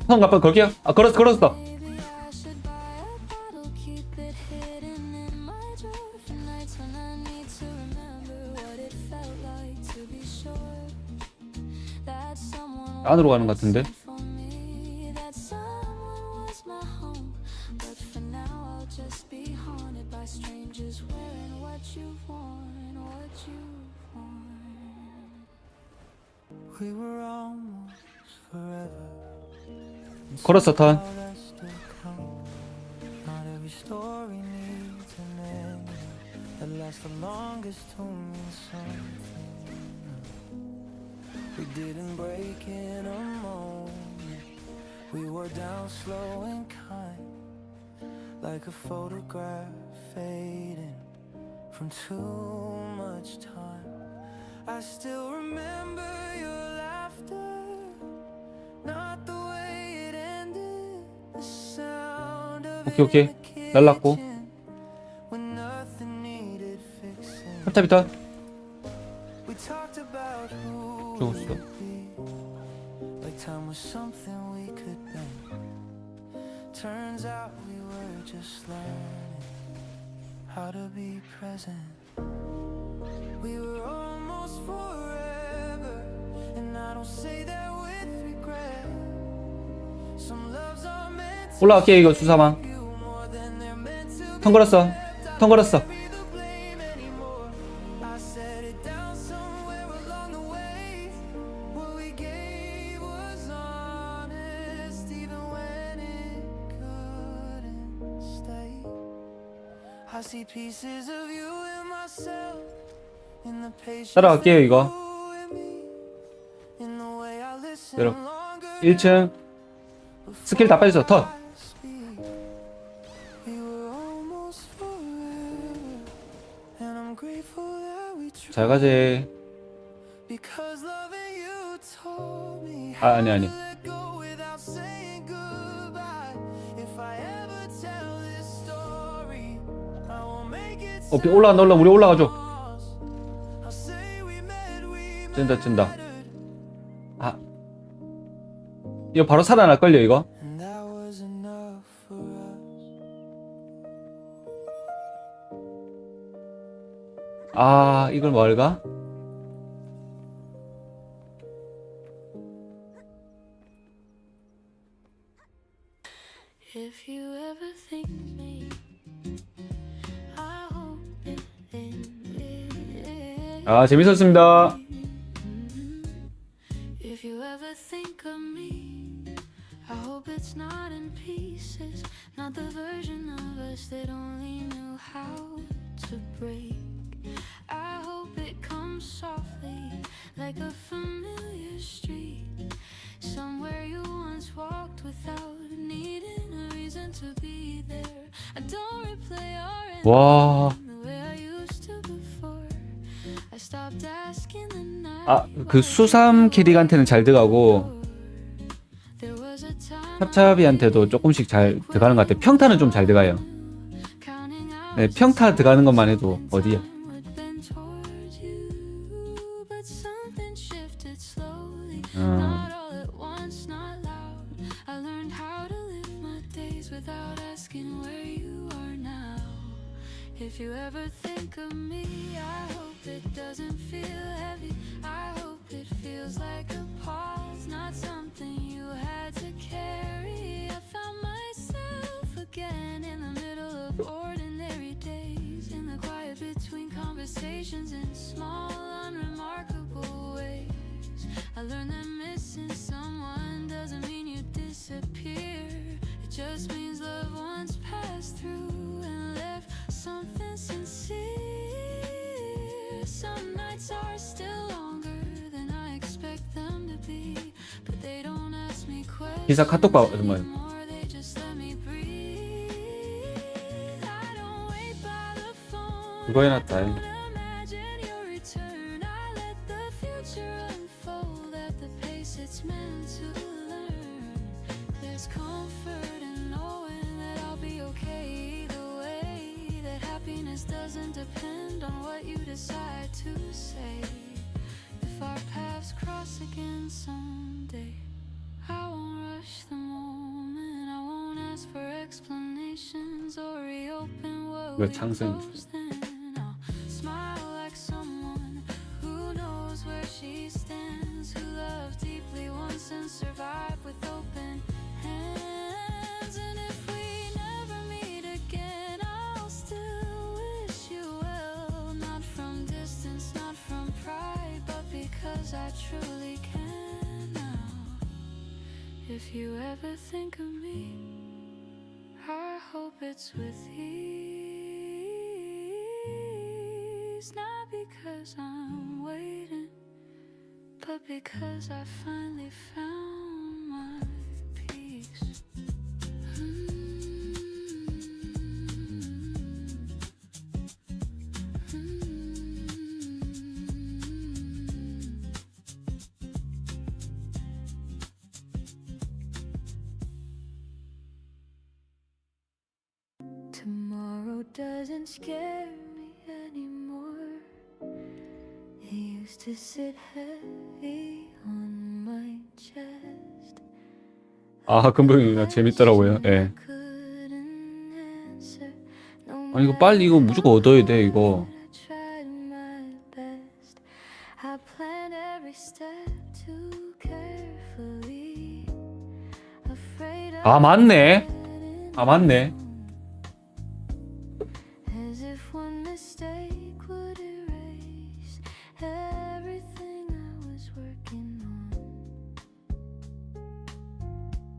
형 아빠 걸게요. 아 걸었어. 안으로 가는 것 같은데. We were almost forever. 걸었어 턴. Not every story needs an ending that lasts the longest to mean something. We didn't break in a moment. We were down slow and kind, like a photograph fading from too much time. I still remember your laughter, not the way it ended, the sound of it 오케이 in the 날랐고. kitchen, when nothing needed fixing. 탑탑이다. We talked about who 죽었어. we could be, like time was something we could bend. Turns out we were just learning how to be present. We were almost forever, and I don't say that with regret. Some loves are meant to 올라갈게 이거 수사망. you more than they're meant to 턴 걸었어. 턴 걸었어. be the blame anymore. I set it down somewhere along the way. What we gave was honest, even when it couldn't stay. I see pieces of you in myself. 따라갈게요 이거. 내려. 1층 스킬 다 빠졌어. 턴. 잘 가지. 아니. 올라간다. 우리 올라가줘. 찐다. 아, 이거 바로 살아날걸요 이거. 아, 이걸 뭘까? If you ever think me, I hope it ends. 아, 재밌었습니다. If you ever think of me, I hope it's not in pieces, not the version of us that only knew how to break. I hope it comes softly, like a familiar street, somewhere you once walked without needing a reason to be there. I don't replay our 와. ending the way I used to before. I stopped asking the night. 아, 그 수삼 캐릭한테는 잘 들어가고 찹찹이한테도 조금씩 잘 들어가는 것 같아요. 평타는 좀 잘 들어가요. 네, 평타 들어가는 것만 해도 어디야. If you ever think of me, I hope it doesn't feel heavy. I hope it feels like a pause, not something you had to carry. I found myself again in the middle of ordinary days, in the quiet between conversations in small, unremarkable ways. I learned that missing someone doesn't mean you disappear. It just means love once passed through and left something sincere. 기사 카톡 받으면 Or they just let me breathe. I don't wait by the phone. 그거 해놨다. Imagine your return. I let the future unfold at the pace it's meant to learn. There's comfort in knowing that I'll be okay either way. That happiness doesn't depend on what you decide to say. If our paths cross again someday, I won't rush the moment. I won't ask for explanations or reopen what 왜 we 창승? closed. Then I'll smile like someone who knows where she stands, who loved deeply once and survived with open hands. And if we never meet again, I'll still wish you well. Not from distance, not from pride, but because I truly can now. If you ever think of me, I hope it's with ease. Not because I'm waiting, but because I finally found my peace. Tomorrow doesn't scare me anymore. It used to sit heavy on my chest. 아, 금붕이 재밌더라고요. 예. Couldn't answer, no 아니 이거 빨리 이거 무조건 얻어야 돼 이거. I tried my best. I planned every step too carefully. Afraid of 아 맞네. getting 아 맞네. as if one mistake would erase everything I was working on.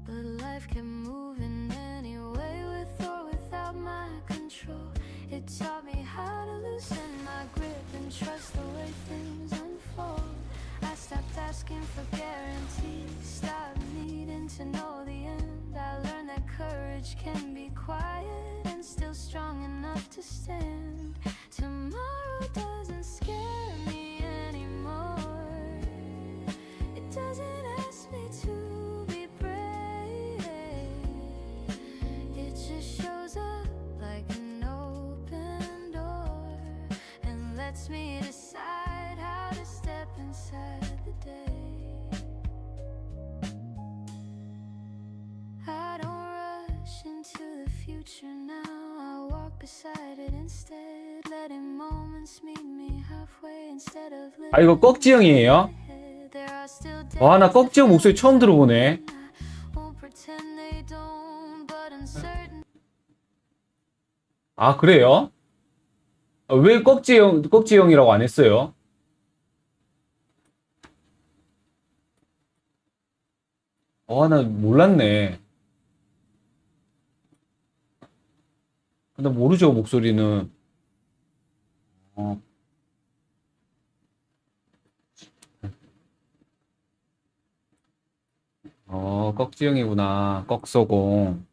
But life kept moving anyway, with or without my control. It taught me how to loosen my grip and trust the way things unfold. I stopped asking for guarantees, stopped needing to know the end. I learned that courage can be quiet and still strong enough to stand. Tomorrow doesn't scare me anymore. It doesn't ask me to be brave. It just shows up like an open door and lets me decide how to step inside the day. I don't rush into the future now. I walk beside it instead, letting moments meet me halfway instead of 아 이거 꺽지형이에요? ahead. There are still 와 나 days 꺽지형 목소리 처음 들어보네. won't pretend they don't, but uncertain. 아 그래요? 왜 꺽지형이라고 안 했어요? 나 몰랐네. 나 모르죠 목소리는. 어. 꺽지형이구나. 꺽소공.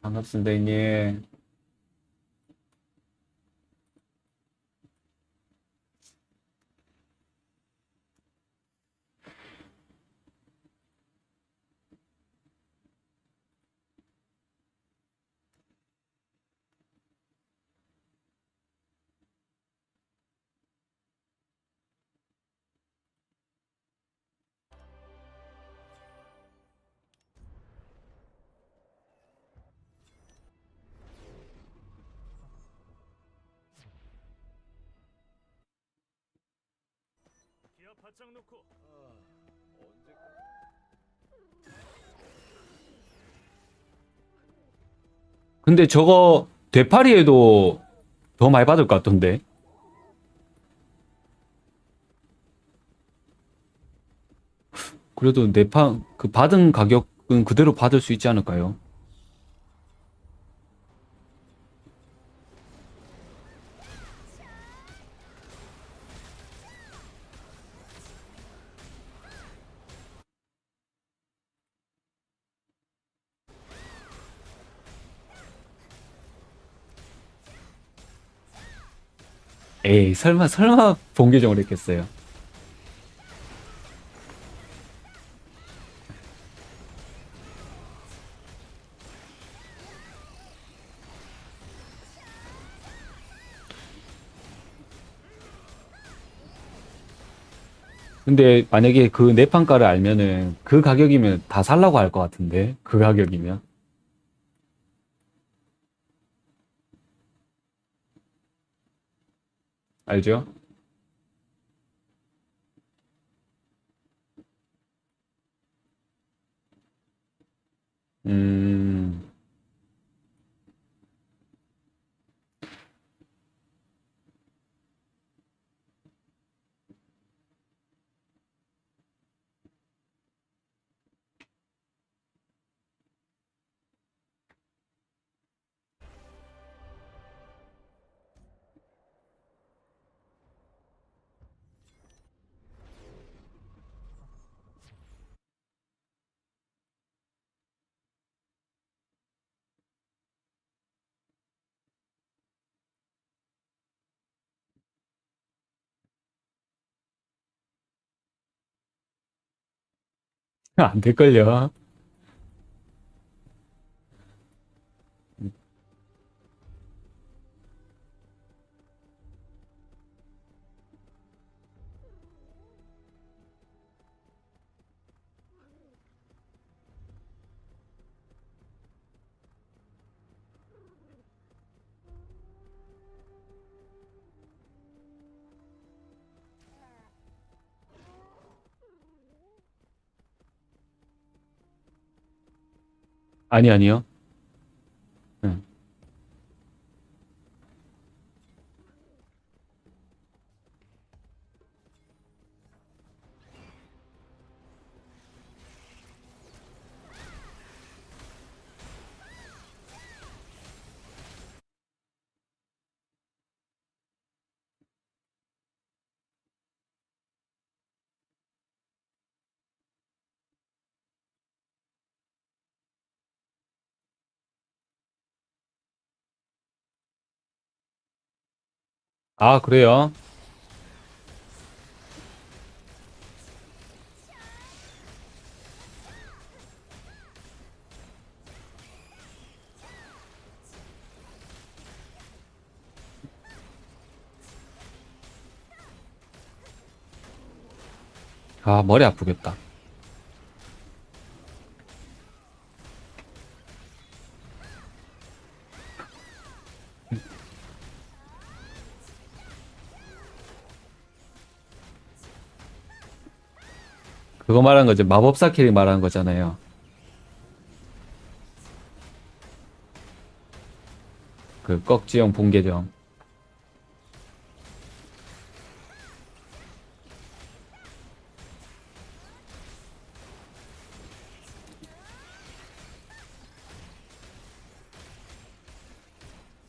반갑습니다, 형님. 근데 저거 되파리에도 더 많이 받을 것 같던데. 그래도 그 받은 가격은 그대로 받을 수 있지 않을까요? 에이, 설마 본계정을 했겠어요. 근데 만약에 그 내판가를 알면은 그 가격이면 다 살라고 할 것 같은데, 그 가격이면. 알죠? 음, 안 될걸요. 아니요. 응. 아, 그래요? 아, 머리 아프겠다. 그거 말한 거죠. 마법사 캐릭 말하는 거잖아요. 그 꺽지형 본계정.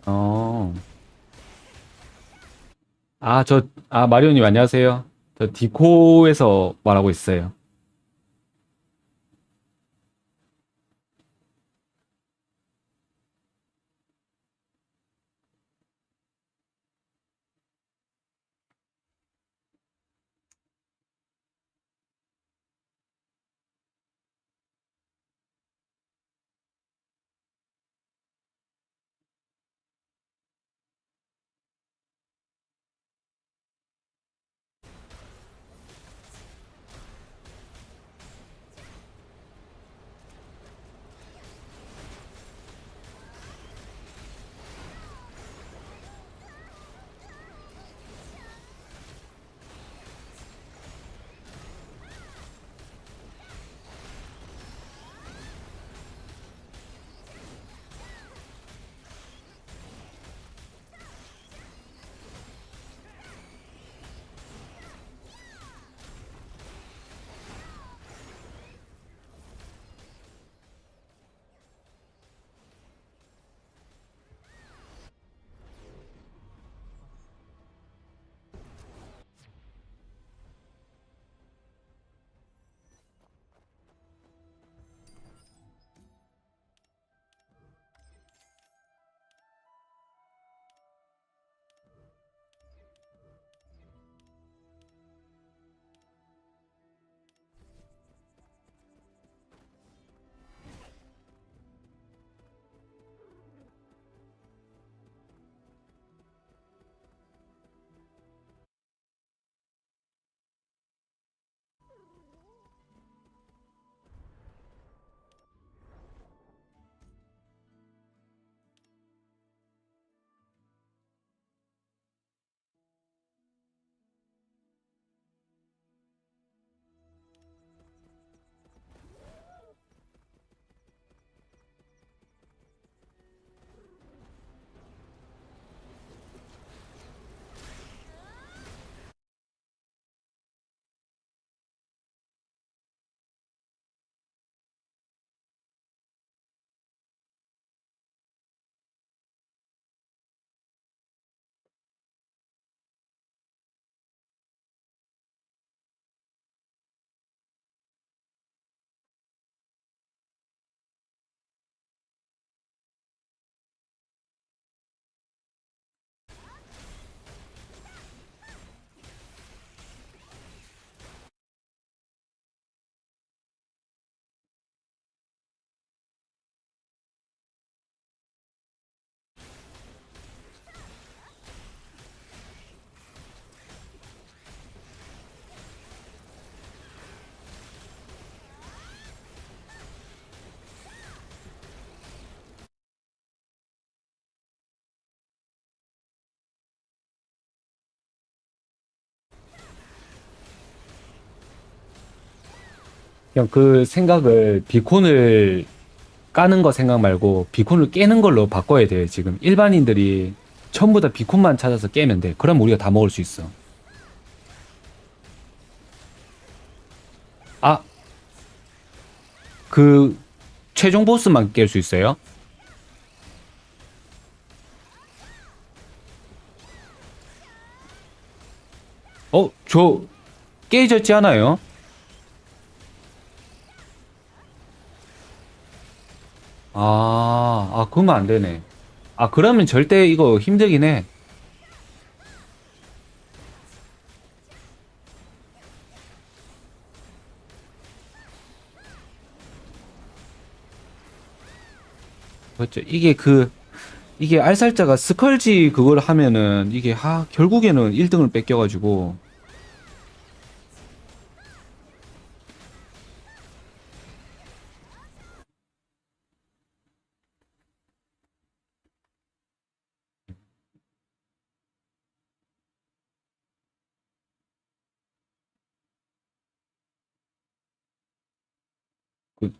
어. 마리오님 안녕하세요. 저 디코에서 말하고 있어요. 그냥 그 생각을 비콘을 까는 거 생각 말고 비콘을 깨는 걸로 바꿔야 돼요. 지금 일반인들이 전부 다 비콘만 찾아서 깨면 돼. 그럼 우리가 다 먹을 수 있어. 아, 그 최종 보스만 깰 수 있어요? 저 깨졌지 않아요? 그러면 안 되네. 그러면 절대 이거 힘들긴 해. 그렇죠. 이게 알살자가 스컬지 그걸 하면은 이게 결국에는 1등을 뺏겨가지고. 그-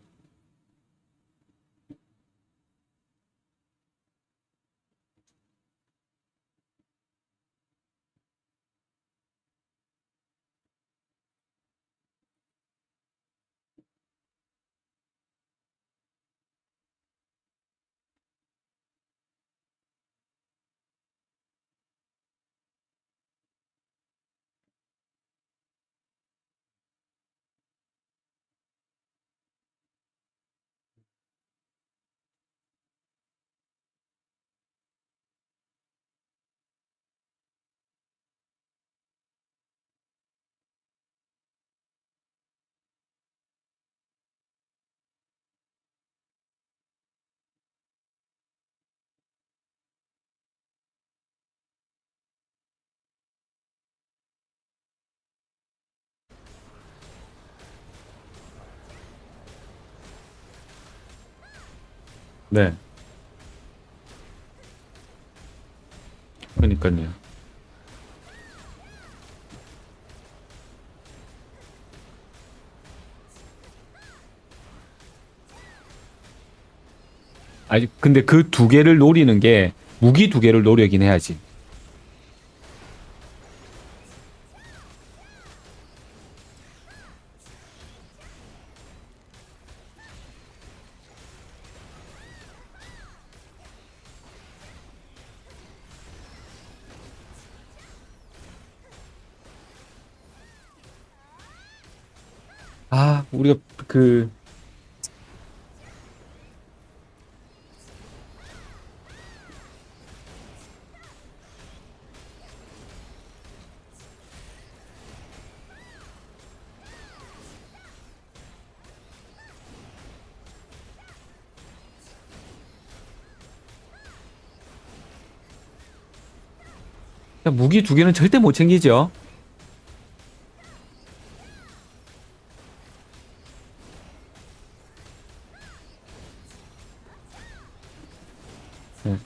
네. 그러니까요. 아니, 근데 그 두 개를 노리는 게 무기 두 개를 노리긴 해야지. 우리가 그 무기 두 개는 절대 못 챙기죠. 네.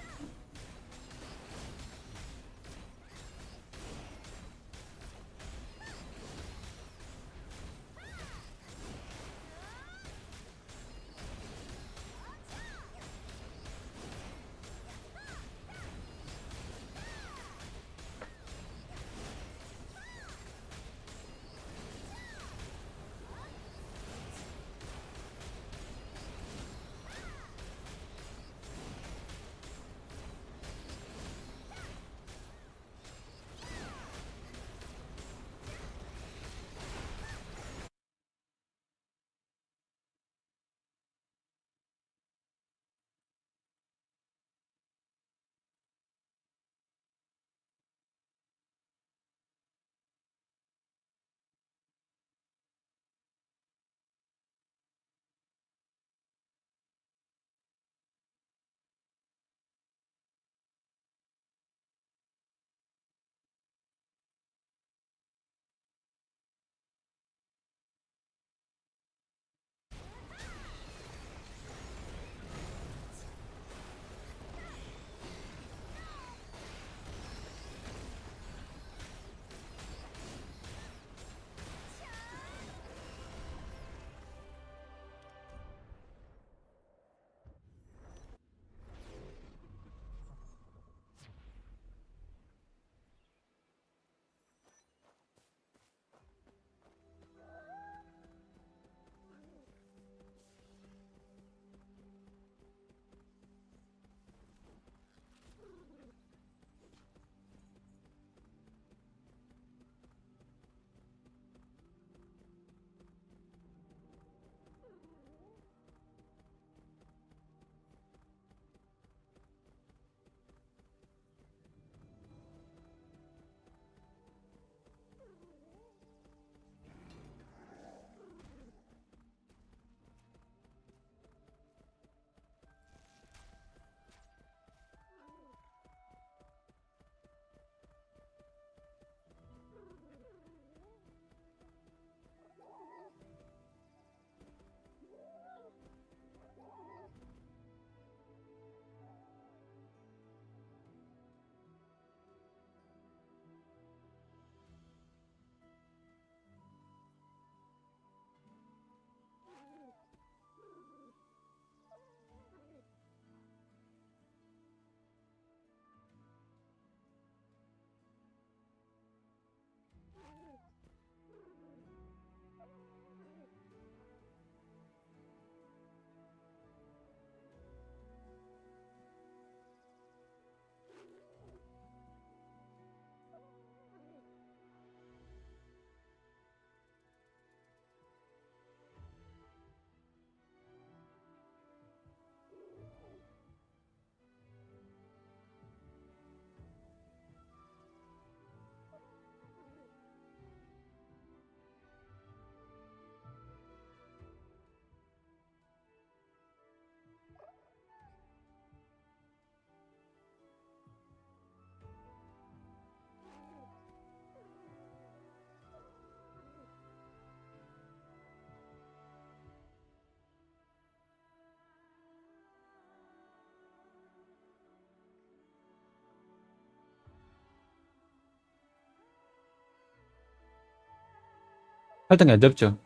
할당이 안 잡죠.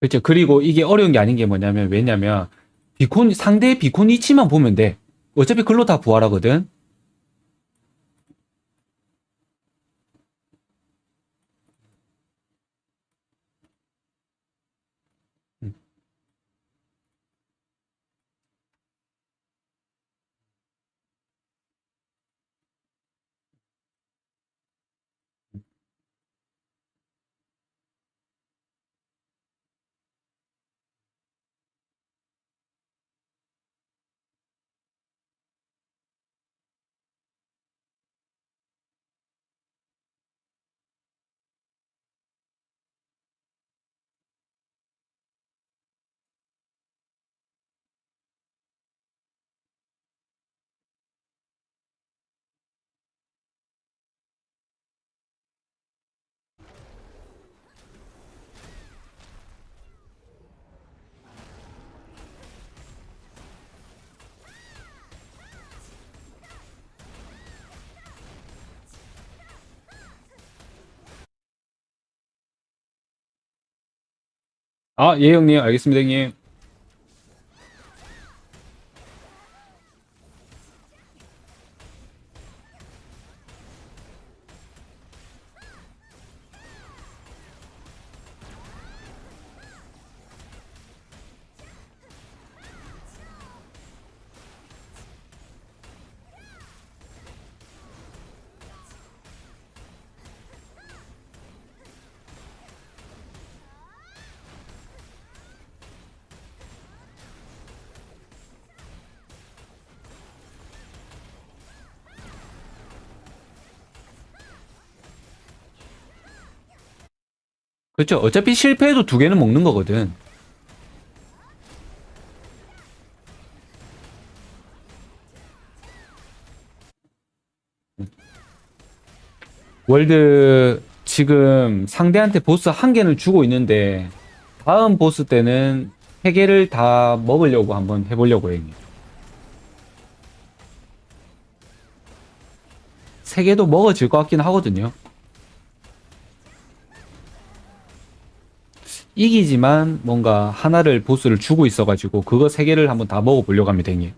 그렇죠. 그리고 이게 어려운 게 아닌 게 뭐냐면, 왜냐면 비콘, 상대의 비콘 위치만 보면 돼. 어차피 글로 다 부활하거든. 아, 예, 형님. 알겠습니다, 형님. 그렇죠. 어차피 실패해도 두 개는 먹는 거거든. 월드 지금 상대한테 보스 한 개는 주고 있는데 다음 보스 때는 세 개를 다 먹으려고 한번 해보려고 해. 세 개도 먹어질 것 같긴 하거든요. 이기지만 뭔가 하나를 보스를 주고 있어가지고 그거 세 개를 한번 다 먹어보려고 합니다, 형님.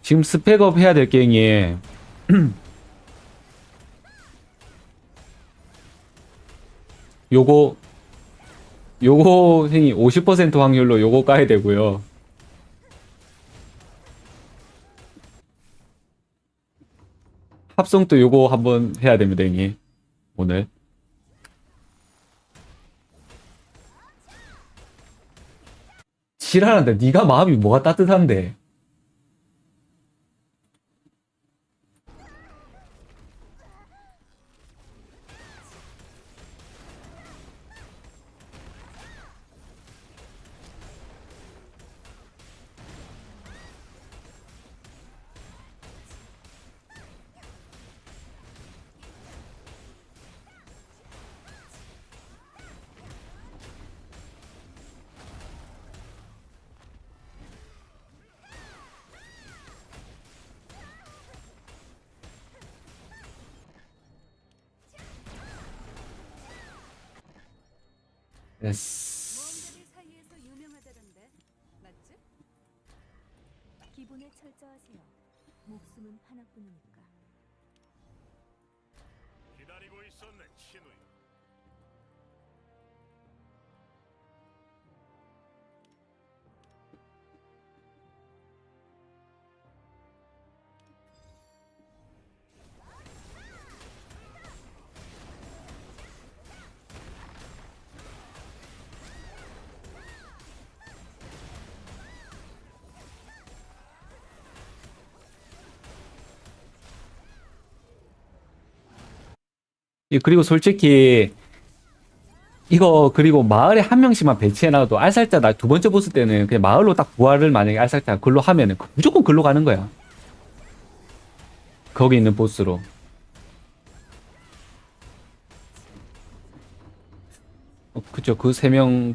지금 스펙업 해야 될 게 형님. 요거 형이 50% 확률로 요거 까야 되고요. 합성도 요거 한번 해야 됩니다, 형님. 오늘. 지랄한다. 네가 마음이 뭐가 따뜻한데. 예스. 모험가들 사이에서 유명하다던데 맞지? 기본에 철저하세요. 목숨은 하나뿐이니까. 기다리고 있었네, 신우야. 그리고 솔직히 이거 그리고 마을에 한 명씩만 배치해놔도 알살자 나 두 번째 보스 때는 그냥 마을로 딱 부활을 만약에 알살자 글로 하면은 무조건 글로 가는 거야. 거기 있는 보스로. 그쵸. 그 세 명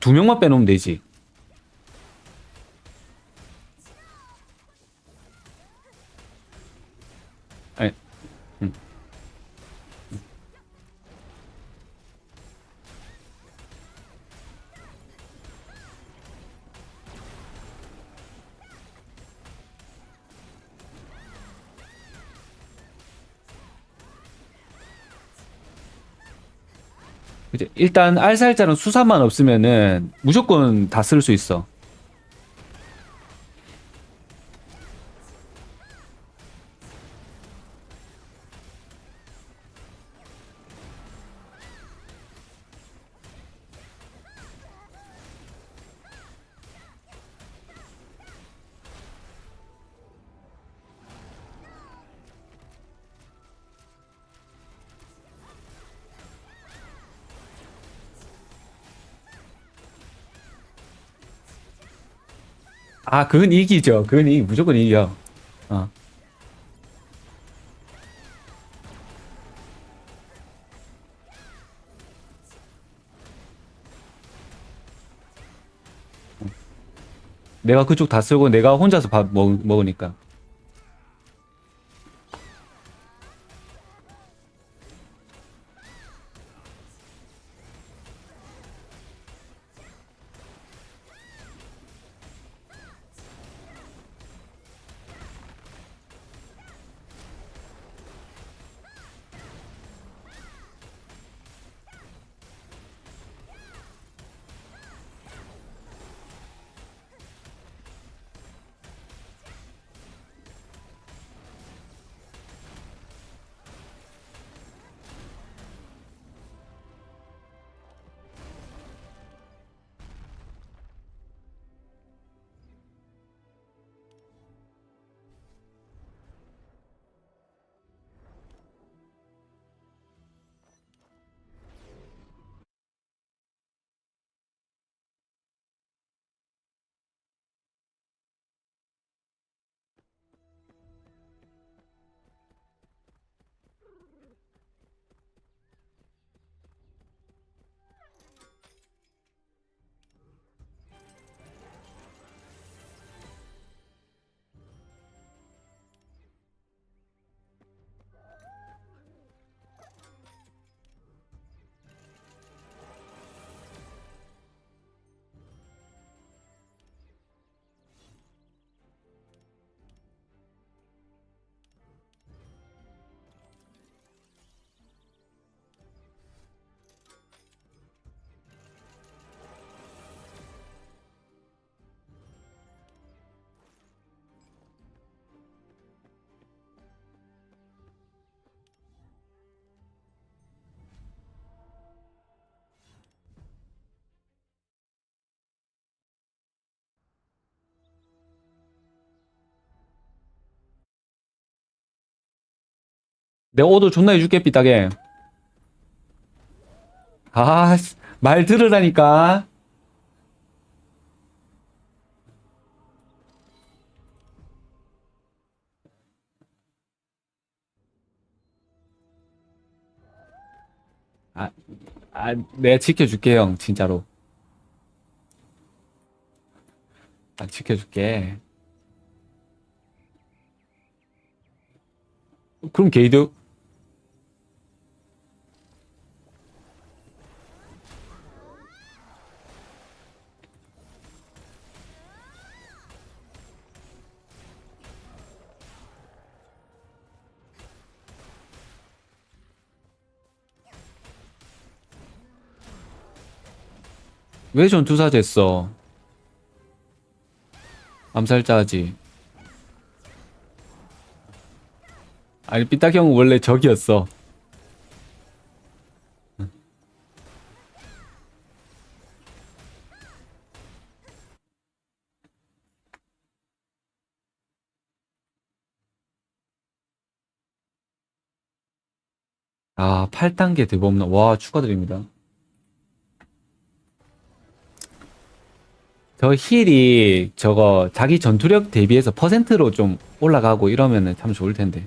두 명만 빼놓으면 되지. 아니, 음. 그치. 일단 알살자는 수사만 없으면은 무조건 다 쓸 수 있어. 아, 그건 이기죠. 그건 무조건 이겨. 어. 내가 그쪽 다 쓰고 내가 혼자서 밥 먹으니까. 내 오도 존나 해줄게, 삐딱해. 아, 말 들으라니까. 아, 내가 지켜줄게, 형, 진짜로. 지켜줄게. 그럼 게이드? 왜 전투사제 했어? 암살자지. 아니, 삐딱 형은 원래 적이었어. 아, 8단계 대법론. 와, 축하드립니다. 저 힐이 저거 자기 전투력 대비해서 퍼센트로 좀 올라가고 이러면은 참 좋을 텐데.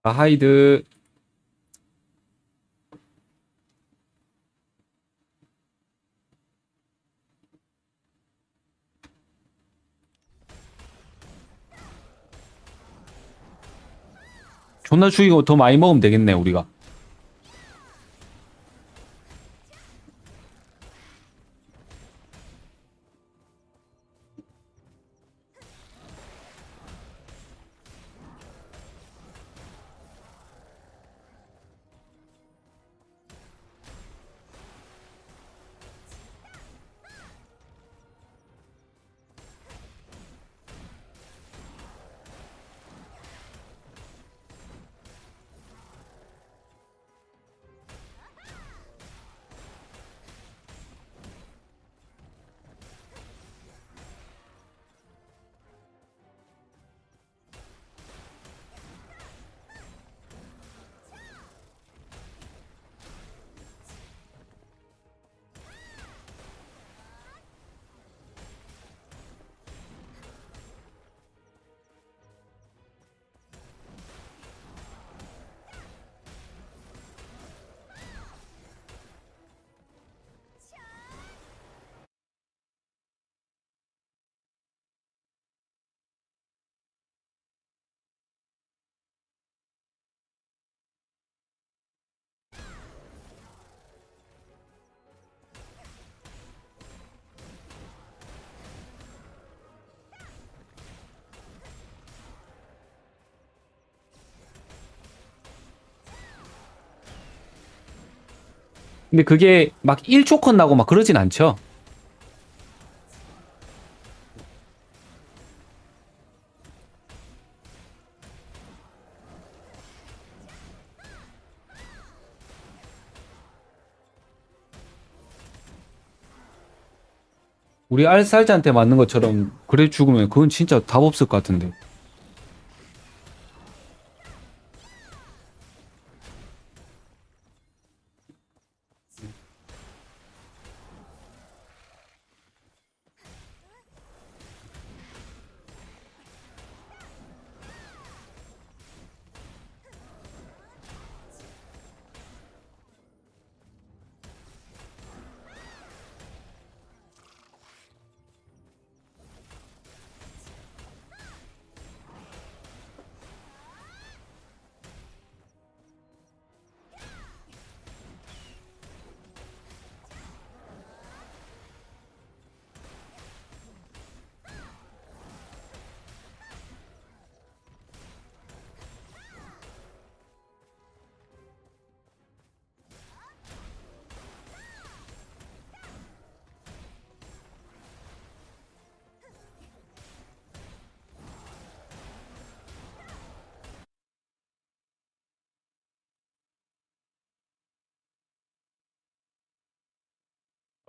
아, 하이드. 존나 죽이고 더 많이 먹으면 되겠네, 우리가. 근데 그게 막 1초 컷 나고 막 그러진 않죠. 우리 알살자한테 맞는 것처럼 그래 죽으면 그건 진짜 답 없을 것 같은데.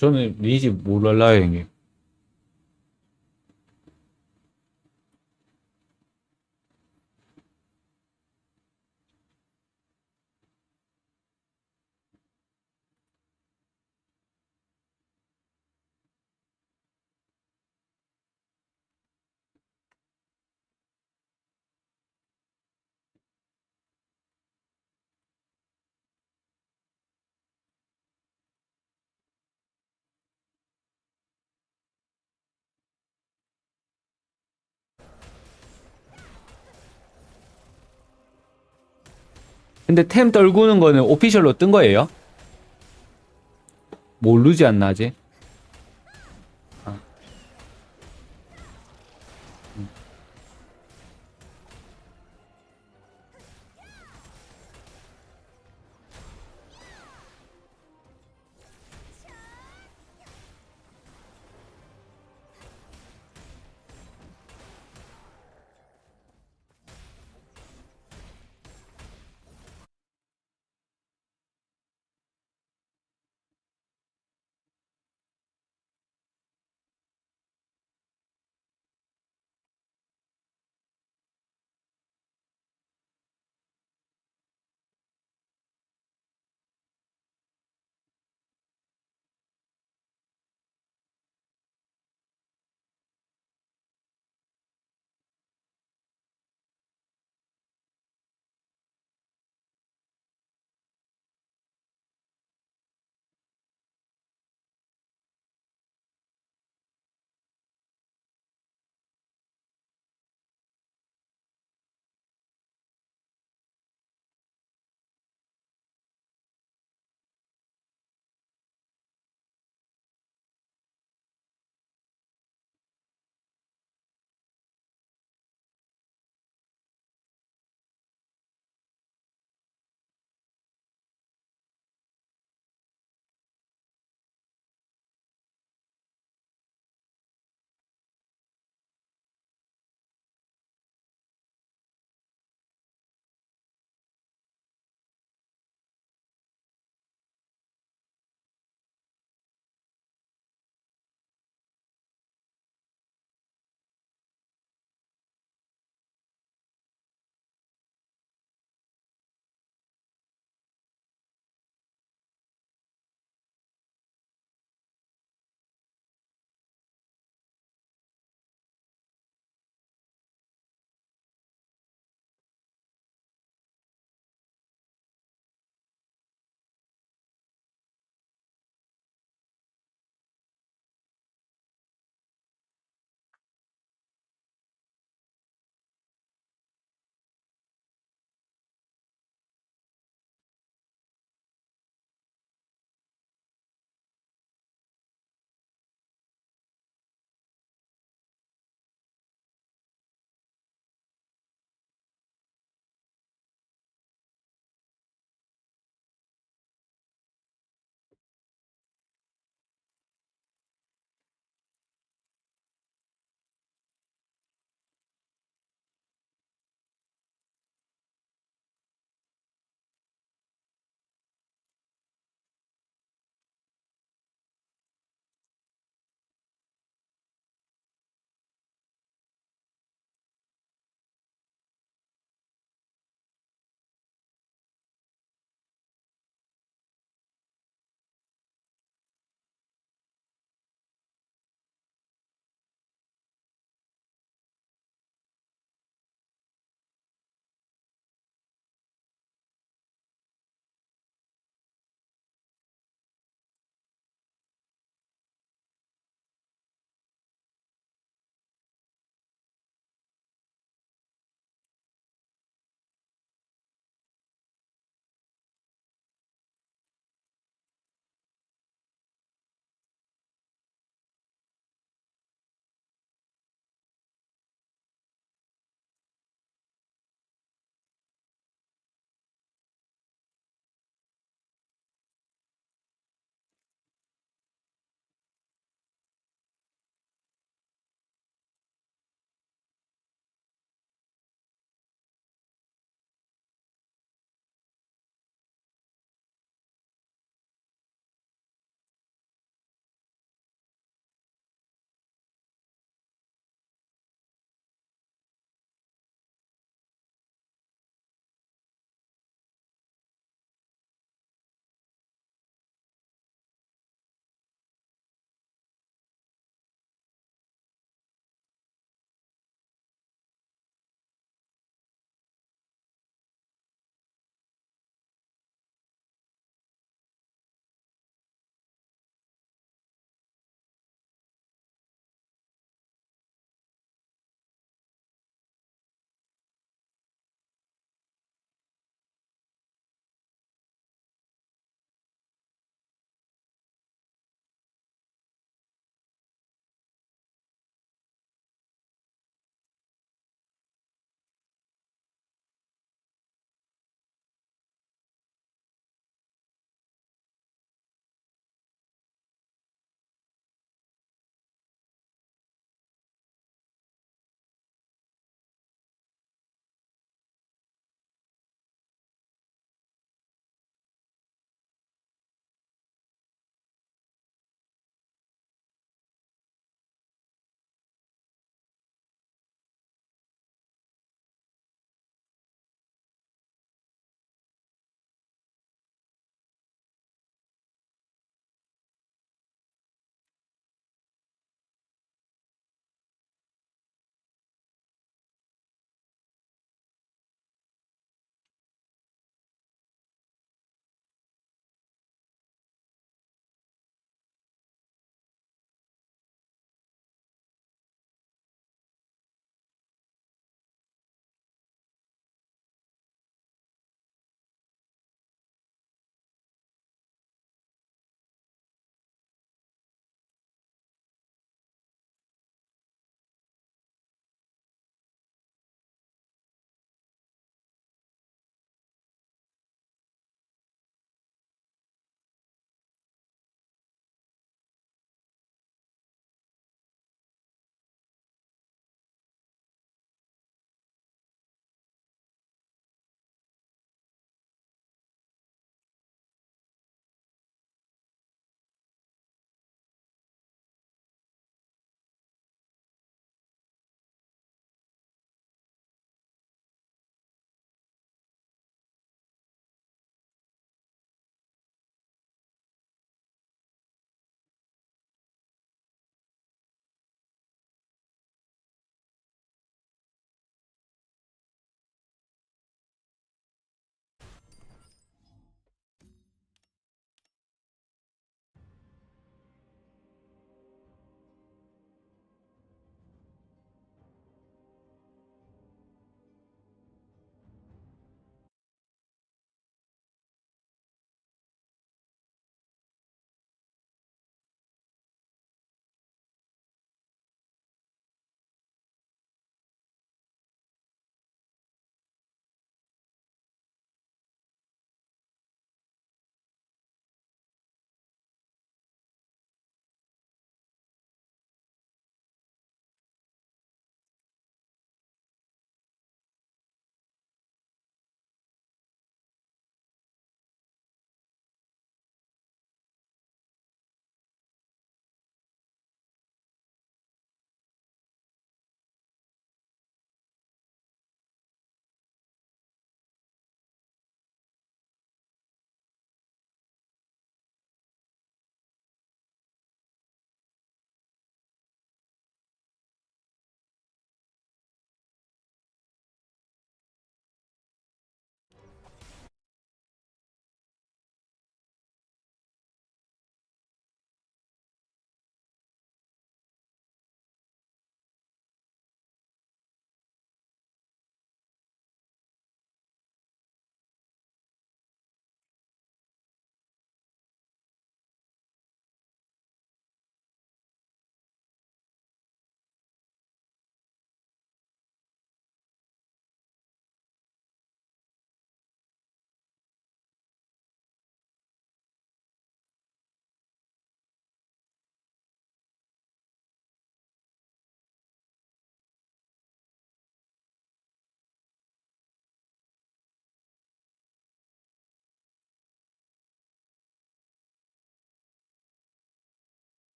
저는 리니지 몰라요, 형님. 근데 템 떨구는 거는 오피셜로 뜬 거예요? 모르지 않나 아직?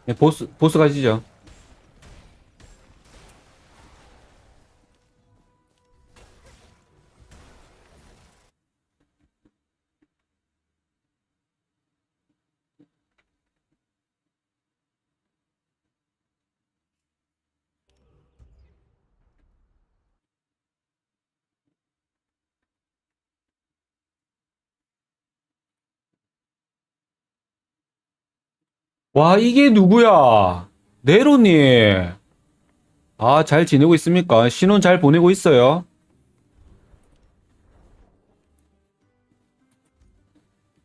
네, 보스 가시죠. 와, 이게 누구야? 네로님. 아, 잘 지내고 있습니까? 신혼 잘 보내고 있어요?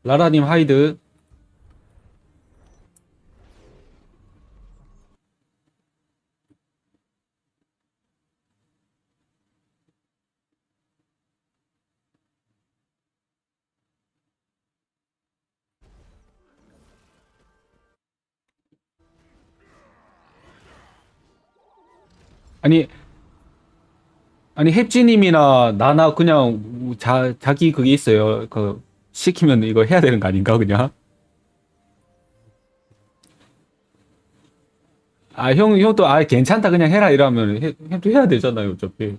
라라님 하이드. 아니, 아니, 햅지님이나 나나 그냥 자기 그게 있어요. 그, 시키면 이거 해야 되는 거 아닌가, 그냥? 아, 형도, 아, 괜찮다, 그냥 해라, 이러면 도 해야 되잖아요, 어차피.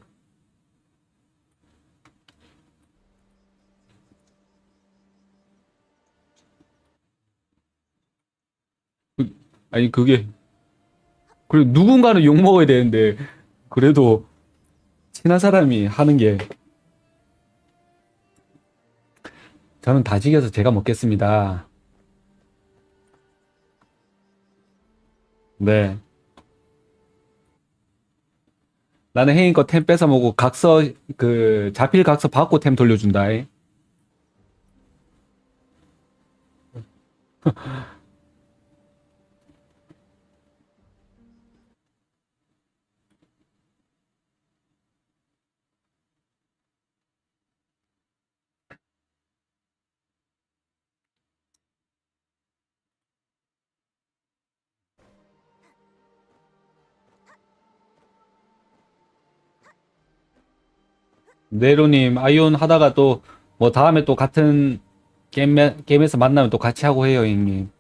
아니, 그게, 그리고 누군가는 욕먹어야 되는데, 그래도 친한 사람이 하는 게, 저는 다 지겨서 제가 먹겠습니다. 네. 나는 혜인 거 템 뺏어 먹고 각서, 그, 자필 각서 받고 템 돌려준다. 네로님, 아이온 하다가 또, 뭐, 다음에 또 같은 게임에서 만나면 또 같이 하고 해요, 형님.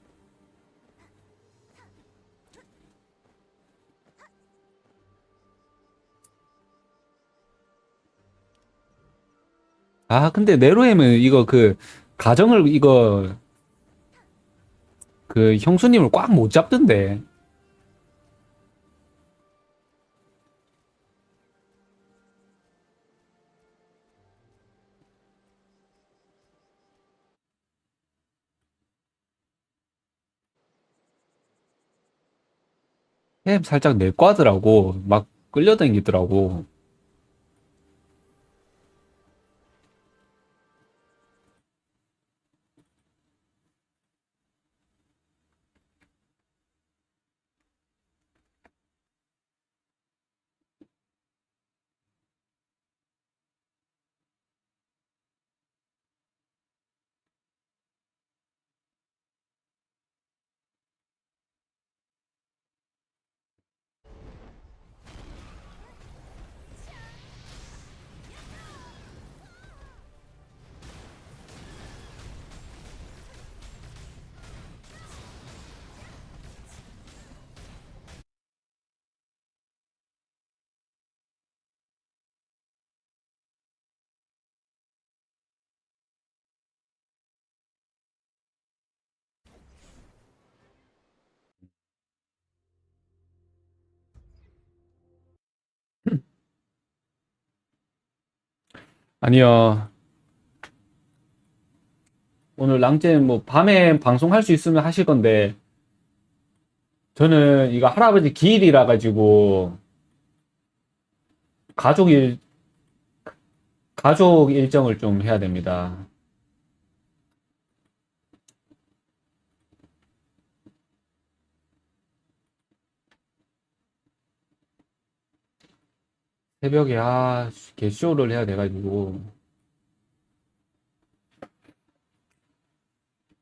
아, 근데 네로햄은 이거 그, 가정을, 이거, 그, 형수님을 꽉 못 잡던데. 햄 살짝 내과더라고. 막 끌려다니더라고. 아니요. 오늘 랑제는 뭐, 밤에 방송할 수 있으면 하실 건데, 저는 이거 할아버지 기일이라 가지고, 가족 일, 가족 일정을 좀 해야 됩니다. 새벽에, 아, 개쇼를 해야 돼가지고.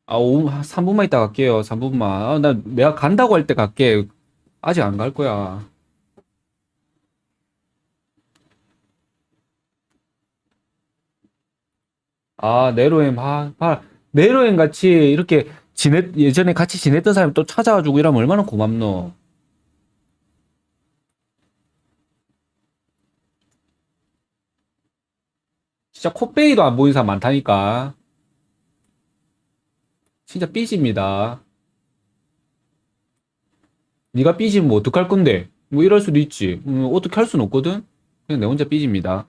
아, 3분만 있다 갈게요. 3분만. 아, 내가 간다고 할 때 갈게. 아직 안 갈 거야. 아, 네로엠, 네로엠 같이 이렇게 예전에 같이 지냈던 사람이 또 찾아와주고 이러면 얼마나 고맙노. 진짜 코빼기도 안 보이는 사람 많다니까. 진짜 삐집니다. 네가 삐지면 뭐 어떡할 건데? 뭐 이럴 수도 있지. 어떻게 할 수는 없거든? 그냥 내 혼자 삐집니다.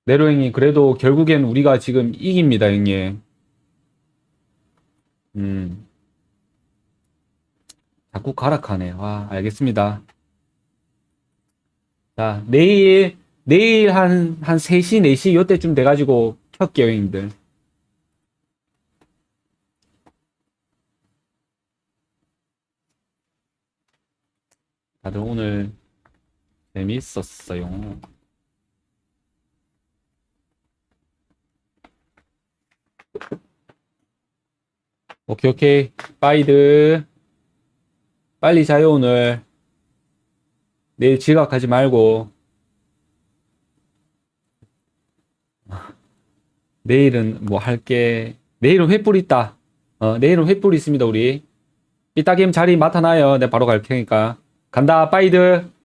네로 형님, 그래도 결국엔 우리가 지금 이깁니다, 형님. 자꾸 가락하네. 와, 알겠습니다. 자, 내일 한 3시, 4시 요때쯤 돼가지고 켤게요, 형님들. 다들 오늘 재밌었어요. 오케이, 오케이. 빠이드. 빨리 자요, 오늘. 내일 지각하지 말고. 내일은 뭐 할게. 내일은 횃불 있다. 내일은 횃불 있습니다, 우리. 이따 게임 자리 맡아놔요. 내가 바로 갈 테니까. 간다, 빠이드.